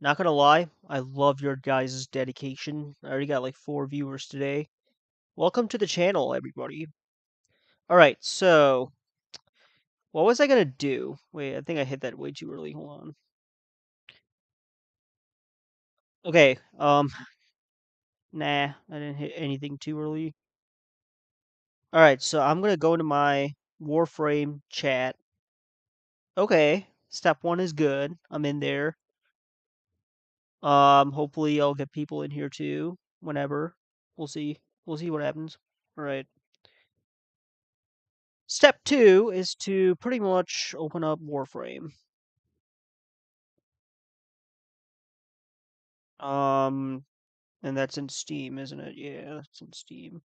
Not gonna lie, I love your guys' dedication. I already got like 4 viewers today. Welcome to the channel, everybody. Alright, so what was I gonna do? Wait, I think I hit that way too early. Hold on. Okay, nah, I didn't hit anything too early. Alright, so I'm gonna go into my Warframe chat. Okay, step 1 is good. I'm in there. Hopefully I'll get people in here too. Whenever. We'll see. We'll see what happens. Alright. Step 2 is to pretty much open up Warframe. Um, and that's in Steam, isn't it? Yeah, that's in Steam.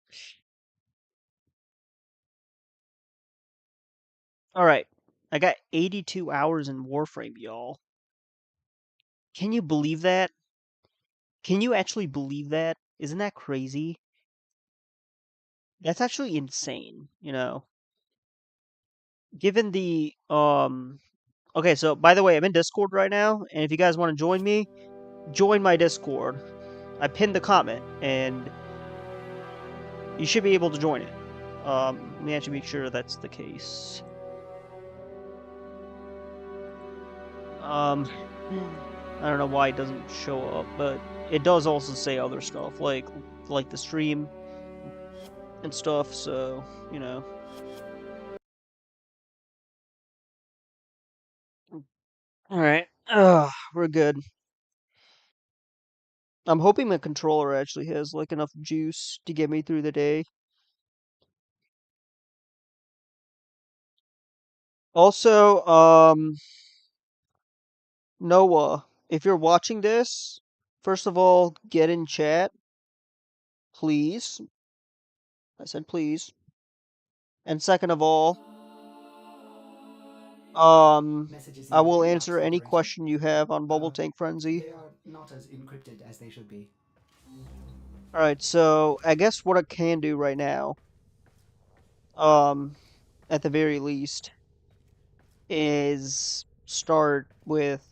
Alright, I got 82 hours in Warframe, y'all. Can you believe that? Can you actually believe that? Isn't that crazy? That's actually insane, you know? Given the, Okay, so by the way, I'm in Discord right now, and if you guys want to join me, join my Discord. I pinned the comment, and you should be able to join it. Let me actually make sure that's the case. I don't know why it doesn't show up, but it does also say other stuff, like the stream. and stuff, so, you know. Alright. We're good. I'm hoping the controller actually has, like, enough juice to get me through the day. Also, Noah, if you're watching this, first of all, get in chat, please. I said please. And second of all, Messages in I your will inbox, answer any Operator. question you have on Bubble Tank Frenzy. They are not as encrypted as they should be. Alright, so I guess what I can do right now, um, at the very least, is start with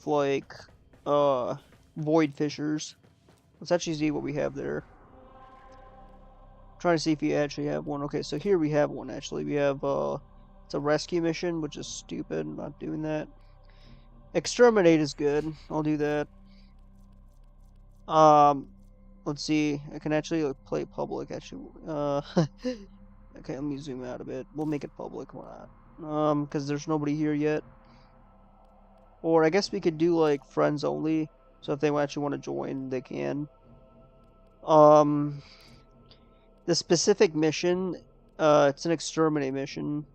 like void fissures. Let's actually see what we have there. Trying to see if you actually have one. Okay, so here we have one actually. We have it's a rescue mission, which is stupid. I'm not doing that. Exterminate is good. I'll do that. Um let's see. I can actually like, play public actually. Okay, let me zoom out a bit. We'll make it public. Why not? Because there's nobody here yet. Or I guess we could do like friends only. So if they actually want to join, they can. Um, the specific mission, it's an exterminate mission.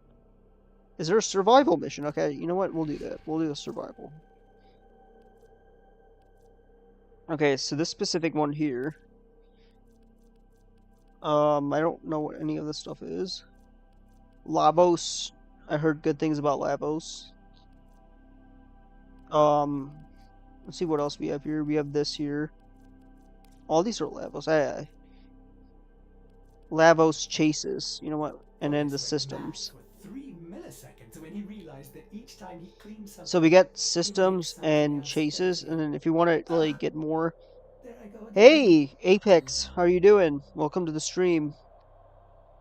Is there a survival mission? Okay, you know what? We'll do that. We'll do the survival. Okay, so this specific one here. I don't know what any of this stuff is. Lavos. I heard good things about Lavos. Let's see what else we have here. We have this here. All these are Lavos. Lavos chases. You know what? And then the Focus went mad systems. for 3 milliseconds when he realized that each time he cleaned So something, we got he'd make systems something and else chases, dirty. and then if you want to like get more, There I go again. hey Apex, how are you doing? Welcome to the stream.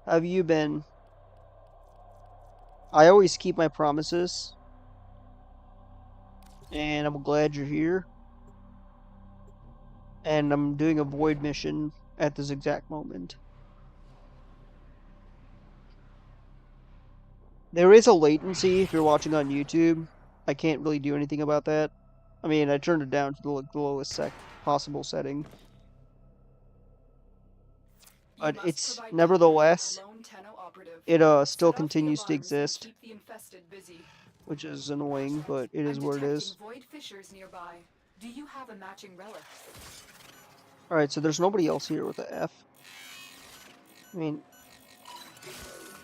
How have you been? I always keep my promises, and I'm glad you're here. And I'm doing a void mission at this exact moment. There is a latency if you're watching on YouTube. I can't really do anything about that. I mean, I turned it down to the lowest possible setting, You but must it's provide cover for the nevertheless lone Tenno operative. it still Set off the continues to alarms and exist, keep the infested busy. which is annoying, but it I'm is what it detecting is. void fissures nearby. Do you have a matching relic? Alright, so there's nobody else here with the F. I mean,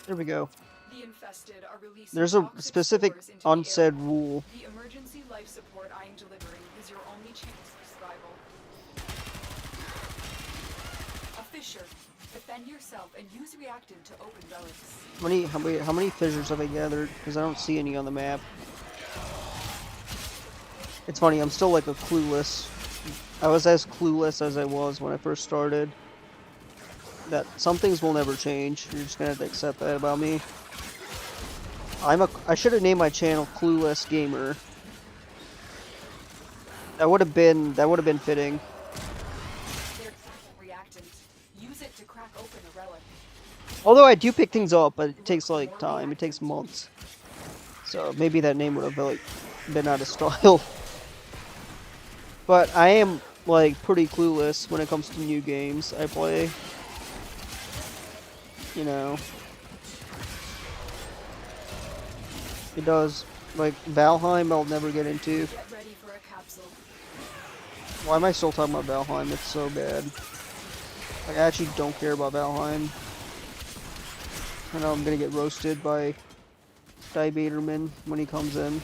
there we go. The infested are releasing There's a toxic specific spores into the air. unsaid rule. The emergency life support I am delivering is your only chance for survival. A fissure. Defend yourself and use reactant to open relics. How many fissures have I gathered? Because I don't see any on the map. It's funny, I'm still like a clueless. I was as clueless as I was when I first started. That some things will never change. You're just gonna have to accept that about me. I should have named my channel Clueless Gamer. That would have been fitting. There's reactant. Use it to crack open a relic. Although I do pick things up, but it takes like time. It takes months. So maybe that name would have like been out of style. But I am like pretty clueless when it comes to new games I play. You know. It does. Like Valheim I'll never get into. Get ready for a capsule. Why am I still talking about Valheim? It's so bad. Like, I actually don't care about Valheim. I know I'm gonna get roasted by Baderman when he comes in.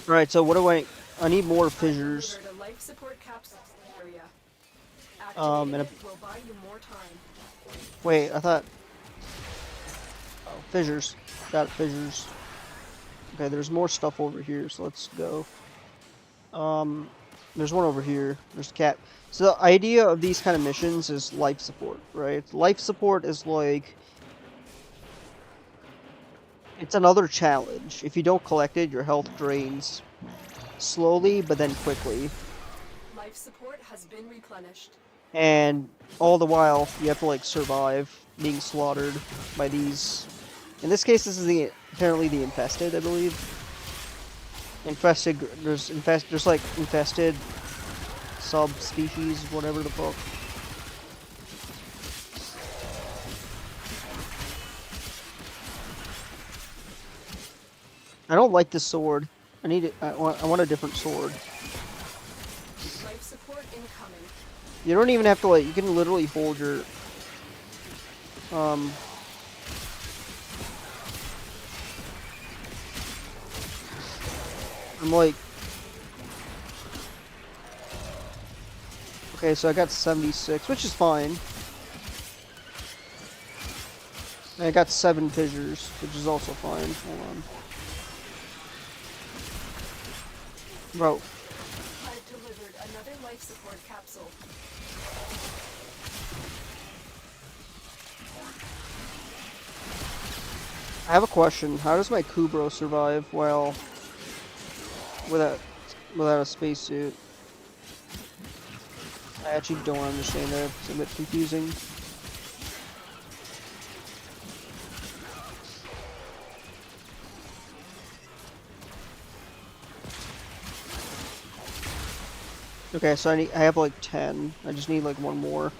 Alright, so what do I need more fissures. Delivered a life support capsule area. And Activating it will buy you more time. wait, I thought, oh, fissures. Got it, fissures. Okay, there's more stuff over here, so let's go. There's one over here. There's a cat. So the idea of these kind of missions is life support, right? Life support is like... It's another challenge. If you don't collect it, your health drains. Slowly, but then quickly. Life support has been replenished. And all the while, you have to, like, survive being slaughtered by these... In this case, this is apparently the infested, I believe. Infested, there's like infested subspecies, whatever the fuck. I don't like this sword. I need it. I want a different sword. Life support incoming. You don't even have to, like, you can literally hold your I'm like, okay, so I got 76, which is fine. And I got 7 fissures, which is also fine. Hold on. Bro. I've delivered another life support capsule. I have a question. How does my Kubro survive while without a spacesuit? I actually don't understand that. It's a bit confusing. Okay, so I have like 10. I just need like one more.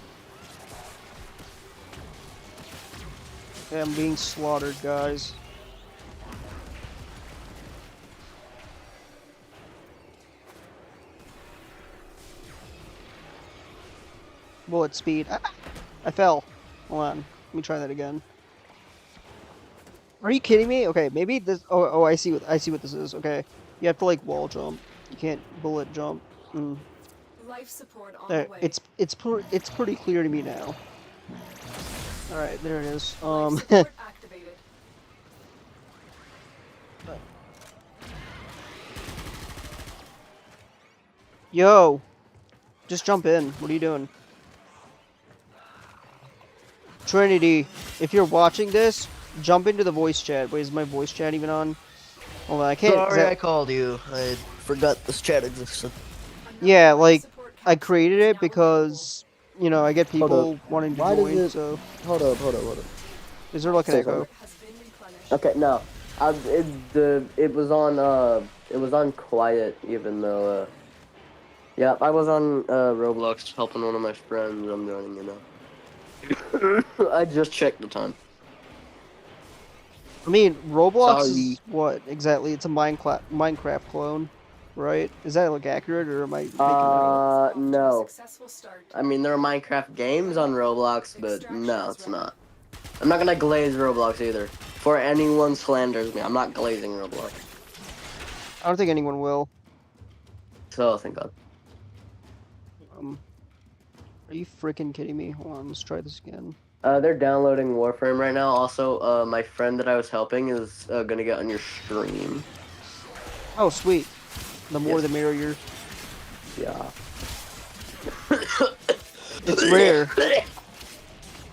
Okay, I'm being slaughtered, guys. Bullet speed. Ah, I fell. Hold on. Let me try that again. Are you kidding me? Okay, maybe this. Oh, I see what this is. Okay, you have to like wall jump. You can't bullet jump. Life support on There, the way. it's pretty clear to me now. All right, there it is. Life support activated. Yo, just jump in. What are you doing? Trinity, if you're watching this, jump into the voice chat. Wait, is my voice chat even on? Hold on, I can't. Sorry, I called you. I forgot this chat existed. Yeah, Another life like support I capsule created is it now because you know I get Hold people wanting to Why does join. it- So Hold up. is there like an Say echo? available. Has been replenished. Okay, no. It was on quiet even though yeah, I was on Roblox helping one of my friends. I'm joining you now. I just checked the time. I mean, Roblox Sorry. is what exactly? It's a Minecraft clone, right? Is that like accurate, or am I making that up? Off to a No. successful start. I mean, there are Minecraft games on Roblox, but no, it's not. I'm not gonna glaze Roblox either. For anyone slanders me, I'm not glazing Roblox. I don't think anyone will. So, thank God. Are you freaking kidding me? Hold on, let's try this again. They're downloading Warframe right now. Also, my friend that I was helping is gonna get on your stream. Oh, sweet. The more Yes. the merrier. Yeah. It's rare.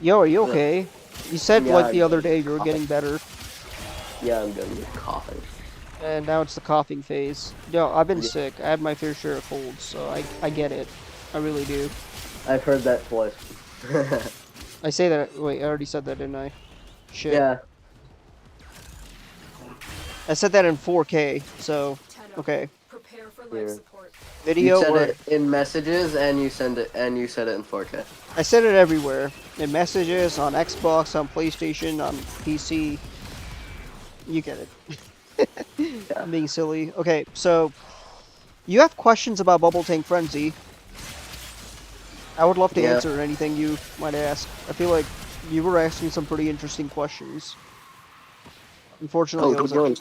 Yo, are you okay? You said Yeah, like the I'm other good. day you were getting better, Yeah, I'm done with coughing. and now it's the coughing phase. Yo, I've been Yeah. sick. I had my fair share of colds, so I get it. I really do. I've heard that twice. I say that. Wait, I already said that, didn't I? Shit. Yeah. I said that in 4K. So 10 okay. Prepare for Yeah. life support. You Video said or it in messages, and you said it in 4K. I said it everywhere. In messages, on Xbox, on PlayStation, on PC. You get it. I'm being silly. Okay, so you have questions about Bubble Tank Frenzy. I would love to Yeah. answer anything you might ask. I feel like you were asking some pretty interesting questions. Unfortunately, I who was joined?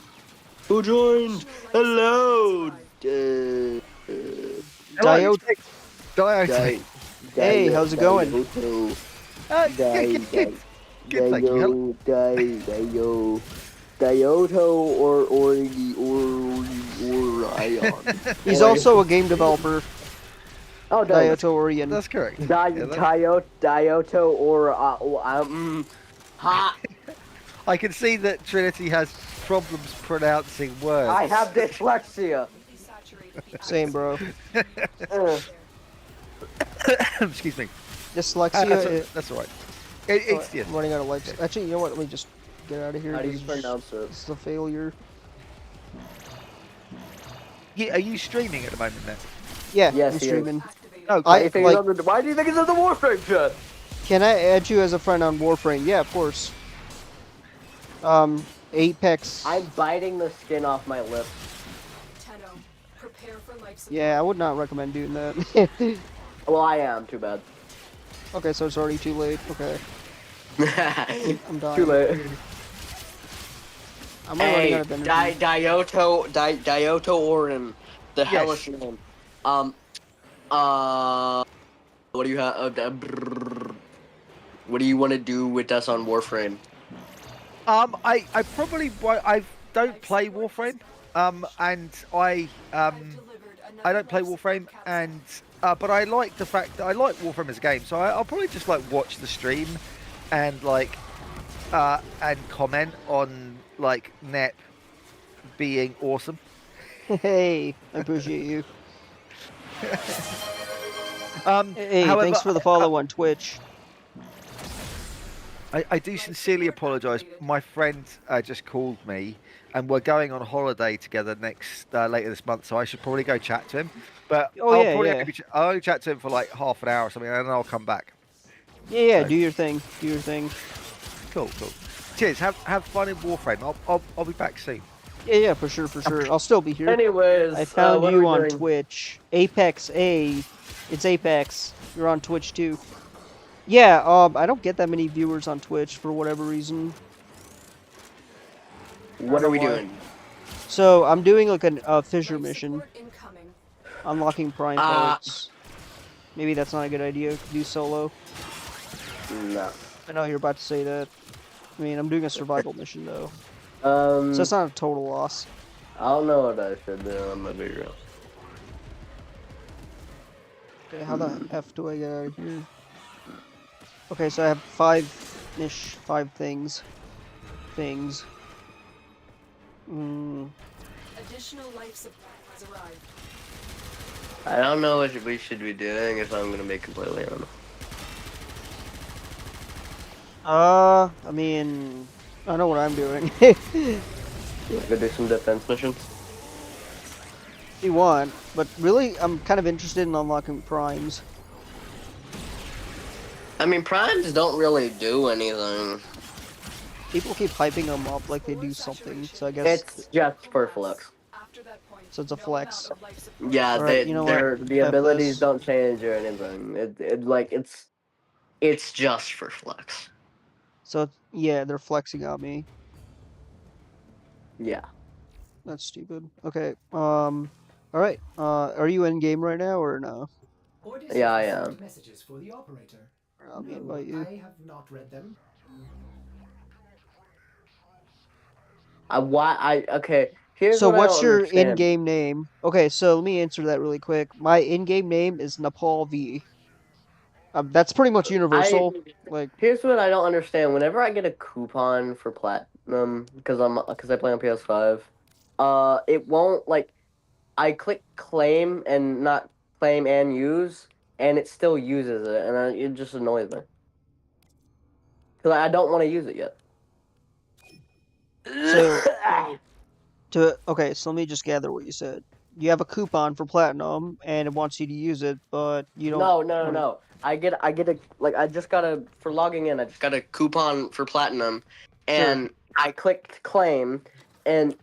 Who joined? Hello. Additional Dio. Di- Hey, how's it going? Dioto. Good, thank you. Dioto or Ion. He's also a game developer. Oh, no. Dioto Orion. That's correct. Yeah, Dioto or ha. I can see that Trinity has problems pronouncing words. I have dyslexia. Same, bro. Uh, Excuse me. Dyslexia. That's all right. Oh, Yes. I'm running out of life. Actually, you know what? Let me just get out of here. How do you This is- pronounce it? This is a failure. Yeah, are you streaming at the moment then? Yeah, Yes, I'm he is. streaming. Oh, Why I- do you think like- it's on the Why do you think it's on the Warframe chat? Can I add you as a friend on Warframe? Yeah, of course. Apex. I'm biting the skin off my lip. Tenno, prepare for life support. Yeah, I would not recommend doing that. Well, I am. Too bad. Okay, so it's already too late. Okay, I'm dying. Too late. I'm running Hey, out of energy. Dioto Orin, the Yes. hellish name. What do you have? What do you want to do with us on Warframe? I probably I don't play Warframe. And I don't play Warframe, and but I like the fact that I like Warframe as a game. So I'll probably just like watch the stream, and like and comment on like Net being awesome. Hey, I appreciate you. Hey, However, thanks for the follow on Twitch. I do sincerely apologise. My friend just called me, and we're going on holiday together next later this month. So I should probably go chat to him. But Oh, I'll yeah, probably yeah. only I'll only chat to him for like half an hour or something, and then I'll come back. Yeah, So- do your thing. Do your thing. Cool. Cheers. Have fun in Warframe. I'll be back soon. Yeah, for sure, for sure. I'll still be here. Anyways, I found what are you we on doing? Twitch. Apex A. It's Apex. You're on Twitch too. Yeah, I don't get that many viewers on Twitch for whatever reason. What are we why. doing? So I'm doing like a fissure mission, Support incoming. unlocking prime parts. Maybe that's not a good idea to do solo. No. I know you're about to say that. I mean, I'm doing a survival mission though, so it's not a total loss. I don't know what I should do. I'm gonna be real. Okay, how the F do I get out of here? Okay, so I have five things. Additional life support has arrived. I don't know what we should be doing if I'm gonna be completely honest. I mean, I know what I'm doing. Go do some defense missions. If you want, but really, I'm kind of interested in unlocking primes. I mean, primes don't really do anything. People keep hyping them up like they do something, so I guess It's just for flex. After that point, so it's a no flex. amount of life support. Yeah, Alright, you know what? the F abilities this. don't change or anything. It's just for flex. So yeah, they're flexing on me. Yeah. That's stupid. Okay. All right. Are you in game right now or no? Orders Yeah, I have am. messages for the operator. Let me No, invite you. I have not read them. Okay. Here's So what I what's don't your understand. in-game name? Okay, so let me answer that really quick. My in-game name is Nepal V. That's pretty much universal. Like, Here's what I don't understand. Whenever I get a coupon for platinum, because I play on PS5, it won't like. I click claim and not claim and use, and it still uses it, and it just annoys me. Because I don't want to use it yet. So, okay, so let me just gather what you said. You have a coupon for platinum, and it wants you to use it, but you don't. No. I get a I just got a for logging in. I just got a coupon for platinum, and I clicked claim, and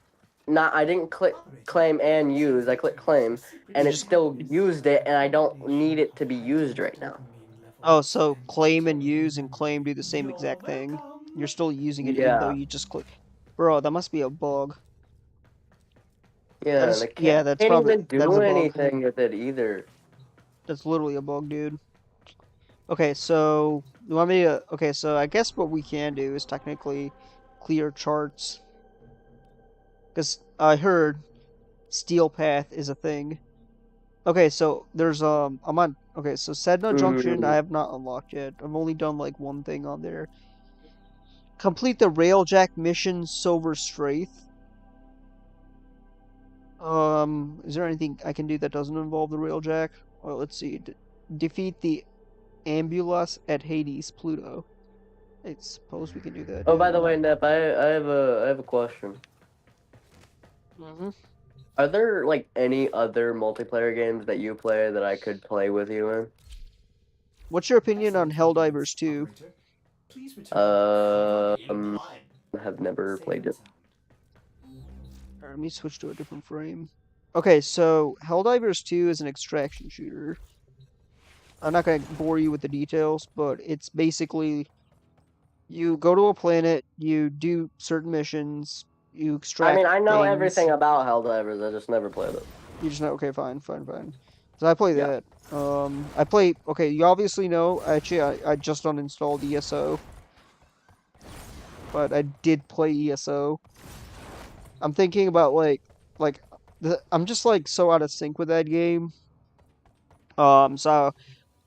I didn't click claim and use. I clicked claim, and it still used it, and I don't need it to be used right now. Oh, so claim and use and claim do the same exact thing. You're still using it even though Yeah. you just click. Bro, that must be a bug. Yeah, That is- and I can't, yeah, that's can't probably- even that's a do bug. anything with it either. That's literally a bug, dude. Okay, so you want me to? Okay, so I guess what we can do is technically clear charts, because I heard Steel Path is a thing. Okay, so there's I'm on. Okay, so Sedna Junction I Mm, have not unlocked yet. I've only done like one thing on there. Complete the Railjack mission, Silver Straith. Is there anything I can do that doesn't involve the Railjack? Well, let's see. Defeat the Ambulance at Hades, Pluto. I suppose we can do that. oh, Yeah, by why the way, not? Nep, I have a question. Mm-hmm. Are there like any other multiplayer games that you play that I could play with you in? What's your opinion on Excellent Helldivers news, 2? operator. Please return in Um, 1. have never Save played and it. sound. Let me switch to a different frame. Okay, so Helldivers 2 is an extraction shooter. I'm not going to bore you with the details, but it's basically you go to a planet, you do certain missions, you I extract mean, I know things. everything about Helldivers. I just never played it. You just know, okay, fine, fine, fine. So I play Yeah. that. I play. Okay, you obviously know. Actually, I just uninstalled ESO, but I did play ESO. I'm thinking about like I'm just like so out of sync with that game. So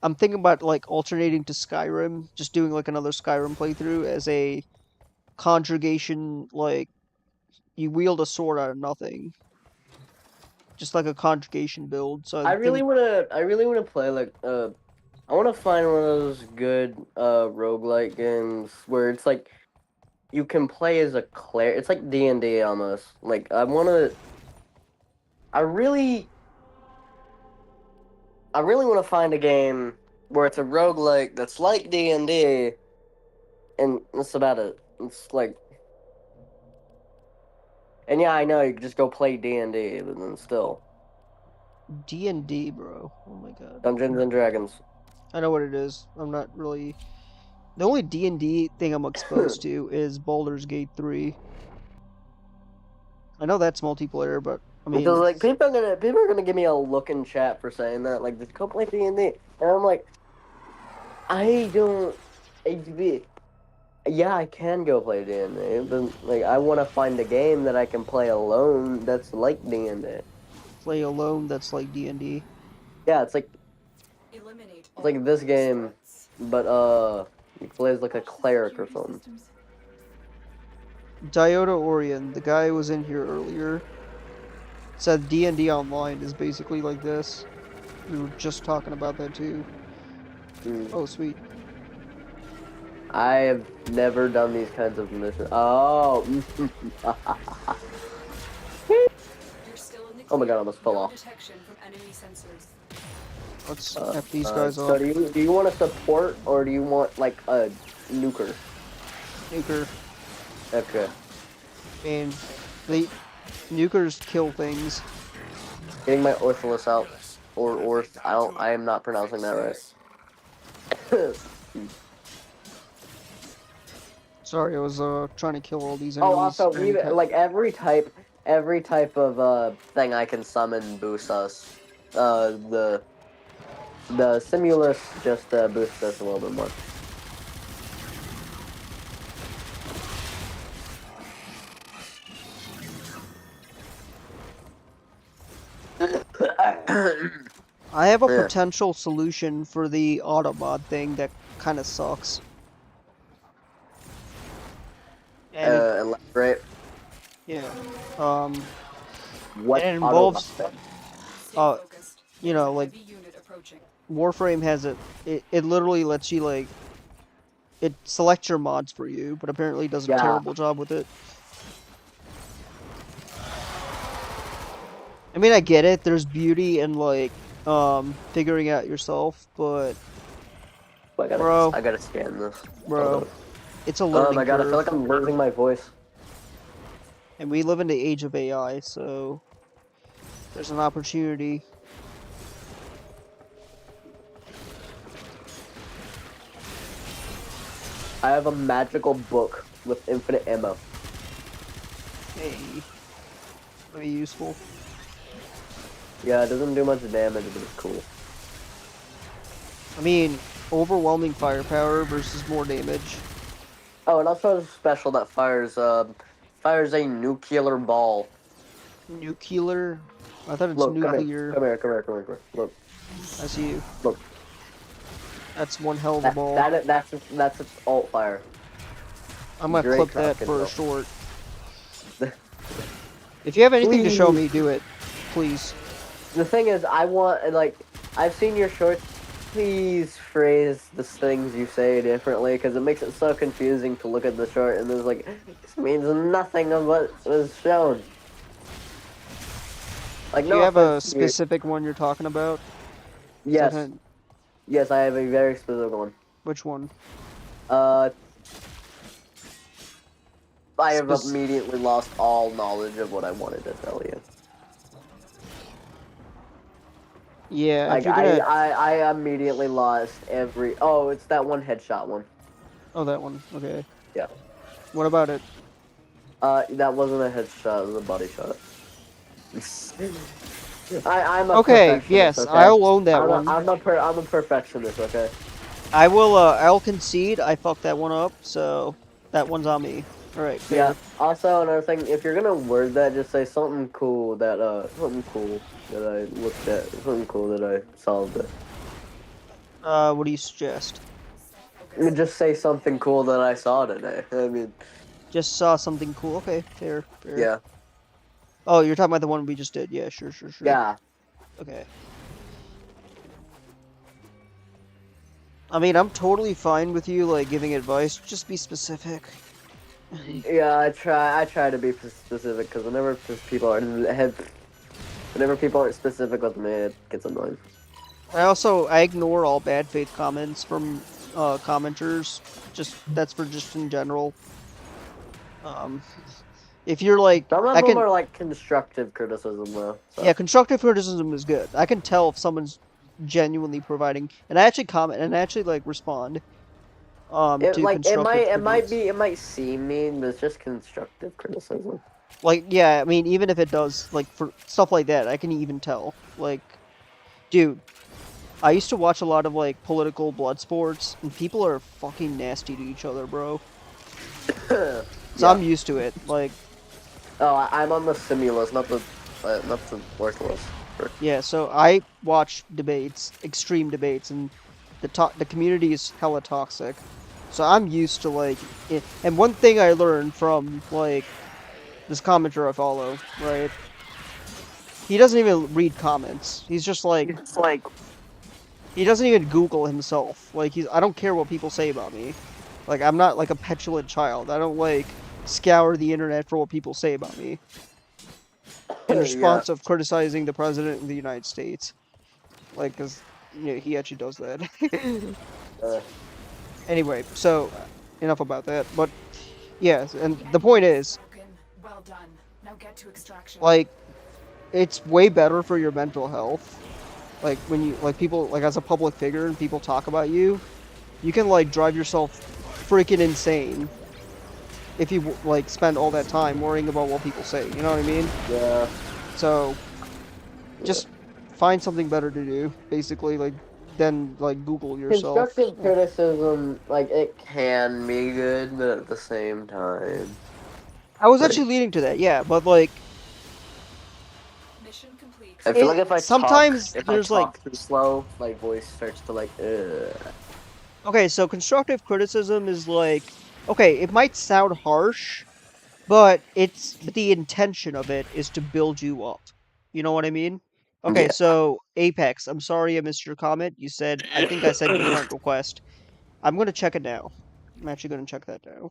I'm thinking about like alternating to Skyrim, just doing like another Skyrim playthrough as a conjugation. Like you wield a sword out of nothing, just like a conjugation build. So I think I really wanna play like I wanna find one of those good roguelike games where it's like you can play as a cleric. It's like D&D almost. Like I really I really want to find a game where it's a roguelike that's like D&D and that's about it. It's like and yeah, I know you could just go play D&D, but then still D&D, bro. Oh my god. Dungeons and Dragons. I know what it is. I'm not really. The only D&D thing I'm exposed to is Baldur's Gate 3. I know that's multiplayer, but I Because mean, like people are gonna give me a look in chat for saying that like just go play D&D, and I'm like I don't. Yeah, I can go play D&D, but like I want to find a game that I can play alone that's like D&D. play alone that's like D&D. Yeah, it's like Eliminate it's all like this previous game, threats. but you play as like a Watch the cleric or security something. systems. Diota Orion, the guy who was in here earlier, said D&D Online is basically like this. We were just talking about that too. Mm. Oh, sweet. I have never done these kinds of missions. Oh, You're still in the oh my clear. god, I almost fell No off. detection from enemy sensors. Let's F these guys So off. do you want to support or do you want like a nuker? Nuker. Okay, And the nukers kill things. getting my Ortholis out or Orth. I am not pronouncing that right. Sorry, I was trying to kill all these Oh, enemies also, and even like every type of thing I can summon boosts us. The Simulus just boosts us a little bit more. I have a Yeah, potential solution for the Autobot thing that kind of sucks. And it, elaborate. yeah, um, and What it Autobot involves, thing? Stay uh, focused. you There's a know, like heavy unit approaching. Warframe has it literally lets you like, it selects your mods for you, but apparently does a Yeah, terrible job with it. I mean, I get it. There's beauty in like, figuring out yourself, but bro, I gotta scan this. Hold bro, on. it's a Oh learning my god, I feel curve, like I'm losing my voice. and we live in the age of AI, so there's an opportunity. I have a magical book with infinite ammo. Hey, be useful. Yeah, it doesn't do much damage, but it's cool. I mean, overwhelming firepower versus more damage. Oh, and also has a special that fires a nuclear ball. Nuclear. I thought it's Look, come here, nuclear. come here, come here, come here, come here. Look, I see you. look. That's one hell of a ball. That's its alt fire. I'm gonna Great clip that Kraken, for a though. short. If you have anything to show Please. me, do it. Please. The thing is, I want, like, I've seen your shorts. Please phrase the things you say differently, because it makes it so confusing to look at the short and there's like, this means nothing of what was shown. Like, Do no you have a offense to you. specific one you're talking about? Yes. Something- Yes, I have a very specific one. Which one? I have Spec- immediately lost all knowledge of what I wanted to tell you. Yeah, Like, if you're gonna... I immediately lost every... Oh, it's that one headshot one. Oh, that one. Okay. Yeah. What about it? That wasn't a headshot, it was a body shot. I'm a Okay, perfectionist, yes, okay? I'll own that one. I'm a perfectionist, okay? I will, I'll concede I fucked that one up, so that one's on me. Alright, fair. Yeah. Also, another thing, if you're gonna word that, just say something cool that I looked at, something cool that I solved it. What do you suggest? I mean, just say something cool that I saw today. I mean, Just saw something cool. Okay, fair, fair. yeah. Oh, you're talking about the one we just did. Yeah, sure. Yeah. Okay. I mean, I'm totally fine with you, like, giving advice. Just be specific. Yeah, I try to be specific, because whenever people aren't specific with me, it gets annoying. I ignore all bad faith comments from commenters. That's for just in general. If you're like, Some of I them can, are like constructive criticism though. So. yeah, constructive criticism is good. I can tell if someone's genuinely providing, and I actually comment and I actually like respond. To constructive critiques. It might seem mean, but it's just constructive criticism. Like, yeah, I mean, even if it does, like, for stuff like that, I can even tell. Like, dude, I used to watch a lot of, like, political blood sports, and people are fucking nasty to each other, bro. So Yeah. I'm used to it. Like, Oh, I'm on the simulus, not the worthless. yeah, so I watch debates, extreme debates, and the community is hella toxic. So I'm used to, like, it. And one thing I learned from, like, this commenter I follow, right? He doesn't even read comments. He's just like, It's like, he doesn't even Google himself. Like, I don't care what people say about me. Like, I'm not like a petulant child. I don't like scour the internet for what people say about me. In response of criticizing the president of the United States. Like, cause, you know, he actually does that. Anyway, so, enough about that. But, yes, and the point is, Well done. Now get to extraction. like, it's way better for your mental health. Like, when you, like, people, like, as a public figure and people talk about you, you can, like, drive yourself freaking insane if you, like, spend all that time worrying about what people say, you know what I mean? yeah. So, just find something better to do, basically, like, than, like, Google yourself. Constructive criticism, like, it can be good, but at the same time. I was actually leading to that, yeah, but, like, Mission complete. I feel like if I sometimes talk, there's, like, too slow, my voice starts to like, okay, so constructive criticism is like, okay, it might sound harsh, but the intention of it is to build you up. You know what I mean? Okay, Yeah. so Apex, I'm sorry I missed your comment. You said, I think I said your friend request. I'm gonna check it now. I'm actually gonna check that now.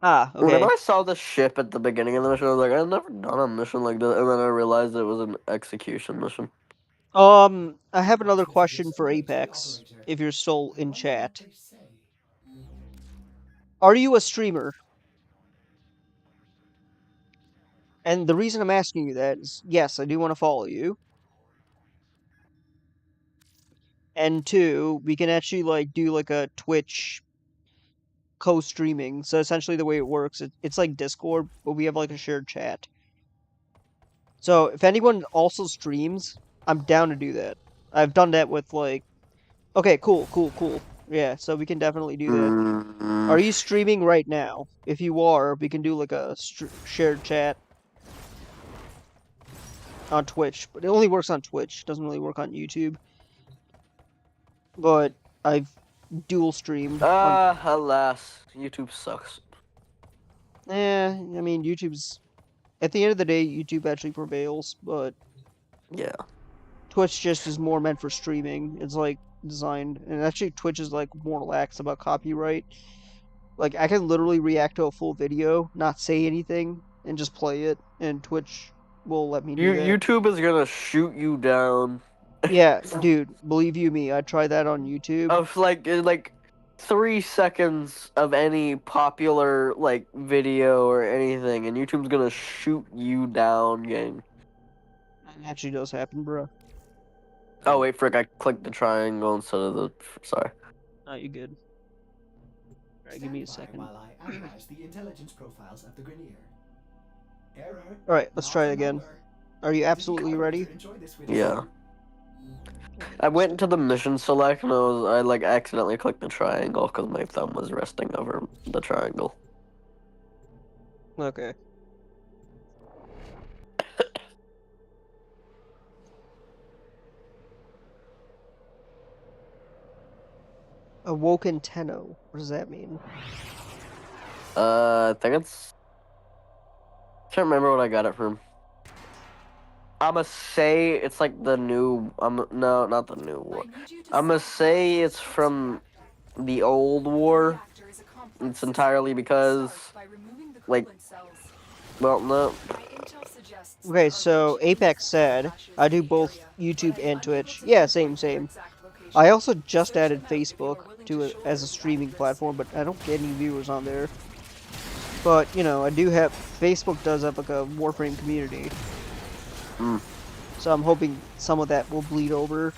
Ah, okay. Whenever I saw the ship at the beginning of the mission, I was like, I've never done a mission like that, and then I realized it was an execution mission. I have another question for Apex, if you're still in chat. Are you a streamer? And the reason I'm asking you that is, yes, I do want to follow you. And two, we can actually, like, do, like, a Twitch co-streaming. So essentially the way it works, it's like Discord, but we have, like, a shared chat. So if anyone also streams, I'm down to do that. I've done that with, like... Okay, cool. Yeah, so we can definitely do that. Are you streaming right now? If you are, we can do, like, a shared chat. on Twitch, but it only works on Twitch. It doesn't really work on YouTube. But I've dual streamed. Alas, YouTube sucks. I mean, YouTube's at the end of the day, YouTube actually prevails, but Yeah. Twitch just is more meant for streaming. It's like designed, and actually Twitch is like more lax about copyright. Like I can literally react to a full video, not say anything, and just play it, and Twitch will let me do that. YouTube is gonna shoot you down. Yeah, dude, believe you me, I tried that on YouTube. Of like 3 seconds of any popular like video or anything, and YouTube's gonna shoot you down, gang. It actually does happen, bro. Oh wait, frick! I clicked the triangle instead of the. Sorry. Oh, you good? Alright, give me a second. While I analyze the intelligence profiles of the Grenier. Error. Alright, let's try it not a again. number. Are you If absolutely you ready? enjoy this video, Yeah. I went into the mission select and I like accidentally clicked the triangle because my thumb was resting over the triangle. Okay. Awoken Tenno. What does that mean? I think it's. Can't remember what I got it from. I'ma say it's like the new. No, not the new war. I'ma say it's from the old war. It's entirely because, like, well, no. Okay, so Apex said I do both YouTube and Twitch. Yeah, same. I also just added Facebook to it as a streaming platform, but I don't get any viewers on there. But you know, I do have Facebook does have like a Warframe community, so I'm hoping some of that will bleed over.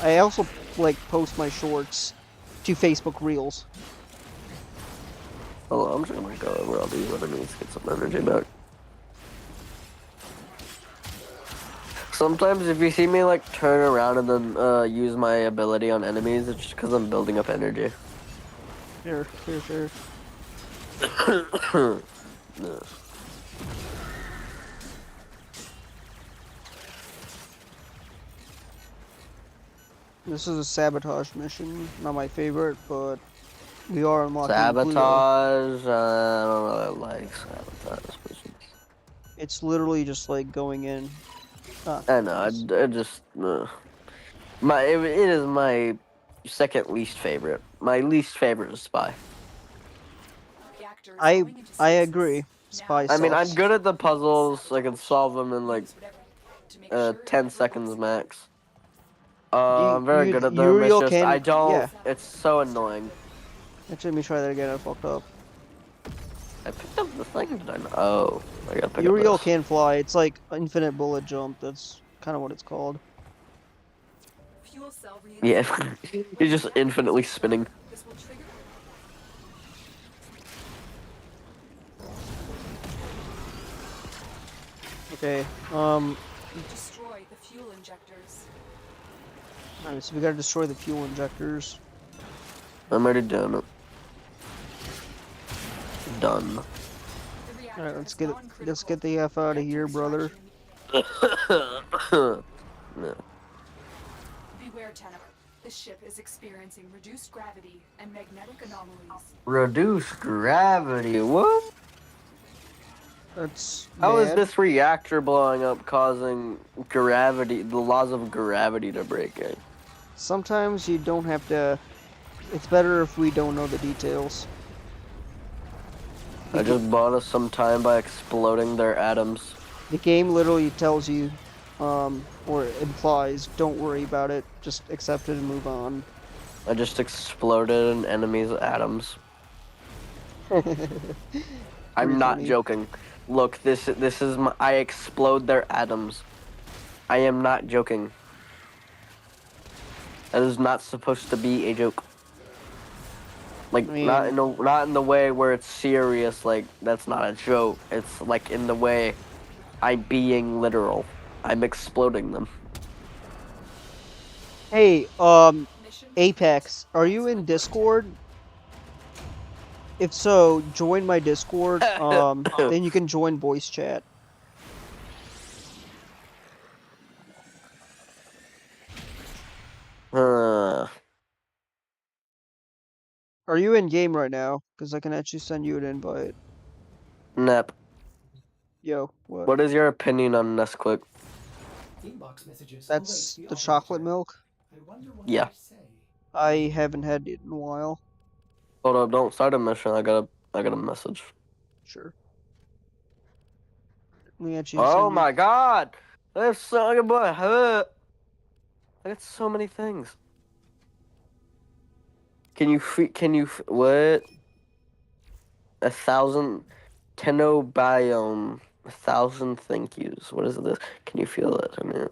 I also like post my shorts to Facebook Reels. Hold on, I'm just gonna go over all these enemies, get some energy back. Sometimes if you see me like turn around and then use my ability on enemies, it's just because I'm building up energy. Sure. No. This is a sabotage mission. Not my favorite, but we are unlocking Sabotage? I don't really like sabotage missions. It's literally just like going in. I know. I just it is my second least favorite. My least favorite is spy. I agree. Spy. I mean, I'm sucks. good at the puzzles. I can solve them in like 10 seconds max. I'm very good at them. Uriel It's just can- I don't. yeah. It's so annoying. Actually, let me try that again. I fucked up. I picked up the thing. Did I? Oh, I gotta pick Uriel up this. can fly. It's like infinite bullet jump. That's kind of what it's called. Fuel cell Yeah, he's just infinitely spinning. This will trigger. Okay. Destroy the fuel injectors. Alright, so we gotta destroy the fuel injectors. I'm already done it. Done. The reactor Alright, is non-critical. let's get the F out of here, brother. No. Beware, Tenno. This ship is experiencing reduced gravity and magnetic anomalies. Reduce gravity. What? That's How is bad. this reactor blowing up causing gravity, the laws of gravity to break in? Sometimes you don't have to. It's better if we don't know the details. I just bought us some time by exploding their atoms. The game literally tells you, or implies, don't worry about it. Just accept it and move on. I just exploded an enemy's atoms. I'm not funny. joking. Look, this is my, I explode their atoms. I am not joking. That is not supposed to be a joke. Like, I mean- not in the way where it's serious. Like, that's not a joke. It's like in the way I'm being literal. I'm exploding them. Hey, Mission Apex, are you in Discord? If so, join my Discord. Then you can join voice chat. Uh, Are you in game right now? Because I can actually send you an invite. Nep. Yo, what? What is your opinion on Nesquik? Inbox messages await That's the the chocolate operator. milk. I wonder what Yeah. they say. I haven't had it in a while. Hold up, don't start a mission. I got a message. Sure. Let me actually Oh send you. my god! There's so good boy. I got so many things. What? 1,000 Tenno biome. 1,000 thank yous. What is this? Can you feel it? I mean,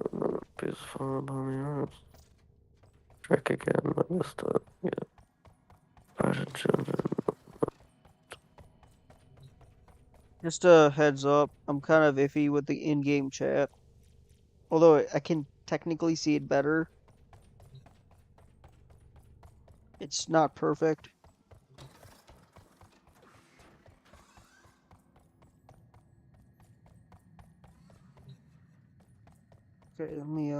check again. What was the Just a heads up, I'm kind of iffy with the in-game chat. Although I can technically see it better. It's not perfect. Okay, let me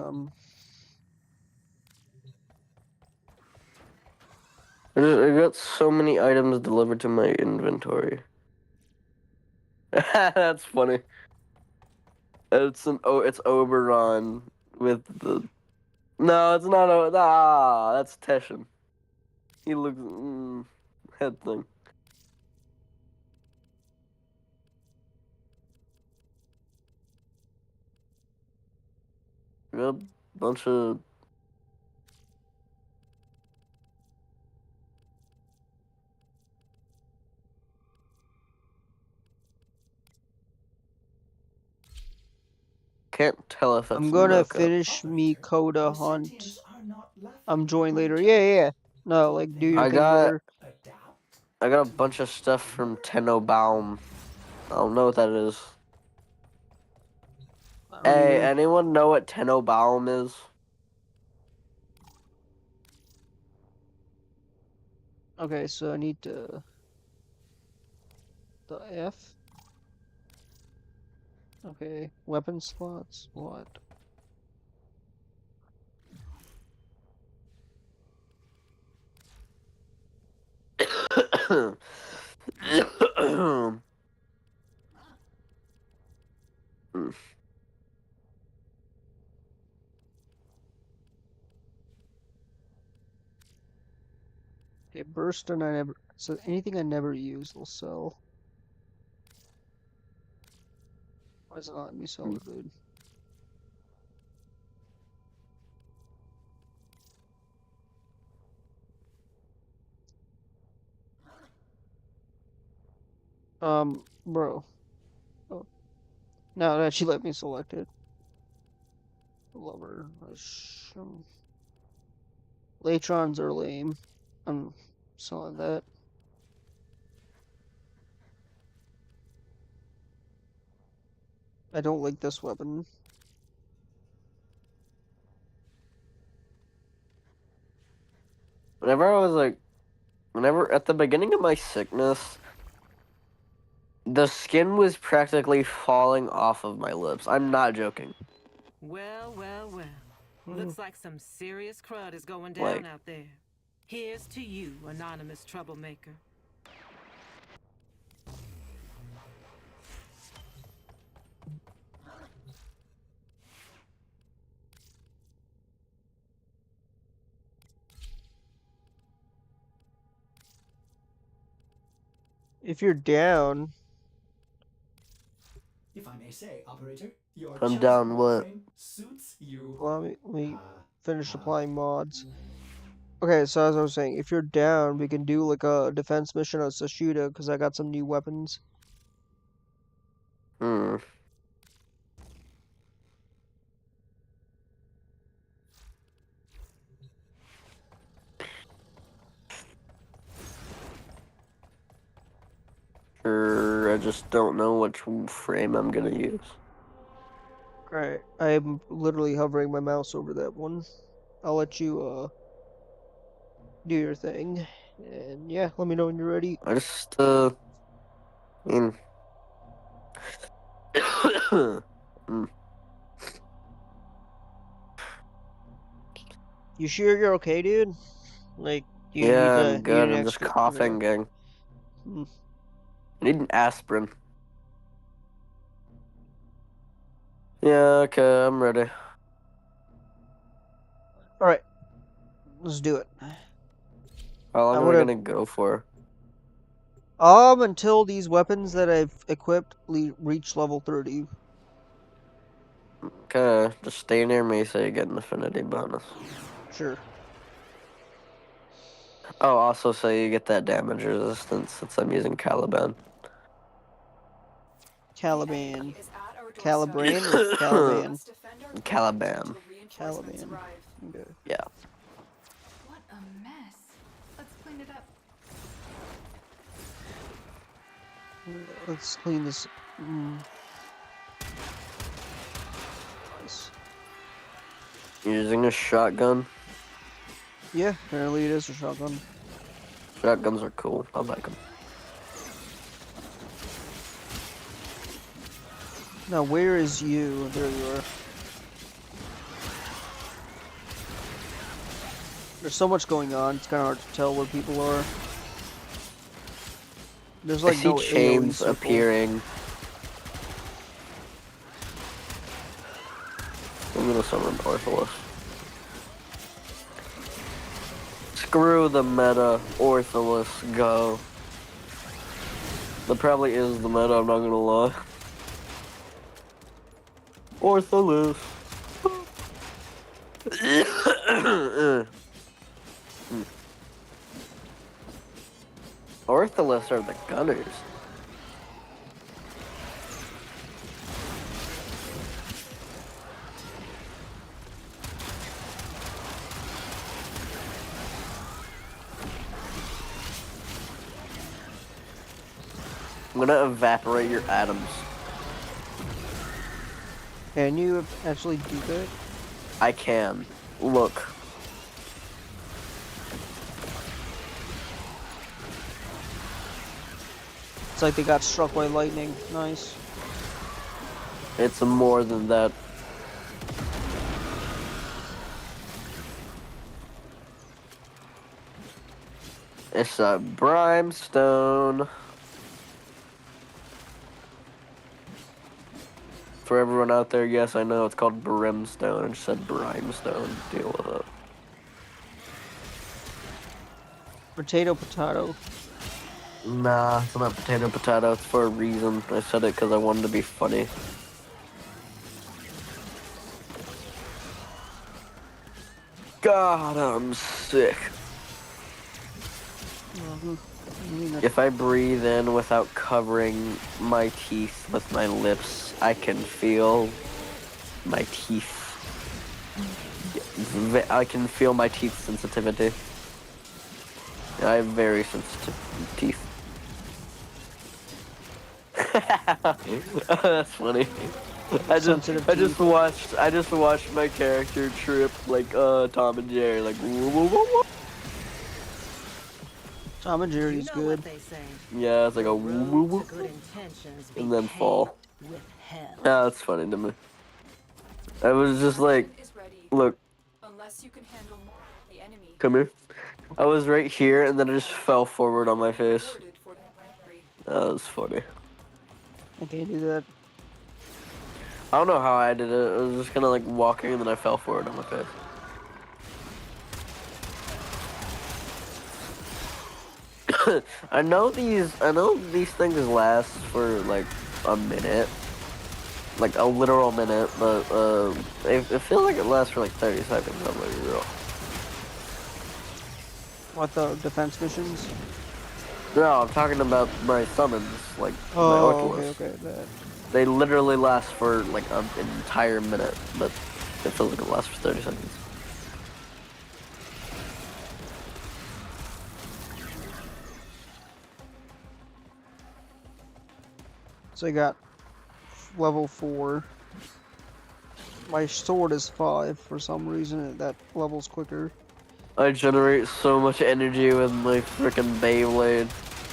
I got so many items delivered to my inventory. That's funny. It's Oberon with the. No, it's not. That's Teshin. He looks head thing. We got a bunch of. Can't tell if I'm it's gonna Nuka. finish me Operator, Coda the hunt. sentients are not laughing I'm at joining my later. Yeah, yeah, yeah. No, like do your I thing, got brother. Adapt. I got a bunch of stuff from Tenno Baum. I don't know what that is. I don't Hey, either. anyone know what Tenno Baum is? Okay, so I need to the F. Okay, weapon slots. What? Okay, burst and I never. So anything I never use will sell. Why is it not letting me sell it, dude? Bro. Oh, now it actually let me select it. Lover. Latrons are lame. I'm selling that. I don't like this weapon. Whenever at the beginning of my sickness, the skin was practically falling off of my lips. I'm not joking. Well, well, well. Looks like some serious crud is going Like, down out there. Here's to you, anonymous troublemaker. If you're down, If I may say, operator, your I'm chosen down what? Warframe suits you. let me finish Uh, applying mods. Okay, so as I was saying, if you're down, we can do like a defense mission on Sashida because I got some new weapons. Hmm. I just don't know which frame I'm gonna use. Alright, I'm literally hovering my mouse over that one. I'll let you do your thing. And yeah, let me know when you're ready. I just, I mean, mm, You sure you're okay, dude? Like, do you yeah, I'm need good. an I'm just extra? coughing, Okay. gang. Hmm. I need an aspirin. Yeah, okay, I'm ready. All right, let's do it. How long I'm are we gonna gonna go for? until these weapons that I've equipped reach level 30. Okay, just stay near me so you get an affinity bonus. Sure. Oh, also so you get that damage resistance since I'm using Caliban. Caliban. Calibran or Caliban? Caliban. Caliban. Okay. Yeah. What a mess. Let's clean it up. Let's clean this. Nice. Using a shotgun. Yeah, apparently it is a shotgun. Shotguns are cool. I like them. Now, where is you? There you are. There's so much going on, it's kind of hard to tell where people are. There's I like see no AoE chains circle. appearing. I'm gonna summon Ortholis. Screw the meta. Ortholis, go. That probably is the meta, I'm not gonna lie. Ortholis. Ortholis are the gunners. I'm gonna evaporate your atoms. Can you actually do that? I can. Look. It's like they got struck by lightning. Nice. It's more than that. It's a brimstone. For everyone out there, yes, I know it's called brimstone. I just said brimstone. Deal with it. Potato. Nah, it's not potato. It's for a reason. I said it because I wanted to be funny. God, I'm sick. If I breathe in without covering my teeth with my lips, I can feel my teeth. I can feel my teeth sensitivity. I have very sensitive teeth. That's funny. I just watched my character trip like Tom and Jerry, like whoa, whoa, whoa, whoa. Tom and You Jerry's know good. what they say. Yeah, it's like a The woo, road woo, to woo, good intentions be and then fall. paved with hell. Yeah, that's funny to me. I was just like, look, Unless you can handle more of the enemy. come here. I was right here, and then I just fell forward on my face. Rewarded for the victory. That was funny. I can't do that. I don't know how I did it. I was just kind of like walking, and then I fell forward on my face. I know these things last for like a minute, like a literal minute, but it feels like it lasts for like 30 seconds. I'm gonna be real. What, the defense missions? No, I'm talking about my summons, like my Oh, Ortholis. okay, that. They literally last for like an entire minute, but it feels like it lasts for 30 seconds. So I got level 4. My sword is 5 for some reason. That level's quicker. I generate so much energy with my freaking Beyblade.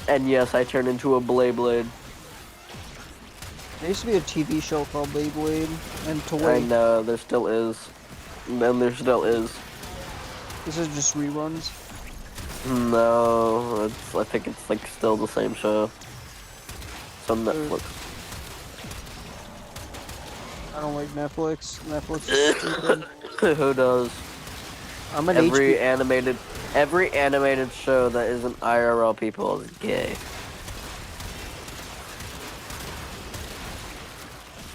And yes, I turn into a Blade. There used to be a TV show called Beyblade and I Toy. know, there still is. And there still is. This is just reruns. No, I think it's like still the same show. It's on Netflix. I don't like Netflix. Netflix is stupid. Who does? I'm an Every HBO. animated show that isn't IRL people is gay.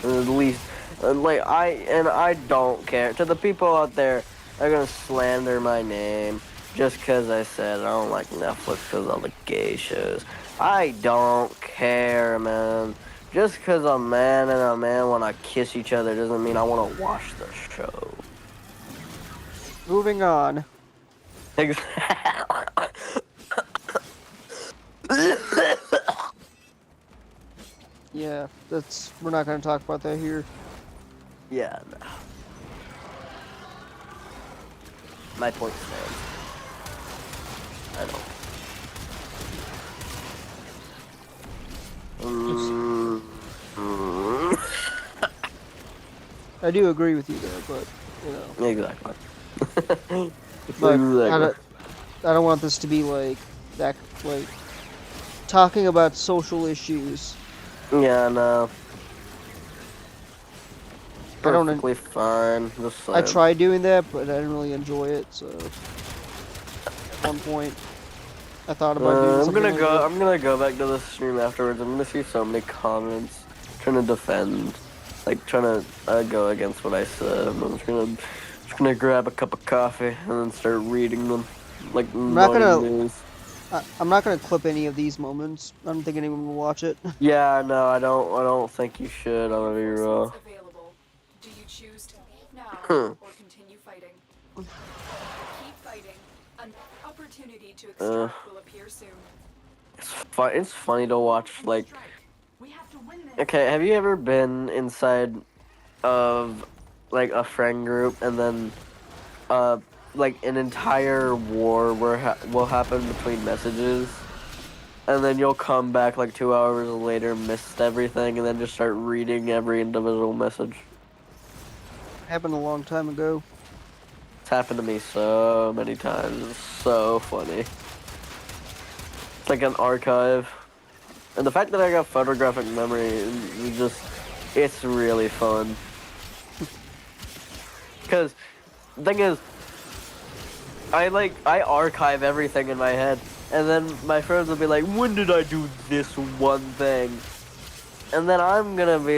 At least, I don't care. To the people out there that are gonna slander my name just because I said I don't like Netflix because all the gay shows. I don't care, man. Just because a man and a man want to kiss each other doesn't mean I want to watch the show. Moving on. Yeah, we're not gonna talk about that here. Yeah, no. My point stands. I don't. I do agree with you there, but you know. Exactly. But Exactly. I don't want this to be like that, like talking about social issues. Yeah, no. I don't. Perfectly fine. Just I saying. tried doing that, but I didn't really enjoy it. So at one point, I thought about doing something like that. I'm gonna go back to the stream afterwards. I'm gonna see so many comments trying to defend, like trying to go against what I said. I'm just gonna grab a cup of coffee and then start reading them, like I'm not gonna. news. I'm not gonna clip any of these moments. I don't think anyone will watch it. Yeah, no, I don't think you should. I'm gonna be real. Available. Do you choose to leave now Hmm. or continue fighting? Keep fighting. An opportunity to extract will appear soon. It's funny to watch. Like, We have to win this. okay, have you ever been inside of like a friend group and then like an entire war will happen between messages, and then you'll come back like 2 hours later, missed everything, and then just start reading every individual message. Happened a long time ago. It's happened to me so many times. It's so funny. It's like an archive. And the fact that I got photographic memory is it's really fun. Because the thing is, I archive everything in my head, and then my friends will be like, when did I do this one thing? And then I'm going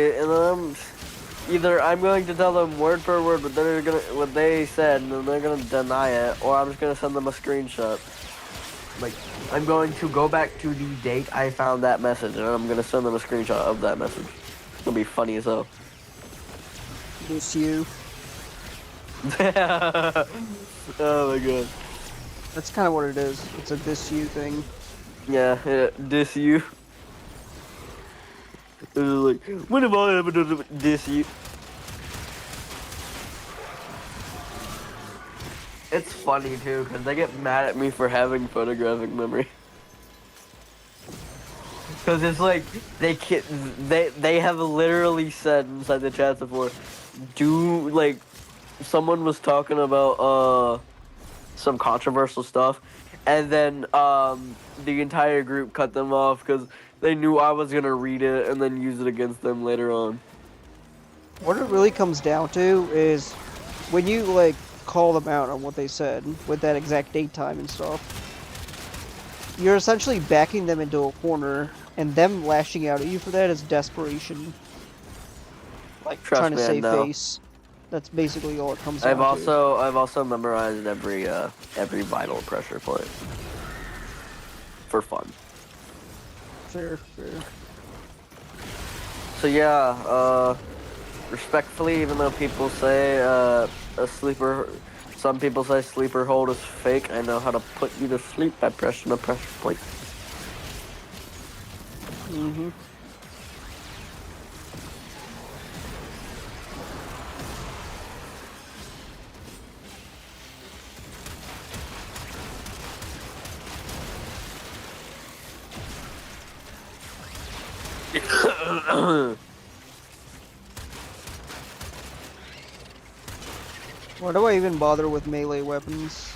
to tell them word for word what they said, and then they're gonna deny it, or I'm just gonna send them a screenshot. Like, I'm going to go back to the date I found that message, and I'm gonna send them a screenshot of that message. It'll be funny as hell. This you. Oh my god. That's kind of what it is. It's a this you thing. Yeah, diss you. It was like, when have I ever done diss you? It's funny too, because they get mad at me for having photographic memory. Because it's like, they have literally said inside the chat before, someone was talking about, some controversial stuff, and then, the entire group cut them off because they knew I was gonna read it and then use it against them later on. What it really comes down to is when you like call them out on what they said with that exact date, time, and stuff, you're essentially backing them into a corner, and them lashing out at you for that is desperation. Like Trust trying to me, I save know. face. That's basically all it comes down I've to. also memorized every vital pressure point for fun. Fair. So yeah, respectfully, even though people say some people say sleeper hold is fake, I know how to put you to sleep by pressing a pressure point. Mm-hmm. Why do I even bother with melee weapons?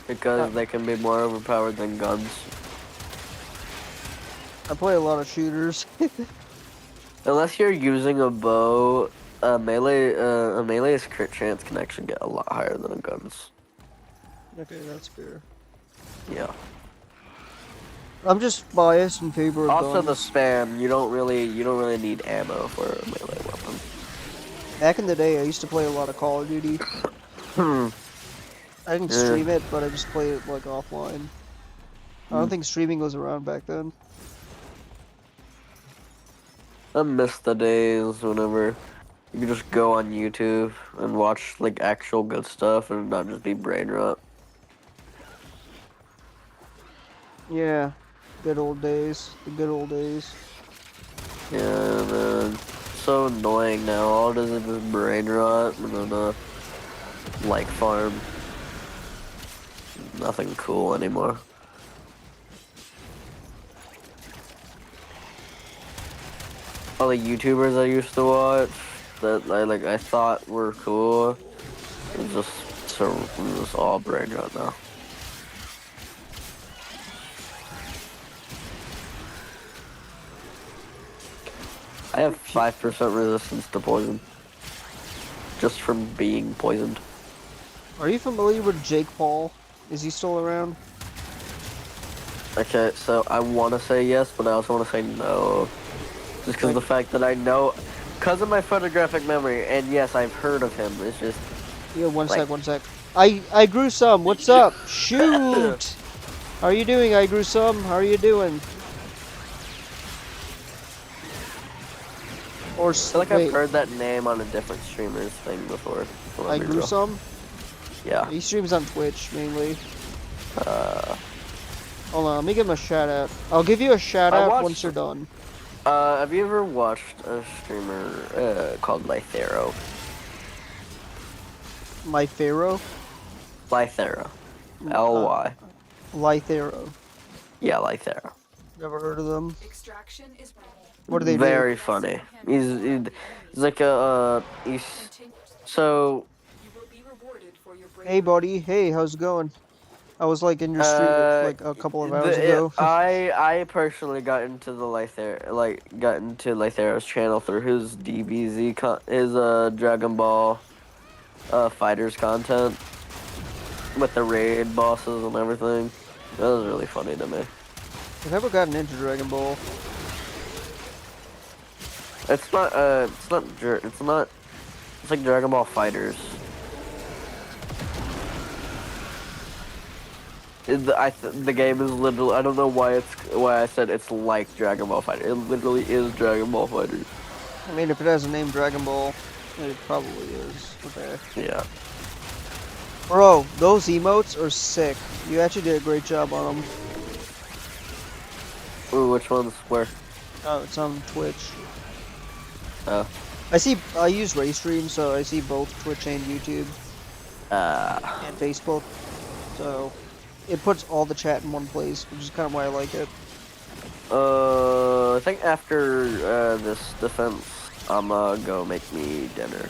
Because they can be more overpowered than guns. I play a lot of shooters. Unless you're using a bow, a melee's crit chance can actually get a lot higher than a gun's. Okay, that's fair. Yeah. I'm just biased in favor of Also, the guns. spam. You don't really need ammo for a melee weapon. Back in the day, I used to play a lot of Call of Duty. I didn't stream it, but I just played it like offline. I don't think streaming was around back then. I miss the days whenever you could just go on YouTube and watch like actual good stuff and not just be brain rot. Yeah, good old days. The good old days. Yeah, man. So annoying now. All it is just brain rot and then like farm. Nothing cool anymore. All the YouTubers I used to watch that I thought were cool, it's just all brain rot now. I have 5% resistance to poison. Just from being poisoned. Are you familiar with Jake Paul? Is he still around? Okay, so I want to say yes, but I also want to say no. Just because of the fact that I know, because of my photographic memory, and yes, I've heard of him, it's just... Yeah, one sec. I grew some. What's up? Shoot! How are you doing? I grew some. How are you doing? Or I feel like I've heard that name on a different streamer's thing before. I grew some? Yeah. He streams on Twitch, mainly. Hold on, let me give him a shout out. I'll give you a shout out once you're done. Have you ever watched a streamer called Lythero? My Pharaoh? Lythero. L-Y. Lythero. Yeah, Lythero. Never heard of them. Extraction is What do they do? Very funny. He's like a so. You will be rewarded for your bravery. Hey buddy, hey, how's it going? I was like in your stream like a couple of hours ago. I personally got into Lythero's channel through his his Dragon Ball Fighters content with the raid bosses and everything. That was really funny to me. I've never gotten into Dragon Ball. It's like Dragon Ball Fighters. The game is literally, I don't know why I said it's like Dragon Ball Fighter. It literally is Dragon Ball Fighters. I mean, if it has a name Dragon Ball, it probably is. Okay. Yeah. Bro, those emotes are sick. You actually did a great job on them. Ooh, which ones? Where? Oh, it's on Twitch. Oh. I use Raystream, so I see both Twitch and YouTube. And Facebook. So, it puts all the chat in one place, which is kind of why I like it. I think after this defense, I'ma go make me dinner.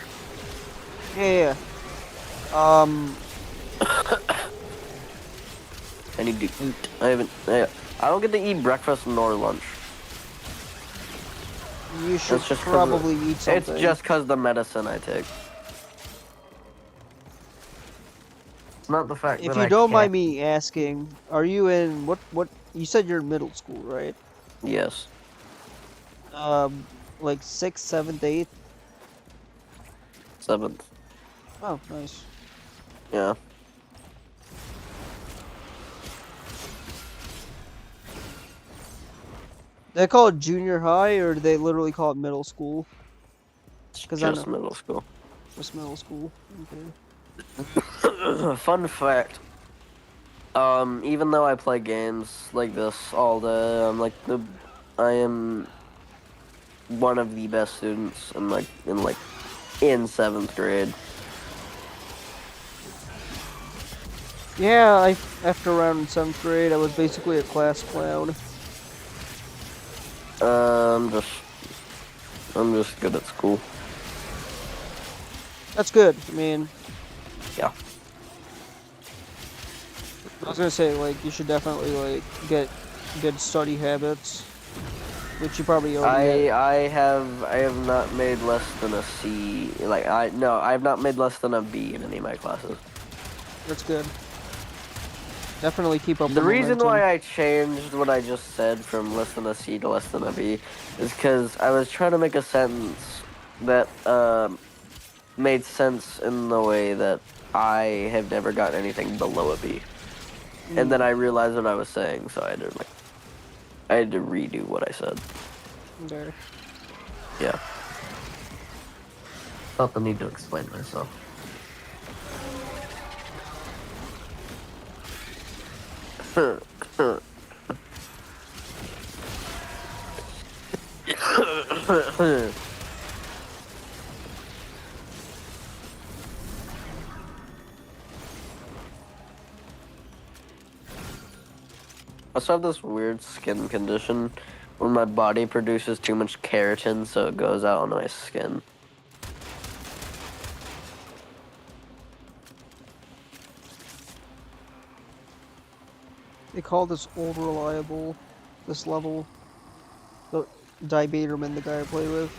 Yeah. I need to eat. I don't get to eat breakfast nor lunch. You should It's just probably eat something. It's just because the medicine I take. It's not the fact that If you don't mind me asking, are you in what you said you're in middle school, right? Yes. Like 6th, 7th, 8th? 7th. Oh, nice. Yeah. They call it junior high, or do they literally call it middle school? Because just middle school. Just middle school. Okay. Fun fact. Even though I play games like this all day, I am one of the best students in 7th grade. Yeah, after around 7th grade, I was basically a class clown. I'm just good at school. That's good. I mean, Yeah. I was gonna say, like, you should definitely, like, get good study habits, which you probably already get. I have not made less than a C. Like I have not made less than a B in any of my classes. That's good. Definitely keep up The the reason momentum. why I changed what I just said from less than a C to less than a B is because I was trying to make a sentence that made sense in the way that I have never gotten anything below a B. And then I realized what I was saying, so I had to redo what I said. Okay. Yeah. Felt the need to explain myself. I also have this weird skin condition when my body produces too much keratin, so it goes out on my skin. They call this old reliable, this level, the Dibaterman, the guy I play with.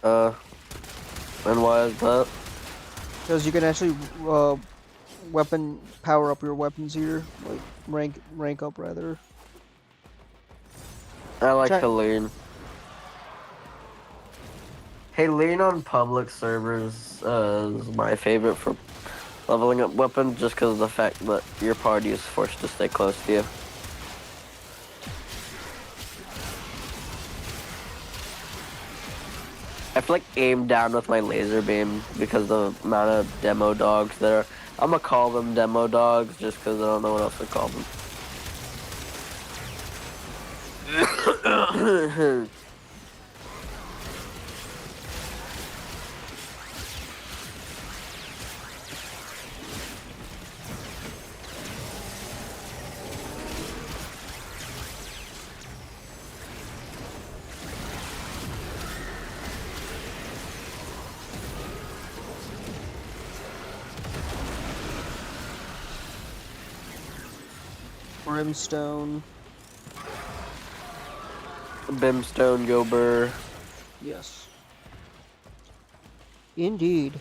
And why is that? Because you can actually weapon power up your weapons here, like rank up rather. I like Try- Helene. Helene on public servers is my favorite for leveling up weapons, just because of the fact that your party is forced to stay close to you. I have to like aim down with my laser beam because of the amount of demo dogs that are. I'm gonna call them demo dogs just because I don't know what else to call them. Brimstone. Brimstone Gober. Yes. Indeed.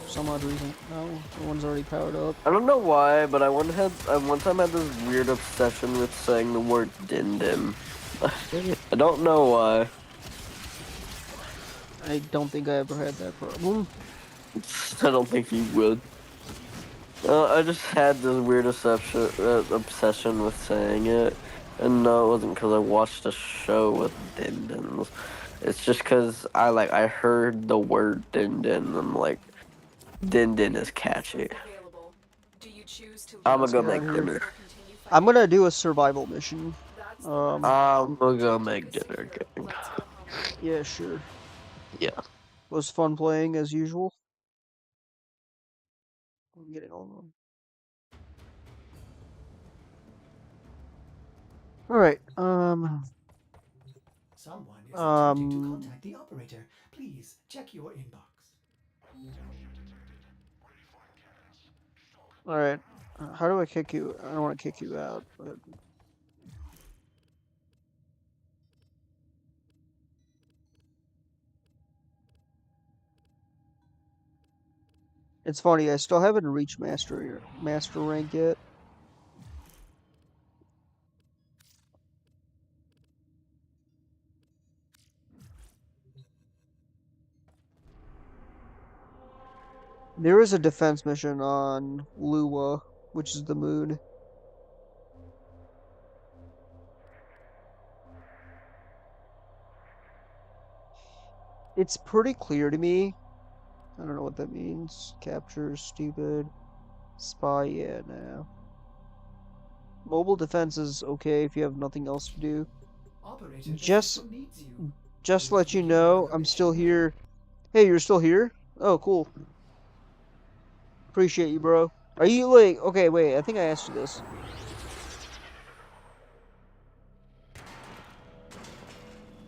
Some odd reason. No, the one's already powered up. I don't know why, but I one time had this weird obsession with saying the word din din. I don't know why. I don't think I ever had that problem. I don't think you would. I just had this weird obsession with saying it. And no, it wasn't because I watched a show with din dins. It's just because I heard the word din din and I'm like, din din is catchy. Available. Do you choose to I'm Let's gonna go get out make of here. dinner. continue fighting? I'm gonna do a survival mission. I'm gonna go make dinner, gang. Yeah, sure. Yeah. Was fun playing as usual. I'm getting all of them. Alright, Someone is attempting to Um, contact the operator. Please check your inbox. alright. How do I kick you? I don't want to kick you out, but... It's funny, I still haven't reached master rank yet. There is a defense mission on Lua, which is the moon. It's pretty clear to me. I don't know what that means. Capture, stupid. Spy, yeah, no. Mobile defense is okay if you have nothing else to do. Operator, the Just, system needs you. just Please let you begin know, another I'm mission. still here. Hey, you're still here? Oh, cool. Appreciate you, bro. Are you like, okay, wait, I think I asked you this.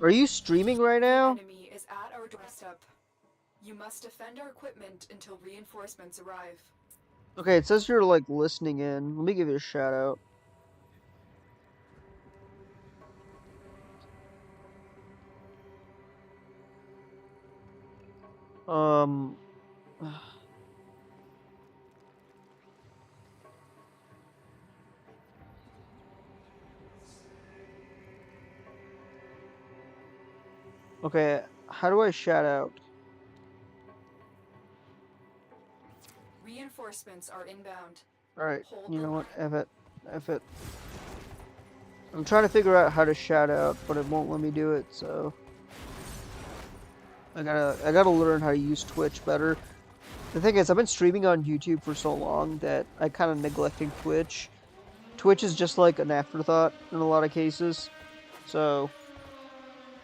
Are you streaming right The now? enemy is at our doorstep. You must defend our equipment until reinforcements arrive. Okay, it says you're like listening in. Let me give you a shout out. Um, okay, how do I shout out? Reinforcements are inbound. Alright, Hold you the know what? line. F it. F it. I'm trying to figure out how to shout out, but it won't let me do it, so I gotta learn how to use Twitch better. The thing is, I've been streaming on YouTube for so long that I kind of neglecting Twitch. Twitch is just like an afterthought in a lot of cases. So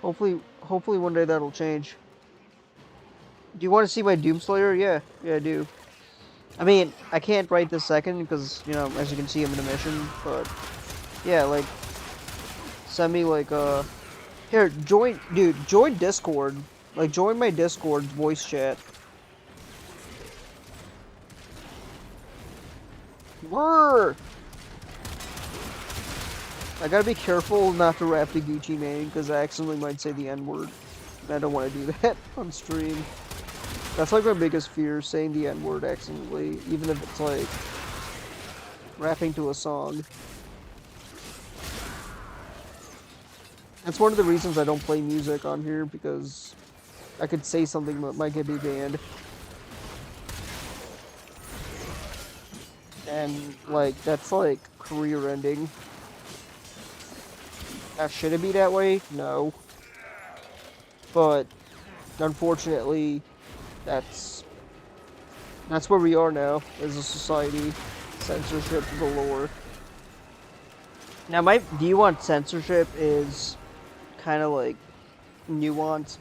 hopefully one day that'll change. Do you want to see my Doomslayer? Yeah, I do. I mean, I can't right this second because, you know, as you can see, I'm in a mission. But yeah, like, send me like here, join Discord. Like, join my Discord voice chat. Brrr! I gotta be careful not to rap the Gucci Mane, because I accidentally might say the N-word. I don't want to do that on stream. That's like my biggest fear, saying the N-word accidentally, even if it's like rapping to a song. That's one of the reasons I don't play music on here, because I could say something that might get me banned. And, like, that's like career ending. Now, should it be that way? No. But, unfortunately, that's where we are now as a society. Censorship galore. Now, my view on censorship is kind of like nuanced.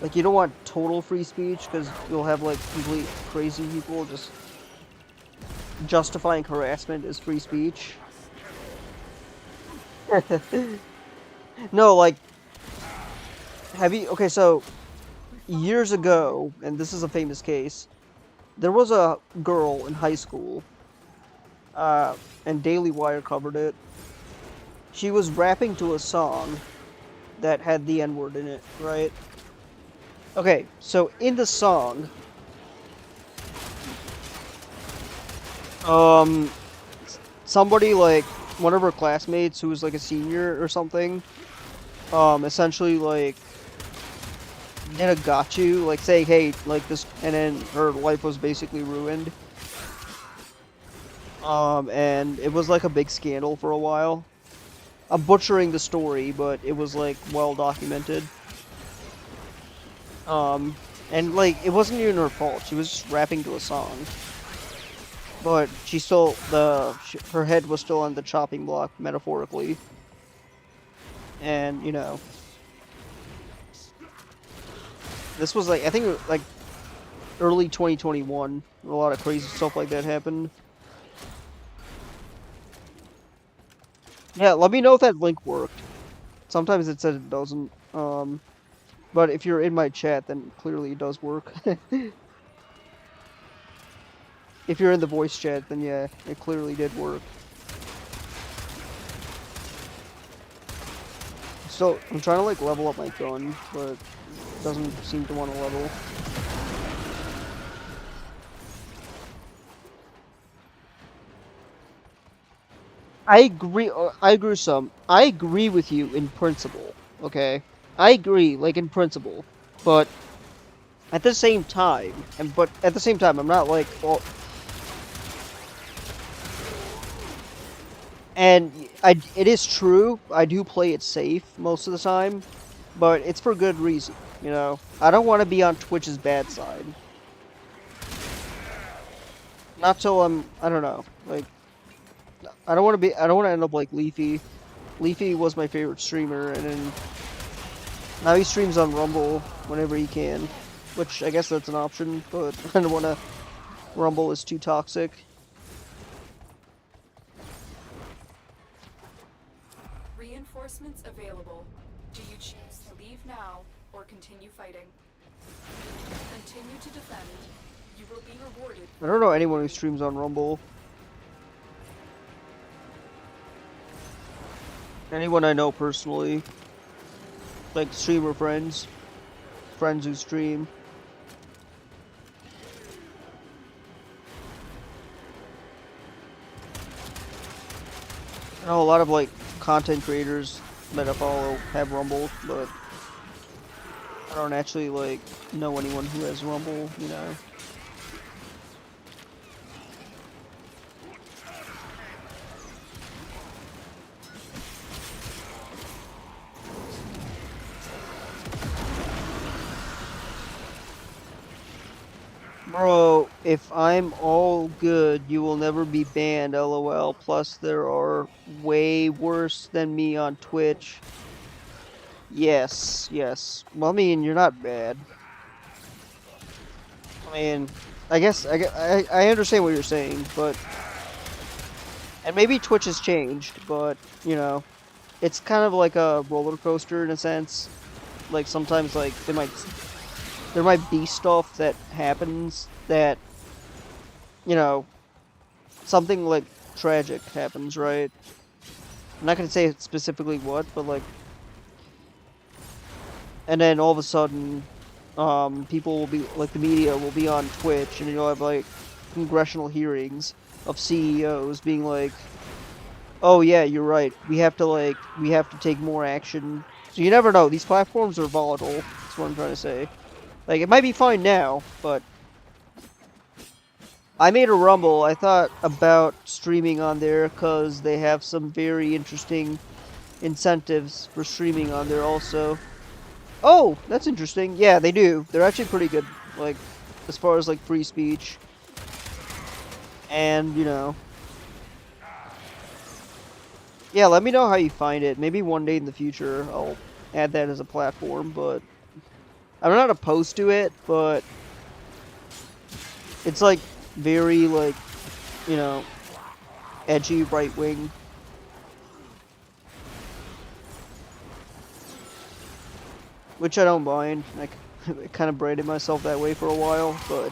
Like, you don't want total free speech because you'll have like complete crazy people just justifying harassment as free speech. No, like, okay, so years ago, and this is a famous case, there was a girl in high school, and Daily Wire covered it. She was rapping to a song that had the N-word in it, right? Okay, so in the song, somebody, like, one of her classmates who was, like, a senior or something, essentially, like, did a got you, like, saying, hey, like, this, and then her life was basically ruined. And it was, like, a big scandal for a while. I'm butchering the story, but it was, like, well documented. And, like, it wasn't even her fault. She was just rapping to a song. But she still, her head was still on the chopping block, metaphorically. And, you know, this was, like, I think, like, early 2021. A lot of crazy stuff like that happened. Yeah, let me know if that link worked. Sometimes it says it doesn't. But if you're in my chat, then clearly it does work. If you're in the voice chat, then yeah, it clearly did work. So, I'm trying to, like, level up my gun, but it doesn't seem to want to level. I agree some. I agree with you in principle, okay? I agree, like, in principle. But, at the same time, I'm not, like, well... And, it is true, I do play it safe most of the time, but it's for good reason, you know? I don't want to be on Twitch's bad side. Not till I don't know, like... I don't want to end up like Leafy. Leafy was my favorite streamer, and then now he streams on Rumble whenever he can, which I guess that's an option, but I don't want to. Rumble is too toxic. Reinforcements available. Do you choose to now or continue fighting. Continue to defend. You will be rewarded. I don't know anyone who streams on Rumble. Anyone I know personally. Like streamer friends. Friends who stream. I know a lot of like content creators that I follow have Rumble, but I don't actually like know anyone who has Rumble, you know. Bro, if I'm all good, you will never be banned, lol. Plus, there are way worse than me on Twitch. Yes, yes. Well, I mean, you're not bad. I mean, I guess I understand what you're saying, but... And maybe Twitch has changed, but, you know, it's kind of like a roller coaster in a sense. Like, sometimes, like, there might be stuff that happens that, you know, something like tragic happens, right? I'm not gonna say specifically what, but like, and then all of a sudden, people will be like, the media will be on Twitch, and you'll have like congressional hearings of CEOs being like, "Oh yeah, you're right. We have to take more action." So you never know. These platforms are volatile. That's what I'm trying to say. Like, it might be fine now, but I made a Rumble. I thought about streaming on there because they have some very interesting incentives for streaming on there also. Oh, that's interesting. Yeah, they do. They're actually pretty good, like, as far as, like, free speech. And, you know. Yeah, let me know how you find it. Maybe one day in the future I'll add that as a platform, but I'm not opposed to it, but it's, like, very, like, you know, edgy, right-wing. Which I don't mind. I kind of braided myself that way for a while, but...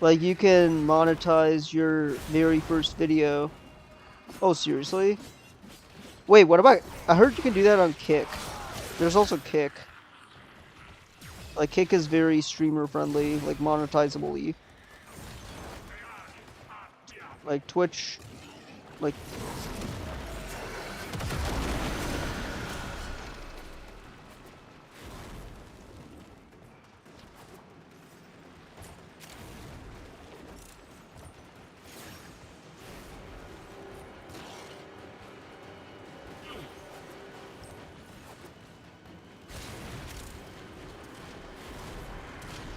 like, you can monetize your very first video. Oh, seriously? Wait, what about... I heard you can do that on Kick. There's also Kick. Like, Kick is very streamer-friendly, like, monetizable-y. Like, Twitch... Like...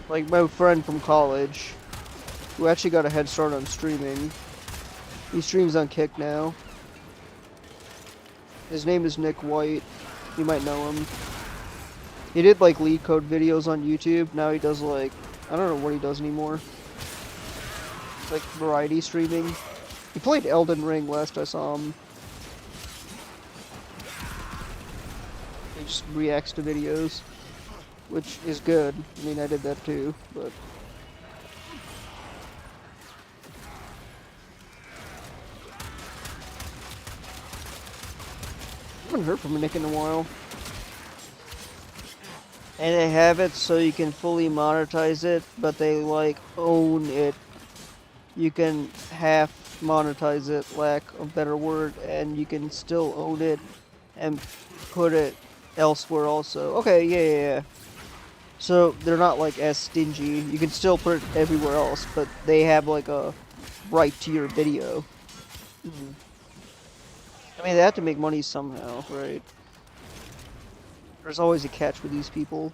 Like, my friend from college, who actually got a head start on streaming. He streams on Kick now. His name is Nick White. You might know him. He did, like, lead code videos on YouTube. Now he does, like... I don't know what he does anymore. Like, variety streaming. He played Elden Ring last I saw him. He just reacts to videos. Which is good. I mean, I did that too, but... I haven't heard from Nick in a while. And they have it so you can fully monetize it, but they, like, own it. You can half monetize it, lack of better word, and you can still own it and put it elsewhere also. Okay, yeah. So they're not like as stingy. You can still put it everywhere else, but they have like a right to your video. I mean, they have to make money somehow, right? There's always a catch with these people.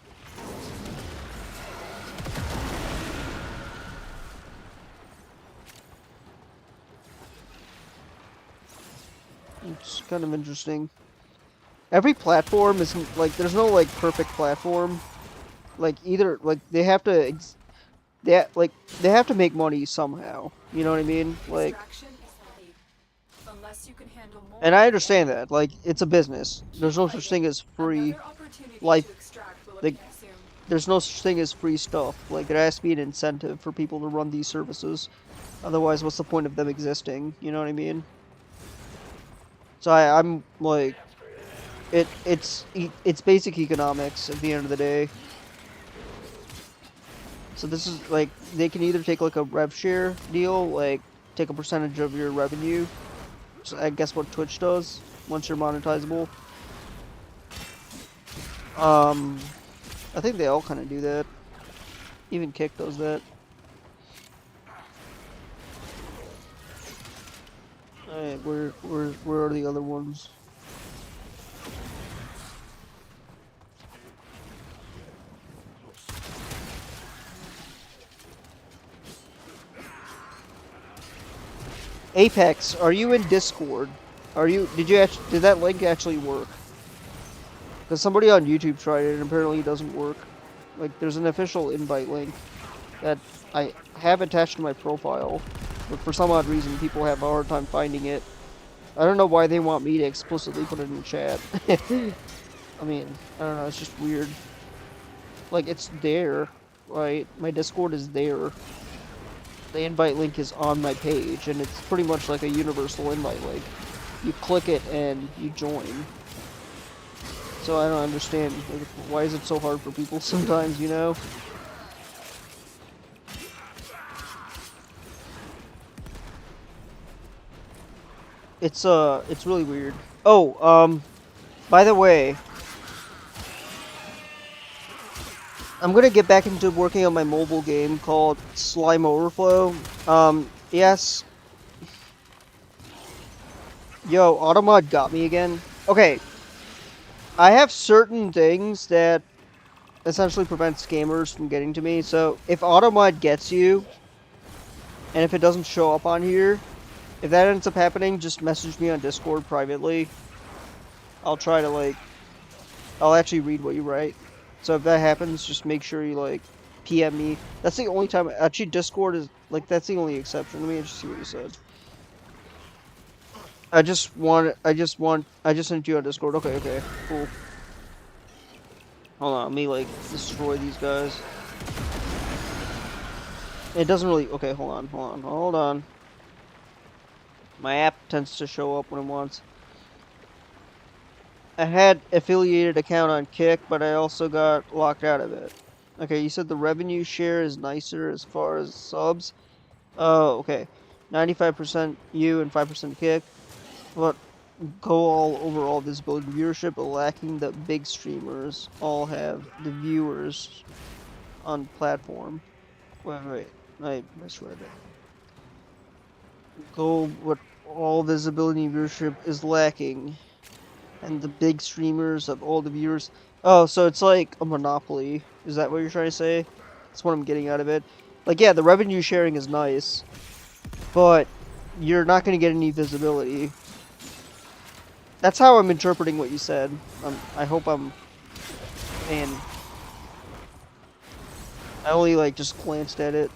It's kind of interesting. Every platform isn't like, there's no like perfect platform. Like, either, like, they have to make money somehow. You know what I mean? Like, Extraction is heavy. Unless you can handle more And I than understand any. that. Like, it's a business. There's no such thing as free Another opportunity life. to extract will Like, appear soon. there's no such thing as free stuff. Like, there has to be an incentive for people to run these services. Otherwise, what's the point of them existing? You know what I mean? So I'm like, it's basic economics at the end of the day. So this is like, they can either take like a rev share deal, like take a percentage of your revenue. So I guess what Twitch does once you're monetizable. I think they all kind of do that. Even Kick does that. Alright, where are the other ones? Apex, are you in Discord? Did that link actually work? Because somebody on YouTube tried it and apparently it doesn't work. Like, there's an official invite link that I have attached to my profile, but for some odd reason people have a hard time finding it. I don't know why they want me to explicitly put it in the chat. I mean, I don't know, it's just weird. Like, it's there, right? My Discord is there. The invite link is on my page, and it's pretty much like a universal invite link. You click it and you join. So I don't understand, like, why is it so hard for people sometimes, you know? It's really weird. Oh, by the way, I'm gonna get back into working on my mobile game called Slime Overflow. Yes. Yo, Automod got me again. Okay. I have certain things that essentially prevent scammers from getting to me. So, if Automod gets you, and if it doesn't show up on here, if that ends up happening, just message me on Discord privately. I'll try to, like, I'll actually read what you write. So if that happens, just make sure you, like, PM me. That's the only time, actually, Discord is, like, that's the only exception. Let me just see what you said. I just sent you on Discord. Okay, cool. Hold on, let me, like, destroy these guys. It doesn't really, okay, hold on. My app tends to show up when it wants. I had affiliated account on Kick, but I also got locked out of it. Okay, you said the revenue share is nicer as far as subs. Oh, okay. 95% you and 5% Kick. But go all overall visibility and viewership, but lacking the big streamers all have the viewers on platform. Wait. I misread it. Go what all visibility and viewership is lacking. And the big streamers of all the viewers. Oh, so it's like a monopoly. Is that what you're trying to say? That's what I'm getting out of it. Like, yeah, the revenue sharing is nice, but you're not going to get any visibility. That's how I'm interpreting what you said. I hope I'm... Man. I only, like, just glanced at it.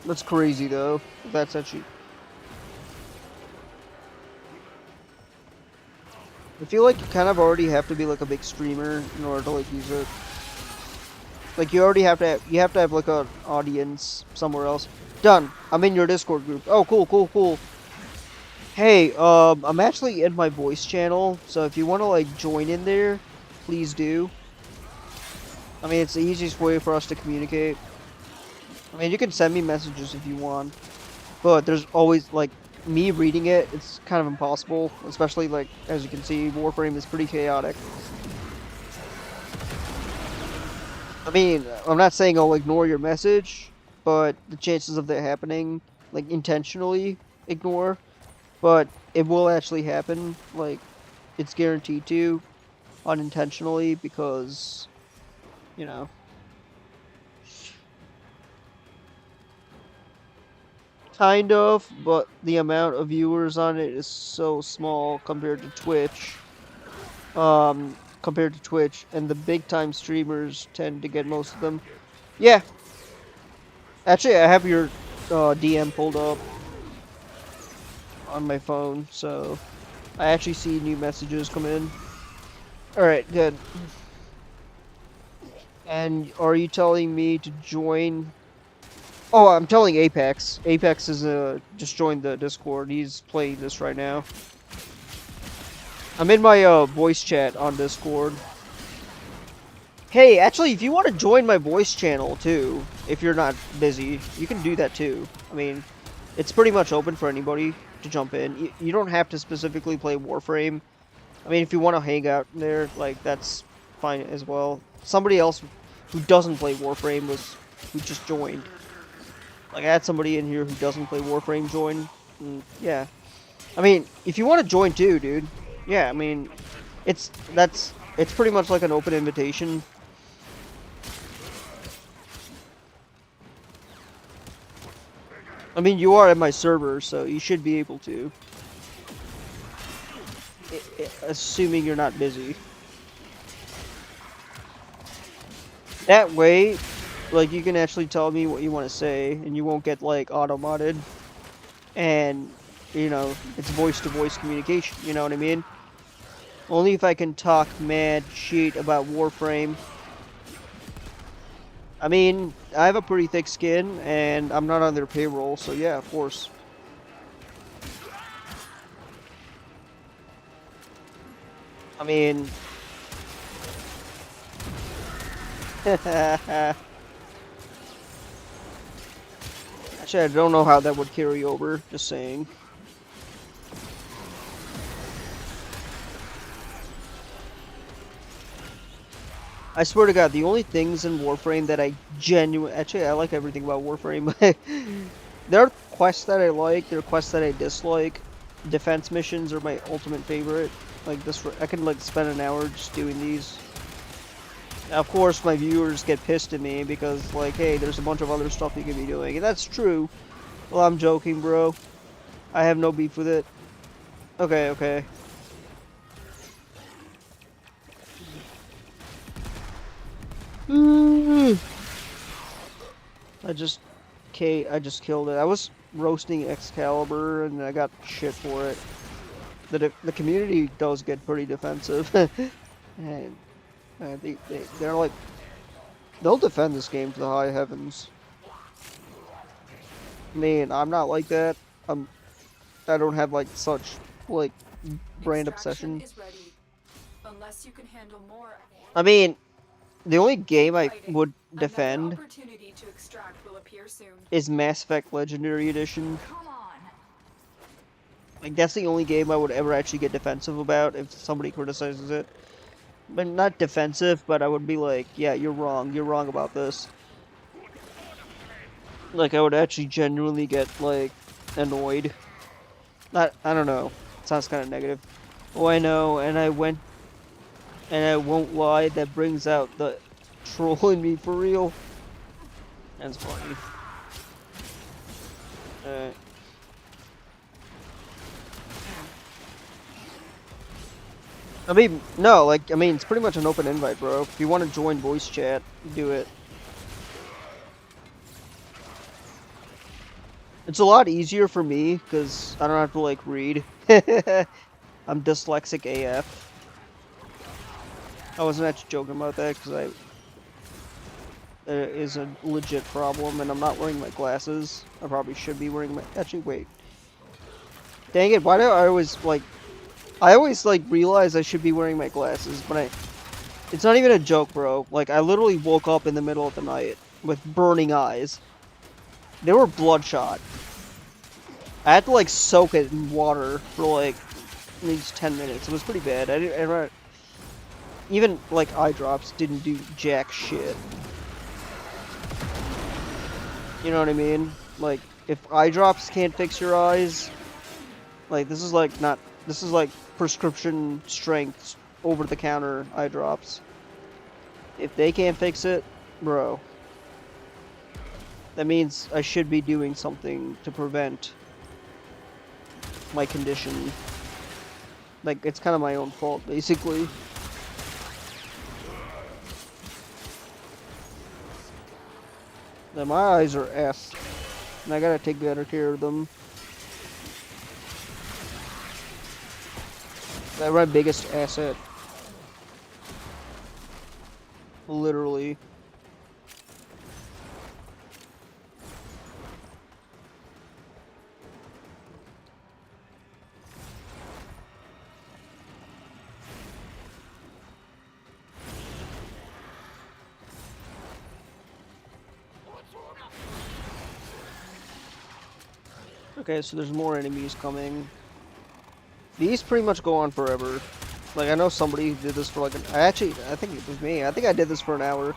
That's crazy, though. That's actually... I feel like you kind of already have to be, like, a big streamer in order to, like, use it. Like, you already have to have, like, an audience somewhere else. Done. I'm in your Discord group. Oh, cool. Hey, I'm actually in my voice channel, so if you want to, like, join in there, please do. I mean, it's the easiest way for us to communicate. I mean, you can send me messages if you want, but there's always, like, me reading it, it's kind of impossible, especially, like, as you can see, Warframe is pretty chaotic. I mean, I'm not saying I'll ignore your message, but the chances of that happening, like, intentionally ignore, but it will actually happen, like, it's guaranteed to. unintentionally because, you know. Kind of, but the amount of viewers on it is so small compared to Twitch. Compared to Twitch, and the big time streamers tend to get most of them. Yeah. Actually, I have your DM pulled up on my phone, so I actually see new messages come in. Alright, good. And are you telling me to join? Oh, I'm telling Apex. Apex is just joined the Discord. He's playing this right now. I'm in my voice chat on Discord. Hey, actually, if you want to join my voice channel too, if you're not busy, you can do that too. I mean, it's pretty much open for anybody to jump in. You don't have to specifically play Warframe. I mean, if you want to hang out there, like, that's fine as well. Somebody else who doesn't play Warframe who just joined. Like, I had somebody in here who doesn't play Warframe join. And, yeah. I mean, if you want to join too, dude. Yeah, I mean, it's pretty much like an open invitation. I mean, you are at my server, so you should be able to. Assuming you're not busy. That way, like, you can actually tell me what you want to say, and you won't get, like, auto-modded. And, you know, it's voice-to-voice communication, you know what I mean? Only if I can talk mad shit about Warframe. I mean, I have a pretty thick skin, and I'm not on their payroll, so yeah, of course. I mean... Actually, I don't know how that would carry over, just saying. I swear to God, the only things in Warframe that I actually, I like everything about Warframe. There are quests that I like, there are quests that I dislike. Defense missions are my ultimate favorite. Like this, I can like spend an hour just doing these. Now, of course, my viewers get pissed at me because, like, hey, there's a bunch of other stuff you can be doing, and that's true. Well, I'm joking, bro. I have no beef with it. Okay, okay. I just killed it. I was roasting Excalibur and I got shit for it. The community does get pretty defensive, and they're like they'll defend this game to the high heavens. Man, I'm not like that. I don't have like such like brand obsession. Unless you can handle more. I mean, the only game I would defend is Mass Effect Legendary Edition. Like, that's the only game I would ever actually get defensive about if somebody criticizes it. But not defensive, but I would be like, yeah, you're wrong about this. Like, I would actually genuinely get, like, annoyed. I don't know. It sounds kind of negative. Oh, I know, and I won't lie, that brings out the troll in me for real. That's funny. Alright. I mean, no, like, I mean, it's pretty much an open invite, bro. If you want to join voice chat, do it. It's a lot easier for me, because I don't have to, like, read. I'm dyslexic AF. I wasn't actually joking about that, because it is a legit problem, and I'm not wearing my glasses. I probably should be wearing my... Actually, wait. Dang it, why do I always, like... I always, like, realize I should be wearing my glasses, but it's not even a joke, bro. Like, I literally woke up in the middle of the night with burning eyes. They were bloodshot. I had to, like, soak it in water for, like, at least 10 minutes. It was pretty bad. Even, like, eye drops didn't do jack shit. You know what I mean? Like, if eye drops can't fix your eyes, like, this is like prescription strength over-the-counter eye drops. If they can't fix it, bro, that means I should be doing something to prevent my condition. Like, it's kind of my own fault, basically. Now, my eyes are effed, and I gotta take better care of them. They're my biggest asset. Literally. Okay, so there's more enemies coming. These pretty much go on forever. Like, I know somebody did this for like an... I think it was me. I think I did this for an hour.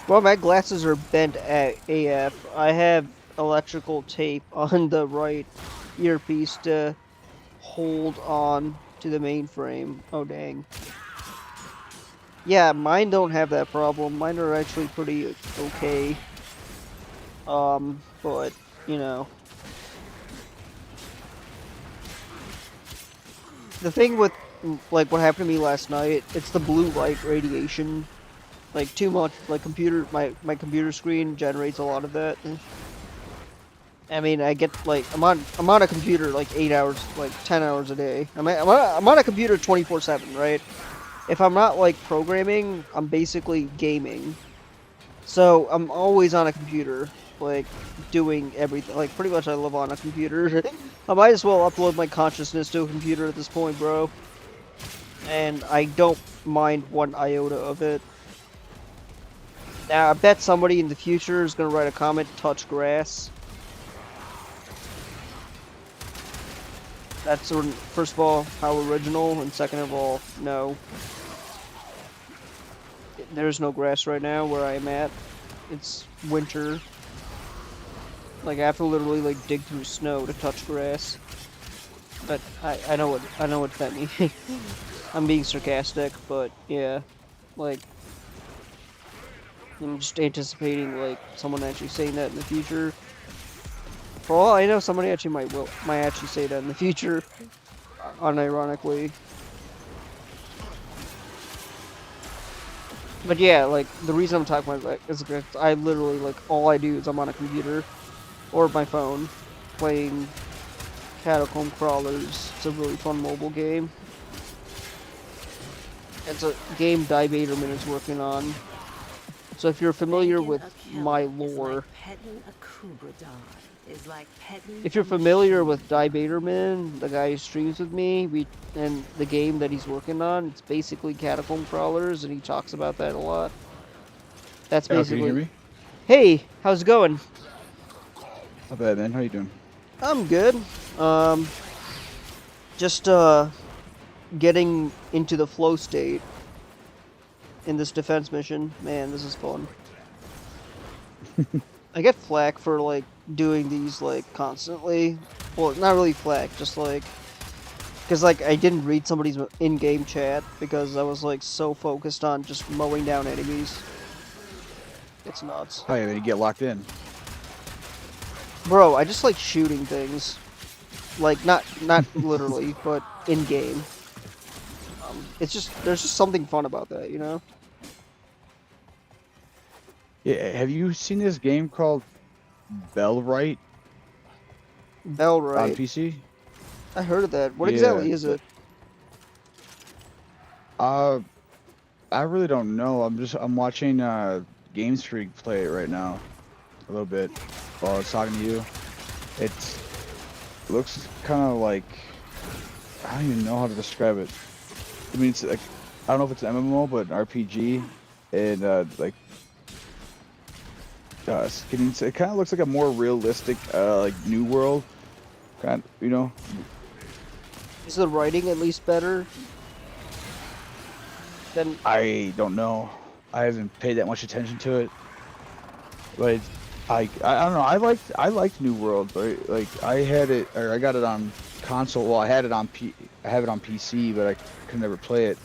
Well, my glasses are bent at AF. I have electrical tape on the right earpiece to hold on to the mainframe. Oh, dang. Yeah, mine don't have that problem. Mine are actually pretty okay. But, you know. The thing with, like, what happened to me last night, it's the blue light radiation. Like, too much, like, my computer screen generates a lot of that. I mean, I get, like, I'm on a computer, like, 8 hours, like, 10 hours a day. I'm on a computer 24/7, right? If I'm not, like, programming, I'm basically gaming. So, I'm always on a computer, like, doing everything. Like, pretty much I live on a computer. I might as well upload my consciousness to a computer at this point, bro. And I don't mind one iota of it. Now, I bet somebody in the future is going to write a comment, touch grass. That's, first of all, how original, and second of all, no. There's no grass right now where I'm at. It's winter. Like, I have to literally, like, dig through snow to touch grass. But I know what that means. I'm being sarcastic, but yeah. Like, I'm just anticipating, like, someone actually saying that in the future. For all I know, somebody actually might actually say that in the future, unironically. But yeah, like, the reason I'm talking about that is because I literally, like, all I do is I'm on a computer or my phone playing Catacomb Crawlers. It's a really fun mobile game. It's a game Die Baderman is working on. So if you're familiar with my lore, if you're familiar with Die Baderman, the guy who streams with me, and the game that he's working on, it's basically Catacomb Crawlers, and he talks about that a lot. That's basically. Can you hear me? Hey, how's it going? Not bad, man. How you doing? I'm good. Just getting into the flow state in this defense mission. Man, this is fun. I get flack for, like, doing these, like, constantly. Well, not really flack, just, like... Because, like, I didn't read somebody's in-game chat because I was, like, so focused on just mowing down enemies. It's nuts. Oh, yeah, then you get locked in. Bro, I just like shooting things. Like, not literally, but in-game. It's just, there's just something fun about that, you know? Yeah, have you seen this game called Bellwright on Bellwright. PC? I heard of that. What Yeah, exactly is it? I really don't know. I'm watching Game Streak play it right now, a little bit while I was talking to you. It looks kind of like, I don't even know how to describe it. I mean, it's like, I don't know if it's an MMO, but an RPG, and like. It kind of looks like a more realistic, like, New World, kind of, you know. Is the writing at least better? Then I don't know. I haven't paid that much attention to it, but I don't know. I liked New World, but like I had it, or I got it on console. Well, I have it on PC, but I could never play it.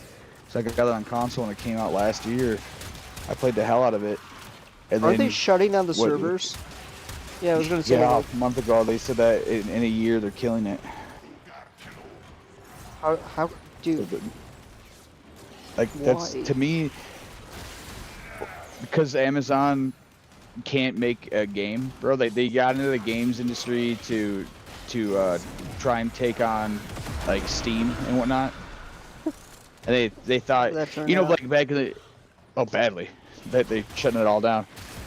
So I got it on console when it came out last year. I played the hell out of it. And Aren't then they shutting down the what- servers? Yeah, I was gonna say. Yeah, Like, a month ago they said that in a year they're killing it. how, dude? Like that's Why? to me because Amazon can't make a game, bro. They got into the games industry to try and take on like Steam and whatnot. And they How thought, did that turn you know, out? like back in the badly that they shutting it all down.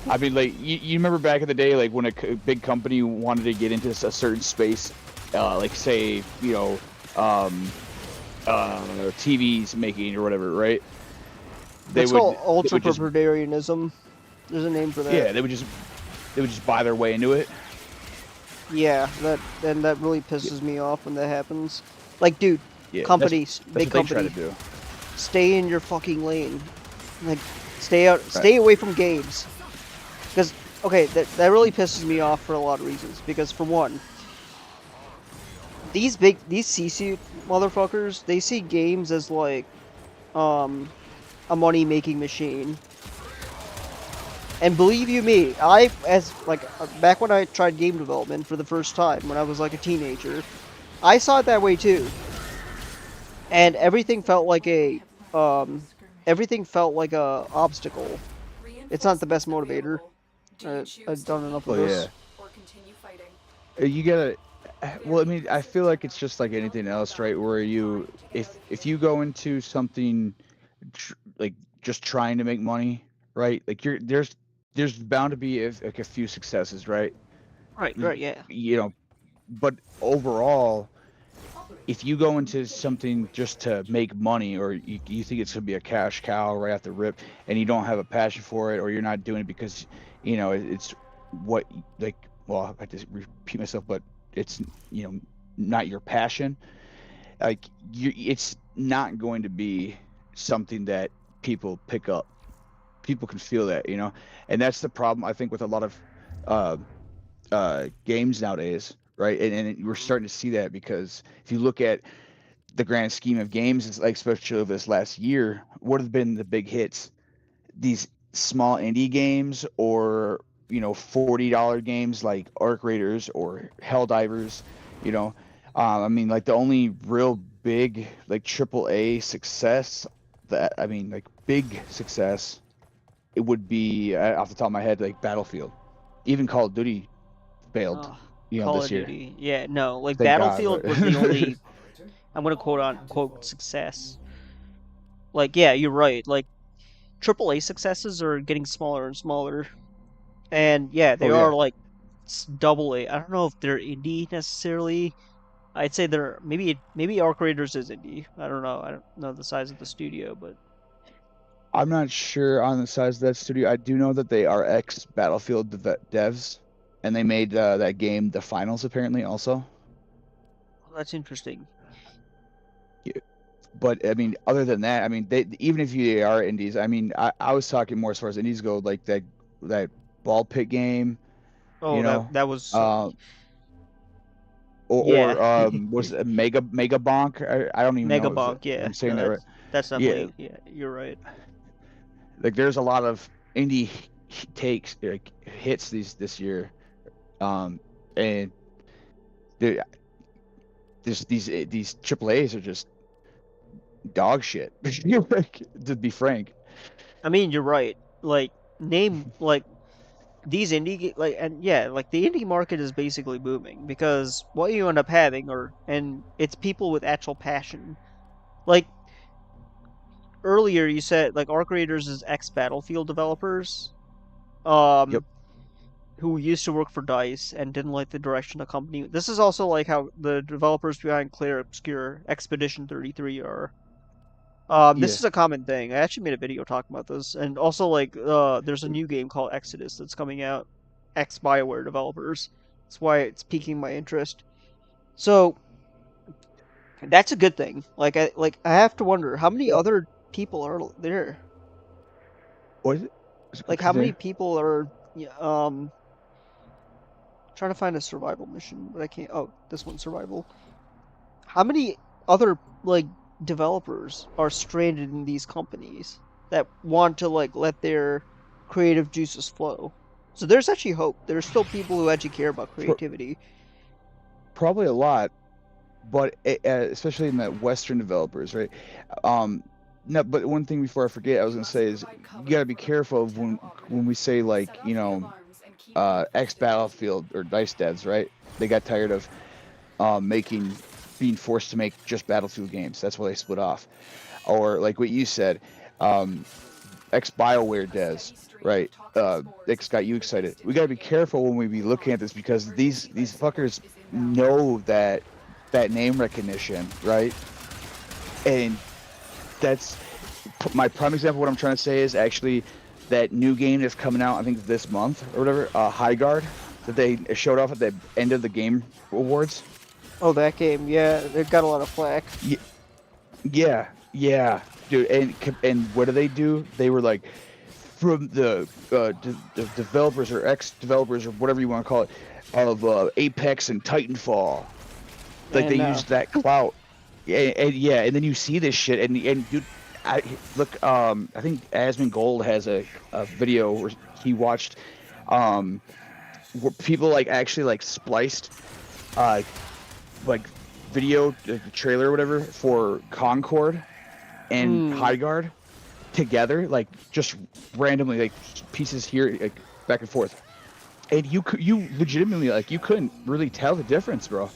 I mean, like you remember back in the day, like when a big company wanted to get into a certain space, like say TVs making or whatever, right? That's called They would just ultra-libertarianism. There's a name for that. yeah, they would just buy their way into it. Yeah, that really pisses me off when that happens. Like, dude, Yeah, companies, that's big what they try company, to do. stay in your fucking lane. Like, stay away from games. Because, okay, that really pisses me off for a lot of reasons. Because for one, these CC motherfuckers, they see games as like, a money-making machine. And believe you me, back when I tried game development for the first time, when I was like a teenager, I saw it that way too. And everything felt like a obstacle. It's not the best motivator. I've done enough of Well, this. yeah. You gotta. Well, I mean, I feel like it's just like anything else, right? Where if you go into something like just trying to make money, right? Like there's bound to be like a few successes, right? Right, yeah. You know, but overall, if you go into something just to make money, or you think it's gonna be a cash cow right off the rip, and you don't have a passion for it, or you're not doing it because it's what like well I just repeat myself, but it's not your passion. Like it's not going to be something that people pick up. People can feel that, and that's the problem I think with a lot of uh, games nowadays, right? And we're starting to see that because if you look at the grand scheme of games, it's like especially over this last year, what have been the big hits? These small indie games or $40 games like Arc Raiders or Helldivers, you know. I mean, like the only real big like AAA success like big success, it would be off the top of my head like Battlefield. Even Call of Duty failed, Oh, Call this of year. Duty. Yeah, no, like Thank God. Battlefield was the only, Operator, I'm gonna quote unquote counted for. success. Like, yeah, you're right. Like, AAA successes are getting smaller and smaller. And yeah, they Oh yeah. are like double A. I don't know if they're indie necessarily. I'd say they're maybe Arc Raiders is indie. I don't know. I don't know the size of the studio, but I'm not sure on the size of that studio. I do know that they are ex Battlefield devs, and they made that game the finals apparently also. that's interesting. Yeah. But I mean, other than that, I mean, they even if they are indies, I mean, I was talking more as far as indies go, like that ball pit game, Oh, you know, that was uh, yeah, was it Mega Bonk? I don't even Mega know if Bonk. Yeah, I'm saying no, that right. that's Yeah, definitely yeah. You're right. like there's a lot of indie takes like hits this year, and there these AAA's are just dog shit. Like, to be frank. I mean, you're right. Like name like these like and yeah, like the indie market is basically booming because what you end up having and it's people with actual passion. Like earlier you said like Arc Raiders is ex Battlefield developers Yep. um who used to work for DICE and didn't like the direction the company. This is also like how the developers behind Clear Obscure Expedition 33 are. This Yeah. is a common thing. I actually made a video talking about this, and also like there's a new game called Exodus that's coming out. Ex Bioware developers. That's why it's piquing my interest. So that's a good thing. I have to wonder how many Well, other people are there. what is it? Like how many people are trying to find a survival mission, but I can't. Oh, this one's survival. How many other like developers are stranded in these companies that want to like let their creative juices flow. So there's actually hope. There's still people who actually care about creativity. Probably a lot, but especially in the Western developers, right? No, but one thing before I forget, I was gonna say is you gotta be careful of when we say like X Battlefield or Dice devs, right? They got tired of being forced to make just Battlefield games. That's why they split off. Or like what you said, ex BioWare devs, right? X got you excited. We gotta be careful when we be looking at this because these fuckers know that name recognition, right? And that's my prime example. What I'm trying to say is actually that new game that's coming out, I think this month or whatever, High Guard, that they showed off at the end of the Game Awards. Oh, that game, yeah, it got a lot of flack. Yeah, dude. And what do? They were like, from the developers or ex-developers or whatever you want to call it, of Apex and Titanfall. Like they used that clout. And then you see this shit, and dude, I think Asmongold has a video where he watched, where people like actually like spliced, like video, the trailer or whatever for Concord and High Guard together, like just randomly, like pieces here, like back and forth, and you legitimately like you couldn't really tell the difference, bro.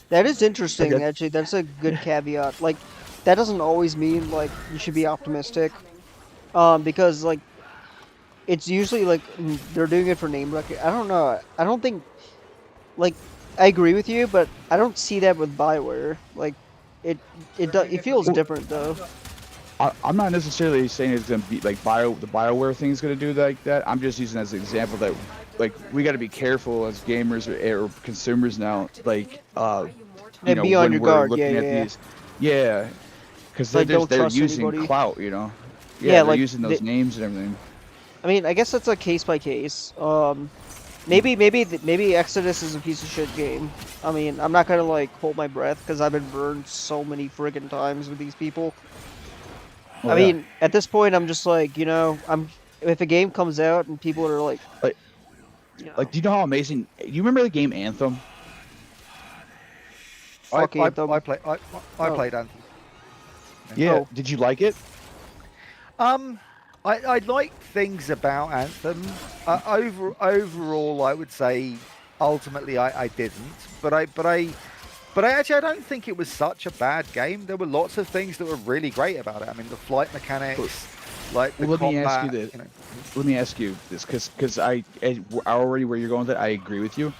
That is interesting, actually. That's a good caveat. Like, that doesn't always mean, like, you should be optimistic. Because, like, it's usually, like, they're doing it for name recognition. I don't know. I don't think, like, I agree with you, but I don't see that with BioWare. Like, it feels different, though. I'm not necessarily saying it's going to be, like, the BioWare thing is going to do like that. I'm just using it as an example that, like, we got to be careful as gamers or consumers now, like, you know, be on when your we're guard. looking at these. Yeah, because like, they're using anybody. clout, you know. Yeah, they're like, using those names and everything. I mean, I guess that's a case by case. Maybe Exodus is a piece of shit game. I mean, I'm not gonna like hold my breath because I've been burned so many friggin' times with these people. Oh, I mean, at this point, I'm just like, you know, if a game comes out and people are like, you know, like, do you know how amazing? Do you remember the game Anthem? Anthem. I played Anthem. Yeah. Oh. Did you like it? I like things about Anthem. Overall, I would say ultimately I didn't, but I actually I don't think it was such a bad game. There were lots of things that were really great about it. I mean, the flight mechanics, like the combat. Let me ask you this. You know. Let me ask you this, because I already where you're going with it, I agree with you.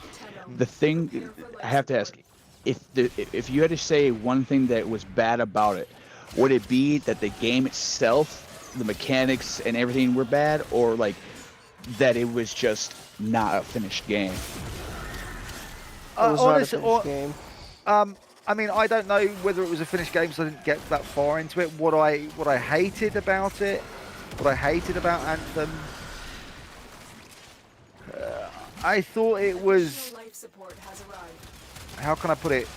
The thing I have to ask, if you had to say one thing that was bad about it, would it be that the game itself, the mechanics and everything were bad, or like that it was just not a finished game? Honestly, game. I mean, I don't know whether it was a finished game, so I didn't get that far into it. What I hated about it, what I hated about Anthem, I thought it was, how can I put it,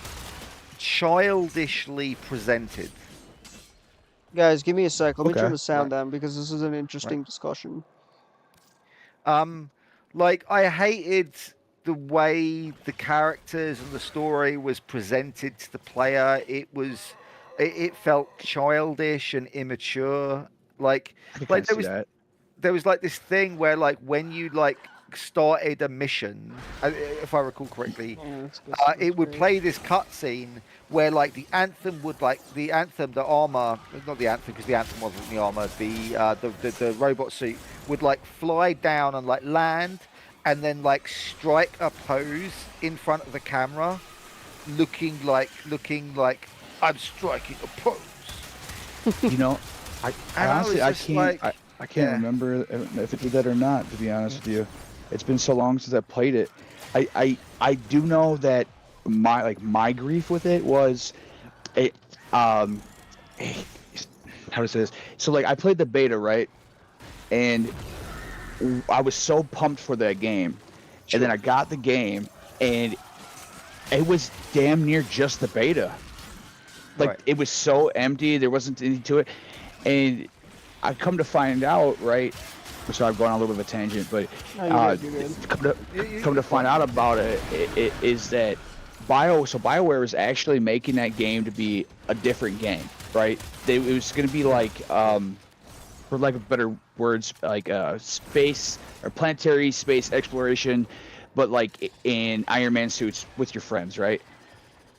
childishly presented. Guys, give me a sec. Let me turn the sound down because this is an interesting discussion. Like, I hated the way the characters and the story was presented to the player. It felt childish and immature. Like there was like this thing where like when you like started a mission, if I recall correctly, it would play this cutscene where like the Anthem, the armor, not the Anthem because the Anthem wasn't the armor, the robot suit would like fly down and like land and then like strike a pose in front of the camera, looking like I'm striking a pose. You know, I honestly I can't remember if it did that or not, to be honest with you. It's been so long since I played it. I do know that my grief with it was how to say this. So like I played the beta, right? And I was so pumped for that game. And then I got the game and it was damn near just the beta. Like Right. it was so empty. There wasn't anything to it, and I come to find out, right? So I'm going on a little bit of a tangent, but No, you're good. You're good. come to find out about it is that BioWare is actually making that game to be a different game, right? It was going to be like, for lack of better words, like space or planetary space exploration, but like in Iron Man suits with your friends, right?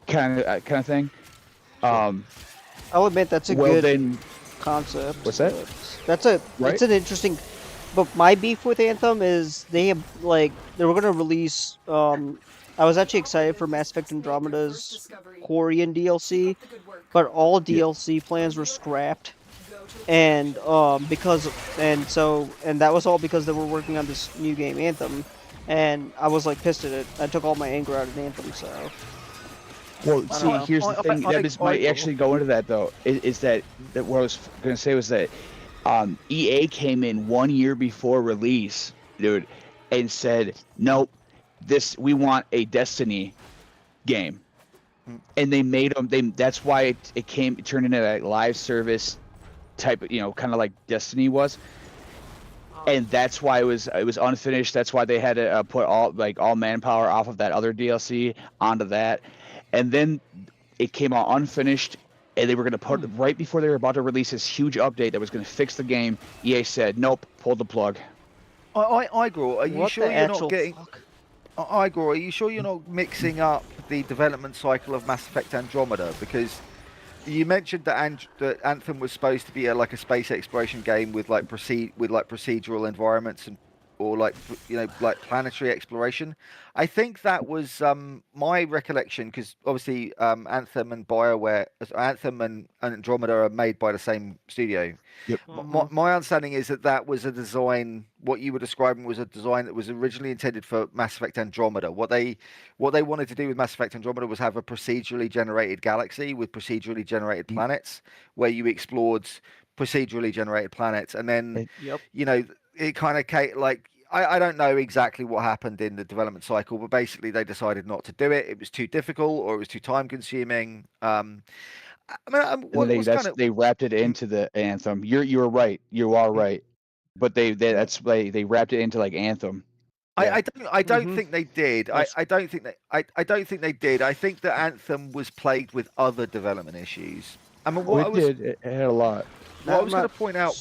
Kind of thing. I'll admit that's a Well good then, concept. what's that? That's a Right? it's an interesting. But my beef with Anthem is they have like they were gonna release. I was actually excited for Mass Effect Andromeda's Quarian DLC, but all DLC plans were scrapped, and that was all because they were working on this new game Anthem, and I was like pissed at it. I took all my anger out of Anthem, so. Well, see, know. here's the thing that might actually go into that though. Is that what I was gonna say was that EA came in 1 year before release, dude, and said, "Nope, we want a Destiny game," and they made them. That's why it turned into that live service type of, kind of like Destiny was, and that's why it was unfinished. That's why they had to put all manpower off of that other DLC onto that. And then it came out unfinished, and they were going to put right before they were about to release this huge update that was going to fix the game. EA said, "Nope, pull the plug." Igor, are you What sure the you're not actual getting? fuck? Igor, are you sure you're not mixing up the development cycle of Mass Effect Andromeda? Because you mentioned that Anthem was supposed to be like a space exploration game with like procedural environments or like planetary exploration. I think that was my recollection, because obviously Anthem and Andromeda are made by the same studio. Yep. My understanding is that was a design. What you were describing was a design that was originally intended for Mass Effect Andromeda. What they wanted to do with Mass Effect Andromeda was have a procedurally generated galaxy with procedurally generated planets, where you explored procedurally generated planets, and then Yep. it kind of like I don't know exactly what happened in the development cycle, but basically they decided not to do it. It was too difficult, or it was too time consuming. They wrapped it into the Anthem. You're right. You are right. But that's why they wrapped it into like Anthem. Yeah. I don't think they did. I don't think they did. I think that Anthem was plagued with other development issues. I mean, It had a lot. What I was going to point out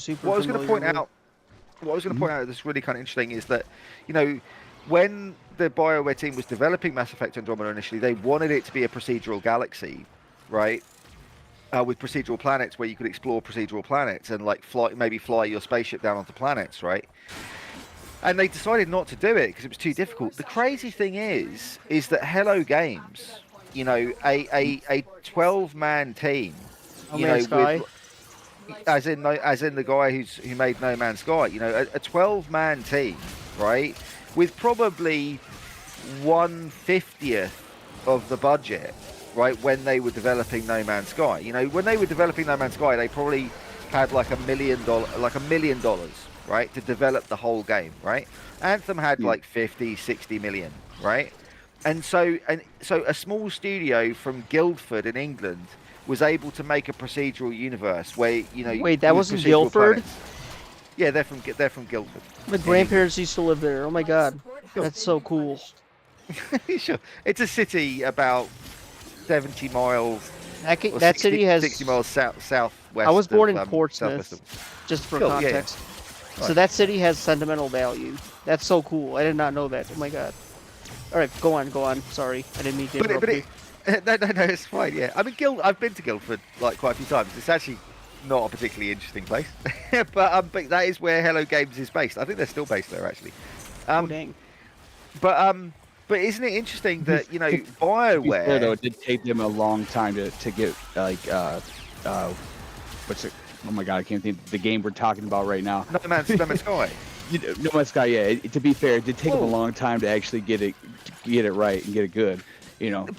that's really kind of interesting is that, when the BioWare team was developing Mass Effect Andromeda initially, they wanted it to be a procedural galaxy, right? With procedural planets where you could explore procedural planets and like fly your spaceship down onto planets, right? And they decided not to do it because it was too difficult. The crazy thing is that Hello Games, a 12-man team, as in the guy who made No Man's Sky, a 12-man team, right, with probably 1/50th of the budget, right, when they were developing No Man's Sky. When they were developing No Man's Sky, they probably had like $1 million, right, to develop the whole game, right? Anthem had like 50-60 million, right? And so a small studio from Guildford in England was able to make a procedural universe where Wait, that was in Guildford? Planets. Yeah, they're from Guildford. My grandparents used to live there. Oh my god, that's so cool. Sure. It's a city about 70 miles. That city has 60 miles southwest. I was born in southwest Portsmouth, just for Cool, context. yeah. So that city has sentimental value. That's so cool. I did not know that. Oh my god. All right, go on. Sorry, I didn't mean to interrupt you. No, it's fine. Yeah, I mean, I've been to Guildford like quite a few times. It's actually not a particularly interesting place, but that is where Hello Games is based. I think they're still based there actually. Oh dang. But isn't it interesting that BioWare? Fair, though, it did take them a long time to get like what's it? Oh my god, I can't think the game we're talking about right now. No Man's Sky. No Man's Sky. Yeah. To be fair, it did take them a long time to actually get it right and get it good.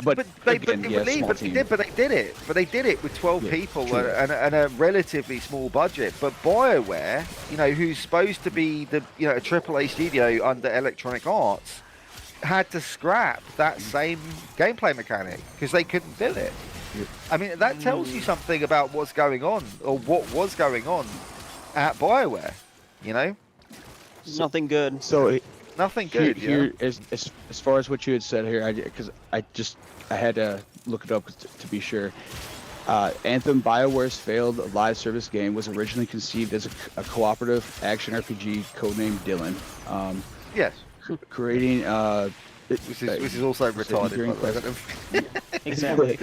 But they did it. But they did it with 12 people and a relatively small budget. But BioWare, who's supposed to be a AAA studio under Electronic Arts, had to scrap that same gameplay mechanic because they couldn't do it. I mean, that tells you something about what's going on, or what was going on at BioWare. You know, Nothing good. So nothing good. here as far as what you had said here, because I had to look it up to be sure. Anthem, BioWare's failed live service game, was originally conceived as a cooperative action RPG codenamed Dylan. Yes. Creating Which is also retarded. By the way. Exactly.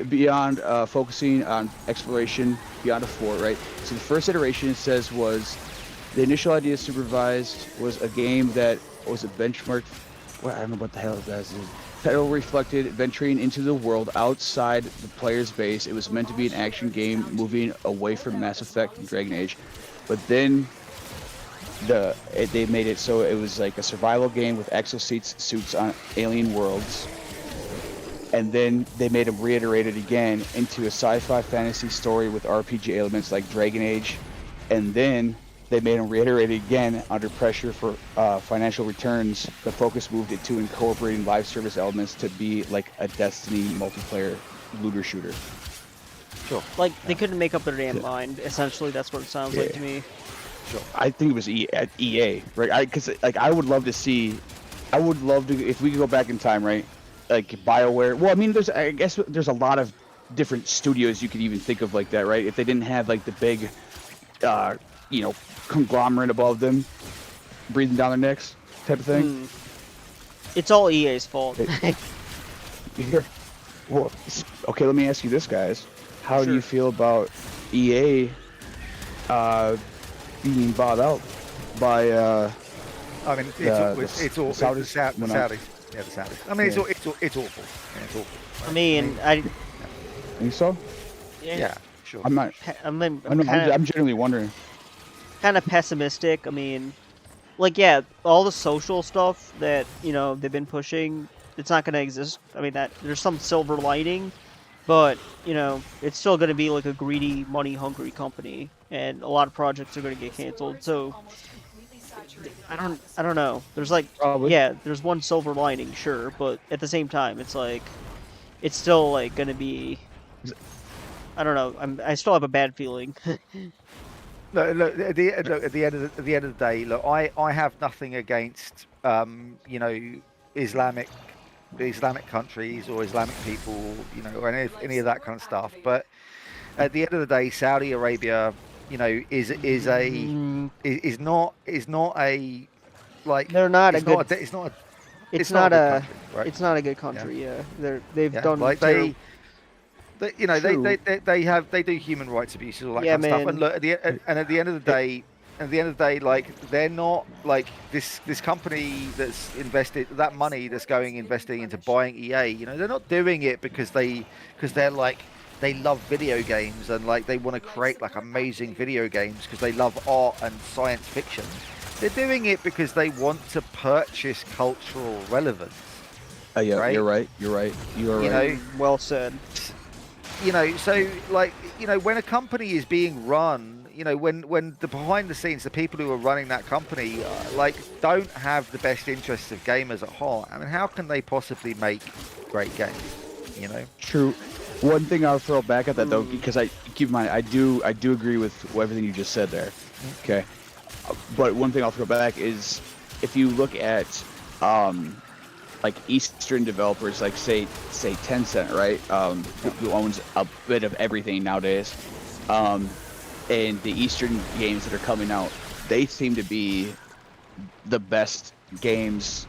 Beyond focusing on exploration beyond a fort, right? So the first iteration, it says, was the initial idea supervised was a game that was a benchmark. Well, I don't know what the hell that is. Title reflected venturing into the world outside the player's base. It was meant to be an action game moving away from Mass Effect and Dragon Age, but then they made it so it was like a survival game with exosuits on alien worlds, and then they made them reiterate it again into a sci-fi fantasy story with RPG elements like Dragon Age, and then they made them reiterate it again under pressure for financial returns. The focus moved it to incorporating live service elements to be like a Destiny multiplayer looter shooter. Sure. Like they couldn't make up their damn mind. Essentially, that's what it sounds like to me. Sure. I think it was at EA, right? Because like I would love to if we could go back in time, right? Like BioWare. Well, I mean, I guess there's a lot of different studios you could even think of like that, right? If they didn't have like the big, conglomerate above them, breathing down their necks, type of thing. It's all EA's fault. Well, okay. Let me ask you this, guys. How do you feel about EA being bought out by? I mean, it's all Saudis. the Saudis. Yeah, the Saudis. I mean, it's awful. Yeah, it's awful. I mean, I think so. Yeah, sure. I'm not. I'm genuinely wondering. Kind of pessimistic. I mean, like, yeah, all the social stuff that they've been pushing, it's not going to exist. I mean, that there's some silver lining, but it's still going to be like a greedy, money-hungry company, and a lot of projects are going to get canceled. So I don't know. There's like, there's one silver lining, sure, but at the same time, it's like, it's still like going to be. I don't know. I still have a bad feeling. Look, at the end of the day, look, I have nothing against Islamic countries or Islamic people, or any of that kind of stuff. But at the end of the day, Saudi Arabia, is not a like. They're not it's a good. It's not a It's not a good country. Yeah, they've done like they do human rights abuses, all that kind of stuff. And look, at the end of the day, like they're not like this company that's invested that money that's investing into buying EA. They're not doing it because they're like they love video games and like they want to create like amazing video games because they love art and science fiction. They're doing it because they want to purchase cultural relevance. Yeah, right? You're right. You are right. Well said. So like, when a company is being run, when the behind the scenes, the people who are running that company, like don't have the best interests of gamers at heart. I mean, how can they possibly make great games? True. One thing I'll throw back at that though, because keep in mind, I do agree with everything you just said there. Okay. But one thing I'll throw back is if you look at like Eastern developers, like say Tencent, right? Who owns a bit of everything nowadays, and the Eastern games that are coming out, they seem to be the best games.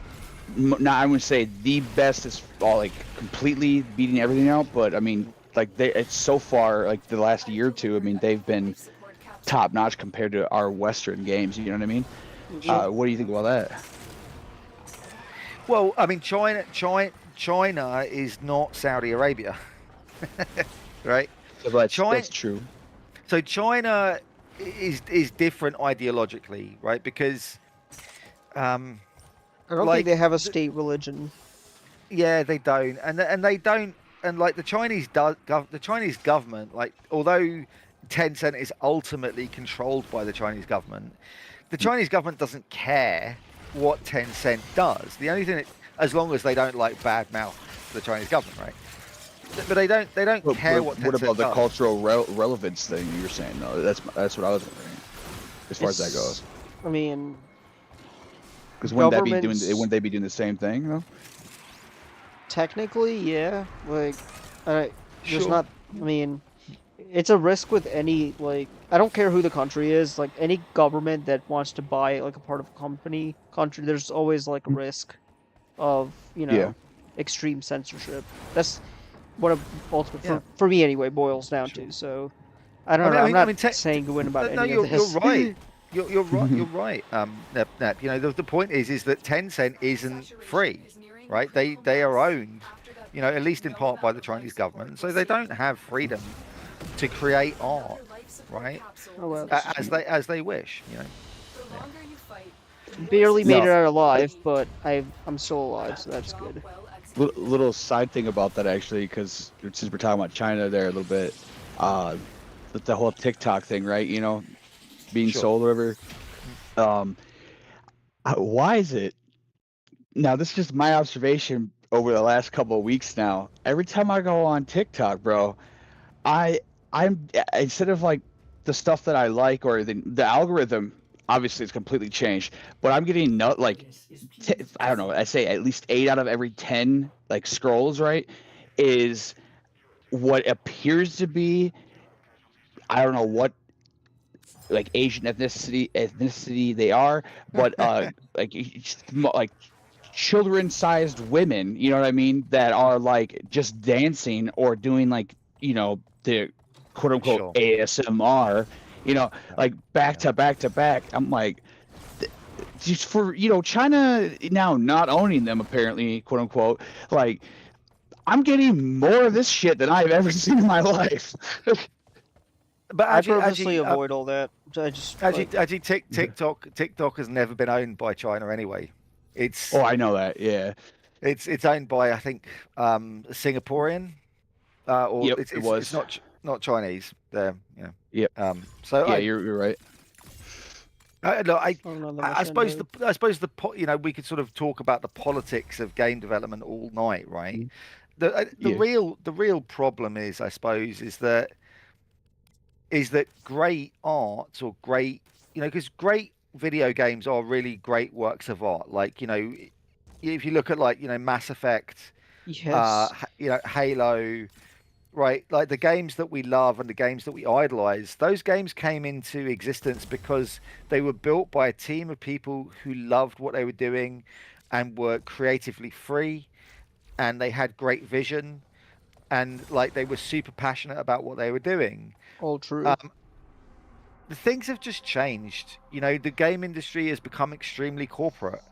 Not I wouldn't say the best as all like completely beating everything out, but I mean like it's so far like the last year or two. I mean they've been top notch compared to our Western games. You know what I mean? What do you think about that? Well, I mean, China is not Saudi Arabia, right? That's true. So China is different ideologically, right? Because I don't think they have a state religion. Yeah, they don't, and they don't, and like the Chinese government, like although Tencent is ultimately controlled by the Chinese government doesn't care what Tencent does. The only thing, as long as they don't like badmouth the Chinese government, right? but they don't care what What Tencent about the does. cultural relevance thing you're saying though? That's what I was wondering, as far as that goes. I mean, Because governments wouldn't they be doing the same thing though? technically, yeah. Like, there's Sure. not. I mean, it's a risk with any like. I don't care who the country is. Like any government that wants to buy like a part of a country, there's always like a risk of Yeah. extreme censorship. That's what a ultimate Yeah. for me anyway boils down Sure. to. So I don't know. I'm not saying go in about No, any you're of this. right. You're right. You're right. Nep. You know, the point is that Tencent isn't free, right? They are owned, you know, at least in part by the Chinese government, so they don't have freedom to create art, right? Oh, well. As they wish, you know. The longer you fight, Barely made No. it out alive, but I'm still alive, so that's good. Little side thing about that actually, because since we're talking about China there a little bit, with the whole TikTok thing, right? You know, being Sure. sold or whatever. Why is it? Now this is just my observation over the last couple of weeks now. Every time I go on TikTok, bro, I'm instead of like the stuff that I like or the algorithm, obviously it's completely changed, but I'm getting like I don't know, I say at least 8 out of every 10 like scrolls, right, is what appears to be, I don't know what like Asian ethnicity they are, but like children-sized women, you know what I mean, that are like just dancing or doing like, you know, the quote unquote Sure. ASMR, you know, like back to back to back. I'm like, just for, you know, China now not owning them apparently, quote unquote, like I'm getting more of this shit than I've ever seen in my life. But I purposely avoid all that. I just actually, TikTok has never been owned by China anyway. It's Oh, I know that. Yeah. it's owned by, I think, a Singaporean, or Yep, it's it was. not Chinese. There, you know. Yep. So Yeah, you're right. look, I don't know that I much suppose Endo. you know, we could sort of talk about the politics of game development all night, right? Mhm. The Yeah. real problem is, I suppose, is that great art or great, you know, because great video games are really great works of art. Like, you know, if you look at, like, you know, Mass Effect, Yes. you know, Halo, right? Like the games that we love and the games that we idolize, those games came into existence because they were built by a team of people who loved what they were doing and were creatively free, and they had great vision, and like they were super passionate about what they were doing. All true. The things have just changed. You know, the game industry has become extremely corporate,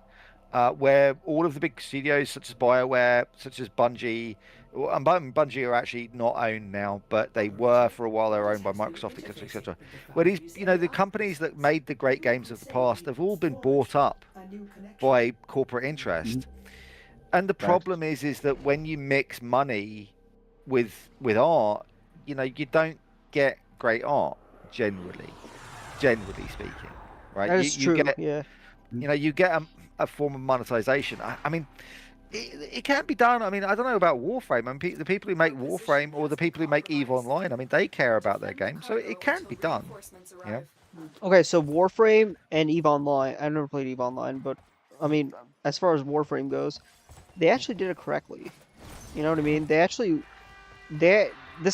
where all of the big studios, such as BioWare, such as Bungie, and Bungie are actually not owned now, but they were for a while. They were owned by Microsoft, etc., etc. Where these, you know, the companies that made the great games of the past have all been bought up by corporate interest. And the problem is that when you mix money with art, you know, you don't get great art generally speaking, right? That is you true. get, Yeah. you know, you get a form of monetization. I mean, it can be done. I mean, I don't know about Warframe. I mean, the people who make Warframe or the people who make EVE Online, I mean, they care about their game, so it can be done. You know? Okay, so Warframe and EVE Online. I've never played EVE Online, but I mean, as far as Warframe goes, they actually did it correctly. You know what I mean? This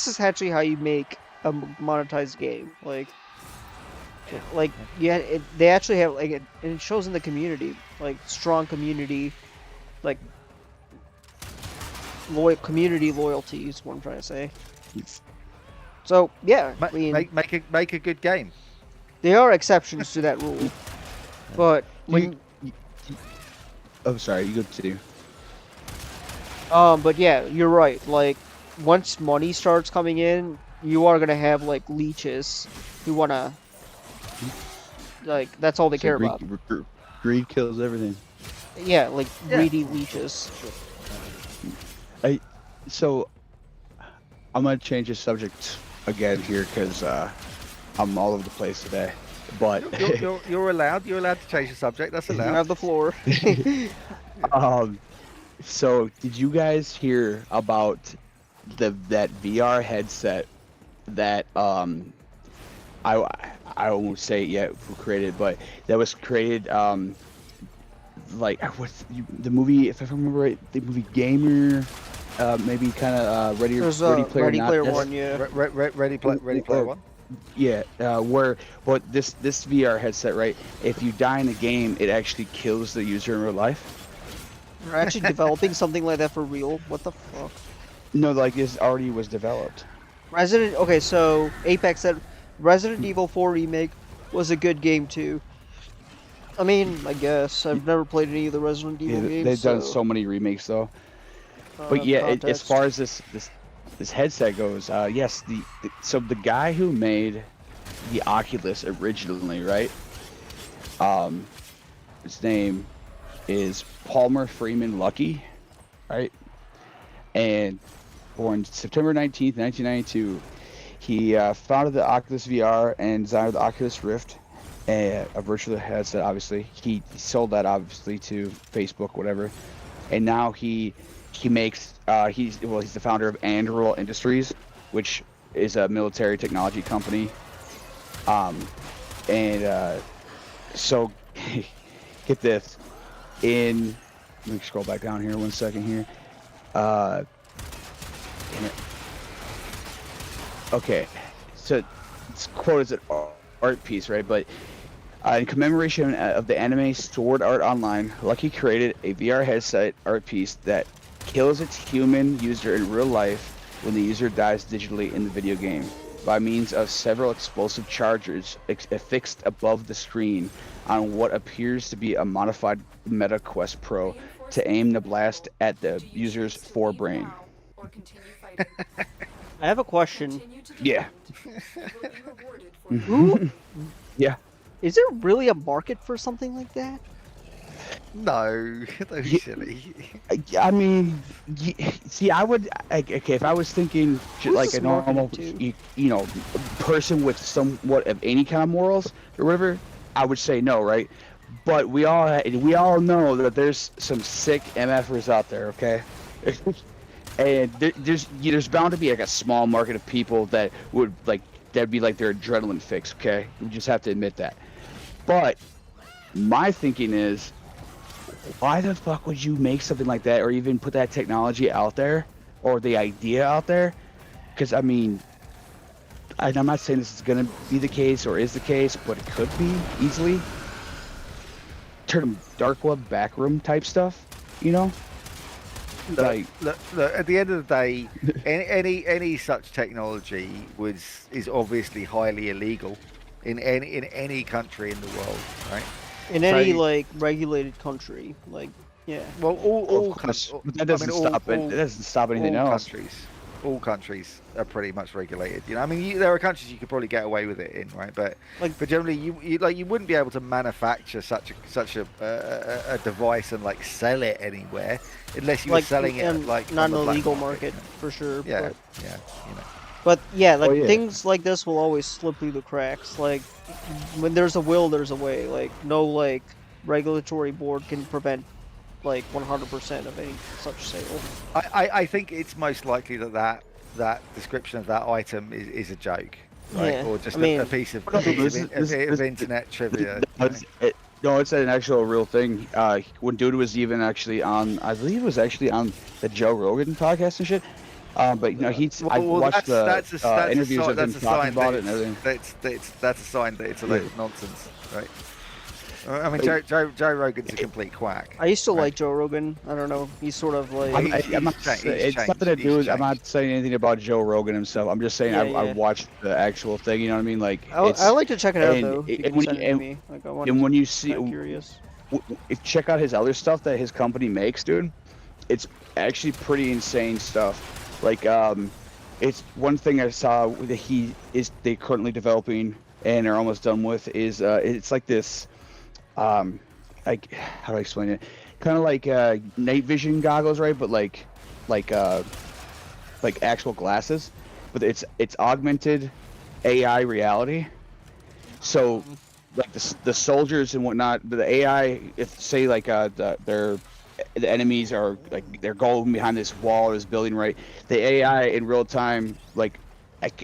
is actually how you make a monetized game. Yeah, they actually have like it shows in the community, like strong community, like community loyalty is what I'm trying to say. So yeah, I mean, Make a good game. there are exceptions to that rule, but Oh, sorry. You go to. but yeah, you're right. Like once money starts coming in, you are gonna have like leeches who wanna, like, that's all they care about. Greed kills everything. Yeah, like greedy leeches. So I'm gonna change the subject again here because I'm all over the place today. But You're allowed to change the subject. That's You allowed. have the floor. so did you guys hear about that VR headset that I won't say it yet who created, but that was created like what's the movie, if I remember right, the movie Gamer, maybe kind of Ready Player Ready Not. Player One, yeah. Ready Player One. Yeah, where but this VR headset, right? If you die in the game, it actually kills the user in real life. We're actually developing something like that for real. What the fuck? No, like this already was developed. Okay, so Apex said Resident Evil 4 remake was a good game too. I mean, I guess I've never played any of the Resident Evil games. They've done so many remakes though. But yeah, as far as this headset goes, yes, so the guy who made the Oculus originally, right? His name is Palmer Freeman Lucky, right? And born September 19th, 1992, he founded the Oculus VR and designed the Oculus Rift, a virtual headset. Obviously, he sold that obviously to Facebook, whatever, and now he makes he's the founder of Anduril Industries, which is a military technology company. So get this. Let me scroll back down here 1 second here. Okay, so it's quoted as an art piece, right? But in commemoration of the anime Sword Art Online, Lucky created a VR headset art piece that kills its human user in real life when the user dies digitally in the video game by means of several explosive charges affixed above the screen on what appears to be a modified Meta Quest Pro to aim the blast at the user's forebrain. I have a question. Yeah. Who? Yeah. Is there really a market for something like that? No, don't be silly. I mean, see, I would, okay, if I was thinking like a normal, person with somewhat of any kind of morals or whatever, I would say no, right? But we all know that there's some sick MFers out there, okay? And there's bound to be like a small market of people that would that'd be like their adrenaline fix, okay? We just have to admit that. But my thinking is, why the fuck would you make something like that or even put that technology out there or the idea out there? Because I mean, I'm not saying this is gonna be the case or is the case, but it could be easily. Turn dark web backroom type stuff, Like, look, at the end of the day, any such technology is obviously highly illegal in any country in the world, right? In any regulated country, yeah. Well, all countries. countries. That doesn't stop it. That doesn't stop anything else. All countries are pretty much regulated. I mean, there are countries you could probably get away with it in, right? But generally, you wouldn't be able to manufacture such a device and sell it anywhere unless you were selling it not in the legal market for sure. Yeah, but, yeah, But yeah, things like this will always slip through the cracks. Like when there's a will, there's a way. No regulatory board can prevent 100% of any such sale. I think it's most likely that description of that item is a joke, right? Yeah, Or just a piece of internet trivia. No, it's an actual real thing. When dude was even actually on, I believe it was actually on the Joe Rogan podcast and shit. But I watched the interviews of him talking about it and everything. That's a sign that it's a load of nonsense, right? I mean, Joe Rogan's a complete quack. I used to like Joe Rogan. I don't know. He's sort of it's nothing to do with. I'm not saying anything about Joe Rogan himself. I'm just saying I watched the actual thing. You know what I mean? I like to check it out though. And when you see, curious. Check out his other stuff that his company makes, dude. It's actually pretty insane stuff. It's one thing I saw that they currently developing and are almost done with is it's like this. How do I explain it? Kind of like night vision goggles, right? But like actual glasses, but it's augmented AI reality. So the soldiers and whatnot, the AI, if say they're the enemies are like they're going behind this wall or this building, right? The AI in real time, like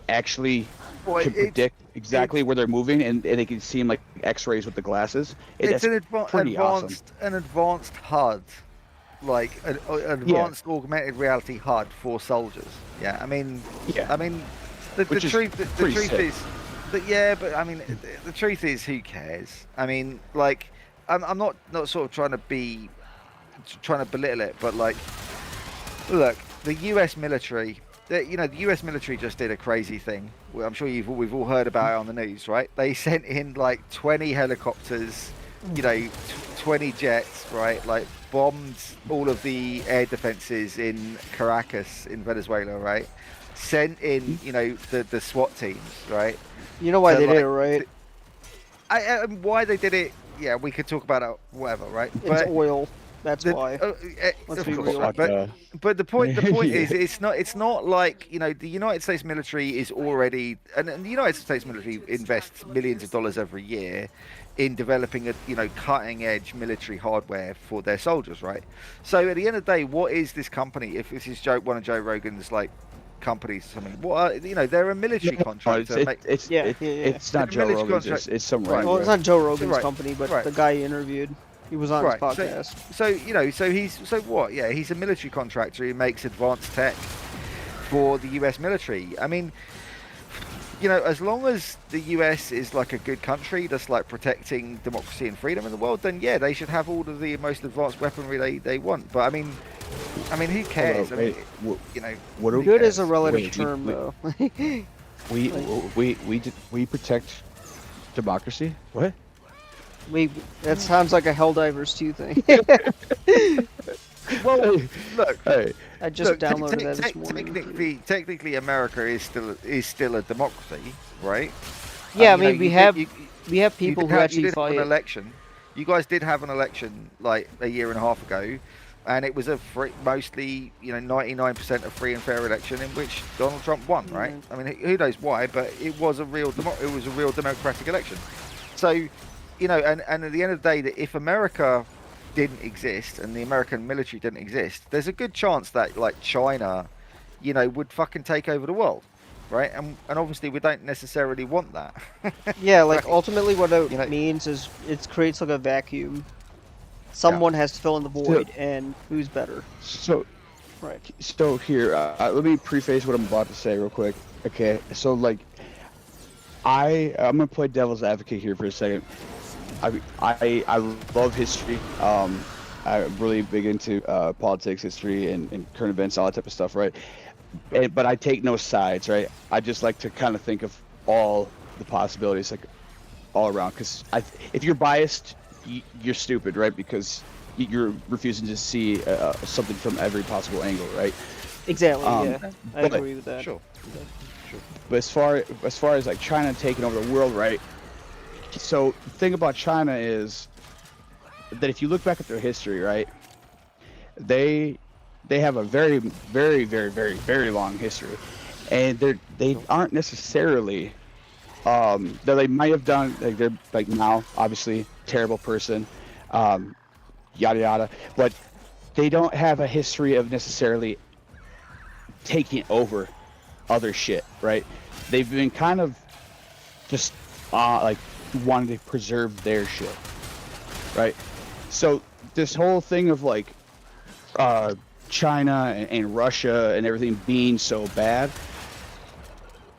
actually Well, can predict exactly where they're moving, and they can see them like X-rays with the glasses. it's That's pretty awesome. an advanced HUD, like an Yeah, advanced augmented reality HUD for soldiers. Yeah, I mean, yeah. the Which is truth pretty sick. is that, yeah, but I mean, the truth is, who cares? I mean, like, I'm not sort of trying to belittle it, but like, look, the U.S. military. The U.S. military just did a crazy thing. Well, I'm sure we've all heard about it on the news, right? They sent in like 20 helicopters, 20 jets, right? Like bombed all of the air defenses in Caracas in Venezuela, right? Sent in, the SWAT teams, right? You know why So, they did like, it, right? why they did it? Yeah, we could talk about it, whatever, right? It's oil. That's why. Let's Of be course, real. Fuck, but the point Yeah. is, it's not like the United States military is already, and the United States military invests millions of dollars every year in developing a cutting edge military hardware for their soldiers, right? So at the end of the day, what is this company? If this is one of Joe Rogan's like companies, or something, what are, they're a military contractor. It's not They're Joe military Rogan's. contract- It's some Right. random Well, it's guy. not Joe Rogan's Right. company, but Right. the guy he interviewed. He was on his podcast. So what? Yeah, he's a military contractor who makes advanced tech for the U.S. military. I mean, as long as the U.S. is like a good country that's like protecting democracy and freedom in the world, then yeah, they should have all of the most advanced weaponry they want. But I mean, who cares? Hold on, wait, what do Good is a relative wait, term, though. we protect democracy? What? That sounds like a Helldivers 2 thing. Well, look. Hey, I just Look, downloaded that this morning. technically, America is still a democracy, right? Yeah, I You mean, know, we you have did- we have you people did who have- actually you did have fight. an election. You guys did have an election like a year and a half ago, and it was a mostly 99% of free and fair election in which Donald Trump won, right? I mean, who knows why, but it was a real democratic election. So, and at the end of the day, that if America didn't exist and the American military didn't exist, there's a good chance that like China, would fucking take over the world, right? And obviously we don't necessarily want that. Yeah, like Right. ultimately what it means is it creates like a vacuum. Someone has to fill in the void, and who's better? So, Right. so here, let me preface what I'm about to say real quick. Okay, so like, I'm gonna play devil's advocate here for a second. I love history. I'm really big into politics, history, and current events, all that type of stuff, right? But I take no sides, right? I just like to kind of think of all the possibilities, like all around. Because if you're biased, you're stupid, right? Because you're refusing to see something from every possible angle, right? Exactly. Yeah, I but- agree with that. Sure. But as far as like China taking over the world, right? So the thing about China is that if you look back at their history, right, they have a very, very, very, very, very long history, and they aren't necessarily that they might have done like they're like now obviously terrible person, yada yada, but they don't have a history of necessarily taking over other shit, right? They've been kind of just like wanting to preserve their shit, right? So this whole thing of like China and Russia and everything being so bad,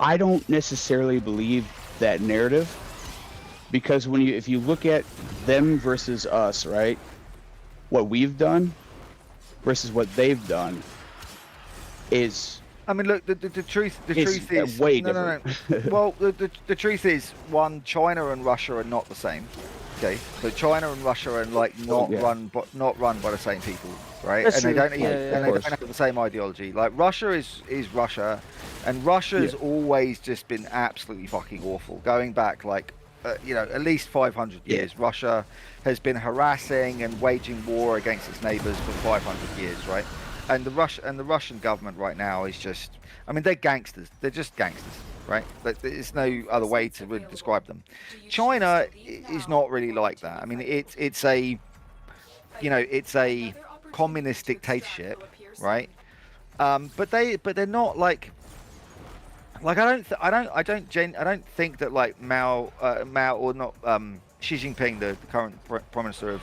I don't necessarily believe that narrative, because if you look at them versus us, right, what we've done versus what they've done is, I mean, look, the truth is way no. different. Well, the truth is, one, China and Russia are not the same. Okay, so China and Russia are like not run by the same people, right? That's and they true. don't even, Yeah, and they don't have the same ideology. Like Russia is Russia, and Russia's always just been absolutely fucking awful. Going back like at least 500 years, Russia has been harassing and waging war against its neighbors for 500 years, right? And the Russian government right now is just, I mean, they're gangsters. They're just gangsters, right? There's no other way to really describe them. China is not really like that. I mean, it's a communist dictatorship, right? But they're not like I don't think that like Mao or not Xi Jinping, the current prime minister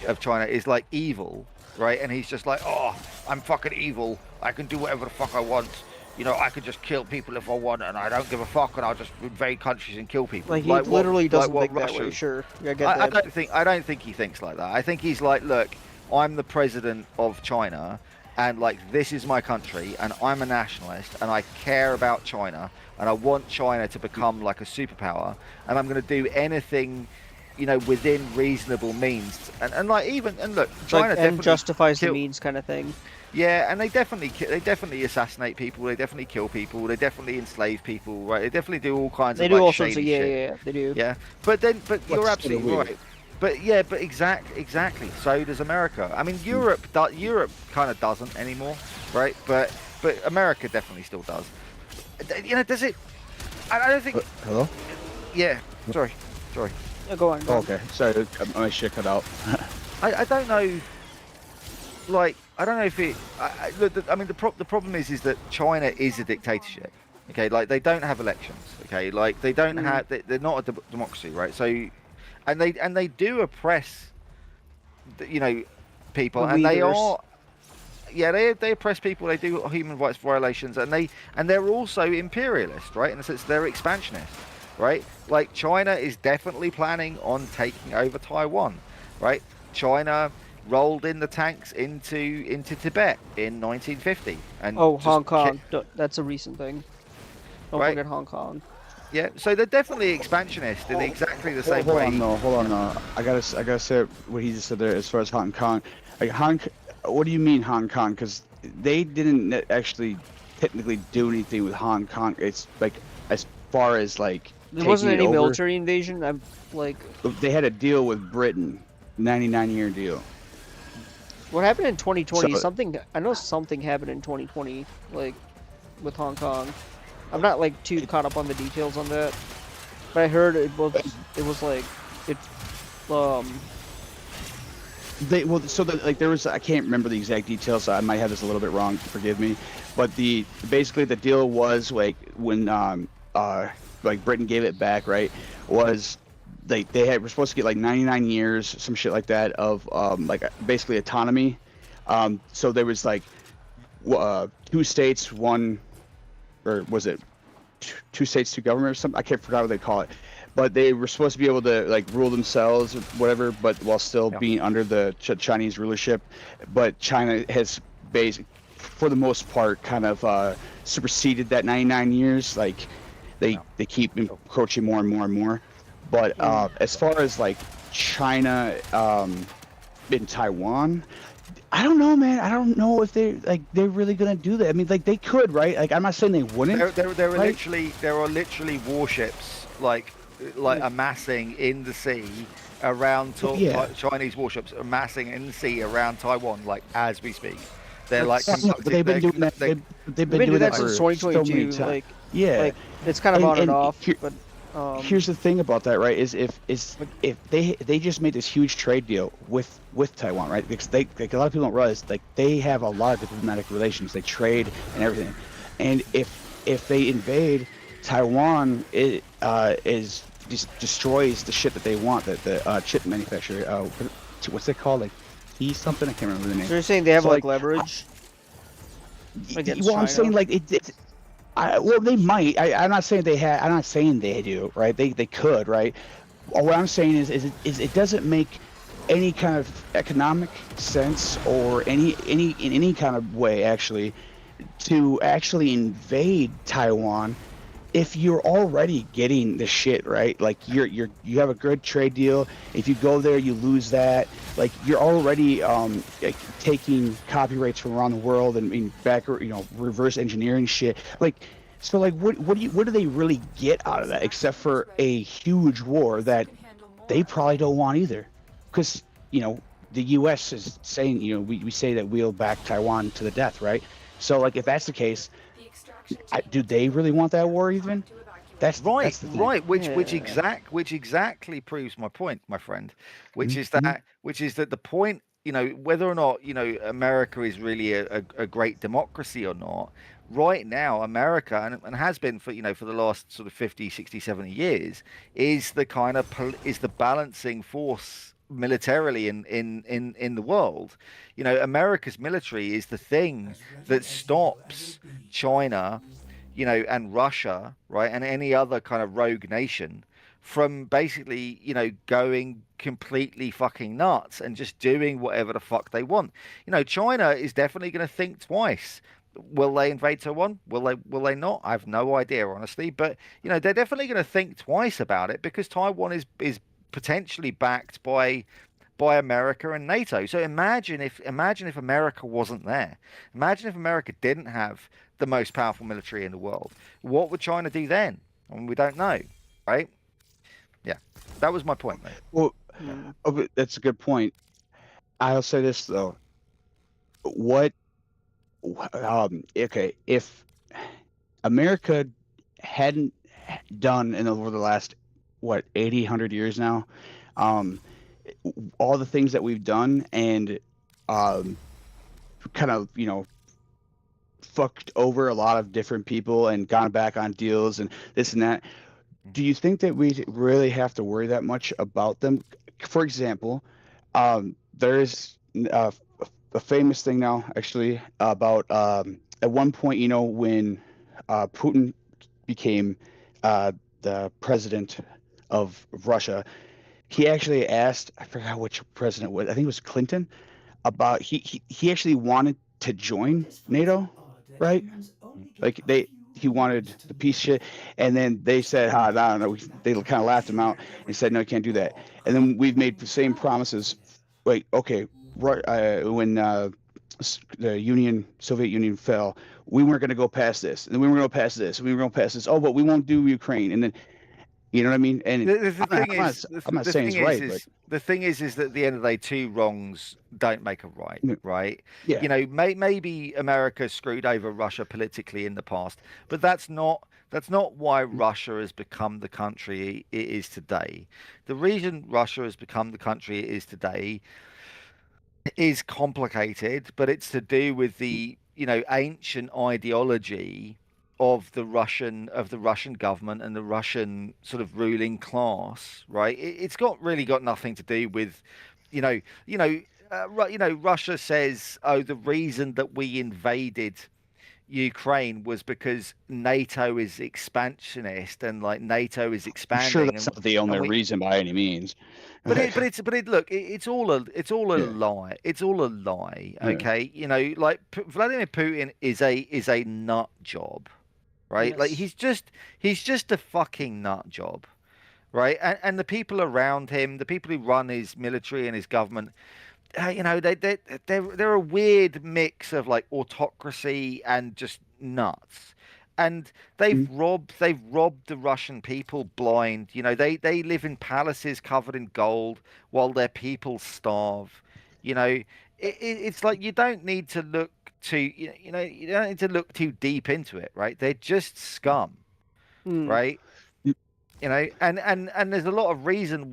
of China, is like evil, right? And he's just like, oh, I'm fucking evil. I can do whatever the fuck I want. You know, I could just kill people if I want, and I don't give a fuck, and I'll just invade countries and kill people. Like he literally doesn't think that Russia, way. Sure, yeah, I get that. I don't think he thinks like that. I think he's like, look, I'm the president of China, and like this is my country, and I'm a nationalist, and I care about China, and I want China to become like a superpower, and I'm going to do anything, you know, within reasonable means, and like even and look, China like, definitely justifies the means kind of thing. Yeah, and they definitely assassinate people. They definitely kill people. They definitely enslave people. Right? They definitely do all kinds of. They do like, all shady sorts of shit. they do. Yeah, but you're absolutely right. But exactly. So does America. I mean, Europe kind of doesn't anymore, right? But America definitely still does. You know, does it? I don't think. Hello? Yeah. Sorry. Yeah, go on. Oh, okay. Sorry, my shit cut out. I don't know. Like, I don't know if it. I mean, the problem is that China is a dictatorship. Okay, like they don't have elections. Okay, like they don't have. They're not a democracy, right? So, and they do oppress, you know, people, and they are. Yeah, they oppress people. They do human rights violations, and they're also imperialist, right? In the sense they're expansionist, right? Like China is definitely planning on taking over Taiwan, right? China rolled in the tanks into Tibet in 1950, and Hong Kong. That's a recent thing. Don't forget Hong Kong. Yeah, so they're definitely expansionist in exactly the same way. Hold on, no. I gotta say what he just said there as far as Hong Kong. Like what do you mean Hong Kong? Because they didn't actually technically do anything with Hong Kong. It's like as far as like there wasn't any military invasion. I'm like they had a deal with Britain, 99-year deal. What happened in 2020? I know something happened in 2020, like with Hong Kong. I'm not like too caught up on the details on that, but I heard it was like it. There was I can't remember the exact details. So I might have this a little bit wrong. Forgive me, but basically the deal was like when like Britain gave it back, right? Was they were supposed to get like 99 years, some shit like that, of like basically autonomy. So there was like 2 states, one, or was it 2 states, 2 governments or something? I can't forget what they call it. But they were supposed to be able to like rule themselves or whatever, but while still being under the Chinese rulership. But China has for the most part, kind of superseded that 99 years. Like they keep encroaching more and more and more. But as far as like China in Taiwan, I don't know, man. I don't know if they're really gonna do that. I mean, like they could, right? Like I'm not saying they wouldn't. There are literally warships like amassing in the sea around Chinese warships amassing in the sea around Taiwan, like as we speak. They're like they've been doing that. They've been doing that since for 2022. So like, yeah, like, it's kind of on and off. But here's the thing about that, right? Is if they just made this huge trade deal with Taiwan, right? Because a lot of people don't realize like they have a lot of diplomatic relations. They trade and everything, and if they invade Taiwan, it just destroys the shit that they want. The chip manufacturer, what's it called? Like something, I can't remember the name. So you're saying they have like leverage? Well, I'm saying like well, they might. I'm not saying they have. I'm not saying they do. Right? They could. Right? What I'm saying is it doesn't make any kind of economic sense or in any kind of way actually to actually invade Taiwan if you're already getting the shit, right? Like you have a good trade deal. If you go there, you lose that. Like you're already like, taking copyrights from around the world and reverse engineering shit. Like so, like what do they really get out of that except for a huge war that they probably don't want either? Because the U.S. is saying we say that we'll back Taiwan to the death, right? So like if that's the case. Do they really want that war even? That's right. That's the thing. Right. Which exactly proves my point, my friend. Which is that the point whether or not America is really a great democracy or not, right now America, and has been for the last sort of 50, 60, 70 years, is the kind of is the balancing force militarily in the world. America's military is the thing that stops China, and Russia, right, and any other kind of rogue nation from basically, going completely fucking nuts and just doing whatever the fuck they want. China is definitely going to think twice. Will they invade Taiwan? Will they not? I have no idea, honestly. But they're definitely going to think twice about it, because Taiwan is potentially backed by America and NATO. So imagine if America wasn't there. Imagine if America didn't have the most powerful military in the world. What would China do then? I mean, we don't know, right? Yeah, that was my point, mate. Well, but that's a good point. I'll say this though. Okay, if America hadn't done over the last 80, 100 years now, all the things that we've done and kind of fucked over a lot of different people and gone back on deals and this and that. Do you think that we really have to worry that much about them? For example, there's a famous thing now, actually, about at one point, when Putin became the president of Russia, he actually asked, I forgot which president it was, I think it was Clinton, about he actually wanted to join NATO, right? Like he wanted the peace shit, and then they said, I don't know, they kind of laughed him out and said, no, you can't do that. And then we've made the same promises. Like, okay, when the Soviet Union fell, we weren't going to go past this, and then we were going to go past this, and we were going to pass this. Oh, but we won't do Ukraine, and then, you know what I mean? And I'm not saying it's right, but the thing is that at the end of the day, two wrongs don't make a right, right? Yeah. Maybe America screwed over Russia politically in the past, but that's not why Russia has become the country it is today. The reason Russia has become the country it is today is complicated, but it's to do with the ancient ideology of the Russian government and the Russian sort of ruling class, right? It's really got nothing to do with, Russia says, oh, the reason that we invaded Ukraine was because NATO is expansionist and like NATO is expanding. I'm sure that's not the only reason by any means. Look, it's all a lie. It's all a lie. Okay, like Vladimir Putin is a nut job, right? Yes. Like he's just a fucking nut job, right? And the people around him, the people who run his military and his government, they're a weird mix of like autocracy and just nuts. And they've robbed the Russian people blind. They live in palaces covered in gold while their people starve. It's like you don't need to look you don't need to look too deep into it, right? They're just scum, right? And there's a lot of reasons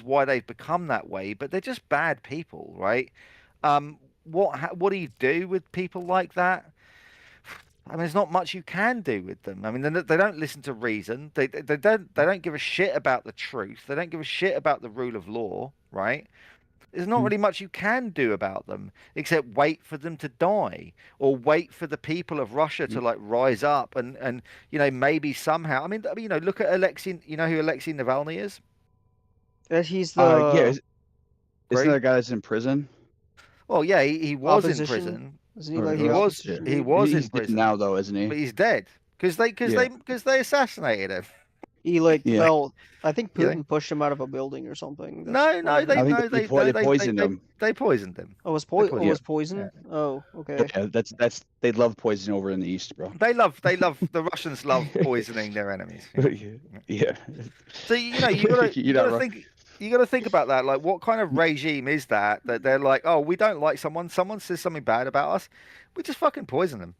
why they've become that way, but they're just bad people, right? What do you do with people like that? I mean, there's not much you can do with them. I mean, they don't listen to reason. They don't give a shit about the truth. They don't give a shit about the rule of law, right? There's not really much you can do about them except wait for them to die or wait for the people of Russia to like rise up and maybe somehow. I mean, look at Alexei. You know who Alexei Navalny is? He's the isn't that a guy that's in prison? Well, yeah, he was in opposition? prison. Isn't he like He the was opposition? in He's dead prison now, though, isn't he? but he's dead because they assassinated him. He fell. I think Yeah. Putin pushed him out of a building or something. No, they poisoned him. They poisoned him. Oh, was poisoned was him. poison? Oh, okay. Yeah, that's they love poison over in the East, bro. They love the Russians love poisoning their enemies. Yeah. So you gotta think about that. Like, what kind of regime is that they're like, oh, we don't like someone says something bad about us, we just fucking poison them.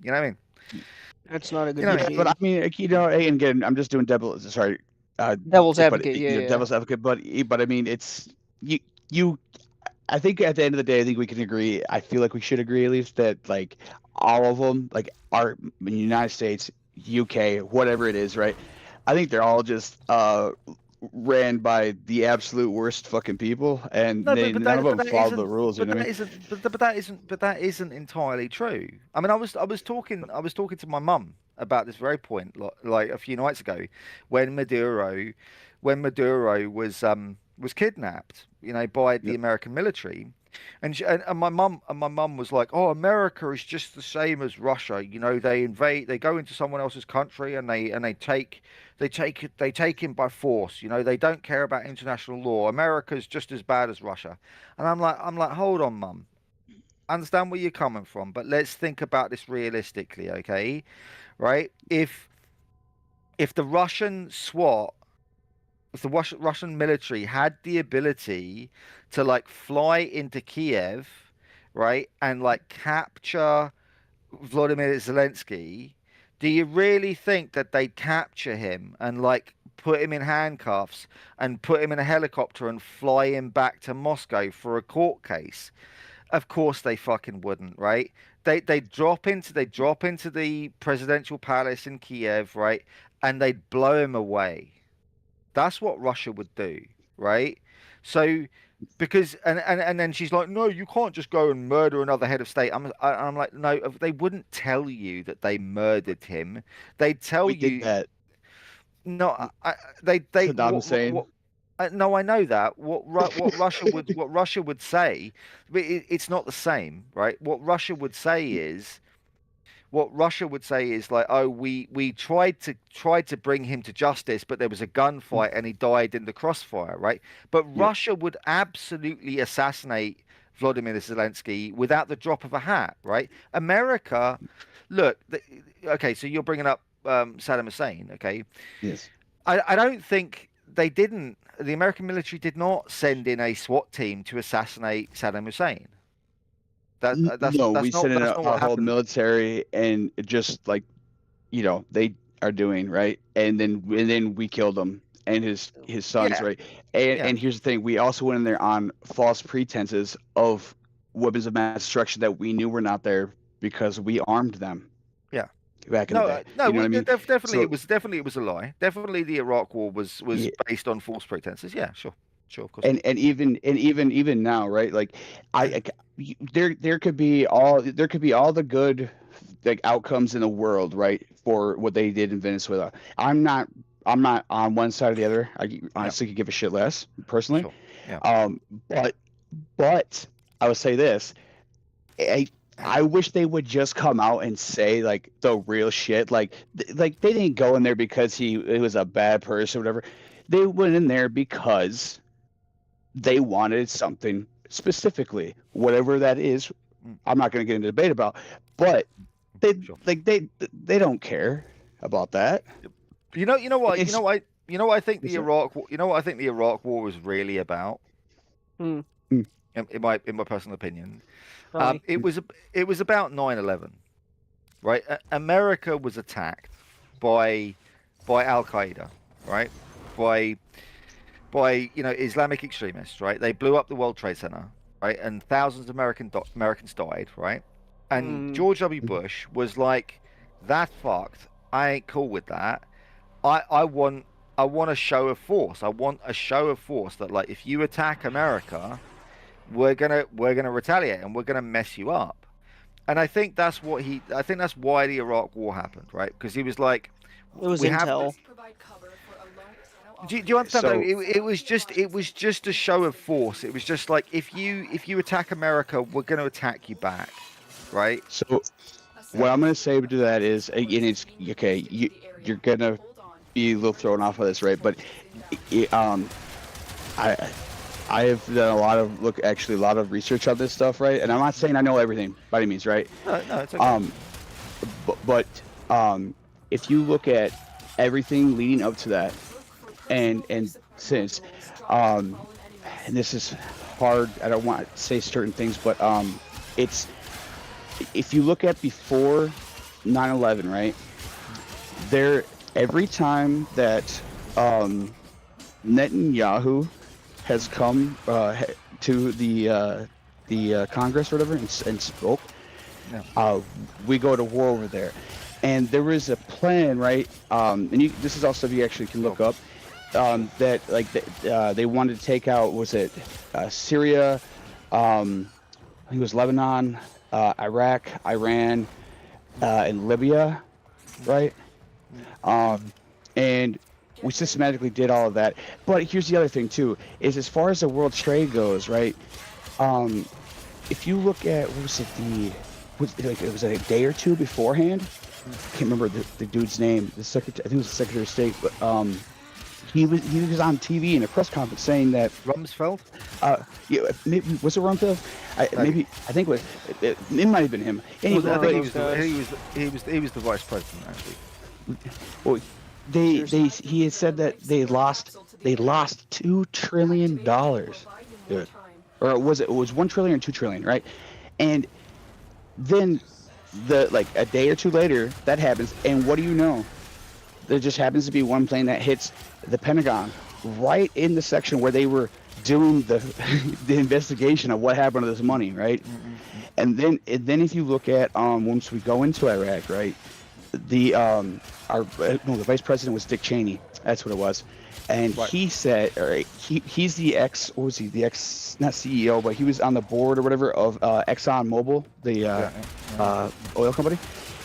You know what I mean? That's not a good Yeah, but I mean, and again, I'm just doing devil's advocate. Yeah, devil's advocate. But I mean, it's you. I think at the end of the day, I think we can agree. I feel like we should agree at least that like all of them, like our United States, UK, whatever it is, right? I think they're all just ran by the absolute worst fucking people, and No, none of them that follow the isn't. rules. You But know what I that mean? isn't. But that isn't entirely true. I mean, I was talking to my mum about this very point, like a few nights ago, when Maduro was kidnapped, you know, by the Yep. American military, and my mum was like, "Oh, America is just the same as Russia. You know, they invade, they go into someone else's country, and they take him by force. You know, they don't care about international law. America's just as bad as Russia." And I'm like, hold on, mum. I understand where you're coming from, but let's think about this realistically, okay? Right? If the Russian SWAT, if the Russian military had the ability to like fly into Kiev, right, and like capture Vladimir Zelensky, do you really think that they'd capture him and like put him in handcuffs and put him in a helicopter and fly him back to Moscow for a court case? Of course they fucking wouldn't, right? They drop into the presidential palace in Kiev, right? And they'd blow him away. That's what Russia would do, right? So, because and then she's like, no, you can't just go and murder another head of state. I'm like, no, they wouldn't tell you that they murdered him. They'd tell We did you, that. no, they Saddam Hussein. no, I know that. What Russia would say, but it's not the same, right? What Russia would say is like, oh, we tried to bring him to justice, but there was a gunfight and he died in the crossfire, right? But Yeah. Russia would absolutely assassinate Vladimir Zelensky without the drop of a hat, right? America, look, okay, so you're bringing up Saddam Hussein, okay? Yes. I don't think they didn't. The American military did not send in a SWAT team to assassinate Saddam Hussein. No, we sent in That's not our what whole happened. military, and just like, they are doing, right, and then we killed him and his sons, Yeah, right, yeah, and here's the thing: we also went in there on false pretenses of weapons of mass destruction that we knew were not there because we armed them yeah. back in the No, day. no, You know what I mean? definitely So it was a lie. Definitely, the Iraq War was yeah, based on false pretenses. Yeah, sure, sure, of course. and even now, right? Like there could be all the good like outcomes in the world, right, for what they did in Venezuela. I'm not on one side or the other. I Yeah, honestly could give a shit less personally. sure. Yeah, Um, but I would say this. I I wish they would just come out and say like the real shit. Like they didn't go in there because he was a bad person or whatever. They went in there because they wanted something specifically, whatever that is. mm, I'm not going to get into debate about, but they sure. like they don't care about that. You know what, It's I think the it's a- Iraq War. You know what I think the Iraq War was really about. Hmm. In my personal opinion, Tell me. it was about 9/11, right? America was attacked by Al Qaeda, right? By Islamic extremists, right? They blew up the World Trade Center, right? And thousands of Americans died, right? And Hmm. George W. Bush was like, "That fucked. I ain't cool with that. I want a show of force. I want a show of force that like if you attack America, we're gonna retaliate and we're gonna mess you up." And I think that's why the Iraq War happened, right? Because he was like, It was we have intel. Provide cover for a long do you understand though? So It was just a show of force. It was just like if you attack America, we're going to attack you back, right? so what I'm going to say to that is, and it's okay. You're gonna be a little thrown off of this, right? But I I have done a lot of research on this stuff, right? And I'm not saying I know everything by any means, right? No, it's okay. Um, but if you look at everything leading up to that, and since, and this is hard, I don't want to say certain things, but it's if you look at before 9/11, right? There, every time that Netanyahu has come to the Congress or whatever and spoke, we go to war over there. And there was a plan, right? This is also you actually can look up that like they wanted to take out, was it Syria? I think it was Lebanon, Iraq, Iran, and Libya, right? And we systematically did all of that. But here's the other thing too: is as far as the world trade goes, right? If you look at it was a day or two beforehand. I can't remember the dude's name. The secretary, I think it was the Secretary of State, but he was on TV in a press conference saying that Rumsfeld. Yeah, maybe was it Rumsfeld? I think it might have been him. Anyway, I think he was the vice president actually. Well, he had said that they lost $2 trillion, dude. Or it was 1 trillion or 2 trillion, right? And then a day or two later that happens, and what do you know? There just happens to be one plane that hits the Pentagon right in the section where they were doing the investigation of what happened to this money, right? And then if you look at once we go into Iraq, right? The vice president was Dick Cheney. That's what it was. And he said, he's the ex, what was he? The ex, not CEO, but he was on the board or whatever of Exxon Mobil, the oil company.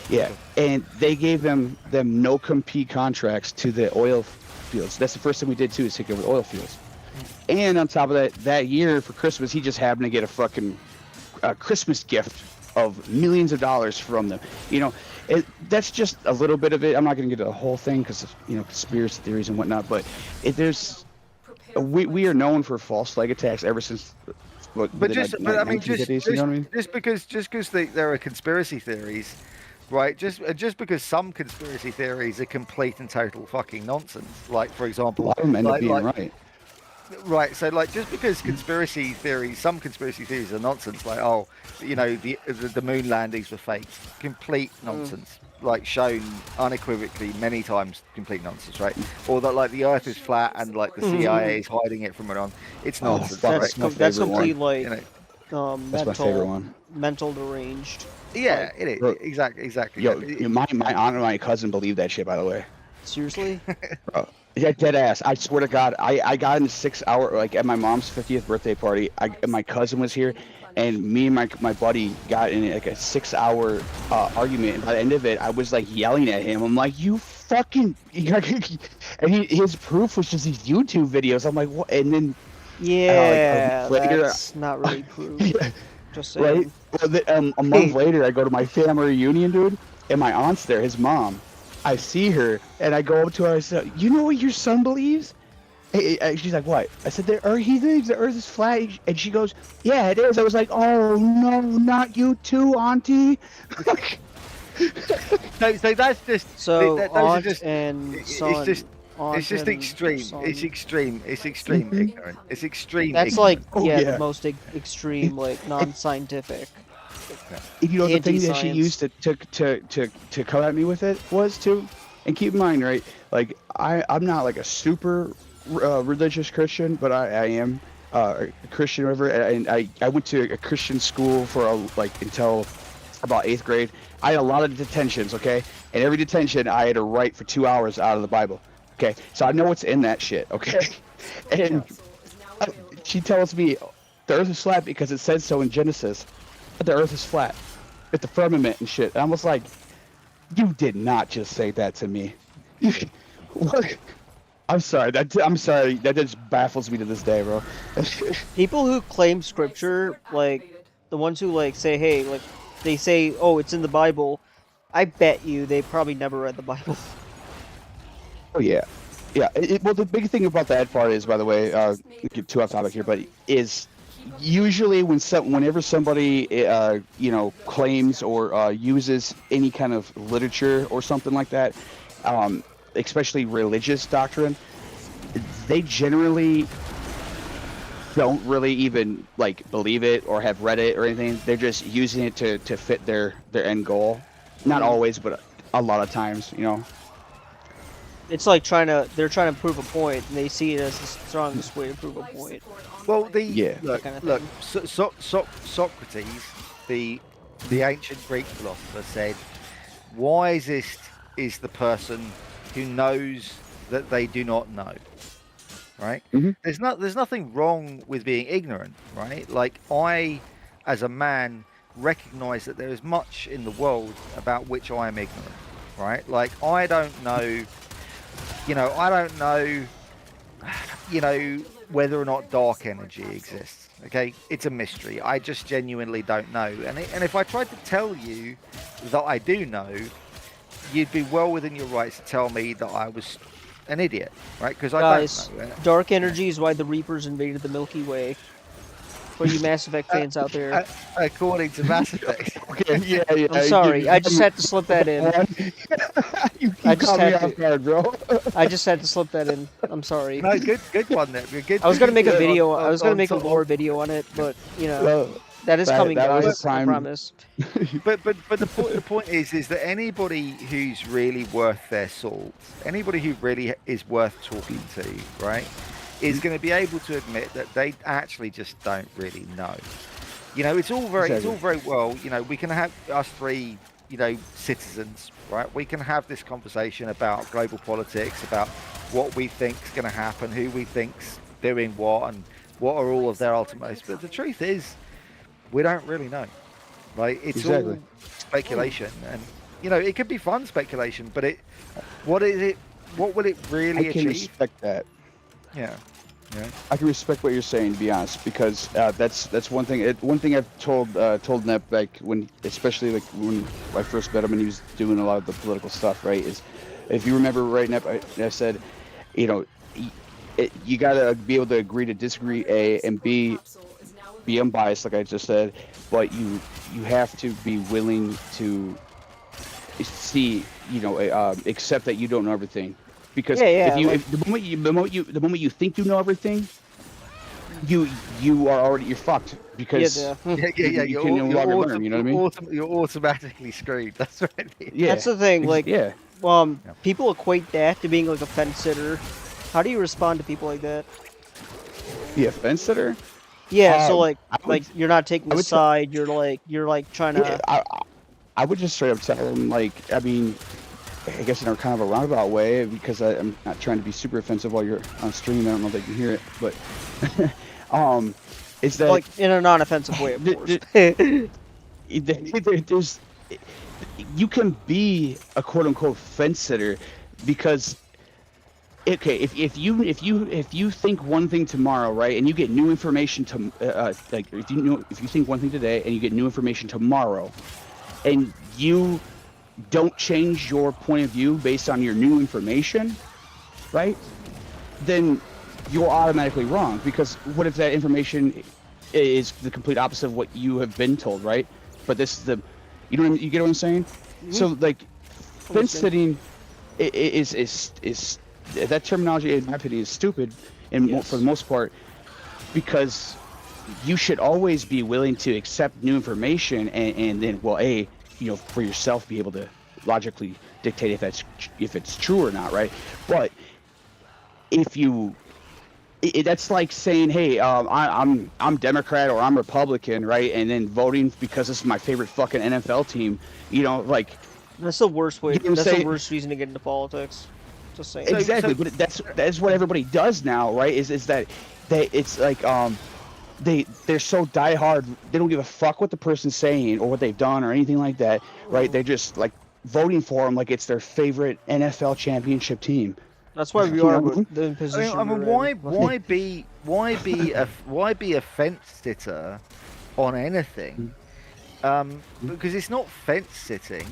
Yeah, and they gave them no compete contracts to the oil fields. That's the first thing we did too, is take over the oil fields. And on top of that year for Christmas, he just happened to get a fucking Christmas gift of millions of dollars from them. You know, that's just a little bit of it. I'm not going to get to the whole thing because of, conspiracy theories and whatnot. But we are known for false flag attacks ever since. Just because there are conspiracy theories, right? Just because some conspiracy theories are complete and total fucking nonsense. Like, for example, a lot of them end up being right. Right, so just because some conspiracy theories are nonsense, like the moon landings were fake, complete nonsense, like shown unequivocally many times, complete nonsense, right? Or that the Earth is flat and the CIA is hiding it from everyone. It's nonsense. That's complete that's my favorite one. Mental deranged. Yeah, it is exactly. Yo, my aunt and my cousin believe that shit. By the way. Seriously? Bro. Yeah, dead ass. I swear to God, I got in a 6 hour, at my mom's 50th birthday party. My cousin was here, and me and my buddy got in a 6 hour argument. And by the end of it, I was yelling at him. I'm like, you fucking, and his proof was just these YouTube videos. I'm like, what? And then later, that's not really proof. Yeah, just saying. Right? Well, a month later, I go to my family reunion, dude, and my aunt's there, his mom. I see her, and I go up to her. I said, "You know what your son believes?" She's like, "What?" I said, "He believes the Earth is flat." And she goes, "Yeah, it is." I was like, "Oh no, not you too, Auntie." So that's just so those aunt are just, and son. It's just extreme. It's extreme. It's extreme ignorant. It's extreme. That's ignorant. The most extreme, non-scientific. The thing that she used to come at me with it was and keep in mind, right? I'm not a super religious Christian, but I am a Christian or whatever. And I went to a Christian school for until about 8th grade. I had a lot of detentions, okay? And every detention, I had to write for 2 hours out of the Bible, okay? So I know what's in that shit, okay? And she tells me the Earth is flat because it says so in Genesis. The Earth is flat with the firmament and shit. And I was like, you did not just say that to me. What? I'm sorry. I'm sorry. That just baffles me to this day, bro. People who claim scripture, the ones who say, hey, they say, oh, it's in the Bible. I bet you they probably never read the Bible. Oh yeah, yeah. Well, the big thing about that part is, by the way, get too off topic here, but is. Usually whenever somebody claims or uses any kind of literature or something like that, especially religious doctrine, they generally don't really even believe it or have read it or anything. They're just using it to fit their end goal. Not always, but a lot of times, it's like they're trying to prove a point, and they see it as the strongest way to prove a point. Well, Yeah. look, kind of look. thing. Socrates, the ancient Greek philosopher, said, "Wisest is the person who knows that they do not know." Right? Mhm. There's nothing wrong with being ignorant, right? Like I, as a man, recognize that there is much in the world about which I am ignorant, right? Like I don't know, I don't know, whether or not dark energy exists. Okay, it's a mystery. I just genuinely don't know. And if I tried to tell you that I do know, you'd be well within your rights to tell me that I was an idiot, right? Because I Guys, don't know. dark energy is why the Reapers invaded the Milky Way. For you Mass Effect fans out there. According to Mass Effect. Okay, yeah. I'm sorry, I just had to slip that in. You I keep just caught me had off to. guard, bro. I just had to slip that in. I'm sorry. No, good one there. Good. I was gonna make a video. on- I was gonna on make a top of- lore video on it, but Well, that is coming, that was a guys. I prime- promise. But the point is that anybody who's really worth their salt, anybody who really is worth talking to, right, is going to be able to admit that they actually just don't really know. It's all very well. We can have us three, citizens, right? We can have this conversation about global politics, about what we think's going to happen, who we think's doing what, and what are all of their ultimates. But the truth is, we don't really know. Like it's Exactly. all speculation, and it could be fun speculation, but what is it? What will it really I can achieve? respect that. Yeah. I can respect what you're saying, to be honest, because that's one thing. One thing I've told Nep, like especially like when I first met him and he was doing a lot of the political stuff, right? Is if you remember right, Nep, I said, you gotta be able to agree to disagree, A, and B, be unbiased, like I just said, but you have to be willing to see, accept that you don't know everything. Because if the moment you think you know everything, you're fucked because Yeah. you can no longer learn. You know what I mean? You're automatically screwed. That's right. Yeah, That's the thing. Like, yeah. people equate that to being like a fence sitter. How do you respond to people like that? Yeah, fence sitter. Yeah, so I would- you're not taking a would side. You're like trying to. I would just straight up tell them, like, I mean, I guess in a kind of a roundabout way, because I'm not trying to be super offensive while you're on stream. I don't know if they can hear it, but is that Like in a non-offensive way, of course. there's you can be a quote unquote fence sitter because okay, if you think one thing tomorrow, right, and you get new information to like if you think one thing today and you get new information tomorrow, and you don't change your point of view based on your new information, right? Then you're automatically wrong, because what if that information is the complete opposite of what you have been told, right? But this is you get what I'm saying? Mm-hmm. So like fence sitting is that terminology, in my opinion, is stupid, and for the most part, because you should always be willing to accept new information and then, well, for yourself, be able to logically dictate if it's true or not, right? But if that's like saying, hey, I'm Democrat or I'm Republican, right? And then voting because this is my favorite fucking NFL team, like. That's the worst way. You know what I'm That's the saying? worst reason to get into politics. Just saying. Exactly, but that's what everybody does now, right? Is that it's like they're so diehard, they don't give a fuck what the person's saying or what they've done or anything like that, right? They're just like voting for them like it's their favorite NFL championship team. That's why we You are know? the position. I mean, we're in. why be a fence sitter on anything? Because it's not fence sitting.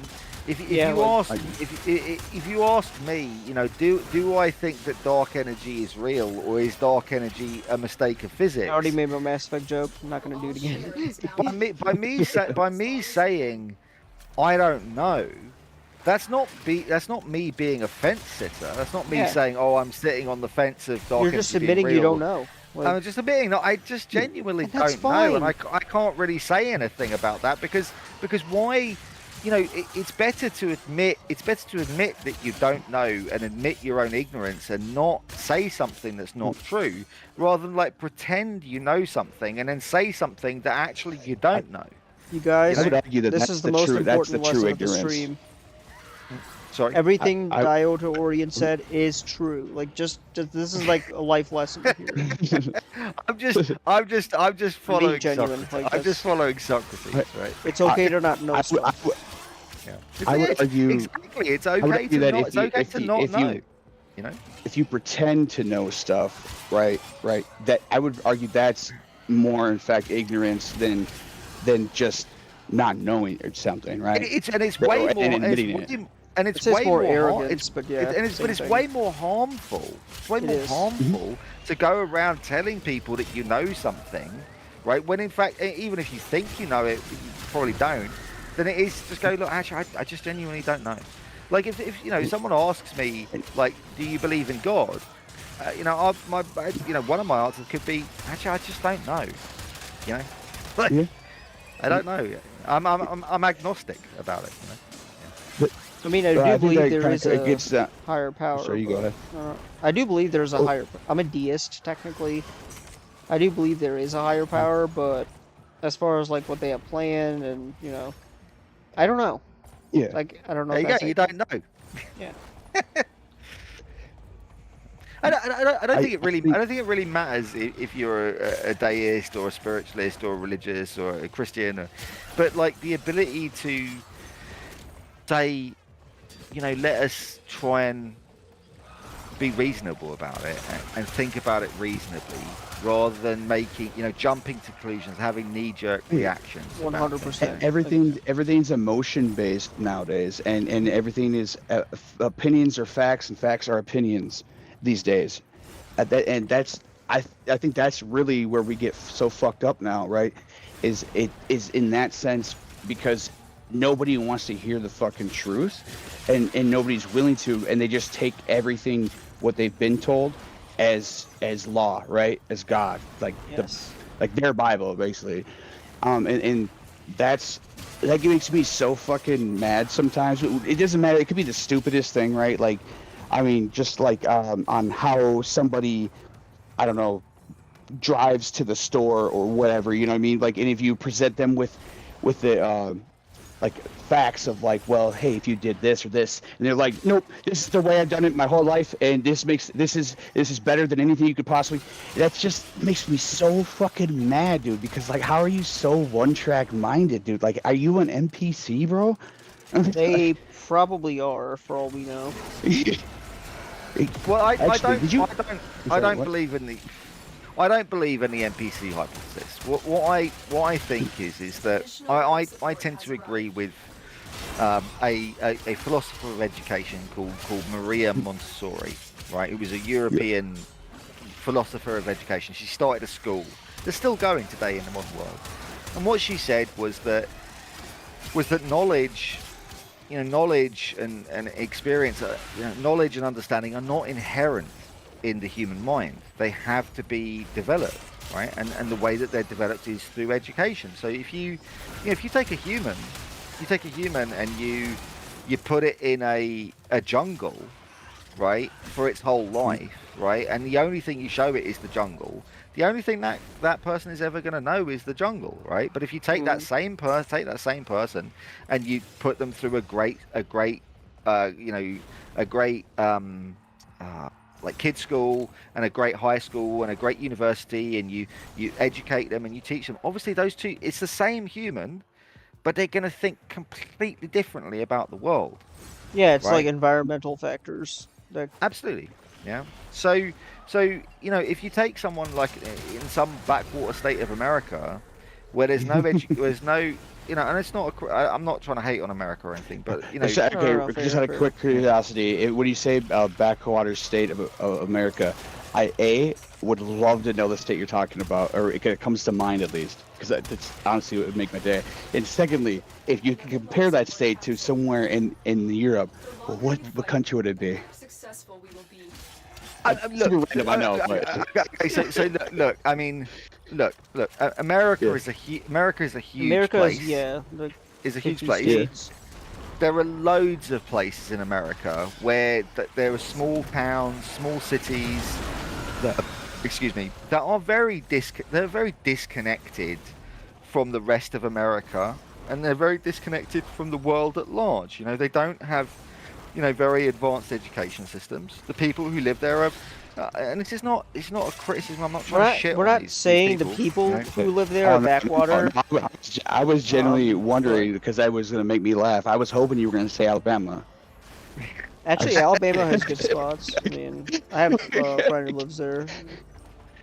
If you ask me, do I think that dark energy is real, or is dark energy a mistake of physics? I already made my Mass Effect joke. I'm not gonna do it again. by me saying I don't know, that's not me being a fence sitter. That's not me saying, oh, I'm sitting on the fence of dark You're energy. just admitting you don't know. I'm just admitting that I just genuinely that's don't know, and fine. I can't really say anything about that because you know, it's better to admit that you don't know and admit your own ignorance and not say something that's not true, rather than like pretend you know something and then say something that actually you don't know. You guys, I would argue that this that's is the the most true important lesson of the ignorance. stream. Sorry. Everything I- Diota Orient said is true. Like, just this is like a life lesson here. I'm just following genuine, Socrates. like, I'm just that's- following Socrates, right? It's okay to not know I stuff. would argue exactly. It's would okay argue to that not. if It's you- okay if to you- not if you- know. You know. if you pretend to know stuff, right, that I would argue that's more, in fact, ignorance than just not knowing or something, right? It's way And more. admitting It's, it. and it's It says way more more arrogance, It's, but yeah, but it's same way thing. more harmful. It's way It more is. harmful to go around telling people that you know something, right? When in fact, even if you think you know it, you probably don't. Then it is just go, look, actually, I just genuinely don't know. Like if you know someone asks me like, do you believe in God? You know, one of my answers could be, actually, I just don't know. You know, like, Yeah. I don't know. I'm agnostic about it. You know? I mean, I So do think believe that there kinda is a gets that. higher power. Sorry, you go but, ahead. I do believe there's a Oh. higher. I'm a deist technically. I do believe there is a higher power, but as far as like what they have planned and I don't know. Yeah. Like I don't know. There if you go. that's You accurate. don't know. Yeah. I don't think it really. think- I don't think it really matters if you're a deist or a spiritualist or a religious or a Christian, but like the ability to say, let us try and be reasonable about it and think about it reasonably, rather than making, jumping to conclusions, having knee-jerk reactions. about things. 100%. Everything's emotion based nowadays, and everything is opinions are facts, and facts are opinions these days. I think that's really where we get so fucked up now, right? Is in that sense, because nobody wants to hear the fucking truth, and nobody's willing to, and they just take everything what they've been told as law, right? As God, like Yes. like their Bible, basically. And that makes me so fucking mad sometimes. It doesn't matter. It could be the stupidest thing, right? Like, I mean, just like on how somebody, I don't know, drives to the store or whatever, you know what I mean? Like, and if you present them with the like facts of like, well, hey, if you did this or this, and they're like, nope, this is the way I've done it my whole life, and this is better than anything you could possibly. That just makes me so fucking mad, dude. Because like, how are you so one-track minded, dude? Like, are you an NPC, bro? They probably are, for all we know. Well, I Actually, did you- don't what? believe in the. I don't believe in the NPC hypothesis. What I think is that I tend to agree with a philosopher of education called Maria Montessori, right? Who was a European philosopher of education. She started a school. They're still going today in the modern world. And what she said was that knowledge, knowledge and experience, knowledge and understanding are not inherent in the human mind. They have to be developed, right? And the way that they're developed is through education. So if you take a human, and you put it in a jungle, right, for its whole life, right, and the only thing you show it is the jungle. The only thing that person is ever going to know is the jungle, right? But if you take that same person, and you put them through a great like kid school and a great high school and a great university, and you educate them and you teach them, obviously those two, it's the same human, but they're going to think completely differently about the world. Yeah, it's Right. like environmental factors. That Absolutely, yeah. So if you take someone like in some backwater state of America, where there's no there's no, and it's not I'm not trying to hate on America or anything, but Okay, no, just fair, out of fair. quick curiosity, what do you say backwater state of America? I would love to know the state you're talking about, or it comes to mind at least, because that's honestly what would make my day. And secondly, if you can compare that state to somewhere in Europe, what country would it be? Successful we will be. Super random, I know, but Okay, so look, I mean, look. America Yeah. is a huge America place. is like Is a huge 50 place. states. there are loads of places in America where there are small towns, small cities that, excuse me, that are they're very disconnected from the rest of America, and they're very disconnected from the world at large. You know, they don't have, you know, very advanced education systems. The people who live there are, and it's not a criticism. I'm not trying to shit We're on not these saying the people. You people know? who live there Oh, are no, backwater. no, I was genuinely but- wondering because that was gonna make me laugh. I was hoping you were gonna say Alabama. Actually, Alabama has good spots. I mean, I have a friend who lives there.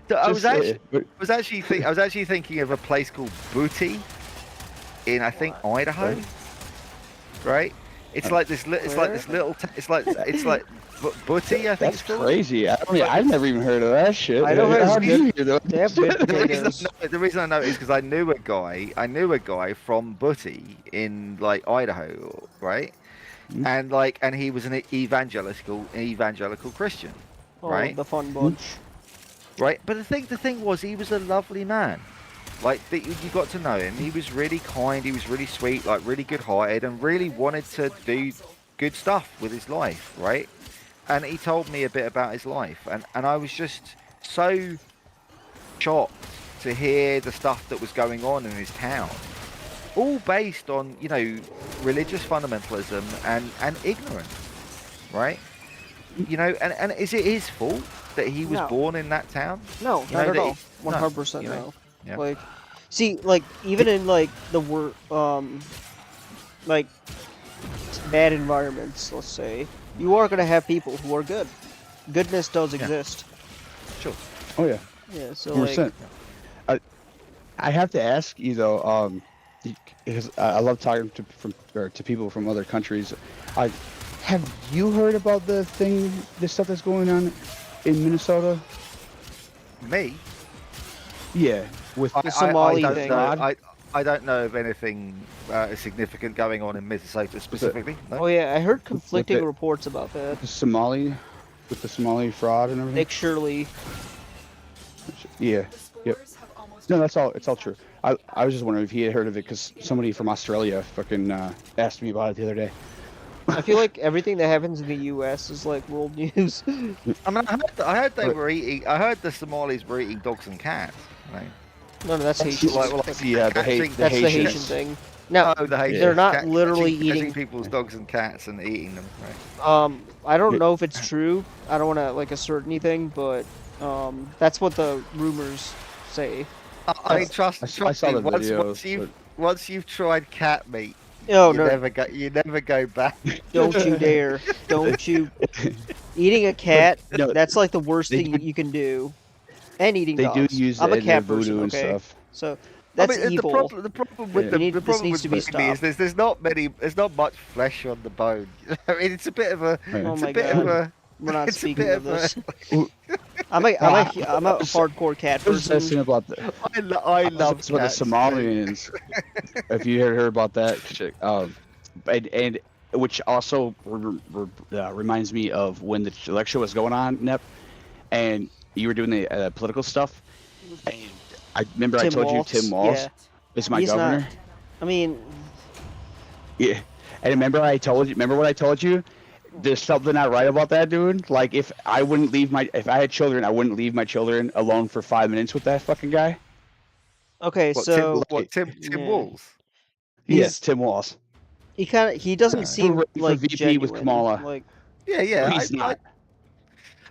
So I Just, was actually thinking of a place called Booty in, I think, Idaho. Right? It's like this. It's like this little. It's like Booty. I think that's it's called. crazy. I've never even heard of that shit. Idaho has How do you hear They have good potatoes. The reason I know it is because I knew a guy from Booty in like Idaho, right? Mhm. And he was an evangelical Christian, Oh, right? the fun bunch. Right. But the thing was, he was a lovely man. Like you got to know him. He was really kind. He was really sweet, like really good-hearted, and really wanted to do good stuff with his life, right? And he told me a bit about his life, and I was just so shocked to hear the stuff that was going on in his town, all based on, you know, religious fundamentalism and ignorance, right? You know, and is it his fault that he was No. born in that town? No, You not know, at that all. he- no, 100% you know, no. yeah. Like, see, like even in like the like bad environments, let's say, you are gonna have people who are good. Goodness does exist. Sure. Oh yeah, Yeah. So like, 100%. I have to ask you though, because I love talking to people from other countries. Have you heard about the stuff that's going on in Minnesota? Me? Yeah, with The Somali don't thing. know- I don't know of anything significant going on in Minnesota specifically. No? oh yeah, I heard conflicting it- reports about that. the Somali, with the Somali fraud and everything. Nick Shirley. Yeah. The Yep. spores have almost No, that's all. It's all true. I was just wondering if he had heard of it because somebody from Australia fucking asked me about it the other day. I feel like everything that happens in the U.S. is like world news. I mean, I heard they were eating. I heard the Somalis were eating dogs and cats. Right? No, that's Haitian. Yeah, the Catching- That's the Haitian Haitians. thing. No, Oh, the Haitians. they're not Catching- literally catching eating. people's dogs and cats and eating them. Right? I don't Yeah. know if it's true. I don't want to like assert anything, but that's what the rumors say. I mean, trust I me. saw the videos, Once you've tried cat meat, Oh you no! never go back. Don't you dare! Don't you! Eating a cat, No, that's like the worst they thing do- you can do. And eating They dogs. do use I'm a it in cat their person, voodoo and okay? stuff. So that's I mean, evil. the problem with Yeah. the This problem needs with to be meat is stopped. there's not much flesh on the bone. I mean, it's a bit of a Right. Oh it's my a bit God. of a We're not it's a speaking bit of of a- this. I'm a hardcore cat I was person. asking about the. I love About the cats, mate. Somalians. If you had heard about that shit, and which also reminds me of when the election was going on, Nep, and you were doing the political stuff. And I remember I told you Tim Walz Yeah. is my He's governor. not. I mean, Yeah, and remember I told you. Remember what I told you? There's something not right about that dude. Like if I had children, I wouldn't leave my children alone for 5 minutes with that fucking guy. okay, What, so Tim yeah. Walz? Yes, Tim Walz. he doesn't seem for like VP genuine. with Kamala. Like, Yeah. No, he's not.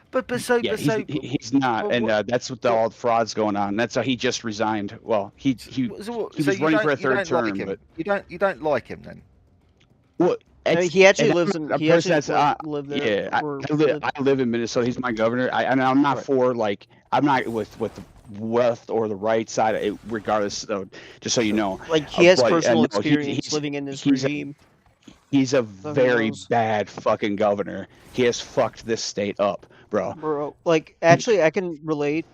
But Yeah, he's not, well, and that's what all the fraud's going on. That's how he just resigned. Well, he was running for a third term, like him. but You don't like him then? well, I mean, it's- he actually and lives I'm in. a He person actually that's, live there. yeah, or I live in Minnesota. He's my governor. And I'm not Right. for like I'm not with the left or the right side, regardless. Of, just so you know, like he has but, personal no, experience he's- living in this he's a- regime. he's a who very knows? bad fucking governor. He has fucked this state up, bro. Bro, like actually, I can relate.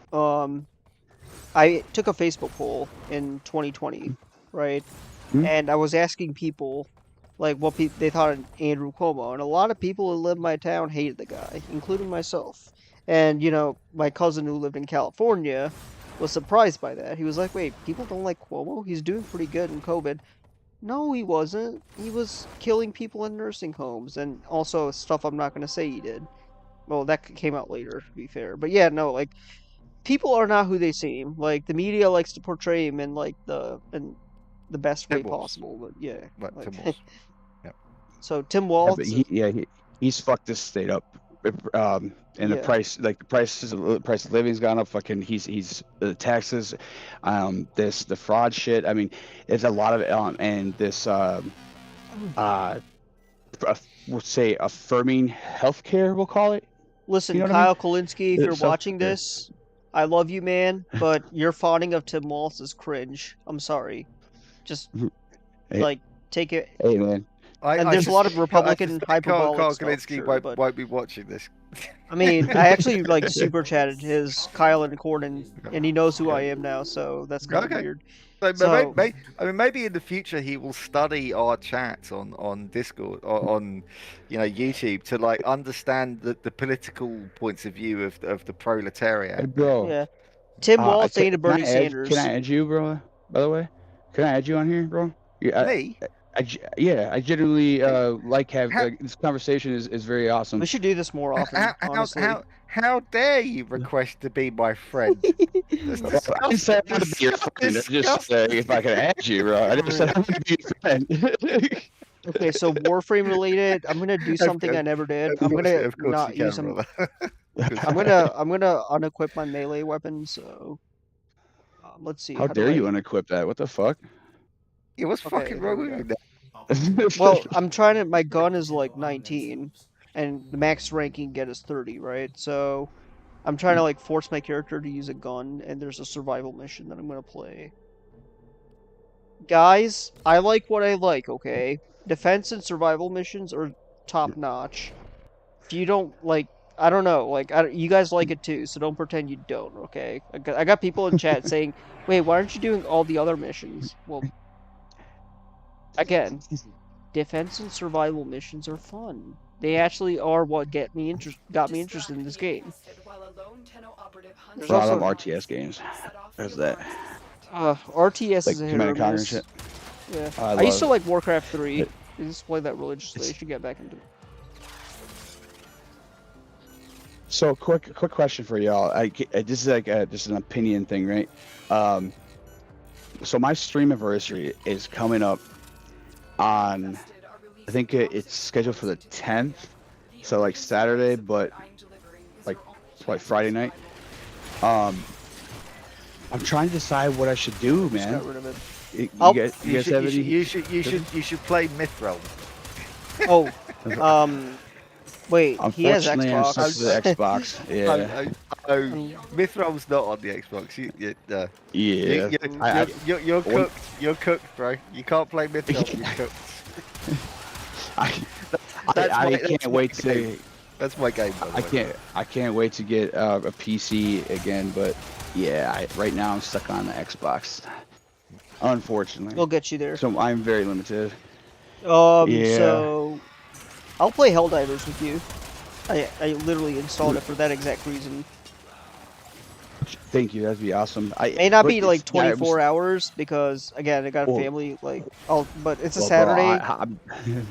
I took a Facebook poll in 2020, right? Hmm? And I was asking people, like, what they thought of Andrew Cuomo, and a lot of people who lived in my town hated the guy, including myself. And you know, my cousin who lived in California was surprised by that. He was like, "Wait, people don't like Cuomo? He's doing pretty good in COVID." No, he wasn't. He was killing people in nursing homes and also stuff I'm not gonna say he did. Well, that came out later, to be fair. But yeah, no, like people are not who they seem. Like the media likes to portray him in like the best way Tim Walsh. possible. But yeah, Right, like Tim Walsh. Yep. so Tim Yeah, but Waltz. he's fucked this state up. And the Yeah. price of living's gone up. Fucking, he's the taxes, the fraud shit. I mean, it's a lot of and this we'll say affirming healthcare. We'll call it. Listen, You know what I mean? Kyle Kalinske, if you're watching Yeah. this, I love you, man, but your fawning of Tim Waltz is cringe. I'm sorry. Just Hey, like take it. hey man. And there's a lot of Republican Carl hyperbolic stuff, Kalinske sure, but won't be watching this. I mean, I actually like super chatted his Kyle and Corden, and he knows who I am now, so that's kind of Okay. weird. So, So- maybe in the future he will study our chats on Discord or on, YouTube to like understand the political points of view of the Hey, proletariat. bro. Yeah, Tim Waltz ain't a Bernie Sanders. Can I add you, bro? By the way, can I add you on here, bro? Yeah, Me? I genuinely like this conversation is very awesome. We should do this more often, honestly. How dare you request to be my friend? That's I didn't say I want to be your friend. I just said if I could add you, bro. I just said I want to be your friend. Okay, so Warframe related, I'm gonna do something I never did. I'm gonna not use them. I'm gonna unequip my melee weapon. So let's see. How do dare I- you unequip that? What the fuck? Yeah, what's Okay, fucking wrong with you? Well, I'm trying to. My gun is like 19, and the max ranking get is 30, right? So I'm trying to like force my character to use a gun, and there's a survival mission that I'm gonna play. Guys, I like what I like. Okay, defense and survival missions are top notch. If you don't like, I don't know, like you guys like it too, so don't pretend you don't. Okay, I got people in chat saying, "Wait, why aren't you doing all the other missions?" Well, again, defense and survival missions are fun. They actually are what got me interested in this game. A lot of RTS games. There's that. RTS Like is a hit Command or and Conquer and miss. shit. Yeah, I I used to love like Warcraft 3. it. I used to play that religiously. I should get back into it. So quick question for y'all. This is like just an opinion thing, right? So my stream anniversary is coming up on, I think it's scheduled for the 10th, so like Saturday, but like Friday night. I'm trying to decide what I should do, Just man. got rid of it. You Oh, guys have any? You should play Mythrone. Oh, wait, he has Unfortunately, I'm Xbox. stuck to the Xbox. Yeah, Mythrone's not on the Xbox. yeah. You're cooked. You're cooked, bro. You can't play Mythrone. You're cooked. I can't wait to. That's my game. By the way. I can't wait to get a PC again, but yeah, right now I'm stuck on the Xbox. Unfortunately. We'll get you there. So I'm very limited. Yeah. So I'll play Helldivers with you. I literally installed it for that exact reason. Thank you. That'd be awesome. May not be like yeah, 24 hours because again I got a Well- family. Like, but it's a Well, bro, Saturday.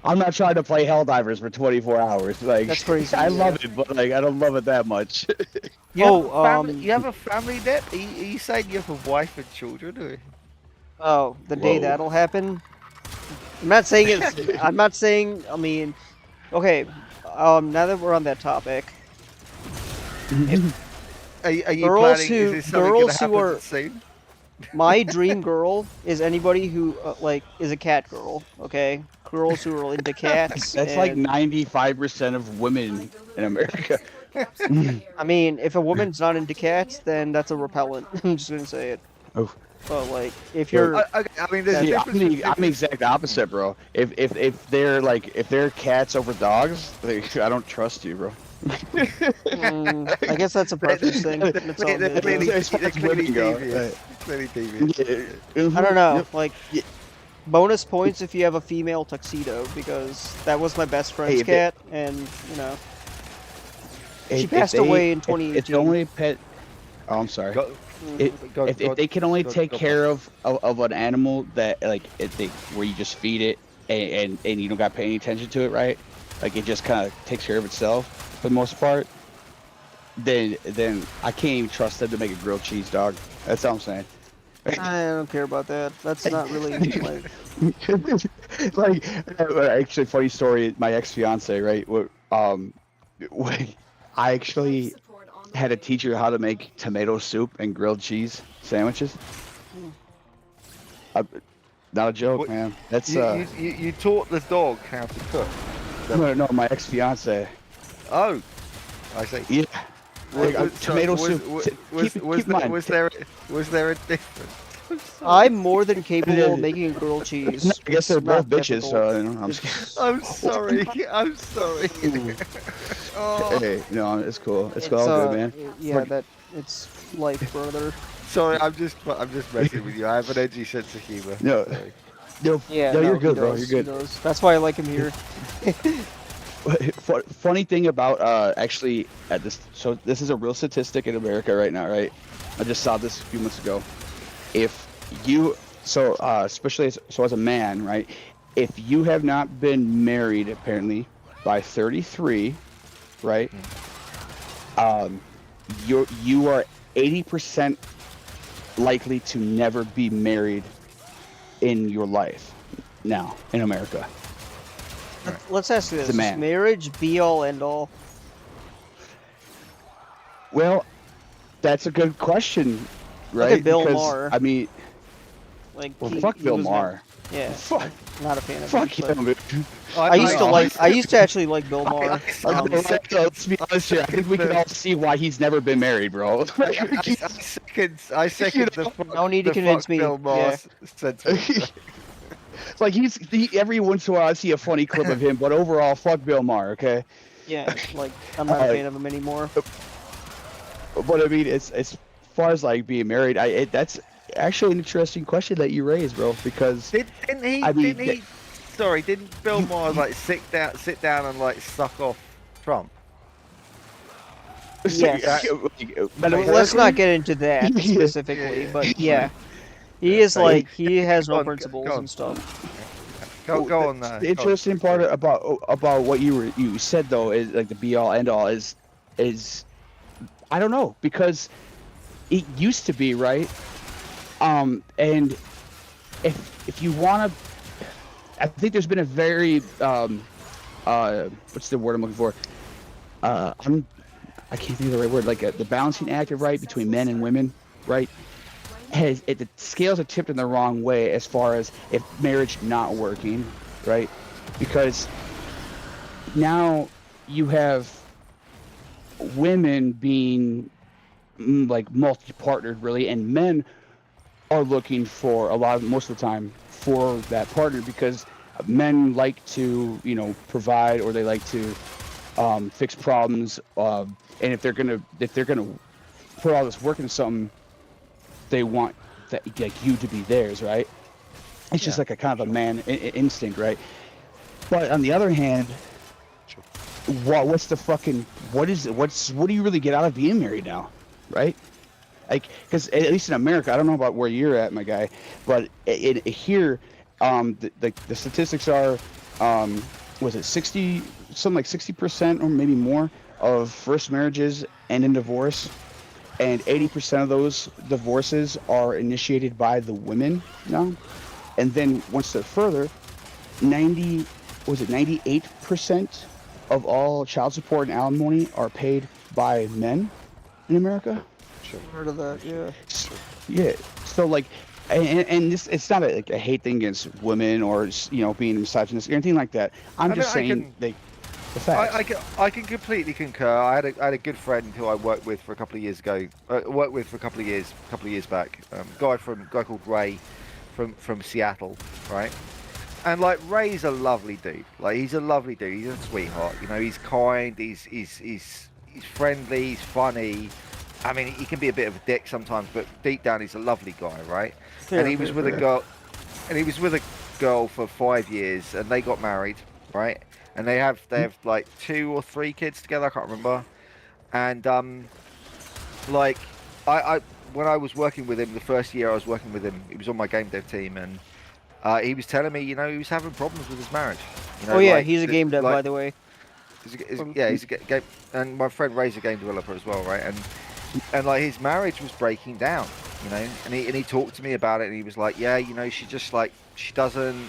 I'm not trying to play Helldivers for 24 hours. Like, That's crazy, I yeah. love it, but like I don't love it that much. You have a family, Deb? Are you saying you have a wife and children? Or? Oh, the day Whoa. that'll happen. I'm not saying it's. I'm not saying. I mean, okay. Now that we're on that topic, Are you Girls planning? who- Is this something girls gonna who happen are- soon? my dream girl is anybody who like is a cat girl. Okay, girls who are into cats. That's like and- 95% of women in America. I mean, if a woman's not into cats, then that's a repellent. I'm just gonna say it. Oh. But like, if you're, I mean, there's a Yeah, difference. I'm the exact opposite, bro. If they're cats over dogs, I don't trust you, bro. I guess that's a preference thing. That's all They're good, clearly yeah. As far as clearly women go, devious. Clearly devious. I don't know. Like, bonus points if you have a female tuxedo because that was my best friend's Hey, if cat, and you know, she passed away in If 2018. the only pet. Oh, I'm sorry. If they can only take care of an animal that like where you just feed it and you don't got to pay any attention to it, right? Like it just kind of takes care of itself for the most part. Then I can't even trust them to make a grilled cheese, dog. That's all I'm saying. I don't care about that. That's not really like. Like actually, funny story. My ex-fiance, right? I actually had to teach her how to make tomato soup and grilled cheese sandwiches. Not a joke, man. That's you taught the dog how to cook. no, my ex-fiance. Oh, I see. Yeah. Tomato soup. Was there a difference? I'm more than capable of making a grilled cheese. I guess they're It's both not bitches, difficult. so you know, I'm just I'm sorry. I'm sorry. Oh. Hey, no, it's cool. It's all good, man. Yeah, it's life, brother. Sorry, I'm just messing with you. I have an edgy sense of humor. No, Sorry. Yeah, you're he good, bro. does, You're he good. does. That's why I like him here. Funny thing about actually at this, so this is a real statistic in America right now, right? I just saw this a few months ago. If you especially as a man, right? If you have not been married apparently by 33, right? You are 80% likely to never be married in your life now in America. Let's ask you this: It's a man. Is marriage be all end all? Well, that's a good question, right? Look at Bill Because, Maher. I mean, Like, well, he- fuck he Bill was Maher. Yeah, Fuck, not a fan of fuck him. but him. I used to actually like Bill Maher. Let's be honest here. I think we can all see why he's never been married, bro. I second the fuck, No need to the convince fuck me. Bill Maher sentiment. Like every once in a while I see a funny clip of him, but overall, fuck Bill Maher, okay? Yeah, like I'm not a fan of him anymore. But I mean, it's as far as like being married, that's actually an interesting question that you raised, bro. Because Didn't he? I mean, Didn't he? Sorry, didn't Bill Maher like sit down and like suck off Trump? Yes. Let's not get into that specifically, but yeah, he is like he has no principles and stuff. Go on. The interesting part about what you said though is like the be all end all is I don't know, because it used to be, right? And if you want to, I think there's been a very what's the word I'm looking for? I can't think of the right word. Like the balancing act of right between men and women, right? The scales are tipped in the wrong way as far as if marriage not working, right? Because now you have women being like multi-partnered really, and men are looking for most of the time for that partner, because men like to provide, or they like to fix problems, and if they're gonna put all this work into something, they want that, like, you to be theirs, right? It's just like a kind of a man instinct, right? But on the other hand, what do you really get out of being married now, right? Like, because at least in America, I don't know about where you're at, my guy, but here, the statistics are, was it 60, something like 60% or maybe more of first marriages end in divorce, and 80% of those divorces are initiated by the women now. And then once they're further, 98% of all child support and alimony are paid by men in America. Heard of that? Yeah. Yeah. So like, and this, it's not a hate thing against women or being misogynist or anything like that. I'm just saying the facts. I can completely concur. I had a good friend who I worked with for a couple of years ago. Worked with for a couple of years back. Guy called Ray, from Seattle, right? And like, Ray's a lovely dude. Like, he's a lovely dude. He's a sweetheart. He's kind. He's friendly. He's funny. I mean, he can be a bit of a dick sometimes, but deep down, he's a lovely guy, right? And he was with a girl. And he was with a girl for 5 years, and they got married, right? And they have like 2 or 3 kids together. I can't remember. And like, when I was working with him, the first year I was working with him, he was on my game dev team, and he was telling me, you know, he was having problems with his marriage. You know, Oh yeah, like, he's a game dev, like, by the way. he's a game, and my friend Ray's a game developer as well, right? And like his marriage was breaking down, you know, and he talked to me about it, and he was like, yeah, you know, she just like she doesn't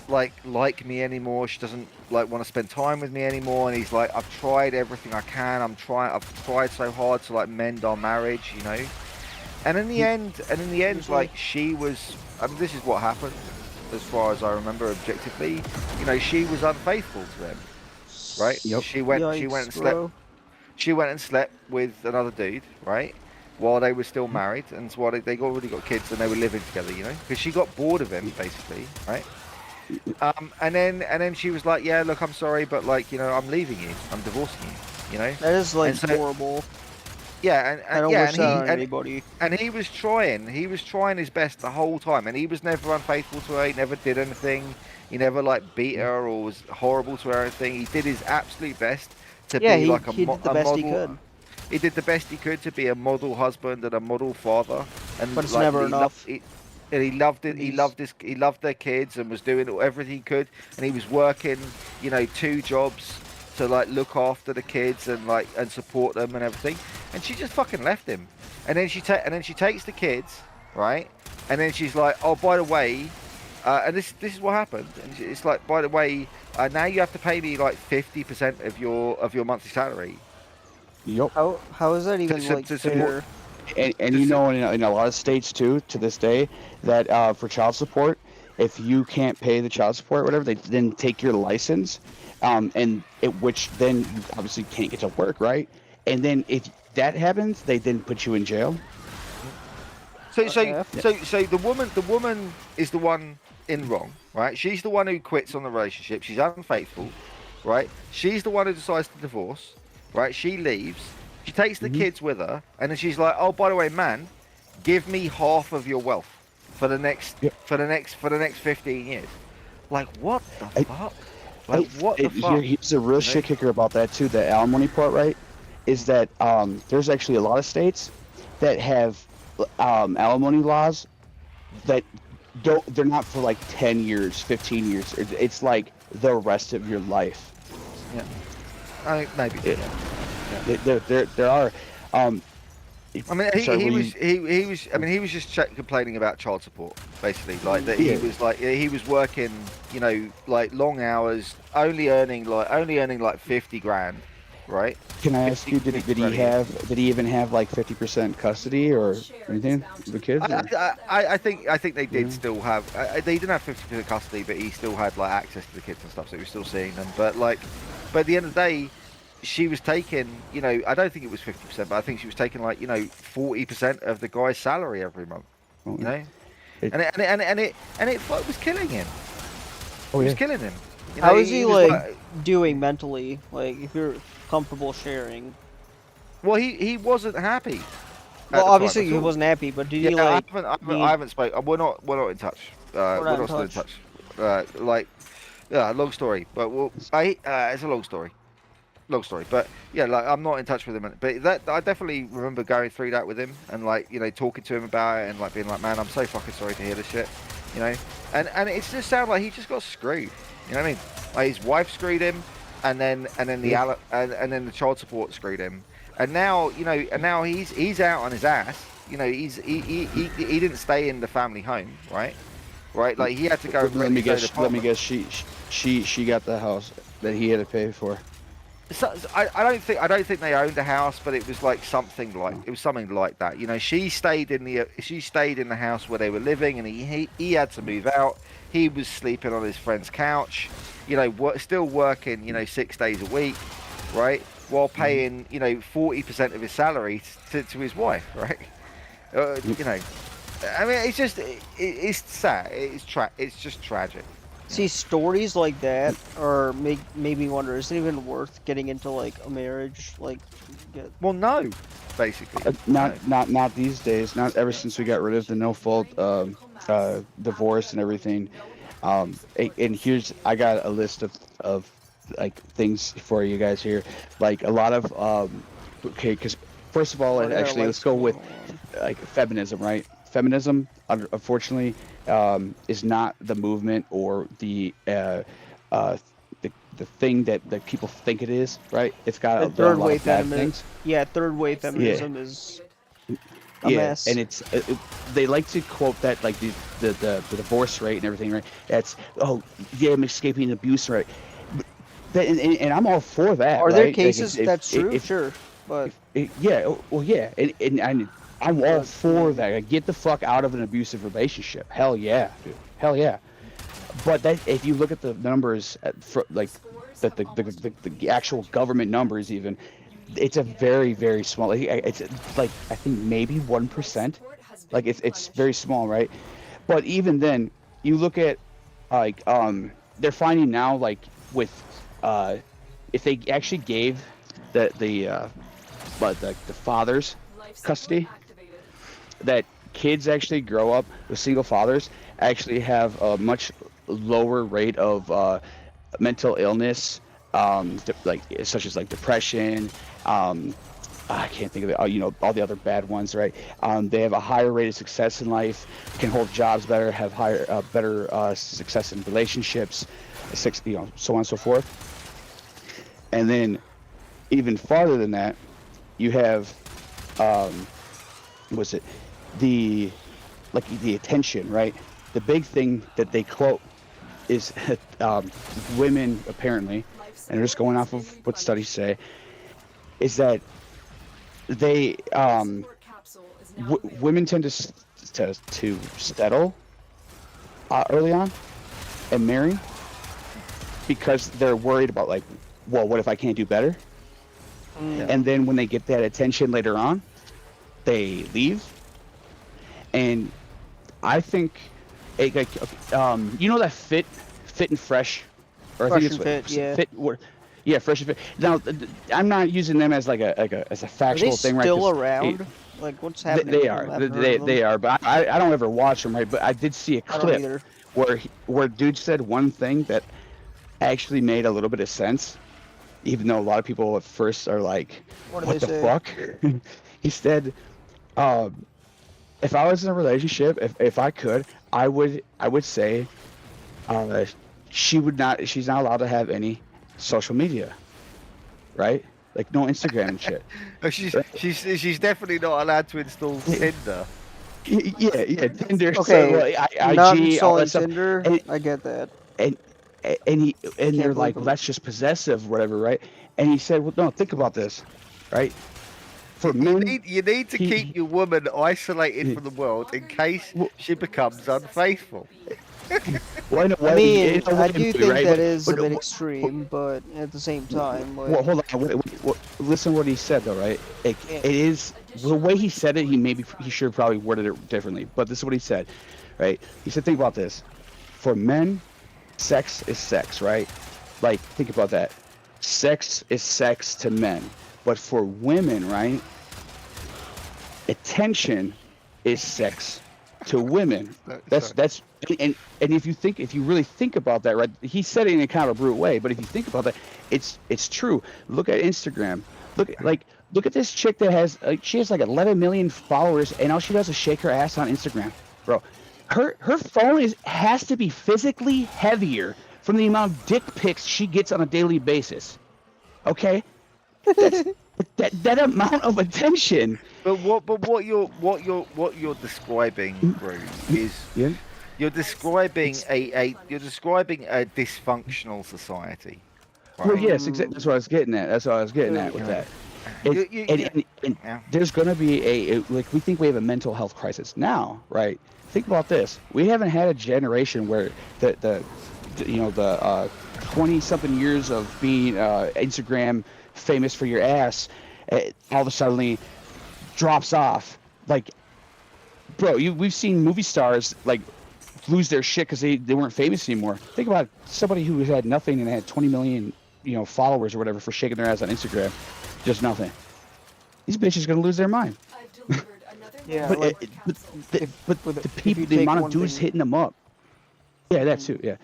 like me anymore. She doesn't like want to spend time with me anymore. And he's like, I've tried everything I can. I've tried so hard to like mend our marriage, you know. And in the end, like she was. I mean, this is what happened, as far as I remember objectively. You know, she was unfaithful to him, right? Yep. She went and slept. Bro. She went and slept with another dude, right? While they were still married, and so while they already got kids and they were living together, you know, because she got bored of him, basically, right? And then she was like, yeah, look, I'm sorry, but like, you know, I'm leaving you, I'm divorcing you, you know. That is like And so- horrible. Yeah, and I don't yeah, wish and that he on anybody. and he was trying his best the whole time, and he was never unfaithful to her. He never did anything. He never like beat her or was horrible to her or anything. He did his absolute best to Yeah, be he, like he did the best model. he could. He did the best he could to be a model husband and a model father, and But it's like, never he enough. and he loved it. He He's- loved he loved their kids and was doing everything he could, and he was working, you know, 2 jobs to like look after the kids and like and support them and everything. And she just fucking left him. And then she takes the kids, right? And then she's like, oh, by the way, and this is what happened. And it's like, by the way, now you have to pay me like 50% of your monthly salary. Yep. How is that even like to fair? And you know, in a lot of states too, to this day, that for child support, if you can't pay the child support or whatever, they then take your license, which then you obviously can't get to work, right? And then if that happens, they then put you in jail. So Okay. the woman is the one in wrong, right? She's the one who quits on the relationship. She's unfaithful, right? She's the one who decides to divorce, right? She leaves. She takes the kids with her, and then she's like, "Oh, by the way, man, give me half of your wealth for the next 15 years." Like, what the fuck? Like, what the fuck? Here's a real shit kicker about that too. The alimony part, right? Is that there's actually a lot of states that have alimony laws that they're not for like 10 years, 15 years. It's like the rest of your life. Yeah. Maybe. There are. I mean, Sorry, he was just complaining about child support, basically. Like that, he was working, you know, like long hours, only earning like 50 grand, right? Can I ask you, did he even have like 50% custody or anything with the kids? I think they did still have. They didn't have 50% custody, but he still had like access to the kids and stuff, so he was still seeing them. But at the end of the day, she was taking, you know, I don't think it was 50%, but I think she was taking like, you know, 40% of the guy's salary every month. You know, and it was killing him. Oh, it was yeah. killing him. You know, How is he was like doing mentally? Like, if you're comfortable sharing. Well, he wasn't happy. Well, obviously he wasn't happy, but did he like? I haven't spoken. We're not in touch. We're not still in touch. Long story, but it's a long story. But yeah, like I'm not in touch with him. But that I definitely remember going through that with him and like, you know, talking to him about it and like being like, man, I'm so fucking sorry to hear this shit, you know. And it just sounded like he just got screwed. You know what I mean? Like his wife screwed him, and then the child support screwed him. And now, you know, he's out on his ass. You know, he didn't stay in the family home, right? Right? Like he had to go. Let me guess. She got the house that he had to pay for. So, I don't think they owned a house, but it was like something like that. You know, she stayed in the house where they were living, and he had to move out. He was sleeping on his friend's couch, you know, still working, you know, 6 days a week, right, while paying, you know, 40% of his salary to his wife, right? You know, I mean, it's just it's sad. It's just tragic. See, stories like that made me wonder, is it even worth getting into like a marriage? Like, well, no, basically. Not these days. Not ever since we got rid of the no fault divorce and everything. And I got a list of like things for you guys here. Like a lot of because first of all, Oh, they got a actually, light let's go with screen like feminism, right? Feminism, unfortunately, is not the movement or uh, the thing that people think it is, right? It's got on. The done a third lot wave of bad feminism. things. Yeah, third wave Yeah, feminism is a yeah, mess. and they like to quote that like the divorce rate and everything, right? That's oh yeah, I'm escaping abuse, right? And I'm all for that, Are there right? Like cases that's true? Sure, but yeah, well, yeah, and I'm all but I for mean, that. Like, get the fuck out of an abusive relationship. Hell yeah, dude. Hell yeah. But that if you look at the numbers, like the actual government numbers, even, it's a very very small. It's like I think maybe 1%. Like it's very small, right? But even then, you look at like they're finding now like with if they actually gave the fathers custody, that kids actually grow up with single fathers actually have a much lower rate of mental illness, like such as like depression. I can't think of it. You know, all the other bad ones, right? They have a higher rate of success in life, can hold jobs better, have higher, better success in relationships, so on and so forth. And then, even farther than that, you have, was it the the attention, right? The big thing that they quote is women apparently, and they're just going off of what studies say, is that they women tend to settle early on and marry because they're worried about like, well, what if I can't do better? And then when they get that attention later on, they leave. And I think you know that fit and fresh, or Fresh I think and it's Fit, yeah. fit. Yeah, fresh and fit. Now, I'm not using them as like as a Are they factual thing, right? still 'Cause around? Like, what's happening they with are. them? I haven't heard of them. They are. But I don't ever watch them, right? But I did see a I don't clip either. where dude said one thing that actually made a little bit of sense, even though a lot of people at first are like, What did "What they the say? fuck?" He said, "If I was in a relationship, if I could, I would say, uh, she's not allowed to have any social media, right? Like no Instagram and shit." Oh, Right? she's definitely not allowed to install Tinder. Yeah, Tinder, so Okay, like, not IG, all that installing stuff, Tinder. and I get that. and I and can't they're believe like, well, them. that's just possessive, whatever, right? And he said, well, no, think about this, right? For men, You need to keep he your woman isolated from the world in case well, she becomes unfaithful. well, in a I way, mean, I do maybe, think right? that is a But bit extreme, but at the same time, well, like, hold on, listen to what he said though, right? It can't. is the way he said it. He should have probably worded it differently, but this is what he said, right? He said, think about this: for men, sex is sex, right? Like, think about that. Sex is sex to men, but for women, right? Attention is sex to women. That's and if you really think about that, right? He said it in a kind of a brute way, but if you think about that, it's true. Look at Instagram. Look at this chick that has she has like 11 million followers, and all she does is shake her ass on Instagram, bro. Her phone has to be physically heavier from the amount of dick pics she gets on a daily basis. Okay, that's that amount of attention. But what you're describing, Bruce, is Yeah. you're describing you're describing a dysfunctional society. Well, Right? yes, exactly. That's what I was getting at. That's what I was getting at with that. And Yeah. there's going to be like, we think we have a mental health crisis now, right? Think about this. We haven't had a generation where the 20 something years of being Instagram famous for your ass, all of a sudden drops off. Like, bro, we've seen movie stars like lose their shit because they weren't famous anymore. Think about somebody who had nothing and had 20 million followers or whatever for shaking their ass on Instagram, just nothing. These bitches gonna lose their mind. Yeah, But like, the people, the amount of dudes hitting them up. Yeah, that too. Yeah,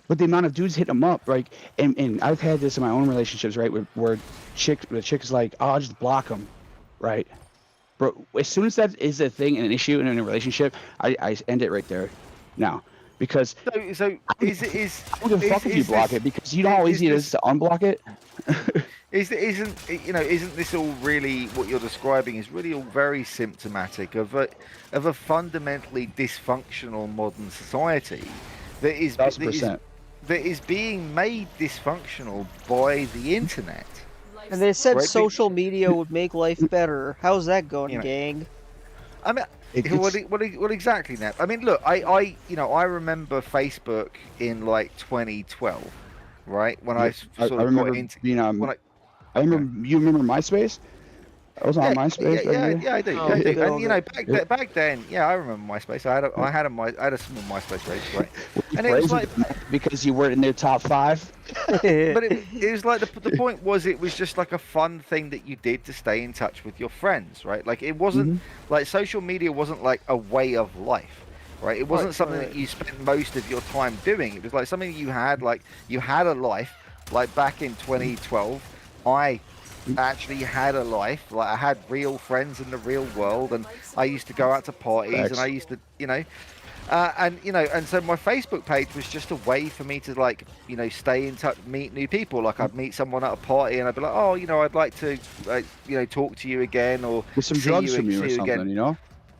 but the amount of dudes hitting them up, like, and I've had this in my own relationships, right? Where the chick is like, oh, I'll just block them, right? Bro, as soon as that is a thing and an issue in a relationship, I end it right there now. Because So I is it I don't give a fuck if you block it, because you know how easy it is to unblock it. Isn't this all really what you're describing is really all very symptomatic of a fundamentally dysfunctional modern society that is that is 1000%. that is being made dysfunctional by the internet. And they said Right, social media would make life better. How's that going, You know. gang? I mean, It's what exactly, Nap? I mean, look, I remember Facebook in like 2012, right? When I I sort of remember got into being when I I remember. You remember MySpace? I was on MySpace back then. I do, Oh, I do. good And old you know, days. back then, yeah, I remember MySpace. I had a small MySpace page, right? Were you And it was friends like, with them because you weren't in their top 5. but it was like the point was it was just like a fun thing that you did to stay in touch with your friends, right? Like it wasn't like social media wasn't like a way of life, right? It wasn't something that you spent most of your time doing. It was like something you had, like you had a life. Like back in 2012, I actually had a life. Like I had real friends in the real world, and I used to go out to parties, and I used to, and so my Facebook page was just a way for me to like, stay in touch, meet new people. Like I'd meet someone at a party, and I'd be like, oh, I'd like to, talk to you again, or With some see drugs you, from you or see you something, again. you know?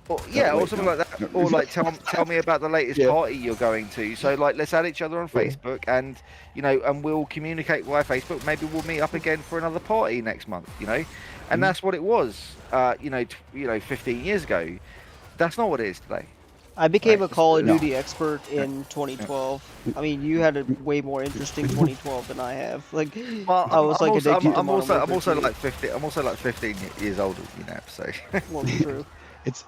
Or, yeah, wait, or something no. like that. No. Or like tell me about the latest Yeah. party you're going to. So like let's add each other on Facebook, and and we'll communicate via Facebook. Maybe we'll meet up again for another party next month. And that's what it was. 15 years ago. That's not what it is today. I became Right. a Call of No. Duty expert in 2012. I mean, you had a way more interesting 2012 than I have. Like, Well, I was like addicted to I'm Modern also Warfare 2. like 50. I'm also like 15 years older than you now. So Well, true. It's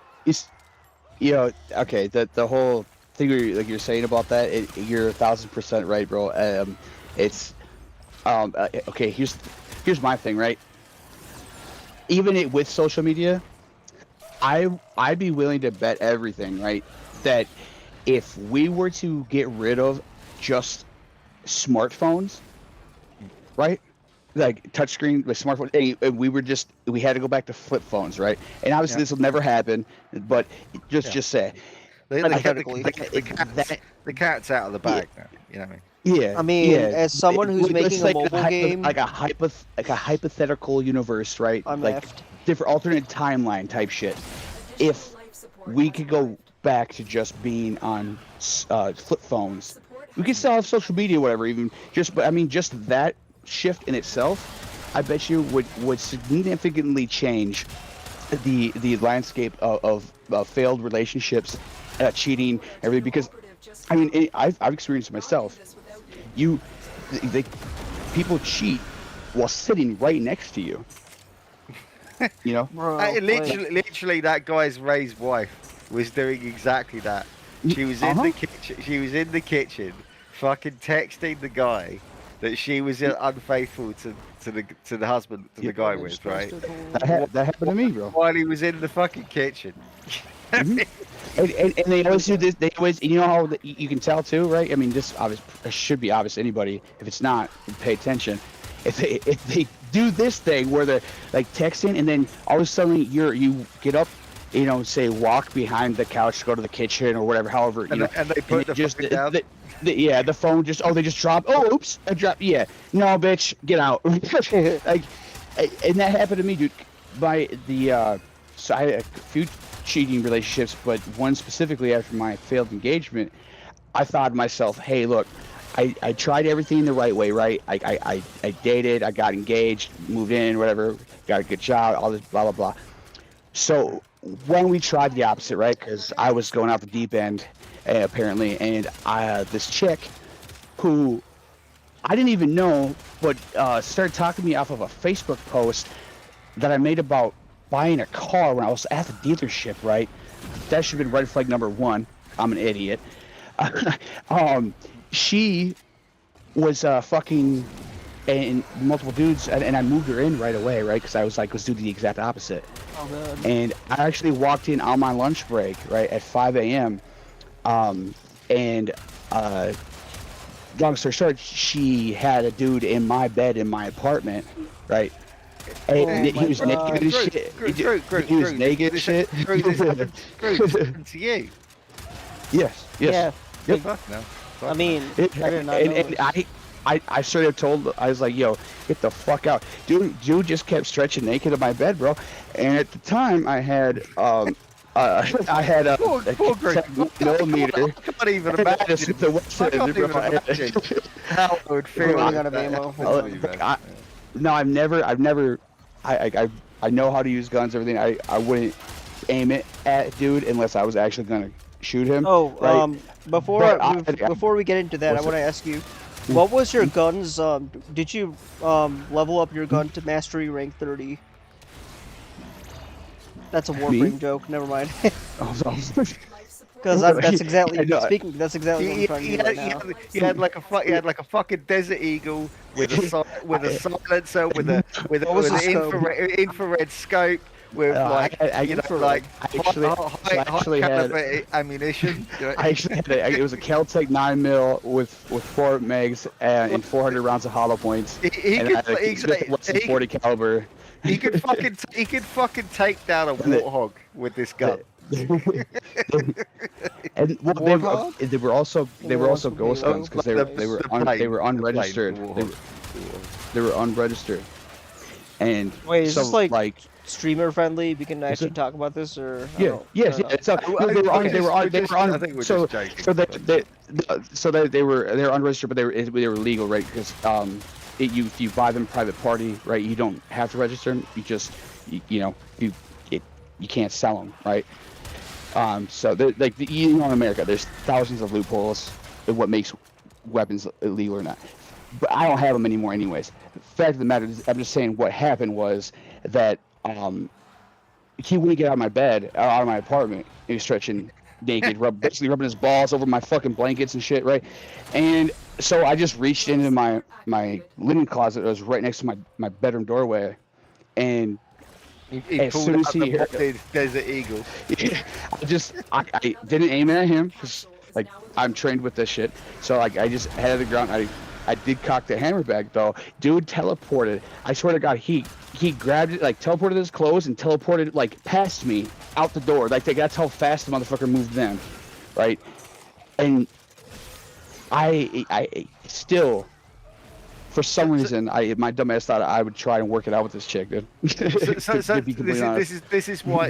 okay, the whole thing you're saying about that, you're 1000% right, bro. It's okay, here's my thing, right? Even with social media, I'd be willing to bet everything, right, that if we were to get rid of just smartphones, right, like touchscreen with smartphones, and we had to go back to flip phones, right? And obviously this will never happen, but just say Hypothetically. the cat's out of the bag now. You know what I mean? yeah. I mean, yeah. as someone who's Let's making say a mobile game, like a hypothetical universe, right? I'm like effed. different alternate timeline type shit. If we could go back to just being on flip phones, we could still have social media, whatever. But I mean, just that shift in itself, I bet you would significantly change the landscape of failed relationships, cheating, everything. Because I mean, I've experienced it myself. People cheat while sitting right next to you. Bro, Literally, that guy's Ray's wife was doing exactly that. She was in the kitchen. She was in the kitchen, fucking texting the guy that she was unfaithful to the husband, to the guy with, right? That happened to me, bro. While he was in the fucking kitchen. And they always do this. They always, how you can tell too, right? I mean, this should be obvious to anybody. If it's not, pay attention. If they do this thing where they're like texting, and then all of a sudden you get up, say walk behind the couch, go to the kitchen or whatever, however, and they put the phone down. The phone just they just drop. Oh, oops, I dropped. Yeah, no, bitch, get out. Like, and that happened to me, dude. So I had a few cheating relationships, but one specifically after my failed engagement, I thought to myself, hey, look, I tried everything the right way, right? I dated, I got engaged, moved in, whatever, got a good job, all this, blah, blah, blah. So when we tried the opposite, right? Because I was going out the deep end, apparently, and this chick who I didn't even know, but started talking to me off of a Facebook post that I made about buying a car when I was at the dealership, right? That should have been red flag number 1. I'm an idiot. She was fucking and multiple dudes, and I moved her in right away, right? Because I was like, let's do the exact opposite. Oh, God. And I actually walked in on my lunch break, right, at 5 a.m. And long story short, she had a dude in my bed in my apartment, right? Hey, my he was God. naked as shit. He was naked as shit. This happened to you. Yes. Yeah. Yep. Fuck no. I mean, I did not know And this. I straight up told, I was like, yo, get the fuck out. Dude just kept stretching naked in my bed, bro. And at the time, I had, I had a Poor Greg. 7mm. I can't even and imagine. Smith & Wesson, I can't even bro. imagine how it would We're feel. running out of ammo. No, I've never, I know how to use guns, everything. I wouldn't aim it at dude unless I was actually gonna shoot him. Oh, right? before we get into that, I What's want to ask you, what was your guns? Did you level up your gun to mastery rank 30? That's a Warframe joke. Never mind. Because that's exactly speaking. That's exactly what I'm trying to do right now. You had like a fucking Desert Eagle with a silencer with What was an the scope? infrared scope with high caliber ammunition. I actually had it was a Kel-Tec 9mm with 4 megs and 400 rounds of hollow points. And I had a Smith & 40 caliber. He could fucking take down a warthog with this gun. And well, they were also ghost guns because they were unregistered. They were unregistered. And Wait, is so, this like streamer friendly? We can actually talk about this, or yeah. So they were unregistered, but they were legal, right? Because if you buy them private party, right? You don't have to register them. You just you can't sell them, right? So like in America, there's thousands of loopholes of what makes weapons illegal or not. But I don't have them anymore, anyways. The fact of the matter is, I'm just saying what happened was that he wouldn't get out of my bed, out of my apartment. He was stretching naked, basically rubbing his balls over my fucking blankets and shit, right? And so I just reached into my linen closet that was right next to my bedroom doorway, and he as pulled soon as out he heard the Desert Eagle. I didn't aim it at him because like I'm trained with this shit. So like I just headed to the ground. I did cock the hammer back though. Dude teleported. I swear to God, he grabbed it, like teleported his clothes and teleported like past me out the door. Like that's how fast the motherfucker moved then, right? And I still, for some reason, my dumb ass thought I would try and work it out with this chick, dude. So this is why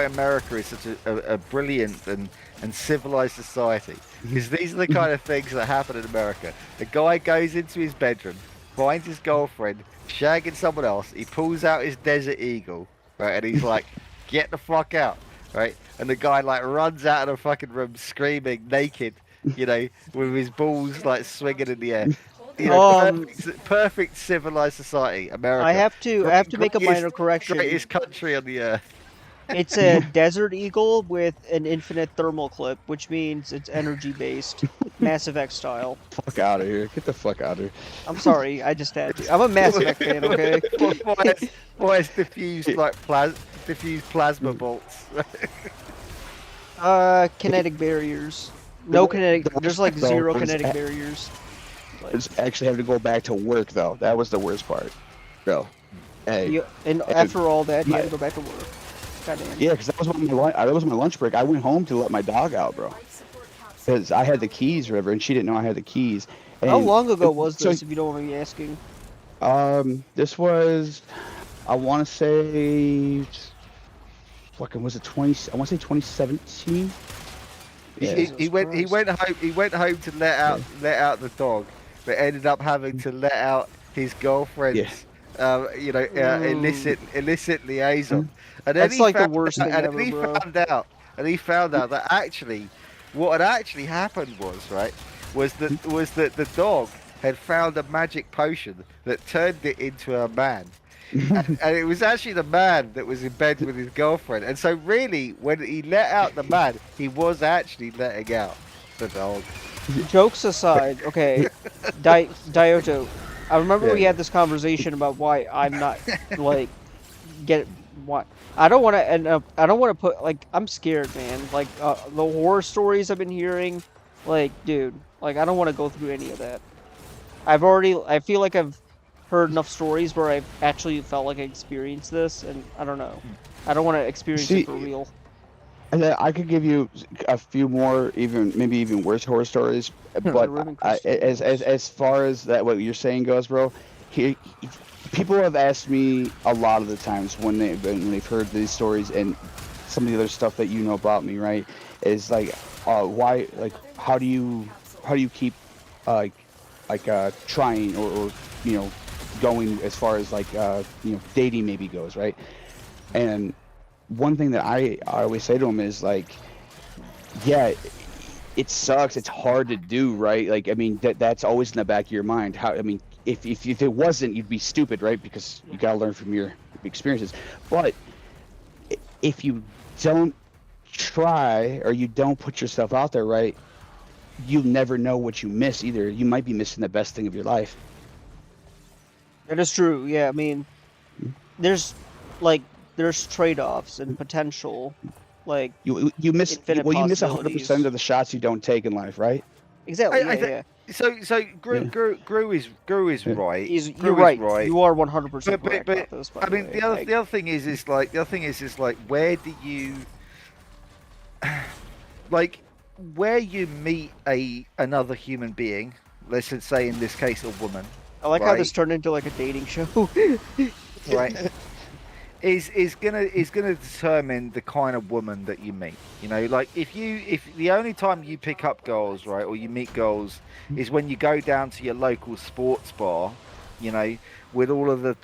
America is such a brilliant and civilized society. Because these are the kind of things that happen in America. The guy goes into his bedroom, finds his girlfriend shagging someone else. He pulls out his Desert Eagle, right, and he's like, "Get the fuck out!" Right, and the guy like runs out of the fucking room screaming, naked, with his balls like swinging in the air. Perfect civilized society, America. I have to make a minor correction. Greatest country on the earth. It's a Desert Eagle with an infinite thermal clip, which means it's energy based, Mass Effect style. Fuck out of here! Get the fuck out of here! I'm sorry, I just had to. I'm a Mass Effect fan, okay? Why it's diffused like diffused plasma bolts? Kinetic barriers. No kinetic. There's like zero kinetic barriers. It's actually having to go back to work though. That was the worst part, bro. Hey. And after all that, you had to go back to work. Goddamn. Yeah, because that was my lunch break. I went home to let my dog out, bro. Because I had the keys, or whatever, and she didn't know I had the keys. And how long ago was this, if you don't mind me asking? This was, I want to say, fucking was it 20? I want to say 2017. Yeah. He went home to let out the dog, but ended up having to let out his girlfriend's illicit liaison. And then that's like the worst thing ever, bro. He found out that actually, what had actually happened was that the dog had found a magic potion that turned it into a man. and it was actually the man that was in bed with his girlfriend. And so really, when he let out the man, he was actually letting out the dog. Jokes aside, okay, Dioto, I remember we had this conversation about why I'm not like what I don't want to put like I'm scared, man. Like the horror stories I've been hearing, like dude, like I don't want to go through any of that. I feel like I've heard enough stories where I've actually felt like I experienced this, and I don't know. I don't want to experience See, it for real. and then I could give you a few more, even maybe even worse horror stories. The But ribbon as far as that, what you're saying goes, bro, people have asked me a lot of the times when they've heard these stories and some of the other stuff that you know about me, right? Is like, why, like, how do you keep, like, trying or you know, going as far as like you know, dating maybe goes, right? And one thing that I always say to them is like, yeah, it sucks. It's hard to do, right? Like, I mean, that's always in the back of your mind. How, I mean, if it wasn't, you'd be stupid, right? Because you gotta learn from your experiences. But if you don't try or you don't put yourself out there, right, you never know what you miss either. You might be missing the best thing of your life. That is true. Yeah, I mean, there's trade-offs and potential, like You miss infinite well, you miss 100% possibilities. of the shots you don't take in life, right? Exactly. I Yeah, think yeah. so. Gru is Yeah. right. You're Gru right. is right. You are 100% But correct about this. By I the mean, way. the other thing is where do you like where you meet another human being? Let's just say in this case a woman, I like how this right? turned into like a dating show. Right. Is gonna determine the kind of woman that you meet. You know, like if the only time you pick up girls, right, or you meet girls is when you go down to your local sports bar, you know, with all the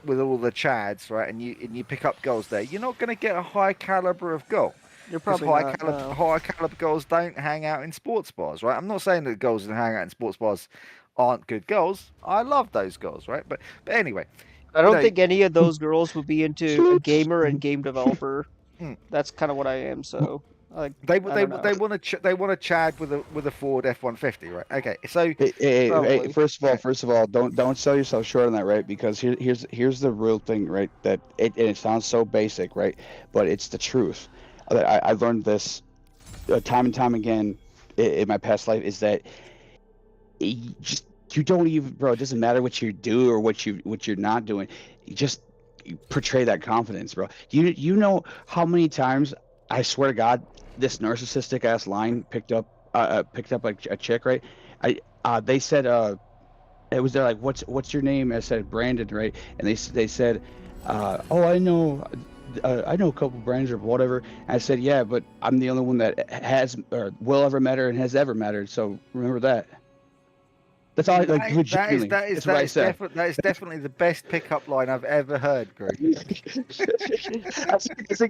chads, right, and you pick up girls there, you're not gonna get a high caliber of girl. You're Because probably not. No. high caliber girls don't hang out in sports bars, right? I'm not saying that girls that hang out in sports bars aren't good girls. I love those girls, right? But anyway, I you don't know, think any of those girls would be into a gamer and game developer. mm, That's kind of what I am. So, like, they I don't know. want to they want to Chad with a Ford F-150, right? Okay, so Hey, Probably. first of all, don't sell yourself short on that, right? Because here's the real thing, right? That it sounds so basic, right? But it's the truth. I learned this time and time again in my past life is that you don't even, bro. It doesn't matter what you do or what you're not doing. You just portray that confidence, bro. You know how many times I swear to God this narcissistic ass line picked up like a chick, right? They said it was there like what's your name? I said Brandon, right? And they said oh, I know a couple Brandons or whatever. And I said, yeah, but I'm the only one that has or will ever met her and has ever met her. So remember that. That's all. Like legitimately, that's what I said. that is definitely the best pickup line I've ever heard, Greg.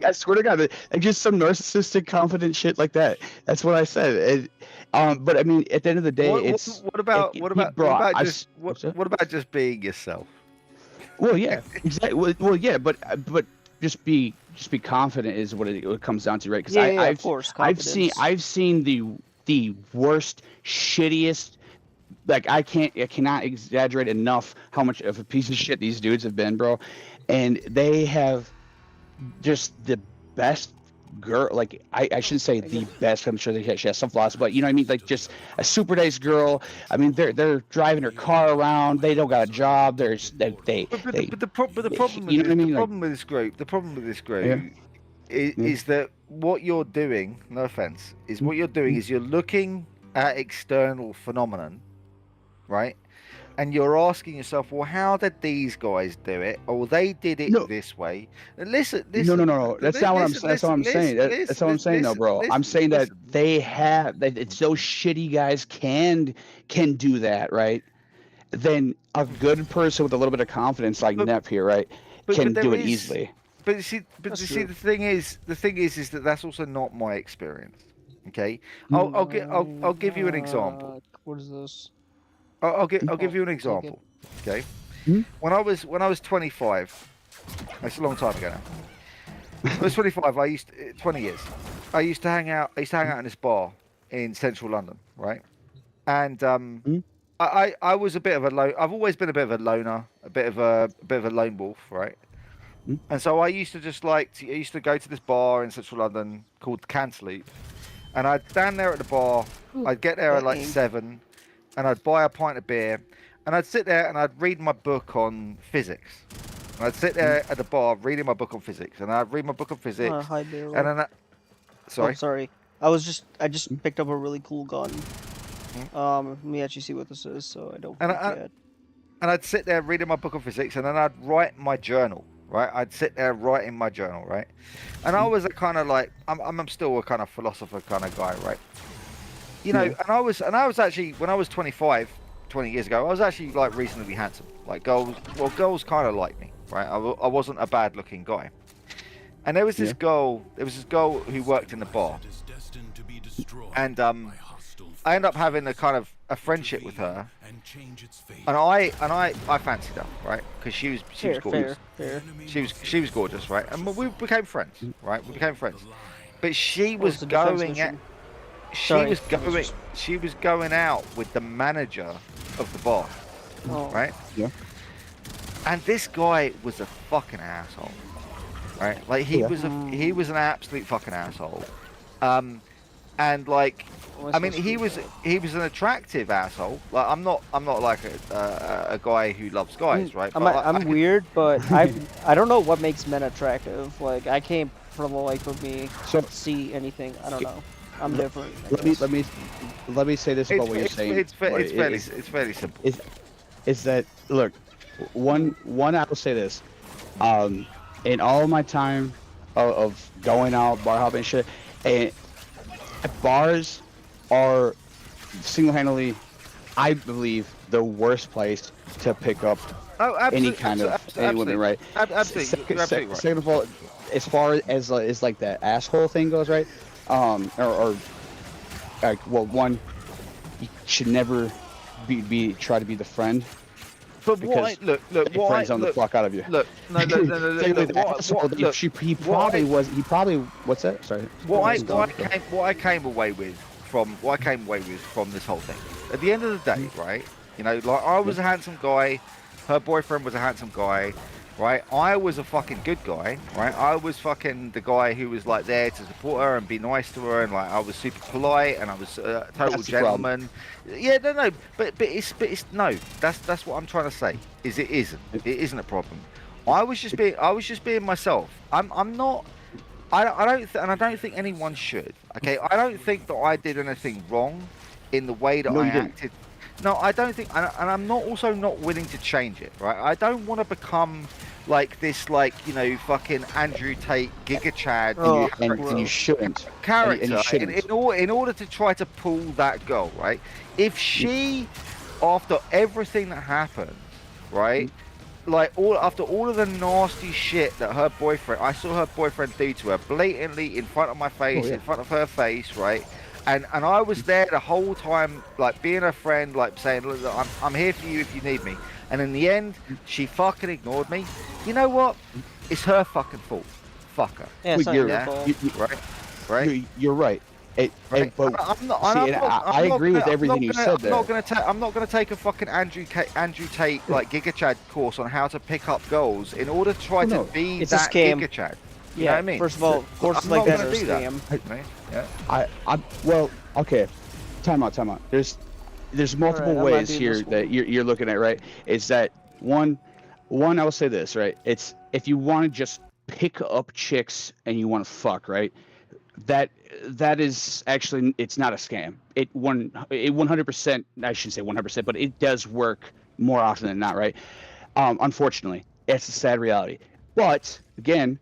I swear to God, like just some narcissistic, confident shit like that. That's what I said. But I mean, at the end of the day, it's What about what about just being yourself? Well, yeah, exactly. Well, yeah, but just be confident is what it comes down to, right? Because Yeah, of course. I've seen the worst, shittiest. Like I cannot exaggerate enough how much of a piece of shit these dudes have been, bro. And they have just the best girl. Like I shouldn't say the best. I'm sure she has some flaws, but you know what I mean. Like just a super nice girl. I mean, they're driving her car around. They don't got a job. But the problem you know what I mean? the problem with this group is that what you're doing. No offense, is what you're doing is you're looking at external phenomenon, right? And you're asking yourself, well, how did these guys do it? Or they did it this way. And listen. No. That's not what I'm saying. That's what I'm saying. That's what I'm saying, though, bro. I'm saying that that it's those shitty guys can do that, right? Then a good person with a little bit of confidence, like Nep here, right, can do it easily. But you see, the thing is that that's also not my experience. Okay, I'll give you an example. What is this? I'll give you an example. Okay, when I was 25, that's a long time ago now. When I was 25, 20 years. I used to hang out in this bar in central London, right? And I was a bit of a I've always been a bit of a loner, a bit of a lone wolf, right? And so I used to I used to go to this bar in central London called Canceleap, and I'd stand there at the bar. I'd get there at like 7, and I'd buy a pint of beer, and I'd sit there and I'd read my book on physics. And I'd sit there at the bar reading my book on physics, and I'd read my book on physics, Hi, Daryl. and then sorry. Oh, sorry. I just picked up a really cool gun. Let me actually see what this is, so I don't forget. And I'd sit there reading my book on physics, and then I'd write my journal, right? I'd sit there writing my journal, right? And I was a kind of like, I'm still a kind of philosopher kind of guy, right? You know, and I was actually, when I was 25, 20 years ago, I was actually like reasonably handsome. Like girls kind of liked me, right? I wasn't a bad looking guy. And there was this girl who worked in the bar. And I ended up having a friendship with her, and I fancied her, right? Because she was gorgeous. Fair. She was gorgeous, right? And we became friends, right? We became friends. But she was going out with the manager of the bar, right? Yeah. And this guy was a fucking asshole, right? Like he was an absolute fucking asshole. And like, I mean, he was an attractive asshole. Like, I'm not like a guy who loves guys, right? I'm weird, but I don't know what makes men attractive. Like, I can't for the life of me see anything. I don't know. I'm different. Let me say this about what you're saying. It's fairly simple. Is that, look, one I will say this, in all of my time of going out, bar hopping and shit, and bars are single-handedly, I believe, the worst place to pick up any kind of any women, right? Absolutely. Second of all, as far as like that asshole thing goes, right? Or like, well, one, you should never try to be the friend. But what? Look. What? Friends on the fuck out of you. Look. No. He probably was. He probably. What's that? Sorry. What I came away with from this whole thing. At the end of the day, right? You know, like I was a handsome guy. Her boyfriend was a handsome guy. Right, I was a fucking good guy, right? I was fucking the guy who was like there to support her and be nice to her, and like I was super polite and I was a total gentleman. Yeah, no, but it's no. That's what I'm trying to say. It isn't a problem. I was just being myself. I'm not. I don't think anyone should. Okay, I don't think that I did anything wrong in the way that I acted. No, I don't think, and I'm not willing to change it, right? I don't want to become like this, like, you know, fucking Andrew Tate, Giga Chad, and you shouldn't. Character, and you shouldn't. In order to try to pull that goal, right? If she, after everything that happened, right? Like after all of the nasty shit that I saw her boyfriend do to her, blatantly in front of my face, in front of her face, right? And I was there the whole time, like being a friend, like saying, look, I'm here for you if you need me. And in the end, she fucking ignored me. You know what? It's her fucking fault. Fuck her. Yeah, it's not your fault. Right? You're right. I agree with everything you said there. I'm not gonna take a fucking Andrew Tate like Giga Chad course on how to pick up goals in order to try to be that Giga Chad. You know what I mean? First of all, courses like that are a scam. Yeah. Well, okay. Time out. There's multiple ways here that you're looking at, right? It's that one I will say this, right? It's if you want to just pick up chicks and you want to fuck, right? That is actually, it's not a scam. It 100%, I shouldn't say 100%, but it does work more often than not, right? Unfortunately, it's a sad reality. But again,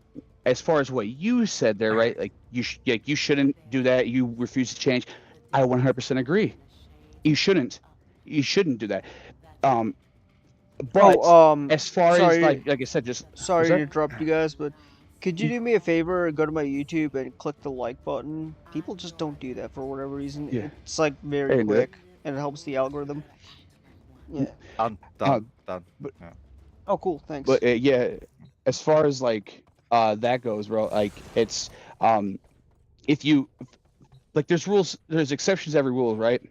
as far as what you said there, right? Like you shouldn't do that. You refuse to change. I 100% agree. You shouldn't do that. But as far as like I said, just sorry to interrupt you guys, but could you do me a favor and go to my YouTube and click the like button? People just don't do that for whatever reason. Yeah. It's like very quick and it helps the algorithm. Yeah. Done. But, oh, cool. Thanks. But yeah, as far as like that goes, bro, like it's if you like there's rules, there's exceptions to every rule, right?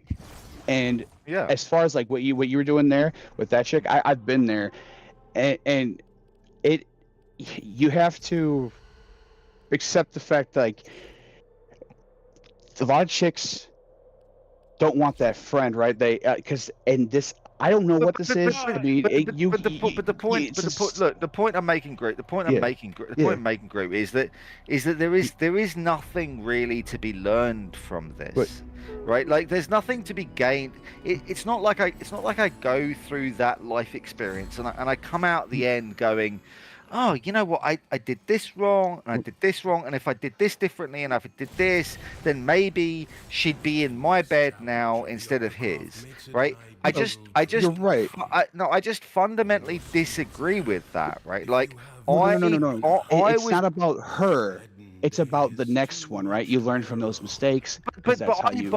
And as far as like what you were doing there with that chick, I've been there, and you have to accept the fact that, like, a lot of chicks don't want that friend, right? They because and this I don't know what this is. I mean, The point I'm making, Groot. The point I'm yeah, making, Groot. The yeah. point I'm making, Groot, is that there is nothing really to be learned from But this, right? Like, there's nothing to be gained. It's not like I go through that life experience and I come out the end going, oh, you know what? I did this wrong, and I did this wrong, and if I did this differently, and if I did this, then maybe she'd be in my bed now instead of his, right? you're right. I just fundamentally disagree with that, right? Like, No. I It's was, not about her. It's about the next one, right? You learn from those mistakes because that's how you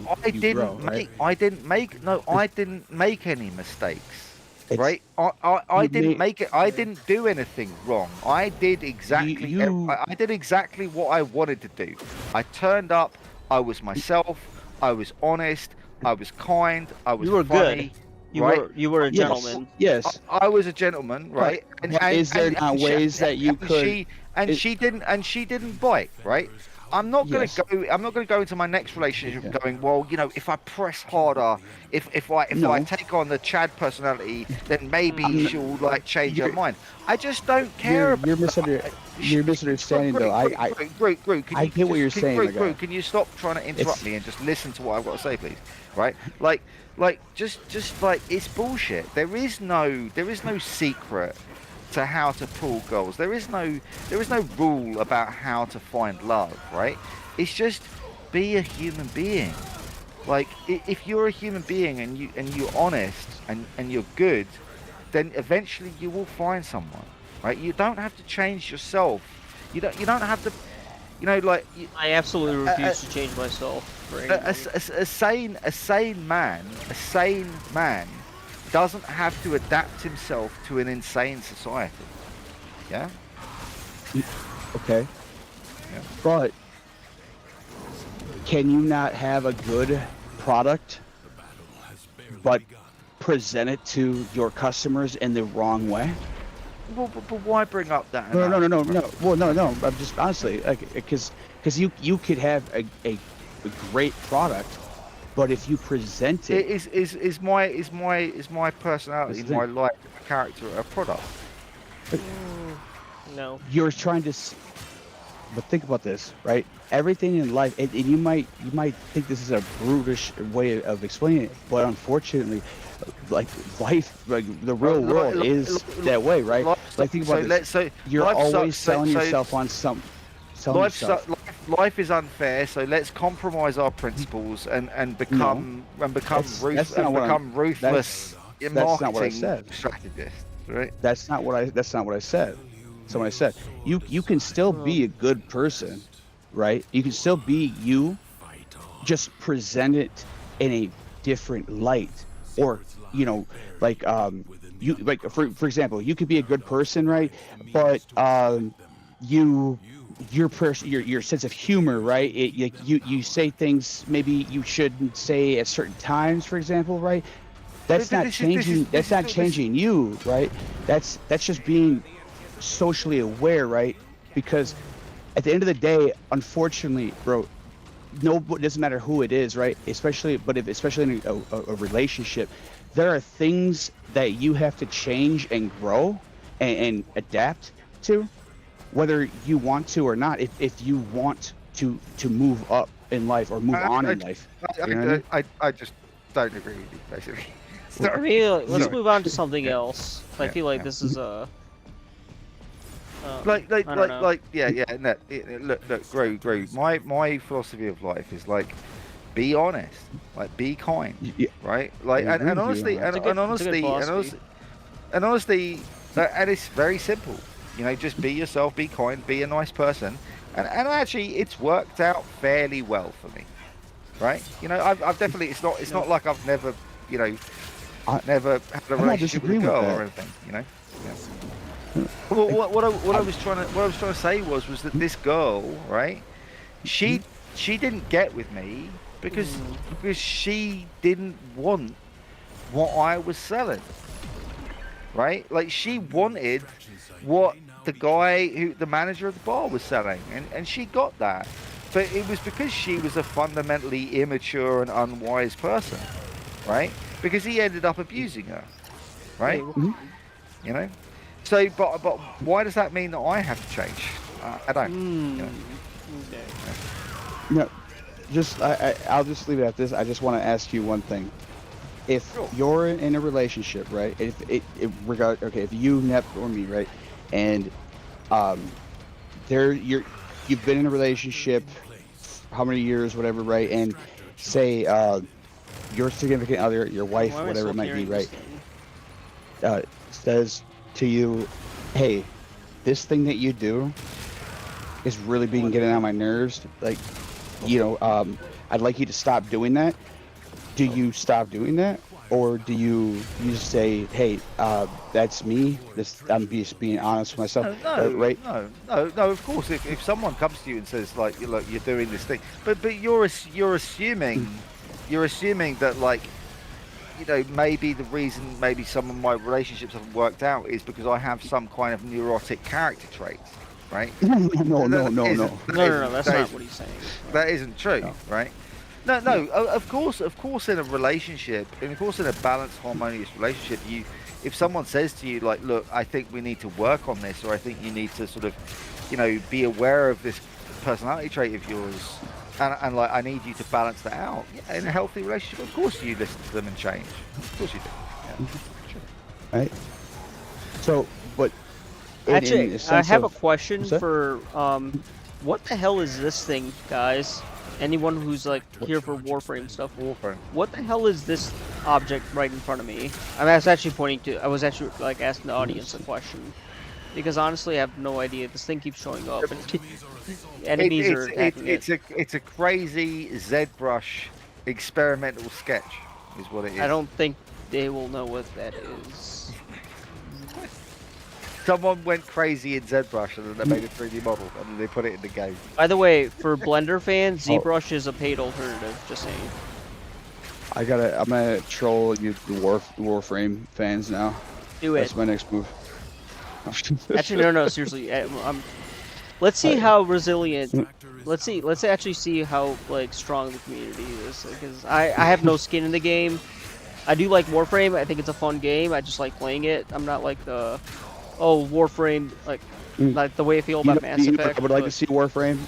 grow, right? I didn't make any mistakes. It's, Right, I you didn't made- make it. I didn't do anything wrong. I did exactly. I did exactly what I wanted to do. I turned up. I was myself. I was honest. I was kind. I was You were funny. good. You were a yes, gentleman. yes. I was a gentleman, right? But is there not ways that you could? She didn't bite, right? I'm not going Yes. to go. I'm not going to go into my next relationship going, well, you know, if I press harder, if I No. take on the Chad personality, then maybe I'm- she'll like change her you're- mind. I just don't care. You're misunderstanding though. Groot, I get what you're saying, my guy. Groot, can you stop trying to interrupt me and just listen to what I've got to say, please? Right? Like just like, it's bullshit. There is no secret to how to pull girls. There is no rule about how to find love, right? It's just be a human being. Like, if you're a human being and you're honest and you're good, then eventually you will find someone, right? You don't have to change yourself. You don't have to, you know, like, I absolutely refuse to change myself for anyone. a sane man doesn't have to adapt himself to an insane society. Yeah? Okay. Yeah. But can you not have a good product, but present it to your customers in the wrong way? Well, but why bring up that? No. Well, no. I'm just honestly, like, because you could have a great product, but if you present it, Is my personality, This is my it. life, my character a product? No. you're trying to. But think about this, right? Everything in life, and you might think this is a brutish way of explaining it, but unfortunately, like, life, like the real world is that way, right? Like, think about this. You're always selling yourself on some. Selling yourself. Life is unfair, so let's compromise our principles and become That's ruthless not what ruthless that's not what I marketing said. strategists, right? That's not what I said. That's not what I said. You can still be a good person, right? You can still be you, just present it in a different light, or, you know, like, you, like, for example, you could be a good person, right? But your sense of humor, right? You say things maybe you shouldn't say at certain times, for example, right? That's not changing. That's not changing you, right? That's just being socially aware, right? Because at the end of the day, unfortunately, bro, no, it doesn't matter who it is, right? Especially in a relationship, there are things that you have to change and grow and adapt to, whether you want to or not. If you want to move up in life or move on in life, you know what I mean? I just don't agree with you, basically. I mean, let's Sorry. move on to something else. I Yeah, feel like yeah. this is a. Look, Groot. Groot. My philosophy of life is, like, be honest, like, be kind, Yeah. right? Like, I agree and with you. honestly, It's a good philosophy. and honestly, and it's very simple. You know, just be yourself, be kind, be a nice person, and actually, it's worked out fairly well for me, right? You know, I've definitely. It's not like I've never, you know, never had a I'm not relationship with a disagreeing with girl that. or anything. You know. Yeah. Well, what I was trying to say was that this girl, right? She didn't get with me because she didn't want what I was selling, right? Like, she wanted what the guy the manager of the bar was selling, and she got that. but it was because she was a fundamentally immature and unwise person, right? Because he ended up abusing her, right? You know. So, but why does that mean that I have to change? I don't. You know? Okay. No, just I'll just leave it at this. I just want to ask you one thing. If Sure. you're in a relationship, right? If you, Nep, or me, right, and you've been in a relationship, how many years, whatever, right? And say your significant other, your wife, Why am I whatever still it might be, hearing right, this thing? says to you, hey, this thing that you do is really being getting on my nerves. Like, I'd like you to stop doing that. Do you stop doing that, or do you just say, hey, that's me. I'm just being honest with myself, right? No. Of course, if someone comes to you and says like, look, you're doing this thing, but you're assuming that, like, maybe the reason maybe some of my relationships haven't worked out is because I have some kind of neurotic character traits, right? No. That's not what he's saying. That isn't true, No. right? No. Of course, in a relationship, and of course in a balanced, harmonious relationship, if someone says to you like, look, I think we need to work on this, or I think you need to sort of, be aware of this personality trait of yours, and like, I need you to balance that out. Yeah, in a healthy relationship, of course you listen to them and change. Of course you do. Yeah. Sure. Right. So, but Actually, I have a question What's that? for what the hell is this thing, guys? Anyone who's like here for Warframe stuff. Warframe. What the hell is this object right in front of me? I was actually like asking the audience a question. Because honestly, I have no idea. This thing keeps showing up, and enemies are attacking it. It's a crazy ZBrush experimental sketch, is what it is. I don't think they will know what that is. Someone went crazy in ZBrush and then they made a 3D model and then they put it in the game. By the way, for Blender fans, ZBrush is a paid alternative. Just saying. I'm gonna troll you, the Warframe fans now. Do it. That's my next move. Actually, no, seriously. Let's see how resilient. Let's actually see how like strong the community is. Because I have no skin in the game. I do like Warframe. I think it's a fun game. I just like playing it. I'm not like the Warframe like the way I feel about Mass Effect. I would like to see Warframe.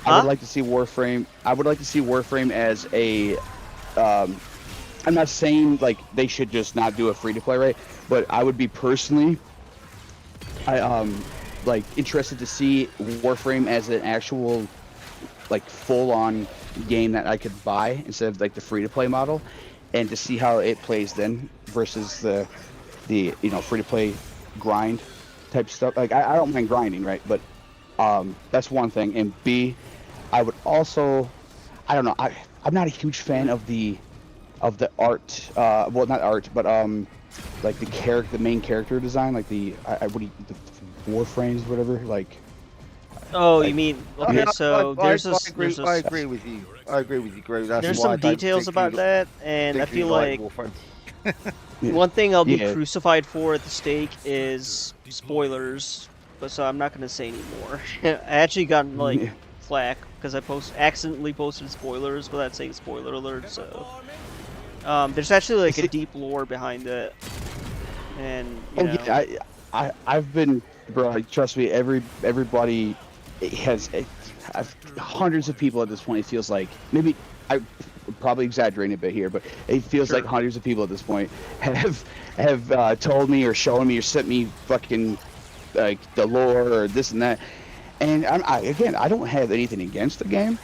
Huh? I would like to see Warframe. I would like to see Warframe as a. I'm not saying like they should just not do a free to play, right? But I would be personally, like interested to see Warframe as an actual, like full on game that I could buy instead of like the free to play model, and to see how it plays then versus the free to play grind type stuff. Like I don't mind grinding, right? But that's one thing. And B, I would also, I don't know, I'm not a huge fan of the art, well, not art, but like the main character design, like the Warframes, whatever, like. Oh, like, you mean okay? So I agree with you. I agree with you, Gru. That's there's why some I don't details about that, and I feel like Warframe. one thing I'll be Yeah. crucified for at the stake is spoilers. But so I'm not gonna say anymore. I actually got like flack because I accidentally posted spoilers without saying spoiler alert. So there's actually like a deep lore behind it, and you know. Yeah, I've been, bro. Trust me, everybody has hundreds of people at this point. It feels like maybe I probably exaggerating a bit here, but it feels like hundreds of people at this point have told me or shown me or sent me fucking like the lore or this and that. And I don't have anything against the game.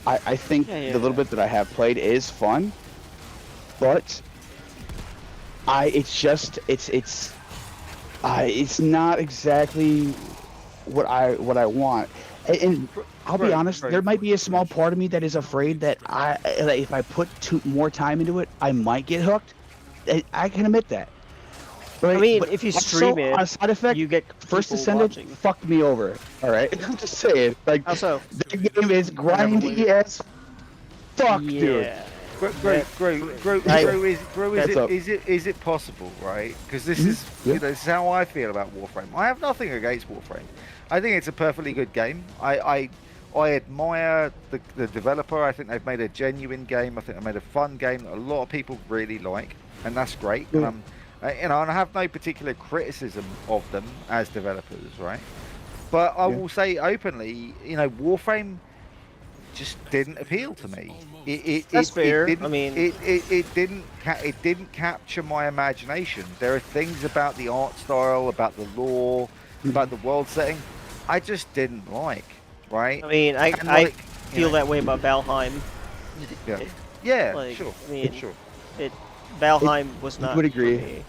I think the little bit that I have played is fun, but it's not exactly what I want. And I'll be honest, there might be a small part of me that is afraid that if I put more time into it, I might get hooked. I can admit that. Right? I mean, but if you also, stream it, on a side effect, you get First people Descendant watching. fucked me over. All right, I'm just saying. Like, Also, the game is grindy as fuck, dude. yeah. Is it possible, right? Because this is this is how I feel about Warframe. I have nothing against Warframe. I think it's a perfectly good game. I I admire the developer. I think they've made a genuine game. I think they made a fun game that a lot of people really like, and that's great. And and I have no particular criticism of them as developers, right? But I will say openly, Warframe just didn't appeal to me. That's fair. It didn't, I mean, it didn't capture my imagination. There are things about the art style, about the lore, about the world setting, I just didn't like. Right? I mean, I feel that way about Valheim. Yeah, Like, sure. I mean, Sure. Valheim was not. would agree. For me.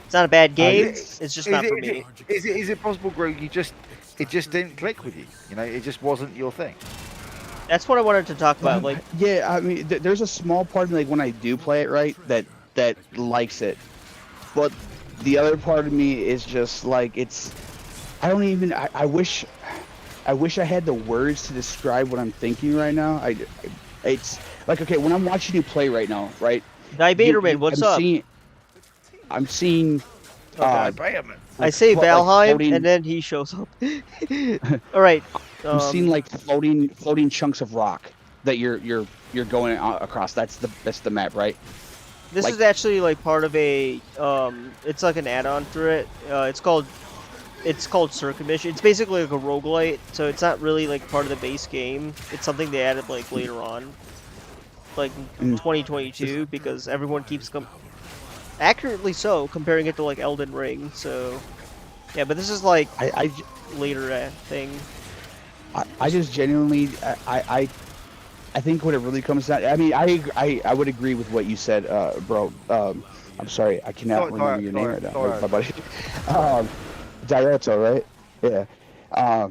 It's not a bad game. It's It's just not for me. Is it possible, Greg? It just didn't click with you. It just wasn't your thing. That's what I wanted to talk about. Like, yeah, I mean, there's a small part of me, like when I do play it right, that likes it, but the other part of me is just like I don't even. I wish I had the words to describe what I'm thinking right now. It's like, okay, when I'm watching you play right now, right? Baterman, what's up? I'm seeing. I say like Valheim, floating, and then he shows up. All right. I'm seeing like floating chunks of rock that you're going across. That's the map, right? This is actually like part of a. It's like an add-on for it. It's called Circuit Mission. It's basically like a roguelite, so it's not really like part of the base game. It's something they added like later on, like in 2022, because everyone keeps accurately so comparing it to like Elden Ring. So yeah, but this is like I later thing. I just genuinely I think what it really comes down. I mean, I would agree with what you said, bro. I'm sorry, I cannot remember your name right now, my buddy. Direto, right? Yeah.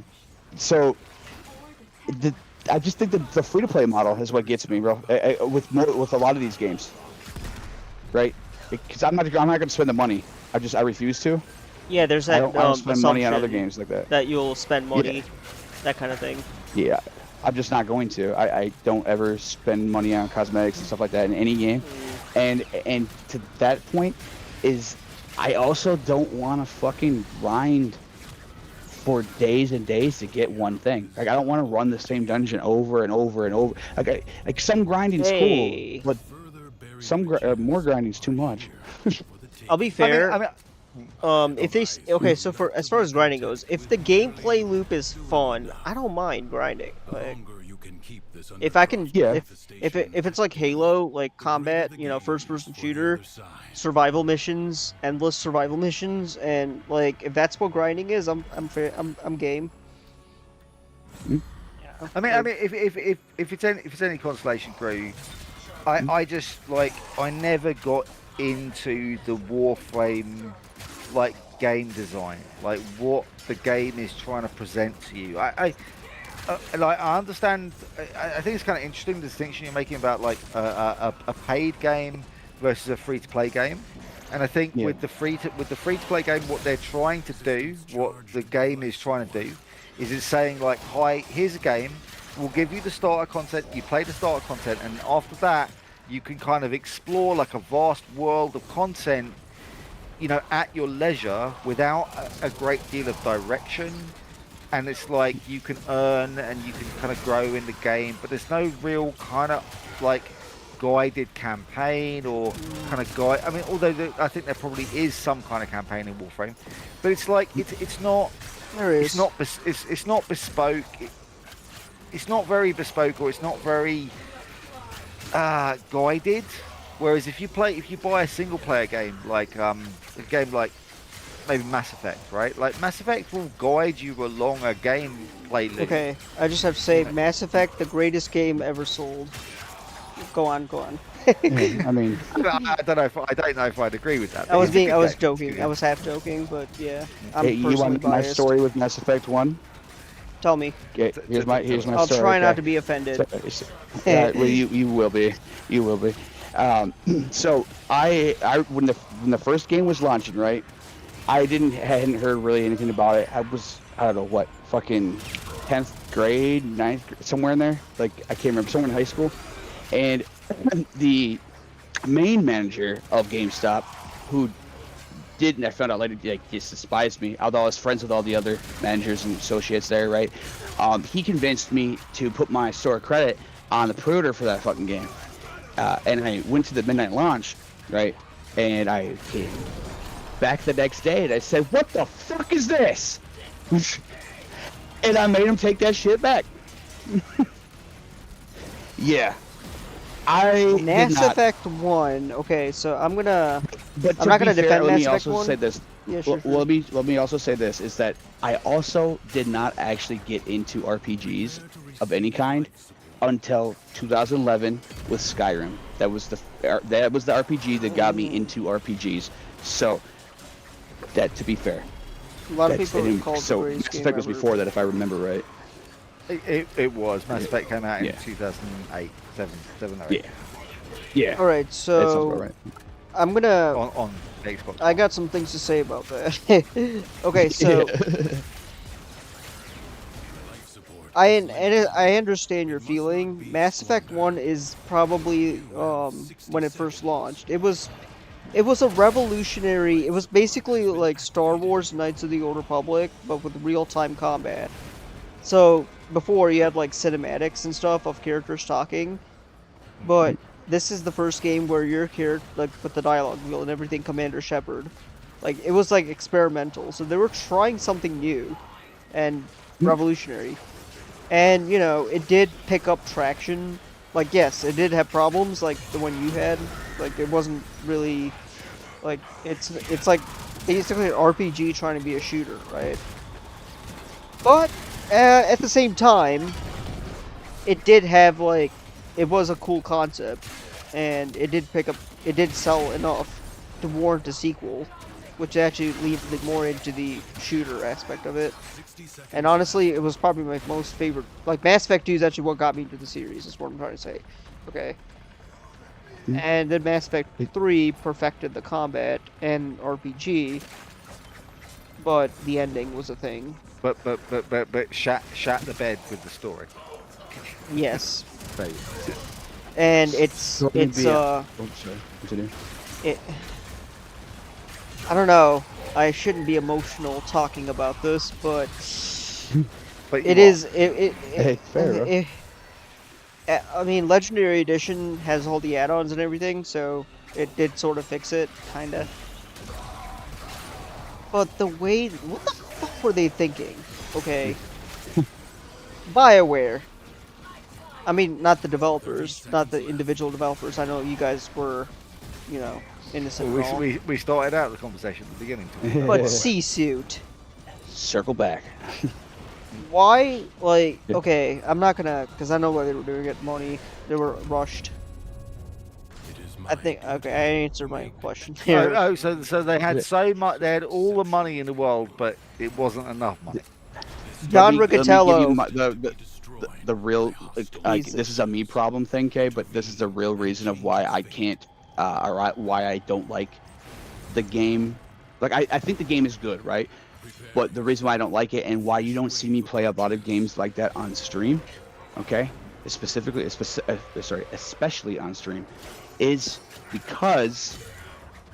So I just think that the free-to-play model is what gets me, bro. With a lot of these games, right? Because I'm not going to spend the money. I refuse to. Yeah, there's that. I don't spend money on other games like that. That you'll spend money, that kind of thing. Yeah, I'm just not going to. I don't ever spend money on cosmetics and stuff like that in any game. And to that point is, I also don't want to fucking grind for days and days to get one thing. Like, I don't want to run the same dungeon over and over and over. Like some grinding's cool, but some more grinding's too much. I'll be fair. If they so for as far as grinding goes, if the gameplay loop is fun, I don't mind grinding. Like, if I can, if it's like Halo, like combat, first-person shooter, survival missions, endless survival missions, and like if that's what grinding is, I'm game. I mean, if it's any consolation, Greg, I just I never got into the Warframe game design, like what the game is trying to present to you. I understand. I think it's kind of interesting the distinction you're making about a paid game versus a free-to-play game. And I think with the free-to-play game, what they're trying to do, what the game is trying to do, is it's saying like, hi, here's a game. We'll give you the starter content. You play the starter content, and after that, you can kind of explore like a vast world of content, at your leisure without a great deal of direction. And it's like you can earn and you can kind of grow in the game, but there's no real kind of guided campaign or kind of guide. I mean, although I think there probably is some kind of campaign in Warframe, but it's like it's not. There is. It's not bespoke. It's not very bespoke, or it's not very guided. Whereas if you buy a single player game like a game like maybe Mass Effect, right? Like Mass Effect will guide you along a gameplay loop. Okay, I just have to say, Mass Effect, the greatest game ever sold. Go on. I mean, I don't know if I'd agree with that. I was joking. I was half joking, but yeah, I'm personally you want my biased. story with Mass Effect 1? Tell me. Okay, here's my I'll story. try not to be offended. Well, you will be. You will be. So I when the first game was launching, right? I hadn't heard really anything about it. I don't know what, fucking 10th grade, 9th grade, somewhere in there. Like, I can't remember, somewhere in high school. And the main manager of GameStop, who I found out later, just despised me, although I was friends with all the other managers and associates there, right? he convinced me to put my store credit on the pre-order for that fucking game. And I went to the midnight launch, right? And I came back the next day and I said, "What the fuck is this?" And I made him take that shit back. Yeah. Mass Effect 1. Okay, so I'm not gonna defend let Mass me Effect also 1. say this. Yeah, sure. Let me also say this is that I also did not actually get into RPGs of any kind until 2011 with Skyrim. That was the RPG that got me into RPGs. So that, to be fair, A lot of people call it the so greatest Mass game Effect was ever. before that, if I remember right. It was. Mass Yeah. Effect came out in Yeah. 2008, 7 or 8. Yeah. All right, That sounds about so right. I'm gonna. On Xbox. I got some things to say about that. Okay, so I understand your feeling. Mass Effect 1 is probably when it first launched. It was a revolutionary. It was basically like Star Wars Knights of the Old Republic, but with real-time combat. So before you had like cinematics and stuff of characters talking, but this is the first game where your character, like with the dialogue wheel and everything, Commander Shepard, like it was like experimental. So they were trying something new and revolutionary, and you know it did pick up traction. Like yes, it did have problems like the one you had. Like it wasn't really like it's like basically an RPG trying to be a shooter, right? But at the same time, it did have like it was a cool concept, and it did sell enough to warrant a sequel, which actually leads more into the shooter aspect of it. And honestly, it was probably my most favorite. Like Mass Effect 2 is actually what got me into the series. Is what I'm trying to say. Okay. And then Mass Effect 3 perfected the combat and RPG, but the ending was a thing. But shat the bed with the story. Yes. Right. And Oh, sorry. Continue. I don't know. I shouldn't be emotional talking about this, but But it is. Fair. I mean, Legendary Edition has all the add-ons and everything, so it did sort of fix it, kinda. But the way, what the fuck were they thinking? Okay. BioWare. I mean, not the developers, not the individual developers. I know you guys were, you know, innocent and all. We started out the conversation at the beginning. But C-Suit. Circle back. Why, like, Yeah. okay, I'm not gonna, because I know why they were doing it, money. They were rushed. I think, okay, I answered my question here. So they had so much. They had all the money in the world, but it wasn't enough money. John Let me give you Riccatello. the real Jesus. this is a me problem thing, Kay, but this is the real reason of why I can't or why I don't like the game. Like I think the game is good, right? But the reason why I don't like it and why you don't see me play a lot of games like that on stream, okay, especially on stream, is because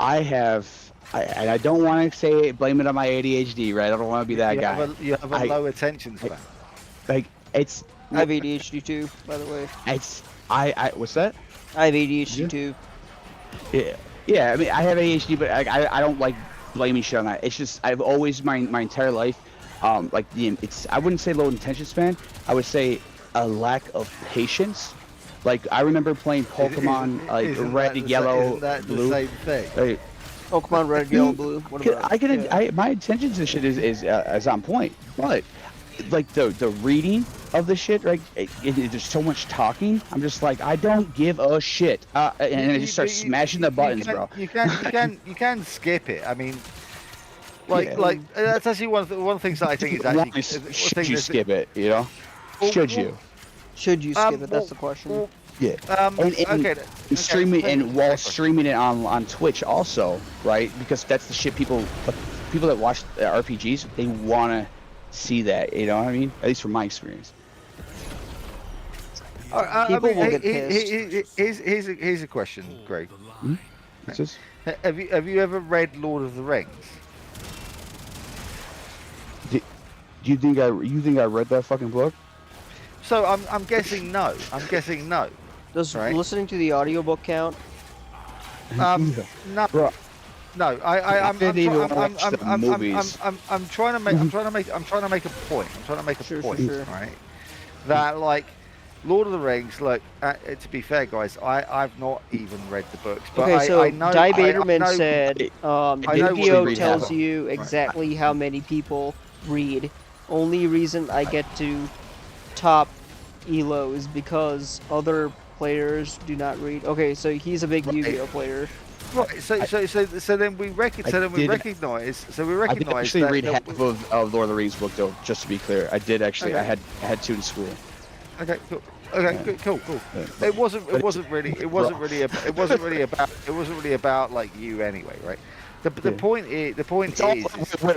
I don't want to say blame it on my ADHD, right? I don't want to be that guy. You have a low attention span. Like it's. I have ADHD too, by the way. I what's that? I have ADHD too. Yeah. I mean, I have ADHD, but I don't like blaming shit on that. It's just I've always my entire life, like I wouldn't say low attention span. I would say a lack of patience. Like I remember playing Pokemon Red, Yellow, Blue. The same thing? Like, Pokemon Red, Yellow, Blue. What about my attention to shit is on point, but like the reading of the shit, right? There's so much talking. I'm just like, I don't give a shit, and I just start smashing the buttons, bro. You can skip it. I mean, like that's actually one of the things that I think is actually. Should you skip it? You know? Should you? Should you skip it? That's the question. Yeah. Okay. Streaming while streaming it on Twitch also, right? Because that's the shit people that watch RPGs, they want to see that. You know what I mean? At least from my experience. People will get pissed. Here's a question, Greg. What's this? Have you ever read Lord of the Rings? you think I read that fucking book? So I'm guessing no. I'm guessing no. Does Right. listening to the audiobook count? No. Bro, No, I'm didn't even watch the movies. I'm trying to make a point. I'm trying to make a Sure, point, sure. right? That like Lord of the Rings. Look, to be fair, guys, I've not even read the books, but Okay, so I know. Di I Baderman know, said I know what Yu-Gi-Oh read tells half. you exactly how many people read. Only reason I get to top Elo is because other players do not read. Okay, so he's a big Right. Yu-Gi-Oh player. Right. So then we recognize. So we I did recognize actually that, read that half of Lord of the Rings book though, just to be clear. I did actually. Okay. I had 2 in school. Okay, cool. Okay, Yeah. cool. Yeah. It wasn't really about like you anyway, right? The Yeah. point It's is all,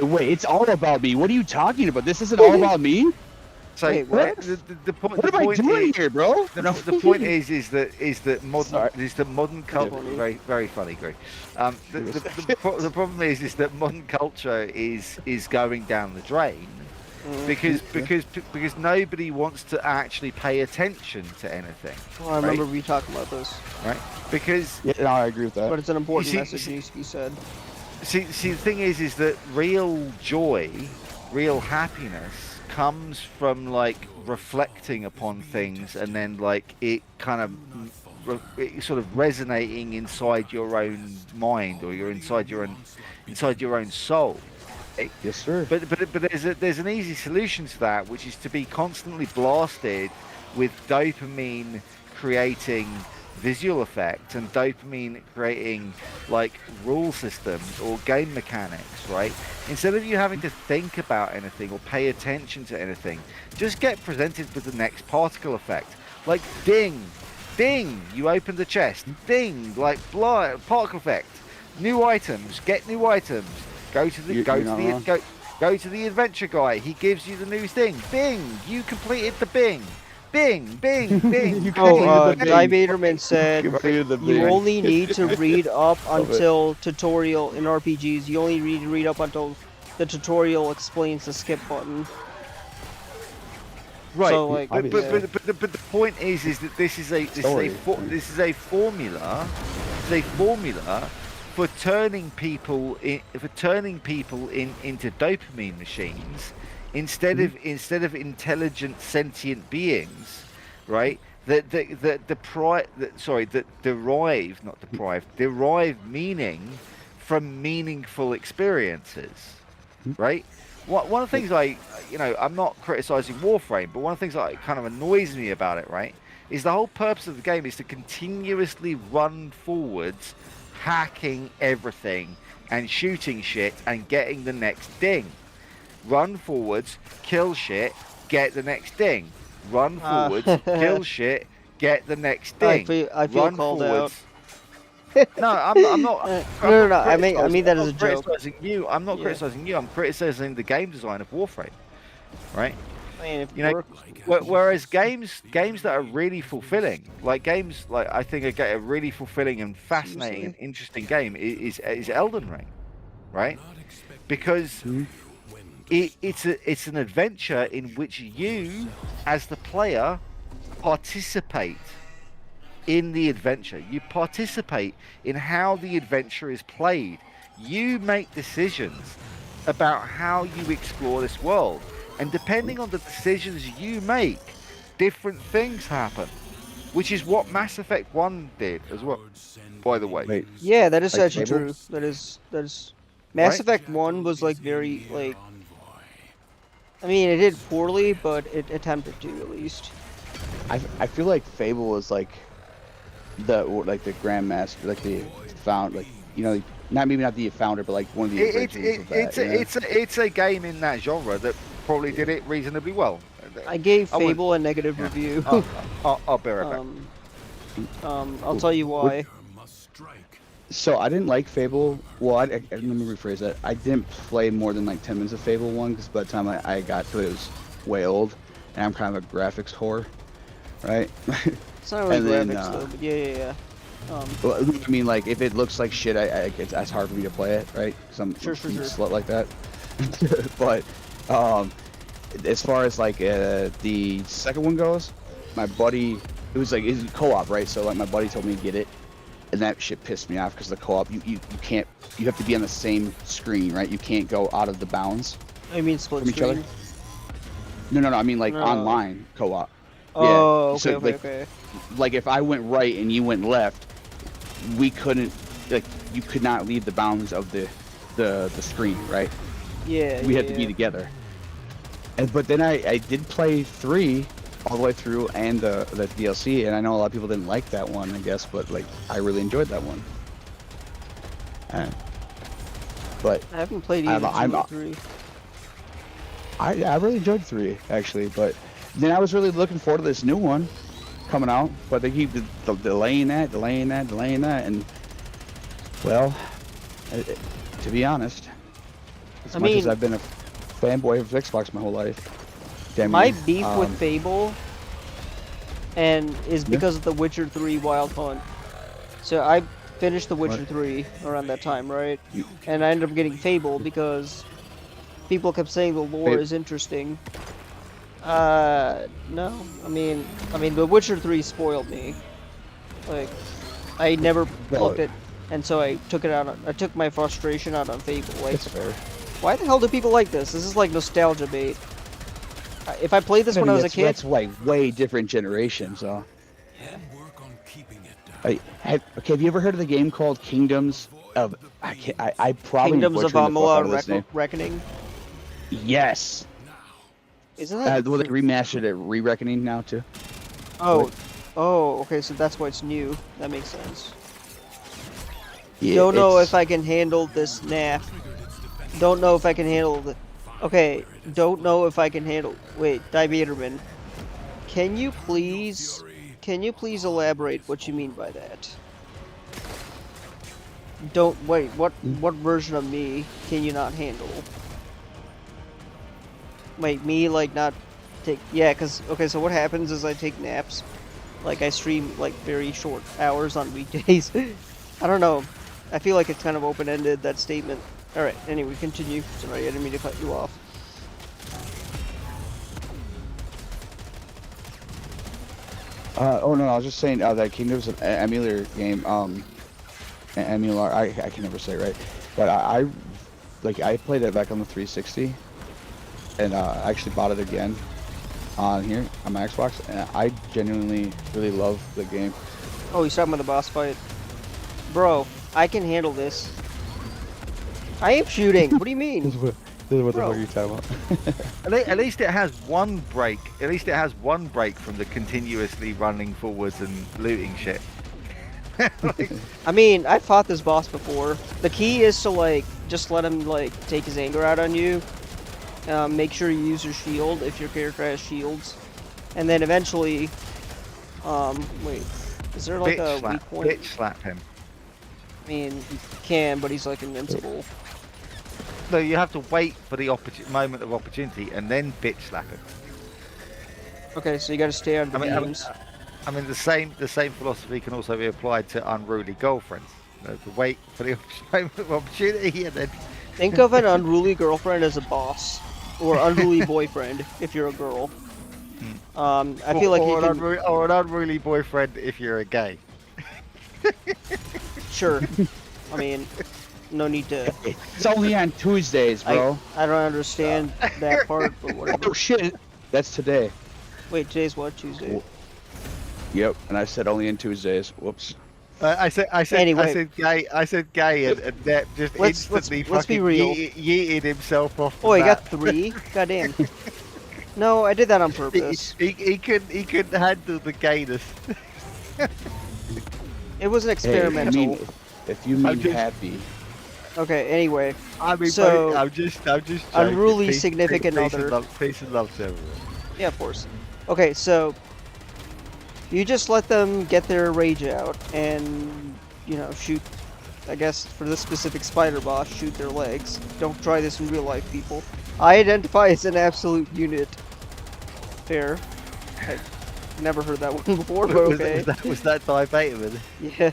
wait, it's all about me. What are you talking about? This isn't all about me. so Wait, what? the point. What the am I point doing is, here, bro? the point is that Sorry. modern culture Funny. very funny, Greg. The problem is that modern culture is going down the drain. Because nobody wants to actually pay attention to anything. Oh, I remember we talked about this, Right? Because Yeah, no, I agree with that. but it's an important see- message see- needs to be said. see, the thing is that real joy, real happiness comes from like reflecting upon things and then like it kind of it sort of resonating inside your own mind or inside your own soul. Yes, sir. But there's an easy solution to that, which is to be constantly blasted with dopamine creating visual effects and dopamine creating like rule systems or game mechanics, right? Instead of you having to think about anything or pay attention to anything, just get presented with the next particle effect, like ding, ding. You open the chest, ding, like particle effect. New items, get new items. Go to the go to the adventure guy. He gives you the new thing. Bing! You completed the bing. Bing! Bing! Bing! Oh, the Di bing. Baderman said Completed the you bing. only need to read up Love it. until tutorial in RPGs. You only need to read up until the tutorial explains the skip button. Right, So, like, but yeah. the point is that this is a formula. It's a formula for turning people into dopamine machines instead of intelligent sentient beings, right? That derive meaning from meaningful experiences, right? One of the things I'm not criticizing Warframe, but one of the things that kind of annoys me about it, right, is the whole purpose of the game is to continuously run forwards, hacking everything and shooting shit and getting the next ding. Run forwards, kill shit, get the next ding. Run forwards, kill shit, get the next ding. I feel Run called forwards. No, I'm not. No. I mean that as a joke. Criticizing you. I'm not Yeah. criticizing you. I'm criticizing the game design of Warframe, right? I mean, if You know, whereas games that are really fulfilling, like games like I think a really fulfilling and fascinating and interesting game is Elden Ring, right? Because it's an adventure in which you, as the player, participate in the adventure. You participate in how the adventure is played. You make decisions about how you explore this world. And depending on the decisions you make, different things happen. Which is what Mass Effect 1 did as well, by the way. Wait, yeah, that is Like actually Fable? true. That is Mass Right? Effect 1 was like very like. I mean, it did poorly, but it attempted to at least. I feel like Fable is like the grandmaster, like the not the founder, but like one of the originals of that. It's a game in that genre that probably did it reasonably well. I gave I would- Fable a negative review. I'll bear it back. I'll tell you why. So I didn't like Fable. Well, let me rephrase that. I didn't play more than like 10 minutes of Fable 1 because by the time I got to it, it was way old, and I'm kind of a graphics whore, right? It's not really And then, graphics though, but yeah. Well, I mean, like if it looks like shit, it's hard for me to play it, right? Because I'm Sure. a slut like that. But as far as like the second one goes, my buddy, it was co-op, right? So like my buddy told me to get it, and that shit pissed me off because the co-op, you can't, you have to be on the same screen, right? You can't go out of the bounds I mean split from each other. screen. No, I mean like No. online co-op. Oh, okay, So, okay, like, okay. Like if I went right and you went left, we couldn't, like, you could not leave the bounds of the screen, right? Yeah, We yeah, had to be yeah. together. But then I did play 3 all the way through and the DLC, and I know a lot of people didn't like that one, I guess, but like I really enjoyed that one. But I haven't played I'm- either I'm- 2 or 3. I really enjoyed 3 actually, but then I was really looking forward to this new one coming out, but they keep delaying that, and well, to be honest, as I much as mean- I've been a fanboy of Xbox my whole life, damn My you, beef with Fable and is Yeah. because of The Witcher 3 Wild Hunt. So I finished The Witcher What? 3 around that time, right? You- And I ended up getting Fable because people kept saying the lore Fab- is interesting. No. I mean, The Witcher 3 spoiled me. Like, I never Well, plucked it, and so I took it out. I took my frustration out on Fable. Like, It's fair. why the hell do people like this? This is like nostalgia bait. If I played this when I was a kid, That's like way different generation. So, okay, have you ever heard of the game called Kingdoms of? I probably Kingdoms of butchering the fuck out of this Amalur name. Reckoning. Yes. Isn't that? Well, they remastered it, Re-Reckoning now too. Oh, okay. So that's why it's new. That makes sense. Yeah, Don't know it's- if I can handle this nap. Don't know if I can handle the. Okay. Don't know if I can handle. Wait, Divaderman. Can you please elaborate what you mean by that? Don't wait. What version of me can you not handle? Wait, me like not take. Yeah, cause okay. So what happens is I take naps. Like I stream like very short hours on weekdays. I don't know. I feel like it's kind of open-ended, that statement. Alright, anyway, continue. Sorry, I didn't mean to cut you off. Oh no, I was just saying that Kingdoms of Amalur game. Amalur, I can never say it right, but I played it back on the 360, and I actually bought it again on here on my Xbox, and I genuinely really love the game. Oh, he's talking about the boss fight. Bro, I can handle this. I am shooting. What do you mean? This is what the Bro. fuck you're talking about. At least it has one break. At least it has one break from the continuously running forwards and looting shit. Like, I mean, I fought this boss before. The key is to like just let him like take his anger out on you. Make sure you use your shield if your character has shields, and then eventually, wait, is there like a weak point? bitch slap him. I mean, he can, but he's like invincible. No, you have to wait for the moment of opportunity and then bitch slap him. Okay, so you gotta stay on the beams. I mean, the same philosophy can also be applied to unruly girlfriends. You know, to wait for the moment of opportunity and then. Think of an unruly girlfriend as a boss, or unruly boyfriend if you're a girl. I feel like you can. Or an unruly boyfriend if you're a gay. Sure. I mean, no need to. It's only on Tuesdays, bro. I don't understand that part, but whatever. Oh shit, that's today. Wait, today's what? Tuesday? Yep, and I said only on Tuesdays. Whoops. I said Anyway. I said gay, and that just Let's instantly be fucking real. yeeted himself off. Oh, the he got bat. 3? Goddamn. No, I did that on purpose. He couldn't handle the gayness. It was an Hey, experimental. if you mean just- happy, Okay, anyway. I mean, So, I'm just joking. unruly Peace- significant peace other. and love, peace and love to everyone. Yeah, of course. Okay, so you just let them get their rage out and, you know, shoot. I guess for this specific spider boss, shoot their legs. Don't try this in real life, people. I identify as an absolute unit. Fair. I never heard that one before, but okay. Was that Divaderman? Yeah.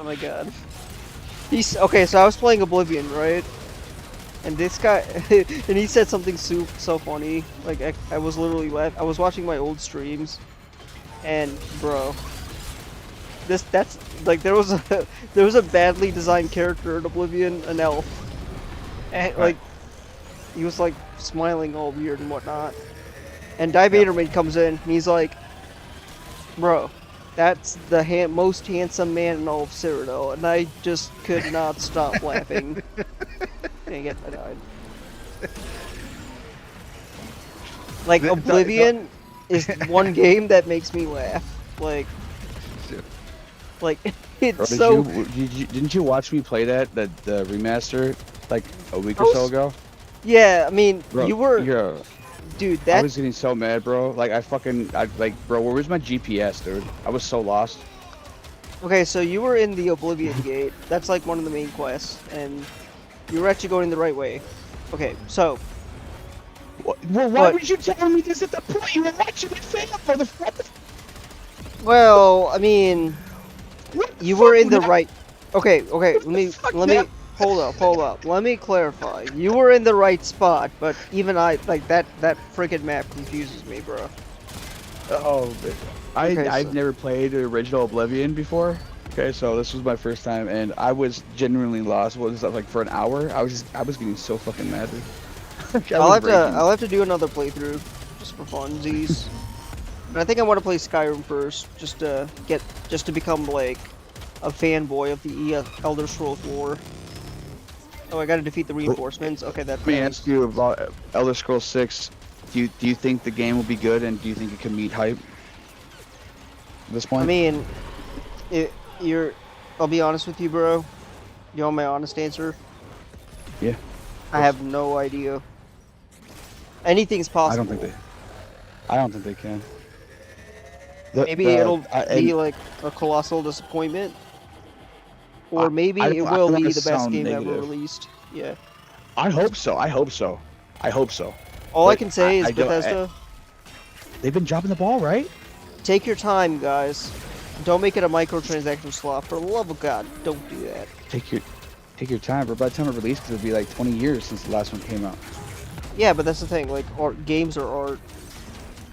Oh my god. He's okay. So I was playing Oblivion, right? And this guy, and he said something so funny. Like I was literally laughing. I was watching my old streams, and bro, that's like there was a badly designed character in Oblivion, an elf, and like he was like smiling all weird and whatnot. And Divaderman comes in, and he's like, bro, that's the most handsome man in all of Cyrodiil, and I just could not stop laughing. Dang it, I died. Like, Oblivion is one game that makes me laugh. Like, it's Bro, so... didn't you watch me play the remaster, like, a week or so ago? Yeah, I mean, Bro, you were... yeah. Dude, I that... was getting so mad, bro. Like, bro, where was my GPS, dude? I was so lost. Okay, so you were in the Oblivion Gate. That's, like, one of the main quests, and you were actually going the right way. Okay, so... Well, why would you tell me this at the point you were watching me fail, motherfucker? Well, I mean... You were in the right... Okay, let me... Hold up. Let me clarify. You were in the right spot, but even I... Like, that freaking map confuses me, bro. Oh, I've never played the original Oblivion before. Okay, so this was my first time, and I was genuinely lost. What was that, like, for an hour? I was getting so fucking mad, dude. I'll have to do another playthrough, just for funsies. But I think I want to play Skyrim first, just to become like a fanboy of the Elder Scrolls lore. Oh, I gotta defeat the reinforcements. Okay, that's. Let me ask you about Elder Scrolls 6. Do you think the game will be good, and do you think it can meet hype at this point? I mean, I'll be honest with you, bro. You want my honest answer? Yeah. I have no idea. Anything's possible. I don't think they can. Maybe it'll be like a colossal disappointment, or maybe it will be the best game ever released. Yeah. I hope so. All I can say is Bethesda. They've been dropping the ball, right? Take your time, guys. Don't make it a microtransaction slot. For the love of God, don't do that. Take your time, but by the time it releases, it'll be like 20 years since the last one came out. Yeah, but that's the thing. Like, games are art,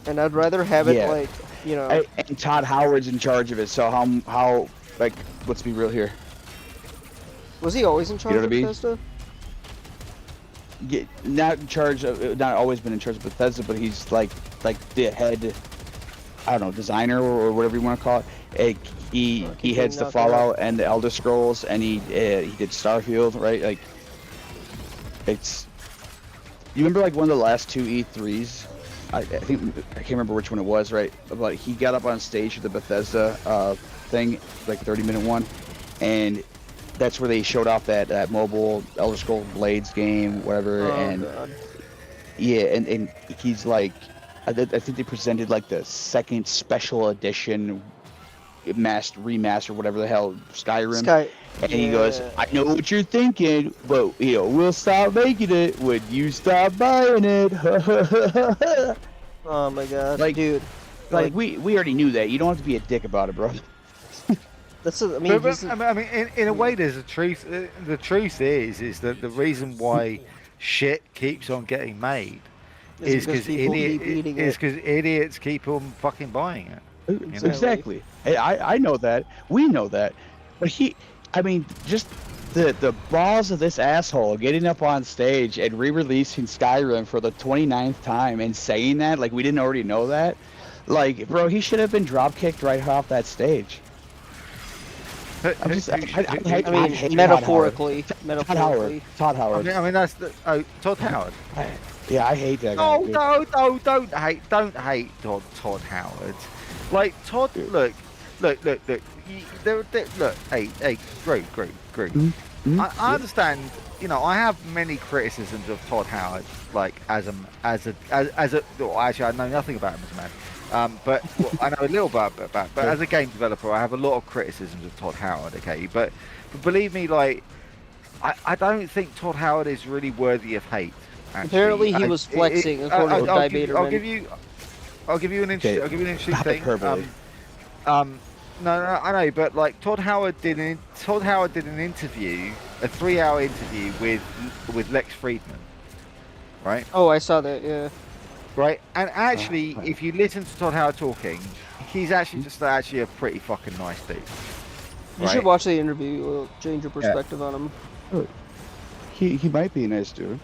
and I'd rather have it like, you know. And Todd Howard's in charge of it, so how like, let's be real here. Was he always in charge of Bethesda? Yeah, not in charge of, not always been in charge of Bethesda, but he's like the head, I don't know, designer or whatever you want to call it. He heads the Fallout and the Elder Scrolls, and he did Starfield, right? Like, it's. You remember like one of the last two E3s? I can't remember which one it was, right? But he got up on stage at the Bethesda thing, like 30-minute one, and that's where they showed off that mobile Elder Scrolls Blades game, whatever. God. Yeah, and he's like, I think they presented like the second special edition remaster, whatever the hell, Skyrim. And he goes, I know what you're thinking, but we'll stop making it when you stop buying it. Oh my God, like, dude. Like we already knew that. You don't have to be a dick about it, bro. I mean, in a way, there's a truth. The truth is that the reason why shit keeps on getting made is because idiots keep on fucking buying it. Exactly. I know that. We know that. But just the balls of this asshole getting up on stage and re-releasing Skyrim for the 29th time and saying that, like, we didn't already know that. Like, bro, he should have been drop-kicked right off that stage. I mean, metaphorically. Todd Howard. I mean that's Todd Howard. Yeah, I hate that guy. No, don't hate Todd Howard. Like Todd, look. Look. Hey, Groot. I understand. I have many criticisms of Todd Howard, like as a. Well, actually, I know nothing about him as a man. But I know a little bit about. But as a game developer, I have a lot of criticisms of Todd Howard. Okay, but believe me, like, I don't think Todd Howard is really worthy of hate. Actually. Apparently, he was flexing according to I'll give you an interesting thing. No, I know, but like Todd Howard did an interview, a 3-hour interview with Lex Friedman, right? Oh, I saw that. Yeah. Right, and actually, if you listen to Todd Howard talking, he's actually just actually a pretty fucking nice dude. You should watch the interview. It'll change your perspective on him. He might be a nice dude,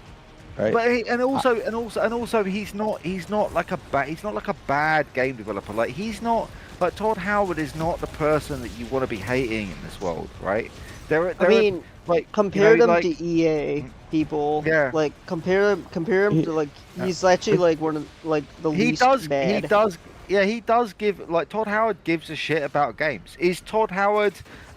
right? But also he's not like a bad game developer. Like he's not like Todd Howard is not the person that you want to be hating in this world, right? Compare them to EA people. Yeah. Like compare him to like he's actually like one of like the least bad. He does give like Todd Howard gives a shit about games. Is Todd Howard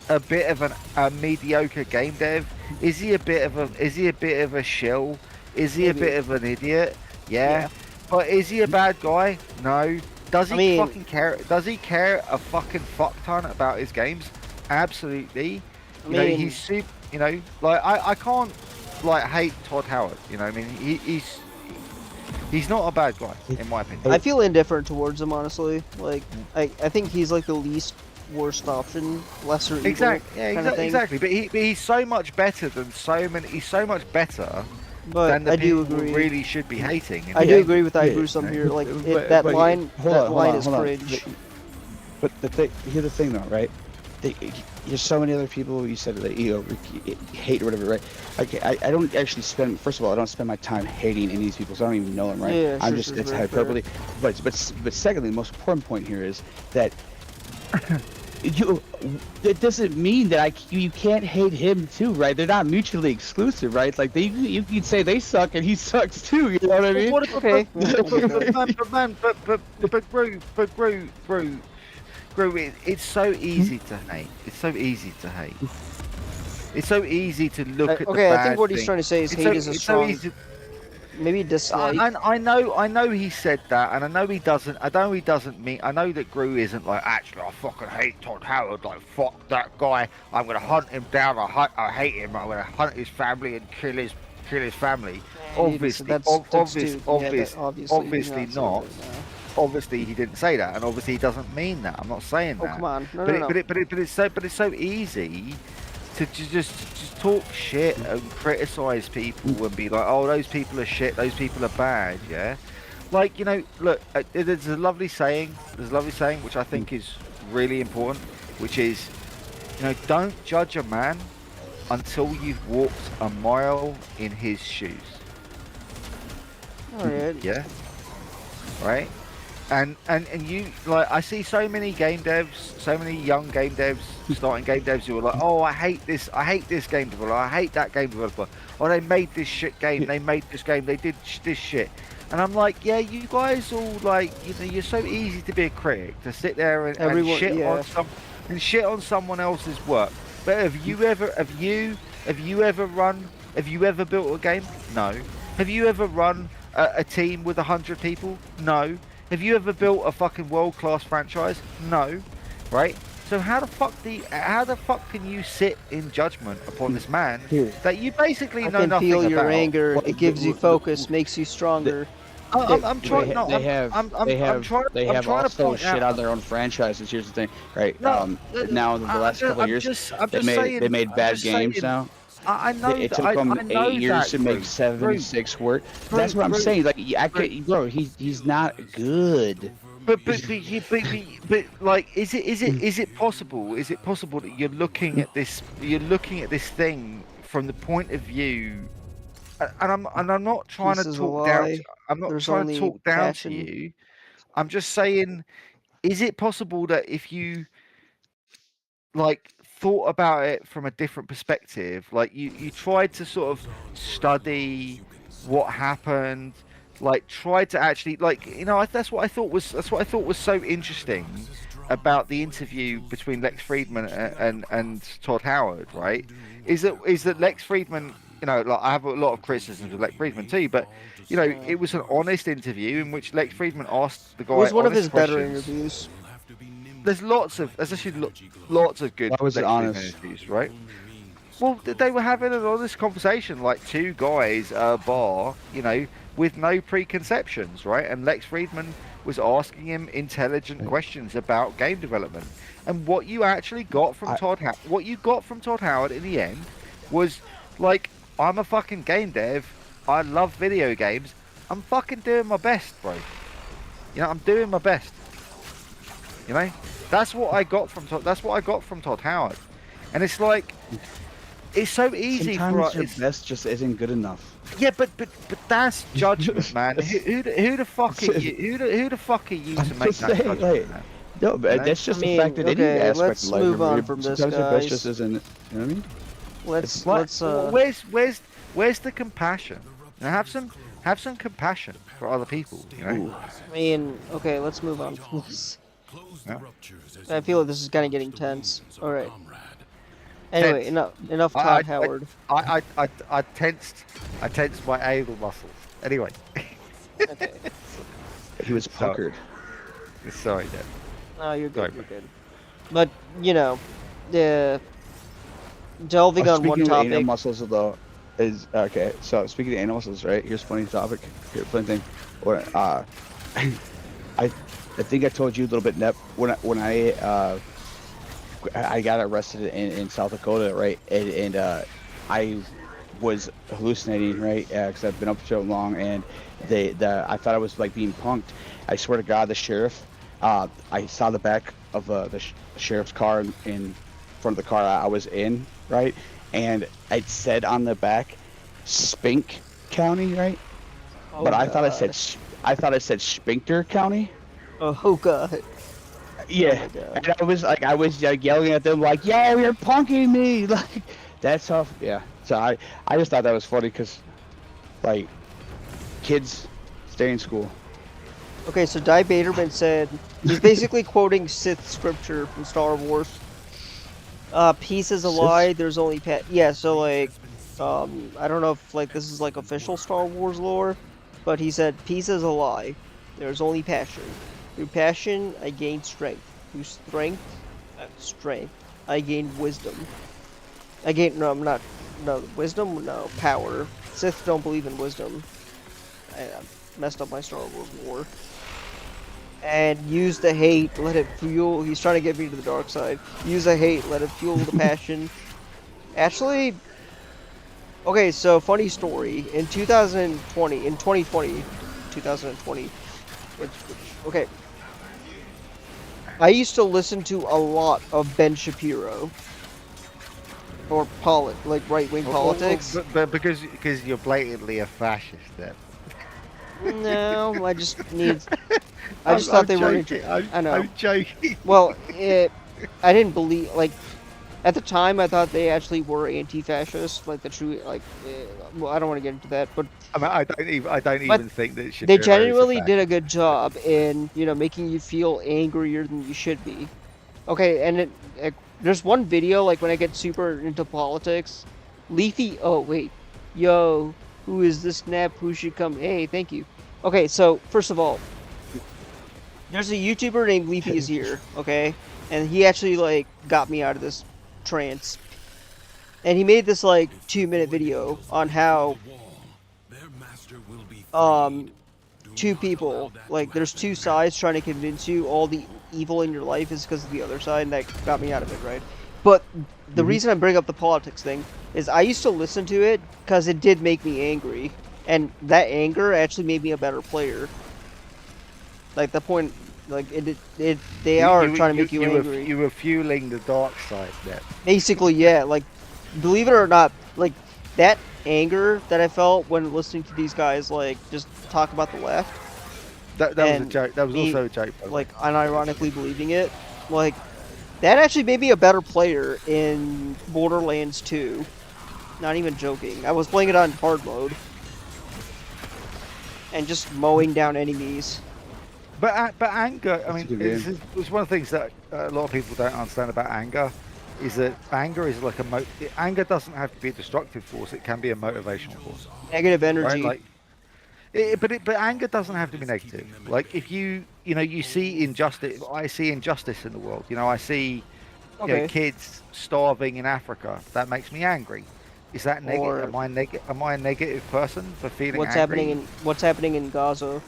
a bit of a mediocre game dev? Is he a bit of a shill? Is he a bit of an idiot? Yeah. But is he a bad guy? No. Does he fucking care? Does he care a fucking fuck ton about his games? Absolutely. He's super. Like I can't like hate Todd Howard. I mean, he's not a bad guy in my opinion. I feel indifferent towards him, honestly. Like I think he's like the least worst option, lesser evil Exactly. But he's so much better than so many. He's so much better. But than the I do people agree. Really should be hating. I do agree with Gruesome here. Like that line is cringe. But here's the thing, though, right? There's so many other people you said that you hate or whatever, right? Okay, I don't actually spend. First of all, I don't spend my time hating any of these people, so I don't even know them, right? Yeah, I'm just it's hyperbole. But secondly, the most important point here is that it doesn't mean that you can't hate him too, right? They're not mutually exclusive, right? Like you could say they suck and he sucks too. You know what I mean? Gru, it's so easy to hate. It's so easy to hate. It's so easy to look at the bad I think what he's trying to say is hate is a strong. Maybe dislike. I know he said that, and I know he doesn't. I know that Gru isn't like actually. I fucking hate Todd Howard. Like fuck that guy. I'm gonna hunt him down. I hate him. I'm gonna hunt his family and kill his family. Obviously not. Obviously he didn't say that, and obviously he doesn't mean that. I'm not saying that. Oh come on, no. But it's so easy to just talk shit and criticize people and be like, oh, those people are shit, those people are bad, yeah. Like look, there's a lovely saying. Which I think is really important, which is, don't judge a man until you've walked a mile in his shoes. All right. Yeah. Right. And you like I see so many game devs, so many young game devs, starting game devs who are like, oh, I hate this game developer, I hate that game developer, or they made this shit game, they made this game, they did this shit, and I'm like, yeah, you guys all like, you're so easy to be a critic, to sit there and shit on someone else's work. But have you ever built a game? No. Have you ever run a team with 100 people? No. Have you ever built a fucking world-class franchise? No, right? So how the fuck can you sit in judgment upon this man that you basically know nothing about? I can feel your anger. It gives you focus, makes you stronger. I'm trying. They have also shit on their own franchises. Here's the thing, right? Now in the last couple of years, they made bad games now. I know it took them 8 years to make 6 work. That's what I'm saying. Like, he's not good. But like, is it possible? Is it possible that you're looking at this thing from the point of view? And I'm not trying to talk down. I'm not trying to talk down to you. I'm just saying, is it possible that if you like thought about it from a different perspective, like you tried to sort of study what happened, like tried to actually that's what I thought was so interesting about the interview between Lex Friedman and Todd Howard, right? Is that Lex Friedman, like I have a lot of criticisms of Lex Friedman too, but it was an honest interview in which Lex Friedman asked the guy. It was one of his questions. better interviews. There's actually lots of good. Why was it honest? Interviews, right? Well, they were having an honest conversation, like two guys at a bar, with no preconceptions, right? And Lex Friedman was asking him intelligent questions about game development. And what you actually got from what you got from Todd Howard in the end was like, I'm a fucking game dev. I love video games. I'm fucking doing my best, bro. I'm doing my best. That's what I got from That's what I got from Todd Howard. And it's like, it's so easy for us. Sometimes your best just isn't good enough. Yeah, but that's judgment, man. Who the fuck are you? Who the fuck are you to make that judgment, man? No, but that's just the fact that any aspect let's of life. move on from this, sometimes your best guys. just isn't. You know what I mean? Where's the compassion? Now have some compassion for other people. Let's move on from this. I feel like this is kind of getting tense. All right. Anyway, enough Todd Howard. I tensed my anal muscles. Anyway. Okay. He was puckered. Sorry, Dad. No, you're good. You're good. But delving on one Speaking of topic. anal muscles, though, is okay. So speaking of anal muscles, right? Here's a funny topic. Funny thing. I think I told you a little bit, Nep, when I got arrested in South Dakota, right? And I was hallucinating, right? Because I've been up so long, and I thought I was like being punked. I swear to God, the sheriff. I saw the back of the sheriff's car in front of the car I was in, right? And it said on the back, Spink County, right? Oh, but I God. thought it said Spinkter County. Oh God. Yeah, Oh, and I was yelling at them like, "Yeah, you're punking me!" Like, that's how. Yeah. So I just thought that was funny because, like, kids stay in school. Okay, so Di Baderman said he's basically quoting Sith scripture from Star Wars. Peace is a lie. There's only yeah. So like, I don't know if like this is like official Star Wars lore, but he said peace is a lie. There's only passion. Through passion, I gain strength. Through strength, I gain wisdom. Wisdom, no, power. Sith don't believe in wisdom. I messed up my Star Wars lore. And use the hate, let it fuel. He's trying to get me to the dark side. Use the hate, let it fuel the passion. Actually, okay, so funny story. In 2020, okay. I used to listen to a lot of Ben Shapiro. Or right-wing politics. But because you're blatantly a fascist, then. No, I just thought they were. I know. I'm joking. Well, I didn't believe at the time. I thought they actually were anti-fascist, like the true well, I don't want to get into that, but I don't even think that they genuinely did a good job in making you feel angrier than you should be. Okay, and there's one video like when I get super into politics, Leafy. Oh wait, yo. Who is this nap? Who should come? Hey, thank you. Okay, so first of all, there's a YouTuber named Leafy is here, okay? And he actually got me out of this trance. And he made this 2-minute video on how two people, there's two sides trying to convince you all the evil in your life is because of the other side, and that got me out of it, right? But the reason I bring up the politics thing is I used to listen to it because it did make me angry, and that anger actually made me a better player. Like the point, they are trying to make you angry. You were fueling the dark side, then. Basically, yeah. Believe it or not, that anger that I felt when listening to these guys just talk about the left. That was a joke. That was also a joke. Unironically believing it, that actually made me a better player in Borderlands 2. Not even joking. I was playing it on hard mode. And just mowing down enemies. But anger, I mean, it's one of the things that a lot of people don't understand about anger, is that anger is like anger doesn't have to be a destructive force, it can be a motivational force. Negative energy. Right? But anger doesn't have to be negative. Like if you see injustice, I see injustice in the world. I see Okay. kids starving in Africa. That makes me angry. Is that negative? Or Am I a negative person for feeling what's angry? happening in Gaza?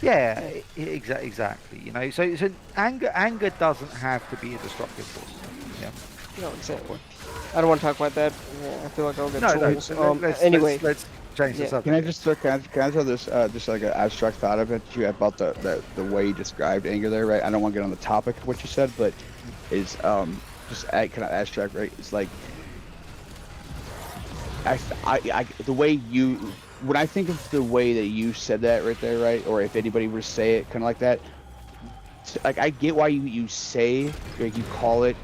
Yeah, exactly. You know, so anger doesn't have to be a destructive force. Yeah. No, exactly. I don't want to talk about that. Yeah, I feel like I'll get No, trolls. let's change the Yeah. Can I subject. just can I throw this just like an abstract thought of it to you about the way you described anger there, right? I don't want to get on the topic of what you said, but is just kind of abstract, right? It's like the way you when I think of the way that you said that right there, right? Or if anybody were to say it kind of like that, like I get why you say, like, you call it,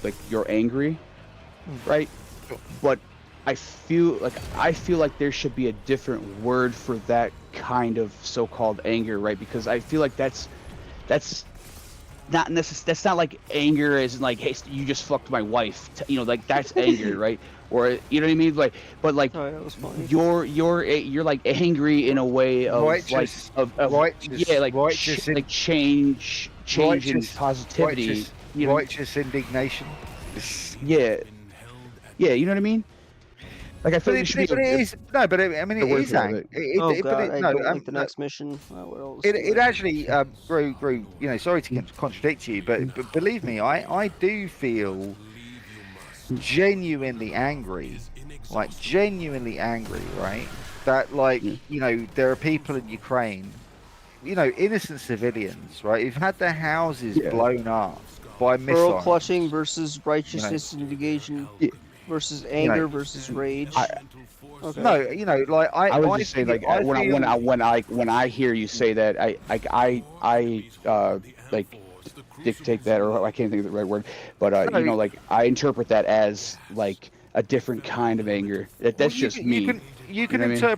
like you're angry, right? But I feel like there should be a different word for that kind of so-called anger, right? Because I feel like that's not that's not like anger as in like, hey, you just fucked my wife, like that's anger, right? Or you know what I mean? Like, but like Oh, that was funny. you're like angry in a way of Righteous, of righteous, yeah, like righteous, like change and righteous, positivity, righteous indignation. yeah, you know what I mean? Like I feel But like there it, should but be it is no, but I mean, a it word is for ang. it. Oh But god, I no, don't like the no, next mission. What else? it actually grew. You know, sorry to contradict you, but believe me, I do feel genuinely angry, like genuinely angry, right? That like there are people in Ukraine, innocent civilians, right, who've had their houses Yeah. blown up by Pearl missiles. clutching versus You know, righteousness indignation Yeah. versus you know. anger versus rage. I Okay. No, like I was I just saying, feel, like, I feel. when I hear you say that, I like dictate that, or I can't think of the right word, but No, like I interpret that as like a different kind of anger. well, That's just me. you You can know what I mean?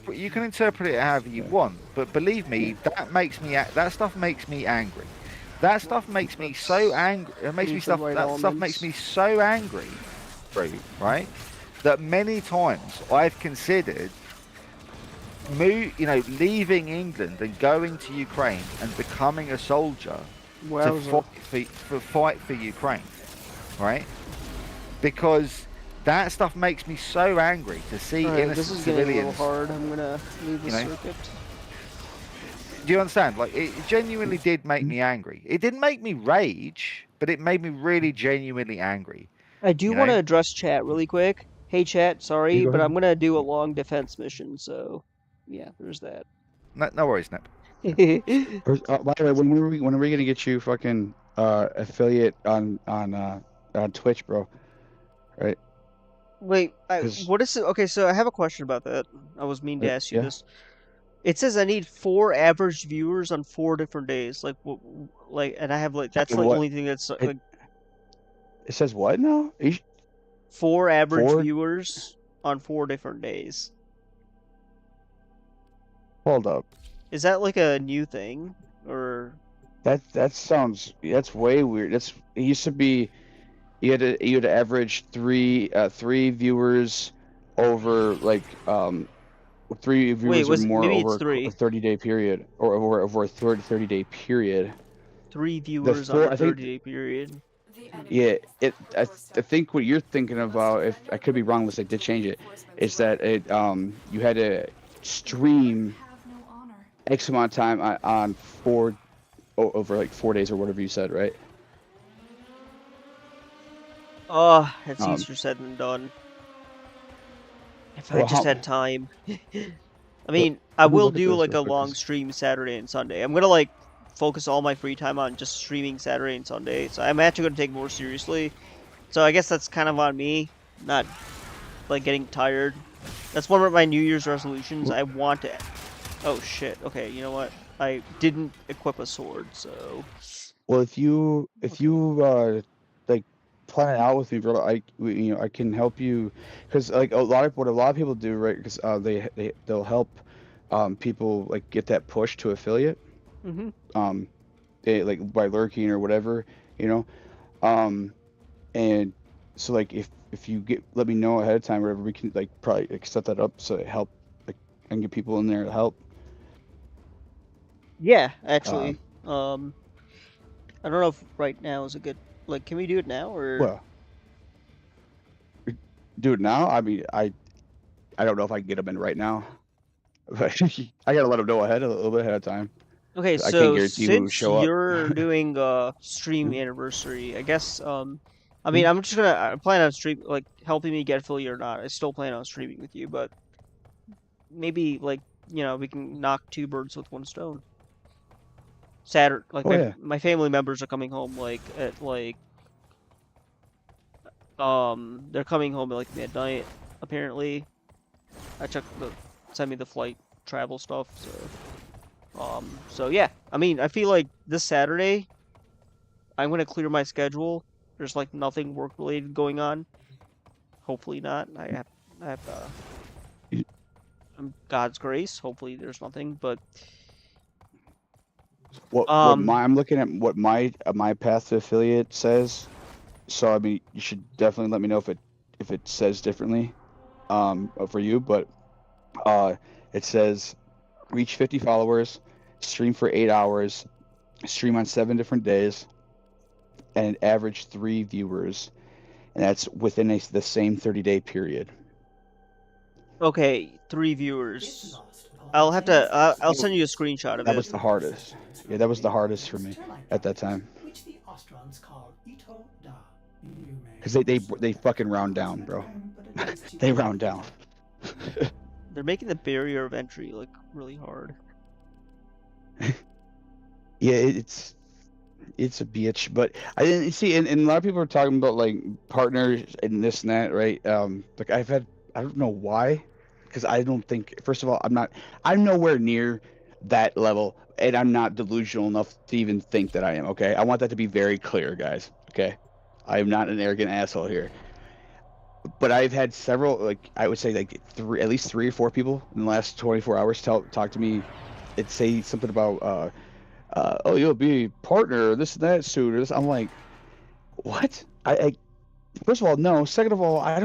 interpret it however you Yeah. want, but believe Yeah. me, that stuff makes me angry. That stuff makes me so Let's angry. It makes me need the stuff. right That stuff makes elements. me so angry, right? That many times I've considered leaving England and going to Ukraine and becoming a soldier to Wowza. fight for Ukraine, right? Because that stuff makes me so angry to see Alright, this innocent is getting a little civilians. hard. I'm gonna leave the You know, circuit. do you understand? Like, it genuinely did make me angry. It didn't make me rage, but it made me really genuinely angry. I do You want to know? address chat really quick. Hey chat, You sorry, go but I'm ahead. gonna do a long defense mission, so yeah, there's that. No worries, Nip. By the way, when are we gonna get you fucking affiliate on Twitch, bro? Right? Wait, Because what is it? Okay, so I have a question about that. I was mean to ask you yeah. this. It says I need 4 average viewers on 4 different days. Like, and I have like that's Sorry, the what only thing that's it like it says what now? 4 average Four? viewers on 4 different days. Hold up. Is that like a new thing, or That's way weird. It used to be you had to average three viewers over like 3 viewers or was more maybe it's over a three? 30-day period, or over a 30-day period. Three The viewers on a four I think 30-day period. Yeah, I think what you're thinking about, if I could be wrong, unless they did change it, is that you had to stream X amount of time on over like 4 days or whatever you said, right? Oh, it's Um, easier said than done. If I well, just how, had time. I let mean, I me will look at do this like real a quick. long stream Saturday and Sunday. I'm gonna like focus all my free time on just streaming Saturday and Sunday. So I'm actually gonna take it more seriously. So I guess that's kind of on me, not like getting tired. That's one of my New Year's resolutions. I want to. Oh shit. Okay, you know what? I didn't equip a sword, so. Well, if you like plan it out with me, bro, I can help you, because like what a lot of people do, right? Because they'll help people like get that push to affiliate, Mm-hmm. they like by lurking or whatever, you know. Um, and so like if you let me know ahead of time, or whatever, we can like probably like set that up so it help like and get people in there to help. Yeah, actually. Um, I don't know if right now is a good Like, can we do it now or? Well, do it now. I mean, I don't know if I can get them in right now, but I gotta let them know a little bit ahead of time. Okay, I can't so guarantee who will since show up. you're doing stream anniversary, I guess I mean Hmm? I'm planning on stream like helping me get affiliate or not. I still plan on streaming with you, but maybe like we can knock two birds with one stone. Saturday, like Oh yeah. my family members are coming home like at like they're coming home at like midnight apparently. I checked the send me the flight travel stuff, so yeah. I mean, I feel like this Saturday I'm gonna clear my schedule. There's like nothing work related going on. Hopefully not. I have God's grace. Hopefully there's nothing, but What I'm looking at what my path to affiliate says. So I mean, you should definitely let me know if it says differently, for you. But it says reach 50 followers, stream for 8 hours, stream on 7 different days, and average 3 viewers, and that's within the same 30-day period. okay, 3 viewers. I'll have to. I'll send you a screenshot of That it. was the hardest. Yeah, that was the hardest for me at that time. Which the Ostrons call Ito Da. Because they fucking round down, bro. They round down. They're making the barrier of entry like really hard. Yeah, it's a bitch, but I didn't see, and a lot of people are talking about like partners and this and that, right? Like I don't know why, because I don't think, first of all, I'm nowhere near that level, and I'm not delusional enough to even think that I am. Okay, I want that to be very clear, guys. Okay, I am not an arrogant asshole here, but I've had several, like I would say, like at least 3 or 4 people in the last 24 hours talk to me and say something about oh, you'll be partner, this and that soon. Or this. I'm like, what? I first of all, no. Second of all, I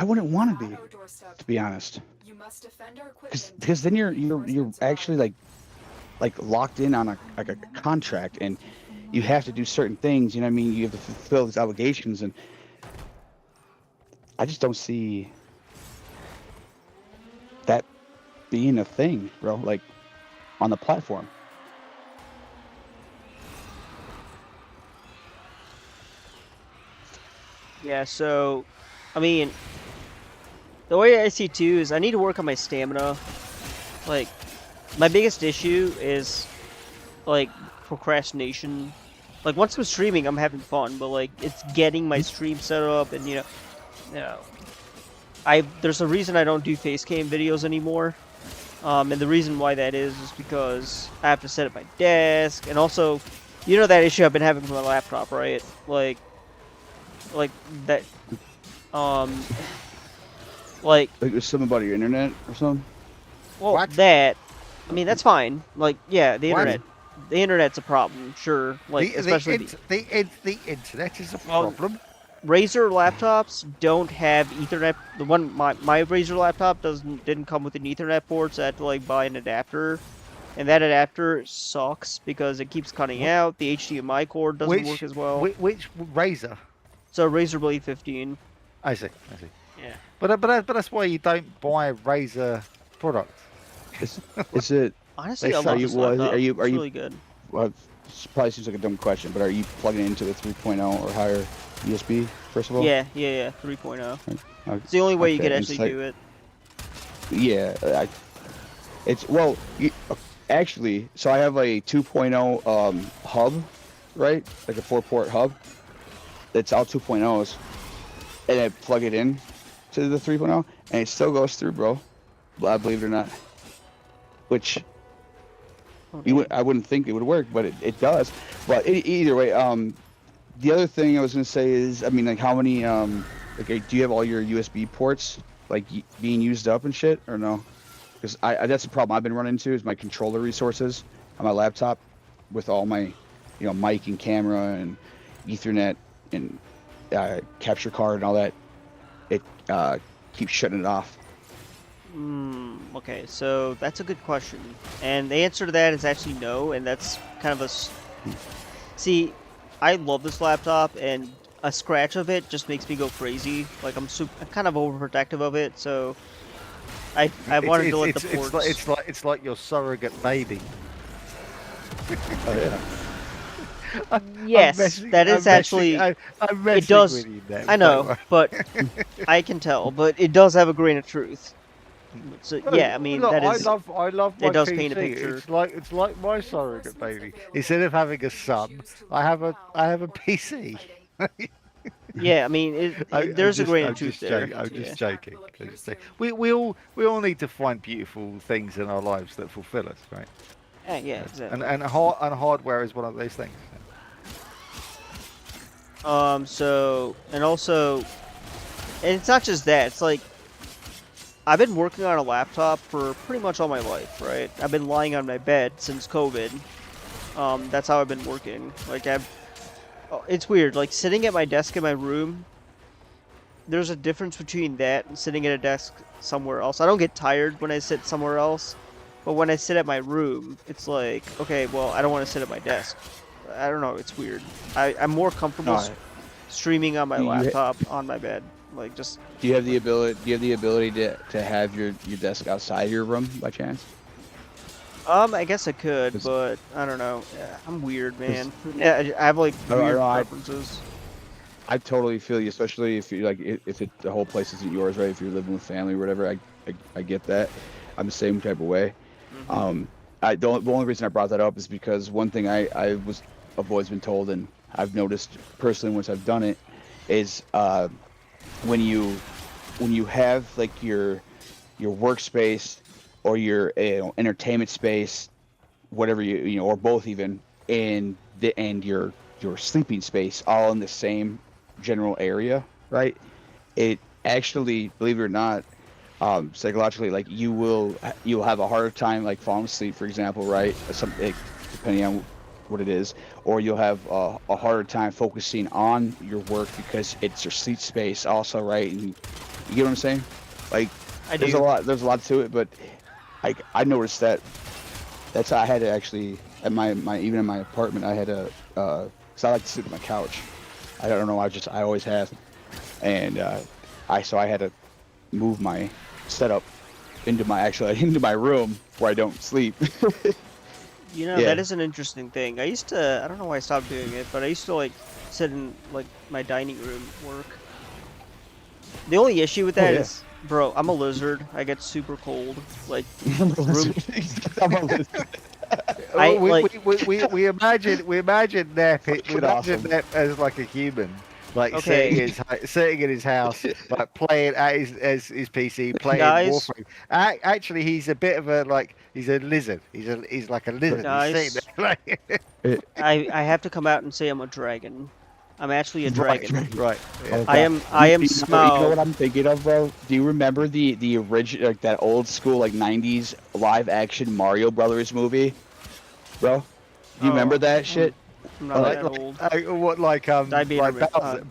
wouldn't want to be honest. You must defend our equipment. Because then you're actually like locked in on a contract, and you have to do certain things. You know what I mean? You have to fulfill these obligations, and I just don't see that being a thing, bro. Like on the platform. Yeah, so I mean, the way I see it too is I need to work on my stamina. Like, my biggest issue is like procrastination. Like once I'm streaming, I'm having fun, but like it's getting my stream set up, and you know, there's a reason I don't do face cam videos anymore. And the reason why that is because I have to set up my desk, and also, that issue I've been having with my laptop, right? Like that, like it was something about your internet or something. well, What? that, I mean, that's fine. Like, yeah, the What? internet's a problem, sure. Like, especially the internet is a problem. Razer laptops don't have Ethernet. The one my Razer laptop didn't come with an Ethernet port, so I had to like buy an adapter, and that adapter sucks because it keeps cutting out. The HDMI cord doesn't work as well. Which Razer? So Razer Blade 15. I see. Yeah. But that's why you don't buy Razer products. Is it? Honestly, I love this laptop. It's really good. Well, it probably seems like a dumb question, but are you plugging it into the 3.0 or higher USB, first of all? Yeah, 3.0. It's the only way you could actually do it. Yeah, actually, so I have a 2.0 hub, right? Like a 4-port hub. It's all 2.0s, and I plug it in to the 3.0, and it still goes through, bro. Believe it or not. Which I wouldn't think it would work, but it does. But either way, the other thing I was gonna say is, I mean, like, how many like, do you have all your USB ports like being used up and shit, or no? Because that's the problem I've been running into is my controller resources on my laptop with all my, mic and camera and Ethernet and capture card and all that. It keeps shutting it off. Okay, so that's a good question, and the answer to that is actually no, and that's kind of see, I love this laptop, and a scratch of it just makes me go crazy. Like I'm kind of overprotective of it, so I wanted to let the ports. It's like your surrogate baby. Oh yeah. Yes, that is actually. I'm It does. with you there, I know, but I can tell. But it does have a grain of truth. So yeah, I mean look, that is. I love my It does PC. paint a picture. It's like my surrogate baby. Instead of having a son, I have a PC. Yeah, I mean there's a grain of truth there. I'm Yeah. just joking. We all need to find beautiful things in our lives that fulfill us, right? Yeah, exactly. And hardware is one of those things. So and also, and it's not just that. It's like I've been working on a laptop for pretty much all my life, right? I've been lying on my bed since COVID. That's how I've been working. Like it's weird. Like sitting at my desk in my room. There's a difference between that and sitting at a desk somewhere else. I don't get tired when I sit somewhere else, but when I sit at my room, it's like, okay, well, I don't want to sit at my desk. I don't know. It's weird. I'm more comfortable streaming on my laptop on my bed. Like just. Do you have the ability to have your desk outside your room by chance? I guess I could, but I don't know. Yeah, I'm weird, man. Yeah, I have like weird preferences. I totally feel you, especially if you like if the whole place isn't yours, right? If you're living with family or whatever. I get that. I'm the same type of way. Mm-hmm. The only reason I brought that up is because one thing I've always been told, and I've noticed personally once I've done it, is when you have like your workspace or your entertainment space, whatever you know, or both even, and your sleeping space all in the same general area, right? It actually, believe it or not, psychologically, like you'll have a harder time like falling asleep, for example, right? Depending on what it is, or you'll have a harder time focusing on your work because it's your sleep space also, right? And you get what I'm saying? Like there's a lot to it, but I noticed that. That's how I had to actually at my even in my apartment I had to because I like to sleep on my couch. I don't know, I always have, and I had to move my setup into my room where I don't sleep. You know, that is an interesting thing. I don't know why I stopped doing it, but I used to like sit in like my dining room work. The only issue with that is, bro, I'm a lizard. I get super cold. Like, I'm a lizard. We imagine Nep as like a human, like sitting in his house, like playing at his PC, playing Warframe. Actually, he's a bit of he's a lizard. He's like a lizard. Guys, he's sitting there, I have to come out and say I'm a dragon. I'm actually a dragon. Right. Yeah. I am Smaug. You know what I'm thinking of, bro? Do you remember the original, like that old school, like 90s live action Mario Brothers movie, bro? Do you remember that shit? I'm not that old.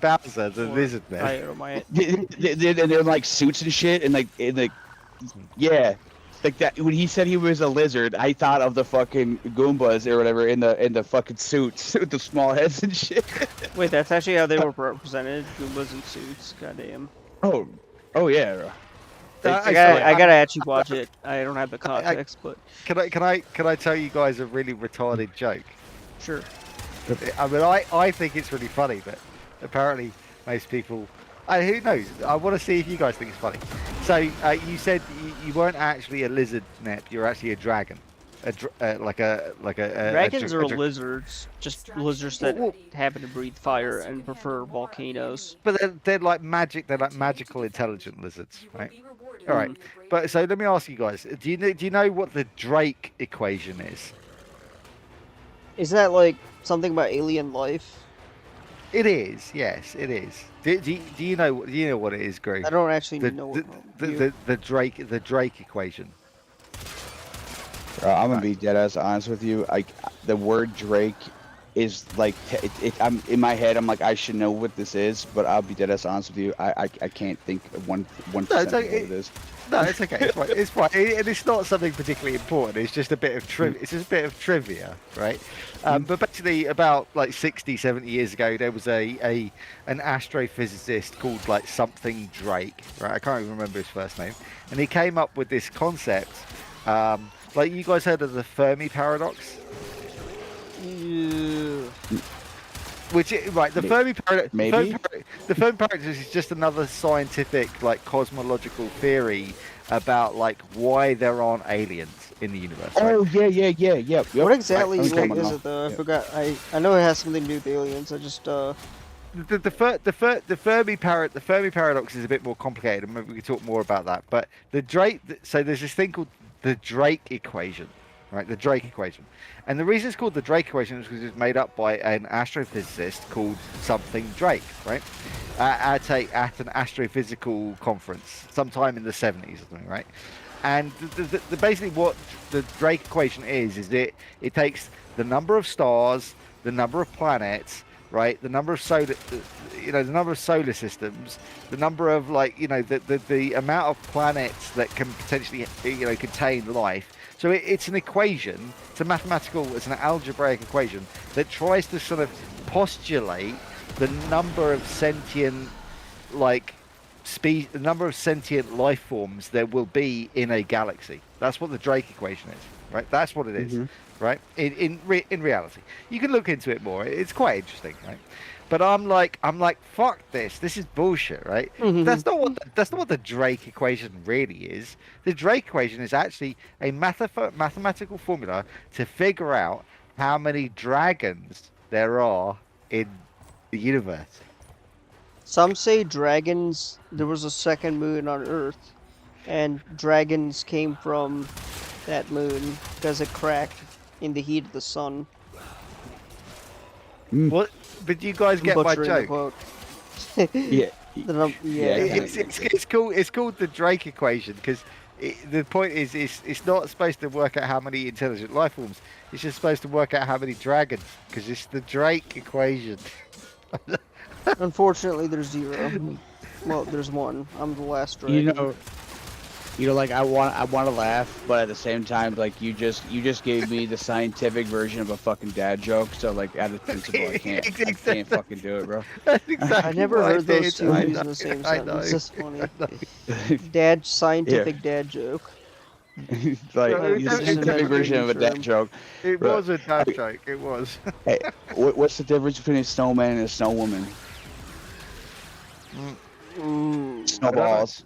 Bowser, the lizard man. They're like suits and shit, and like yeah. Like that, when he said he was a lizard, I thought of the fucking Goombas or whatever in the fucking suits with the small heads and shit. Wait, that's actually how they were represented, Goombas in suits. Goddamn. Oh yeah. I gotta actually watch it. I don't have the context, but can I tell you guys a really retarded joke? Sure. I mean, I think it's really funny, but apparently most people. Who knows? I want to see if you guys think it's funny. So you said you weren't actually a lizard, Nep. You're actually a dragon. Dragons are lizards, just lizards that happen to breathe fire and prefer volcanoes. But they're like magic. They're like magical, intelligent lizards, right? All right. But so let me ask you guys: do you know what the Drake equation is? Is that like something about alien life? It is. Yes, it is. Do you know what it is, Greg? I don't actually know. The Drake equation. I'm gonna be dead ass honest with you. The word Drake is like I'm in my head. I'm like I should know what this is, but I'll be dead ass honest with you. I can't think of one No, percent it's of okay. what it is. No, it's okay. It's fine. It's fine. And it's not something particularly important. It's just a bit of trivia. It's just a bit of trivia, right? But basically, about like 60, 70 years ago, there was an astrophysicist called like something Drake, right? I can't even remember his first name, and he came up with this concept. Like you guys heard of the Fermi paradox? Yeah. Right, the Fermi paradox. Maybe. The Fermi paradox is just another scientific, like, cosmological theory about like why there aren't aliens in the universe. Right? Oh yeah. Yep. What exactly I is understand it now. though? I Yeah. forgot. I know it has something to do with aliens. I just The Fermi paradox is a bit more complicated, and maybe we can talk more about that. But so there's this thing called the Drake equation, right? The Drake equation, and the reason it's called the Drake equation is because it's made up by an astrophysicist called something Drake, right? At an astrophysical conference sometime in the 70s or something, right? And basically what the Drake equation is it takes the number of stars, the number of planets, right? The number of the number of solar systems, the number of the amount of planets that can potentially contain life. So it's an equation. It's an algebraic equation that tries to sort of postulate the number of sentient the number of sentient life forms there will be in a galaxy. That's what the Drake equation is, right? That's what it is, right? In reality, you can look into it more. It's quite interesting, right? But I'm like, fuck this. This is bullshit, right? That's not what the Drake equation really is. The Drake equation is actually a mathematical formula to figure out how many dragons there are in the universe. some say dragons. There was a second moon on Earth, and dragons came from that moon because it cracked in the heat of the sun. What? But you guys get my Butchering the joke. quote. Yeah. It's called the Drake equation because the point is it's not supposed to work out how many intelligent life forms. It's just supposed to work out how many dragons because it's the Drake equation. Unfortunately, there's 0. Well, there's 1. I'm the last dragon. Like I want to laugh, but at the same time, like you just gave me the scientific version of a fucking dad joke. So like, out of principle, I can't fucking do it, bro. That's exactly I never what heard those two did. used in the same I sentence. know. That's funny. Dad, scientific dad joke. Like No, the it's scientific version of a dad term. joke. It Right. was a dad joke. It was. Hey, what's the difference between a snowman and a snow woman? Snowballs.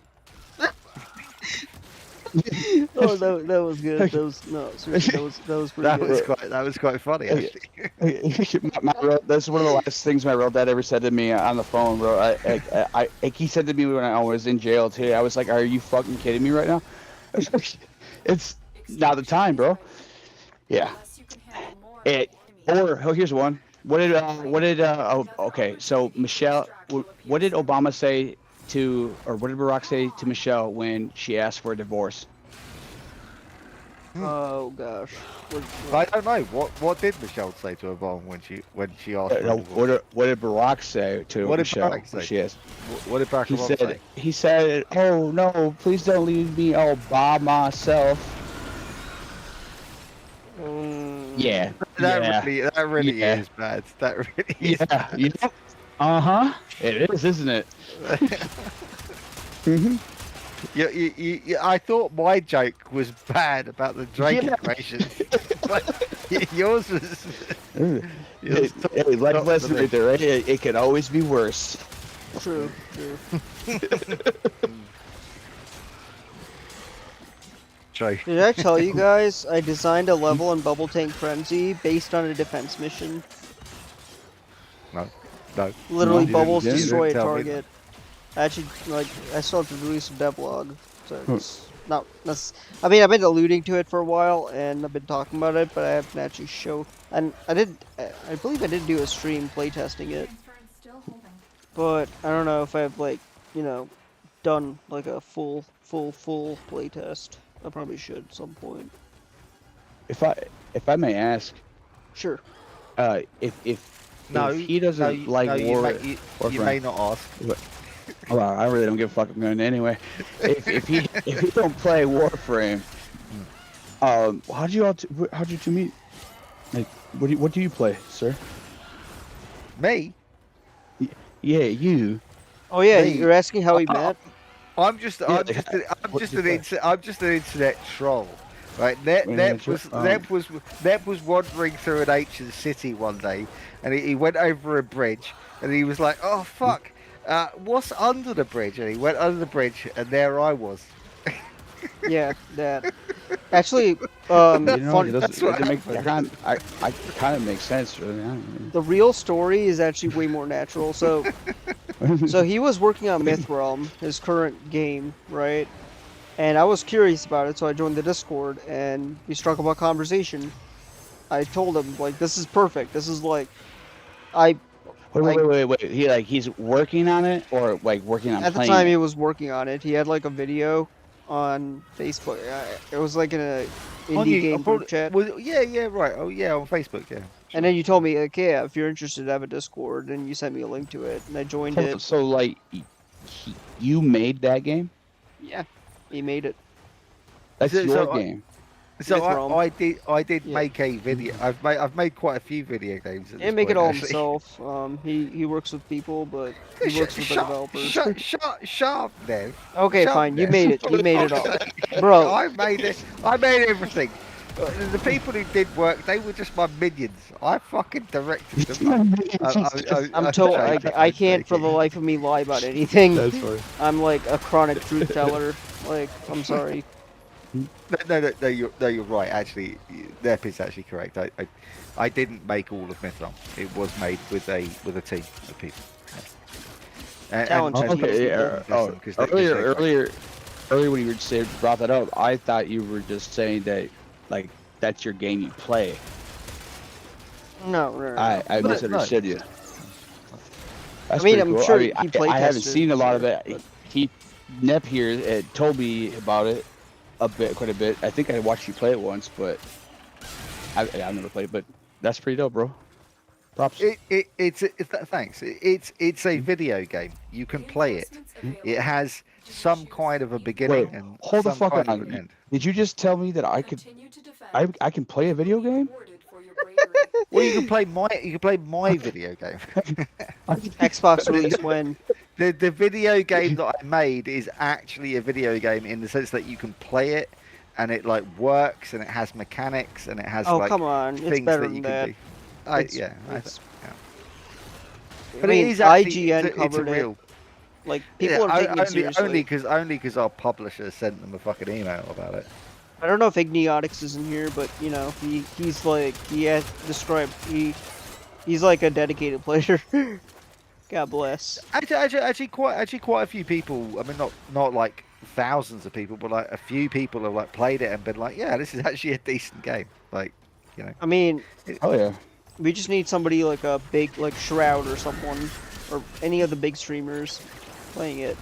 Oh, that was good. Seriously, that was pretty good. That was quite funny actually. That's one of the last things my real dad ever said to me on the phone, bro. He said to me when I was in jail too. I was like, "Are you fucking kidding me right now?" It's not the time, bro. Yeah. Here's one. Okay, so Michelle, what did Obama say to, or what did Barack say to Michelle when she asked for a divorce? Oh gosh. I don't know. What did Michelle say to Obama when she asked? What did Barack say to Michelle when she asked? What did Barack Obama say? He said, "Oh no, please don't leave me all by myself." Yeah. That really is bad. That really is. Yeah. It is, isn't it? I thought my joke was bad about the Drake equation. Yours was. Life lesson right there, right? It could always be worse. True. True. Did I tell you guys I designed a level in Bubble Tank Frenzy based on a defense mission? No. Literally, You bubbles didn't destroy a tell me target. Actually, I still have to release a devlog. So it's not. I mean, I've been alluding to it for a while, and I've been talking about it, but I haven't actually showed. And I believe I did do a stream playtesting it. But I don't know if I've done like a full playtest. I probably should at some point. If I may ask, Sure. No, if he doesn't like no, Warframe, you may not ask. well, I really don't give a fuck. I'm going anyway. If he don't play Warframe, how'd you two meet? Like, what do you play, sir? Me? Yeah, you. Oh yeah, Me? you're asking how we met. I'm just like, what do you play? I'm just an internet troll. Right, Nep was wandering through an ancient city one day, and he went over a bridge, and he was like, "Oh fuck, what's under the bridge?" And he went under the bridge, and there I was. Yeah, that. Actually, You know, fun. I kind of makes sense, really. I don't know. The real story is actually way more natural. So he was working on Mythrealm, his current game, right? And I was curious about it, so I joined the Discord, and we struck up a conversation. I told him, like, this is perfect. This is like, I Wait. He's working on it, or like working on at the playing time it? he was working on it. He had like a video on Facebook. It was like in a indie game group chat. Yeah, right. Oh yeah, on Facebook, yeah. And then you told me, like, yeah, if you're interested, have a Discord, and you sent me a link to it, and I joined it. So like, you made that game? Yeah, he made it. That's your game. So Mythrealm. I did Yeah. make a video. I've made quite a few video games. At He this make it point, all actually. himself. He works with people, but he works with the developers. Shut up, Nev. Okay, Shut up, fine. You Nev. made it. You made it all, bro. I made it. I made everything. The people who did work, they were just my minions. I fucking directed them. I can't for the life of me lie about anything. That's fine. I'm like a chronic truth teller. Like, I'm sorry. No, you're right. Actually, Nep is actually correct. I didn't make all of Mythron. It was made with a team of people. Yeah. Talented Okay, yeah. Earlier, Earlier when you brought that up, I thought you were just saying that, like, that's your game you play. No. I misunderstood you. That's I mean, pretty I'm cool. sure I he playtested. I haven't seen a lot of it. it. Nep here told me about it quite a bit. I think I watched you play it once, but I've never played it. But that's pretty dope, bro. Props. Thanks. It's a video game. You can play it. It has some kind of a beginning Wait, and hold the some fuck kind on. of an end. Did you just tell me that I can play a video game? Well, you can play my video game. Xbox release when? The video game that I made is actually a video game in the sense that you can play it and it like works and it has mechanics and it has Oh, like come on. It's things better that than you that. can do. It's- But I mean, it is actually, IGN it's a covered real. it. Like, people are taking it seriously. Only because our publisher sent them a fucking email about it. I don't know if Igniotics is in here, but you know, he's like he's like a dedicated player. God bless. Actually, quite a few people. I mean, not like thousands of people, but like a few people have like played it and been like, yeah, this is actually a decent game. Like, you know. I mean, Oh yeah. we just need somebody like a big, like Shroud or someone, or any of the big streamers playing it.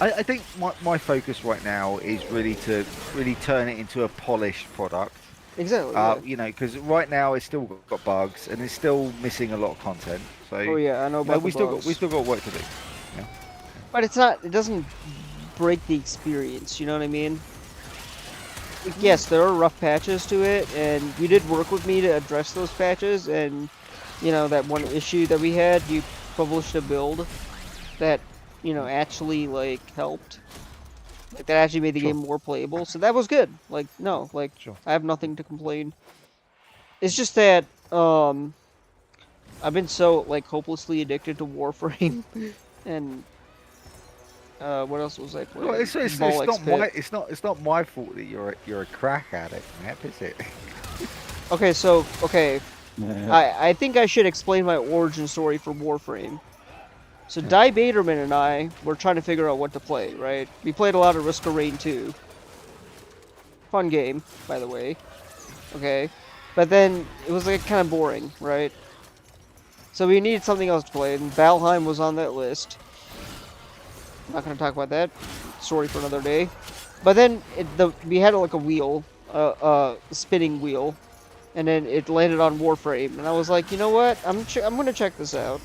I think my focus right now is really to turn it into a polished product. Exactly. Yeah. You know, because right now it's still got bugs and it's still missing a lot of content. So Oh yeah, I know about we the still bugs. got work to do. Yeah. But it's not. It doesn't break the experience. You know what I mean? Yes, there are rough patches to it, and you did work with me to address those patches. And you know that one issue that we had, you published a build that actually like helped. Like that actually made the game more playable. So that was good. Like no, like I have nothing to complain. It's just that I've been so like hopelessly addicted to Warframe, and what else was I playing? Well, it's not my fault that you're a crack addict, Nep, is it? Okay. I think I should explain my origin story for Warframe. So Die Baderman and I were trying to figure out what to play, right? We played a lot of Risk of Rain 2. Fun game, by the way. Okay. But then it was like kind of boring, right? So we needed something else to play, and Valheim was on that list. I'm not going to talk about that. Story for another day. But then we had like a wheel, spinning wheel, and then it landed on Warframe, and I was like, you know what? I'm gonna check this out,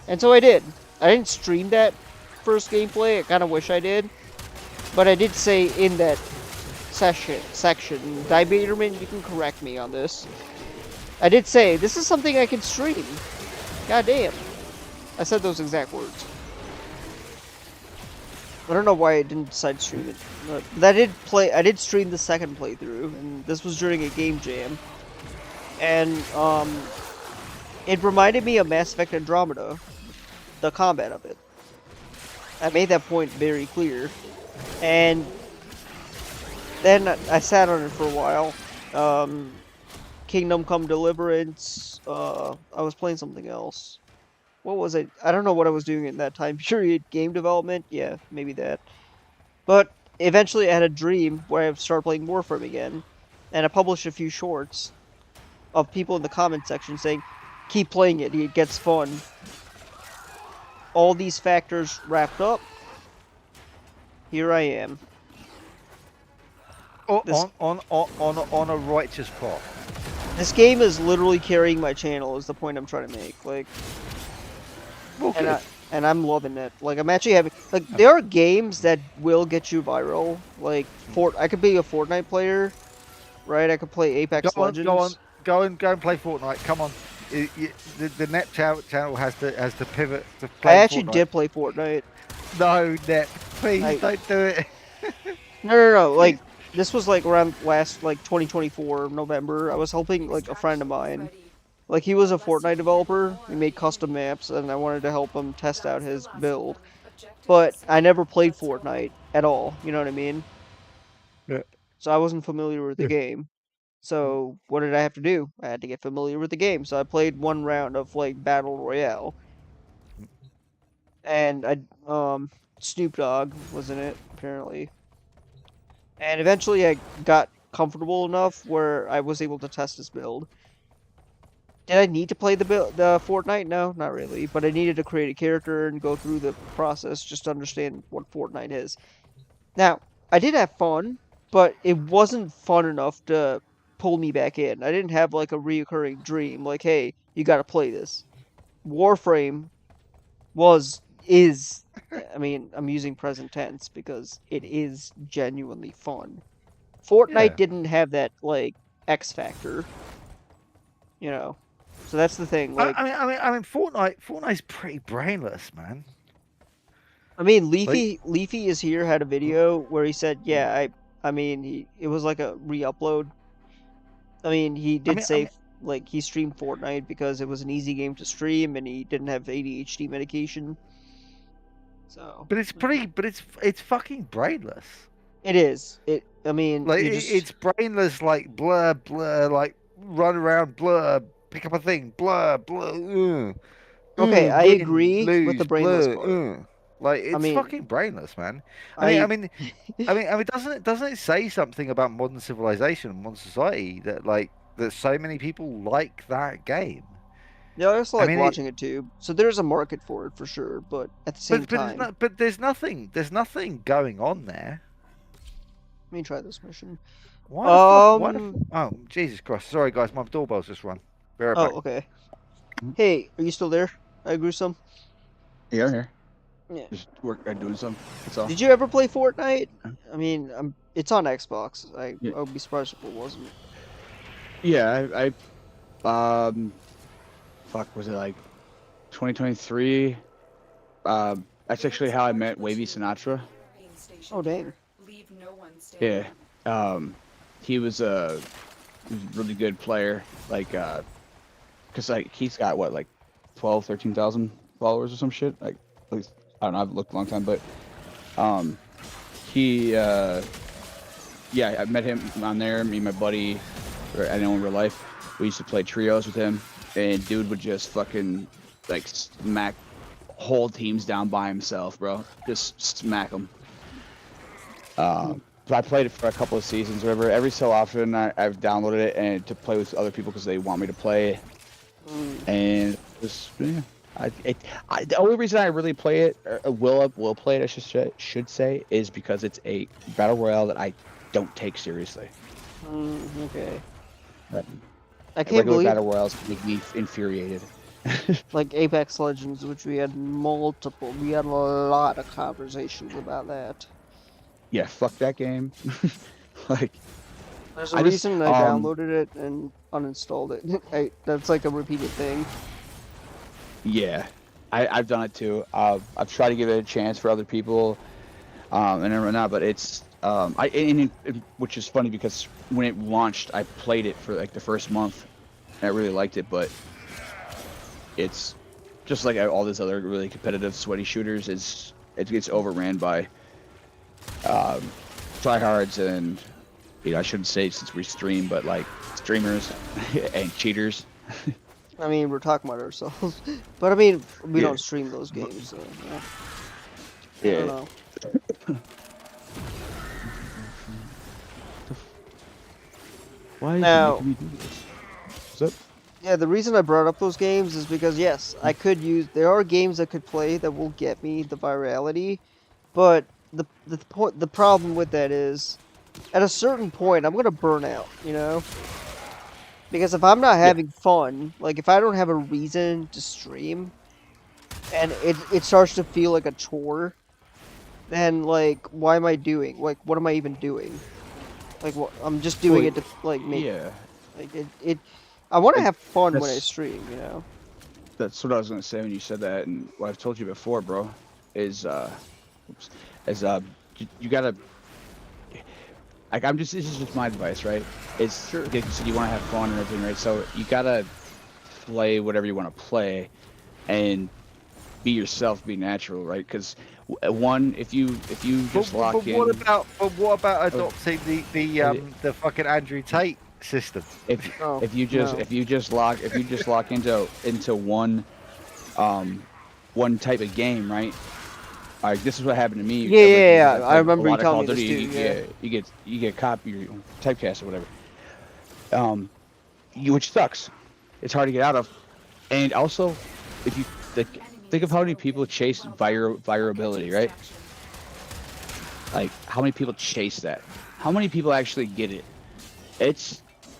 and so I did. I didn't stream that first gameplay. I kind of wish I did, but I did say in that section, Diabaterman, you can correct me on this. I did say this is something I can stream. God damn. I said those exact words. I don't know why I didn't decide to stream it. But I did stream the second playthrough, and this was during a game jam. And it reminded me of Mass Effect Andromeda, the combat of it. I made that point very clear. And then I sat on it for a while. Kingdom Come Deliverance. I was playing something else. What was it? I don't know what I was doing in that time period. Game development? Yeah, maybe that. But eventually I had a dream where I started playing Warframe again. And I published a few shorts of people in the comment section saying, keep playing it, it gets fun. All these factors wrapped up. Here I am. On a righteous path. This game is literally carrying my channel, is the point I'm trying to make. Like, Okay. and I'm loving it. Like, I'm actually having, like, there are games that will get you viral. Like, I could be a Fortnite player, right? I could play Apex Legends. Go and play Fortnite. Come on. The Net channel has to pivot to play I actually Fortnite. did play Fortnite. No, Net, please don't do it. No. Like, this was like around last, like, 2024 November. I was helping, like, a friend of mine. Like, he was a Fortnite developer. He made custom maps, and I wanted to help him test out his build. But I never played Fortnite at all. You know what I mean? Yeah. So I wasn't familiar with the game. So what did I have to do? I had to get familiar with the game. So I played one round of, like, Battle Royale. And Snoop Dogg was in it, apparently. And eventually I got comfortable enough where I was able to test his build. Did I need to play the Fortnite? No, not really. But I needed to create a character and go through the process just to understand what Fortnite is. Now, I did have fun, but it wasn't fun enough to pull me back in. I didn't have, like, a reoccurring dream, like, hey, you gotta play this. Warframe is, I mean, I'm using present tense because it is genuinely fun. Fortnite didn't have that, like, X factor, you know. So that's the thing. Like, I mean, Fortnite's pretty brainless, man. I mean, Leafy is here had a video where he said, yeah, I mean, it was like a re-upload. I mean, he did say, like, he streamed Fortnite because it was an easy game to stream and he didn't have ADHD medication. So. But it's fucking brainless. It is. I mean, like it's brainless, like blur, like run around, blur, pick up a thing, blur. Okay, I agree lose, with the brainless part. Like it's fucking brainless, man. I mean, doesn't it say something about modern civilization and modern society that so many people like that game? Yeah, I also like watching it too. So there's a market for it for sure, but at the same time, there's nothing going on there. Let me try this mission. Oh, Jesus Christ! Sorry, guys, my doorbell's just run. Be right back. Okay. Hey, are you still there? I grew some. Yeah, I'm here. Yeah. Just doing something. That's all. Did you ever play Fortnite? I mean, it's on Xbox. I would be surprised if it wasn't. Yeah, fuck, was it like 2023? That's actually how I met Wavy Sinatra. Oh, dang. Yeah. He was a really good player. Like, cause like he's got what, like 13,000 followers or some shit. Like, at least I don't know. I've looked a long time, but yeah, I met him on there. Me and my buddy, I know in real life, we used to play trios with him, and dude would just fucking like smack whole teams down by himself, bro. Just smack them. So I played it for a couple of seasons, whatever. Every so often, I've downloaded it and to play with other people because they want me to play. And just yeah, the only reason I really play it, or will play it, I should say, is because it's a battle royale that I don't take seriously. Okay. I can't Regular believe battle royales can make me infuriated. like Apex Legends, which we had a lot of conversations about that. Yeah, fuck that game. Like, There's a I just reason I downloaded it and uninstalled it. That's like a repeated thing. yeah, I've done it too. I've tried to give it a chance for other people, and not, but it's which is funny because when it launched, I played it for like the first month, and I really liked it, but it's just like all these other really competitive, sweaty shooters. It gets overran by tryhards and I shouldn't say since we stream, but like streamers and cheaters. I mean, we're talking about ourselves, but I mean, we Yeah. don't stream those games, so yeah. I Yeah. don't know. Why Now- are you making me do this? What's up? Yeah, the reason I brought up those games is because yes, I could use. There are games I could play that will get me the virality, but the problem with that is, at a certain point, I'm gonna burn out. You know, because if I'm not having fun, like if I don't have a reason to stream, and it starts to feel like a chore, then like why am I doing? Like what am I even doing? Like what I'm just doing it to like make Yeah, like it. I want to have fun when I that's- stream. You know. that's what I was gonna say when you said that, and what I've told you before, bro, is you gotta. Like this is just my advice, right? It's Sure. like you said, you want to have fun and everything, right? So you gotta play whatever you want to play, and be yourself, be natural, right? Because one, if you just lock in. What about adopting the fucking Andrew Tate system? If you just lock into one type of game, right? Like this is what happened to me. Yeah. Like, I remember a you lot of telling Call me of this Duty, too. Yeah. you get copy typecast or whatever. Which sucks. It's hard to get out of. And also, if you think of how many people chase virability, right? Like how many people chase that? How many people actually get it?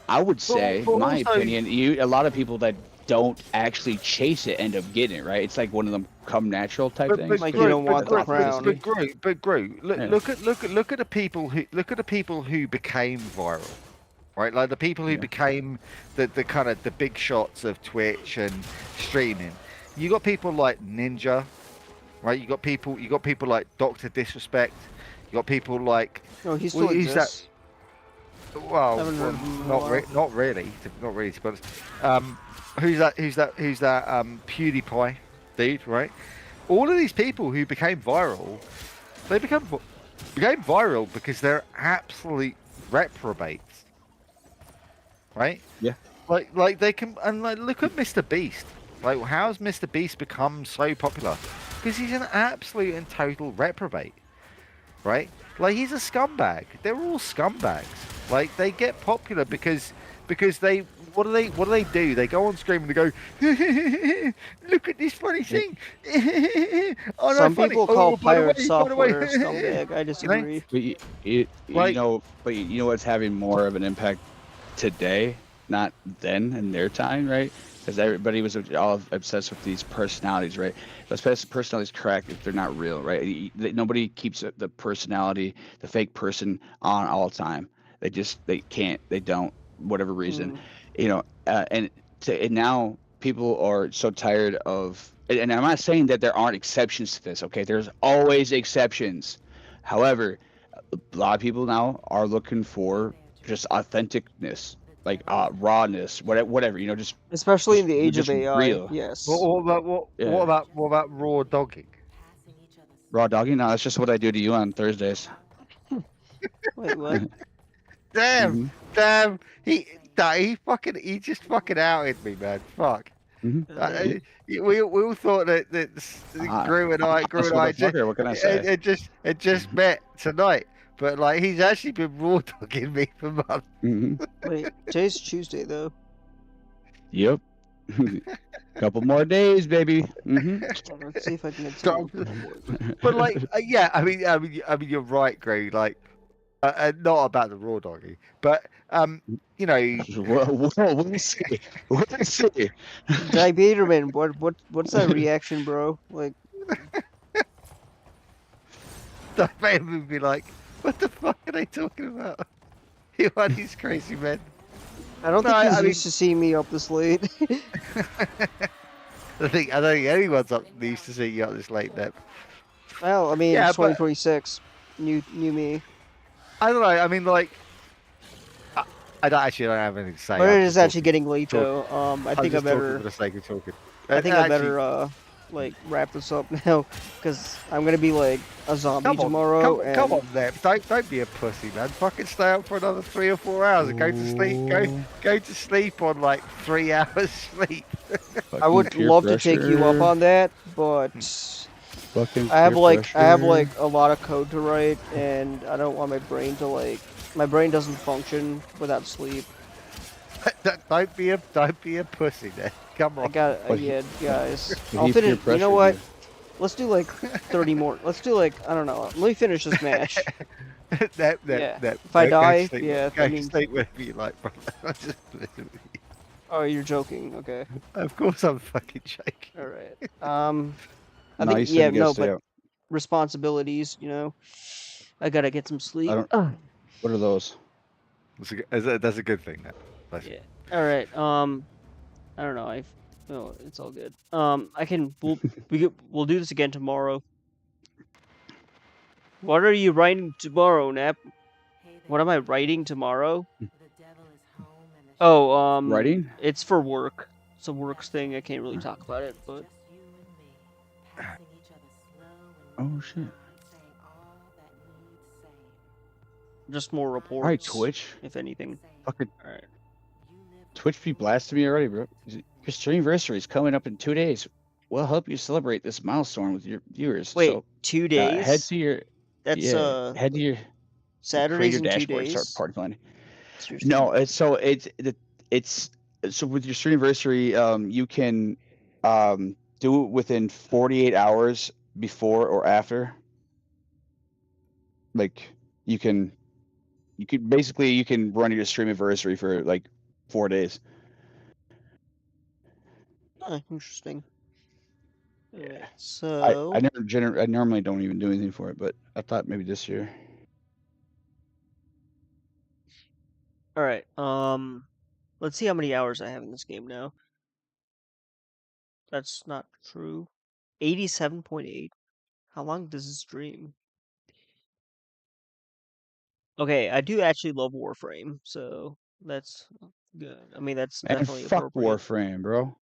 I would say, but in my also- opinion, a lot of people that don't actually chase it end up getting it, right? It's like one of them come natural type things. Like you don't want the crown. But Gru, Yeah. look at the people who became viral, right? Like the people who Yeah. became the kind of the big shots of Twitch and streaming. You got people like Ninja, right? You got people like Doctor Disrespect. You got people like No, he still who's that? exists. Well, Haven't heard of him in a not while. not really, to be honest. Who's that? PewDiePie dude, right? All of these people who became viral, they became viral because they're absolute reprobates, right? Yeah. Like they can, and like look at Mr. Beast. Like, how's Mr. Beast become so popular? Because he's an absolute and total reprobate, right? Like he's a scumbag. They're all scumbags. Like they get popular because they what do they do? They go on screen and they go, look at this funny thing. Oh, no, Some funny. people Oh, call by the way, pirate by the software way. scumbag. I disagree. But you Like- know, what's having more of an impact today, not then in their time, right? Because everybody was all obsessed with these personalities, right? Those personalities crack if they're not real, right? Nobody keeps the personality, the fake person on all the time. They can't, they don't, whatever reason, and now people are so tired of, and I'm not saying that there aren't exceptions to this, okay? There's always exceptions. However, a lot of people now are looking for just authenticness, like rawness, whatever, just Especially in the age just of AI. real. Yes. What Yeah. about raw dogging? Raw dogging. No, that's just what I do to you on Thursdays. Wait, what? Damn, damn. He just fucking outed me, man. Fuck. Mhm. We all thought that Gru and I Honest motherfucker, what can I say? it just met tonight, but like he's actually been raw dogging me for months. Wait, today's Tuesday though. Yep. Couple more days, baby. Let's see if I can get Stop. some. But like, yeah, I mean, you're right, Gru. Like, not about the raw doggy, but you know, We'll see. We'll see. Diabeterman, what's that reaction, bro? Like, the man would be like, "What the fuck are they talking about? You are these crazy men." I don't No, think he's I mean, used to seeing me up this late. I don't think anyone's up used to see you up this late, Nep. Well, I mean, Yeah, it's but 2026. New me. I don't know. I mean, like, I, I don't have anything to say. But I'm it is just actually talking. getting late Talk, though. I I'm think I just talking better. for the sake of talking. I think I Actually, better like wrap this up now, because I'm gonna be like a zombie tomorrow, come and on, Nep. Don't be a pussy, man. Fucking stay up for another 3 or 4 hours and go to sleep. Go to sleep on like 3 hours sleep. I Fucking would peer love to take you up pressure. on that, but Fucking I have peer like pressure. a lot of code to write, and I don't want my brain to my brain doesn't function without sleep. Don't be a pussy, then. Come I on. got But yeah, guys. but I'll he peer finish. You know pressured what? you. Let's do like 30 more. Let's do like, I don't know. Let me finish this match. Nep. Yeah. If I Go to die, sleep. yeah. I Go to mean, sleep wherever you like, brother. I'm just messing with you. oh, you're joking. Okay. Of course, I'm fucking joking. All right. I No, think he said yeah, he gotta no, stay but up. responsibilities. I gotta get some I sleep. don't. What are those? That's a good thing. Nep. Bless you. Yeah. All right. I don't know. No, it's all good. I can. We'll do this again tomorrow. What are you writing tomorrow, Nap? What am I writing tomorrow? The devil is home and the Oh, Writing? it's for work. It's a works thing. I can't really talk about it, but just you and me, passing each other slow Oh and shit. saying all that needs saying. just more All right, reports, Twitch. if anything. Fucking All right. Twitch be blasting me already, bro. Your stream anniversary is coming up in 2 days. We'll help you celebrate this milestone with your viewers. Wait, So 2 days? head to your That's head to your create Saturdays your in two dashboard and start days. party planning. Seriously. No, it's so with your stream anniversary, you can do it within 48 hours before or after. Like you can basically you can run your stream anniversary for like 4 days. Oh, interesting. All right. I So, I normally don't even do anything for it, but I thought maybe this year. all right. Let's see how many hours I have in this game now. That's not true. 87.8. How long does this stream? Okay, I do actually love Warframe, so that's good. I mean, that's Man, definitely fuck appropriate. Warframe, bro.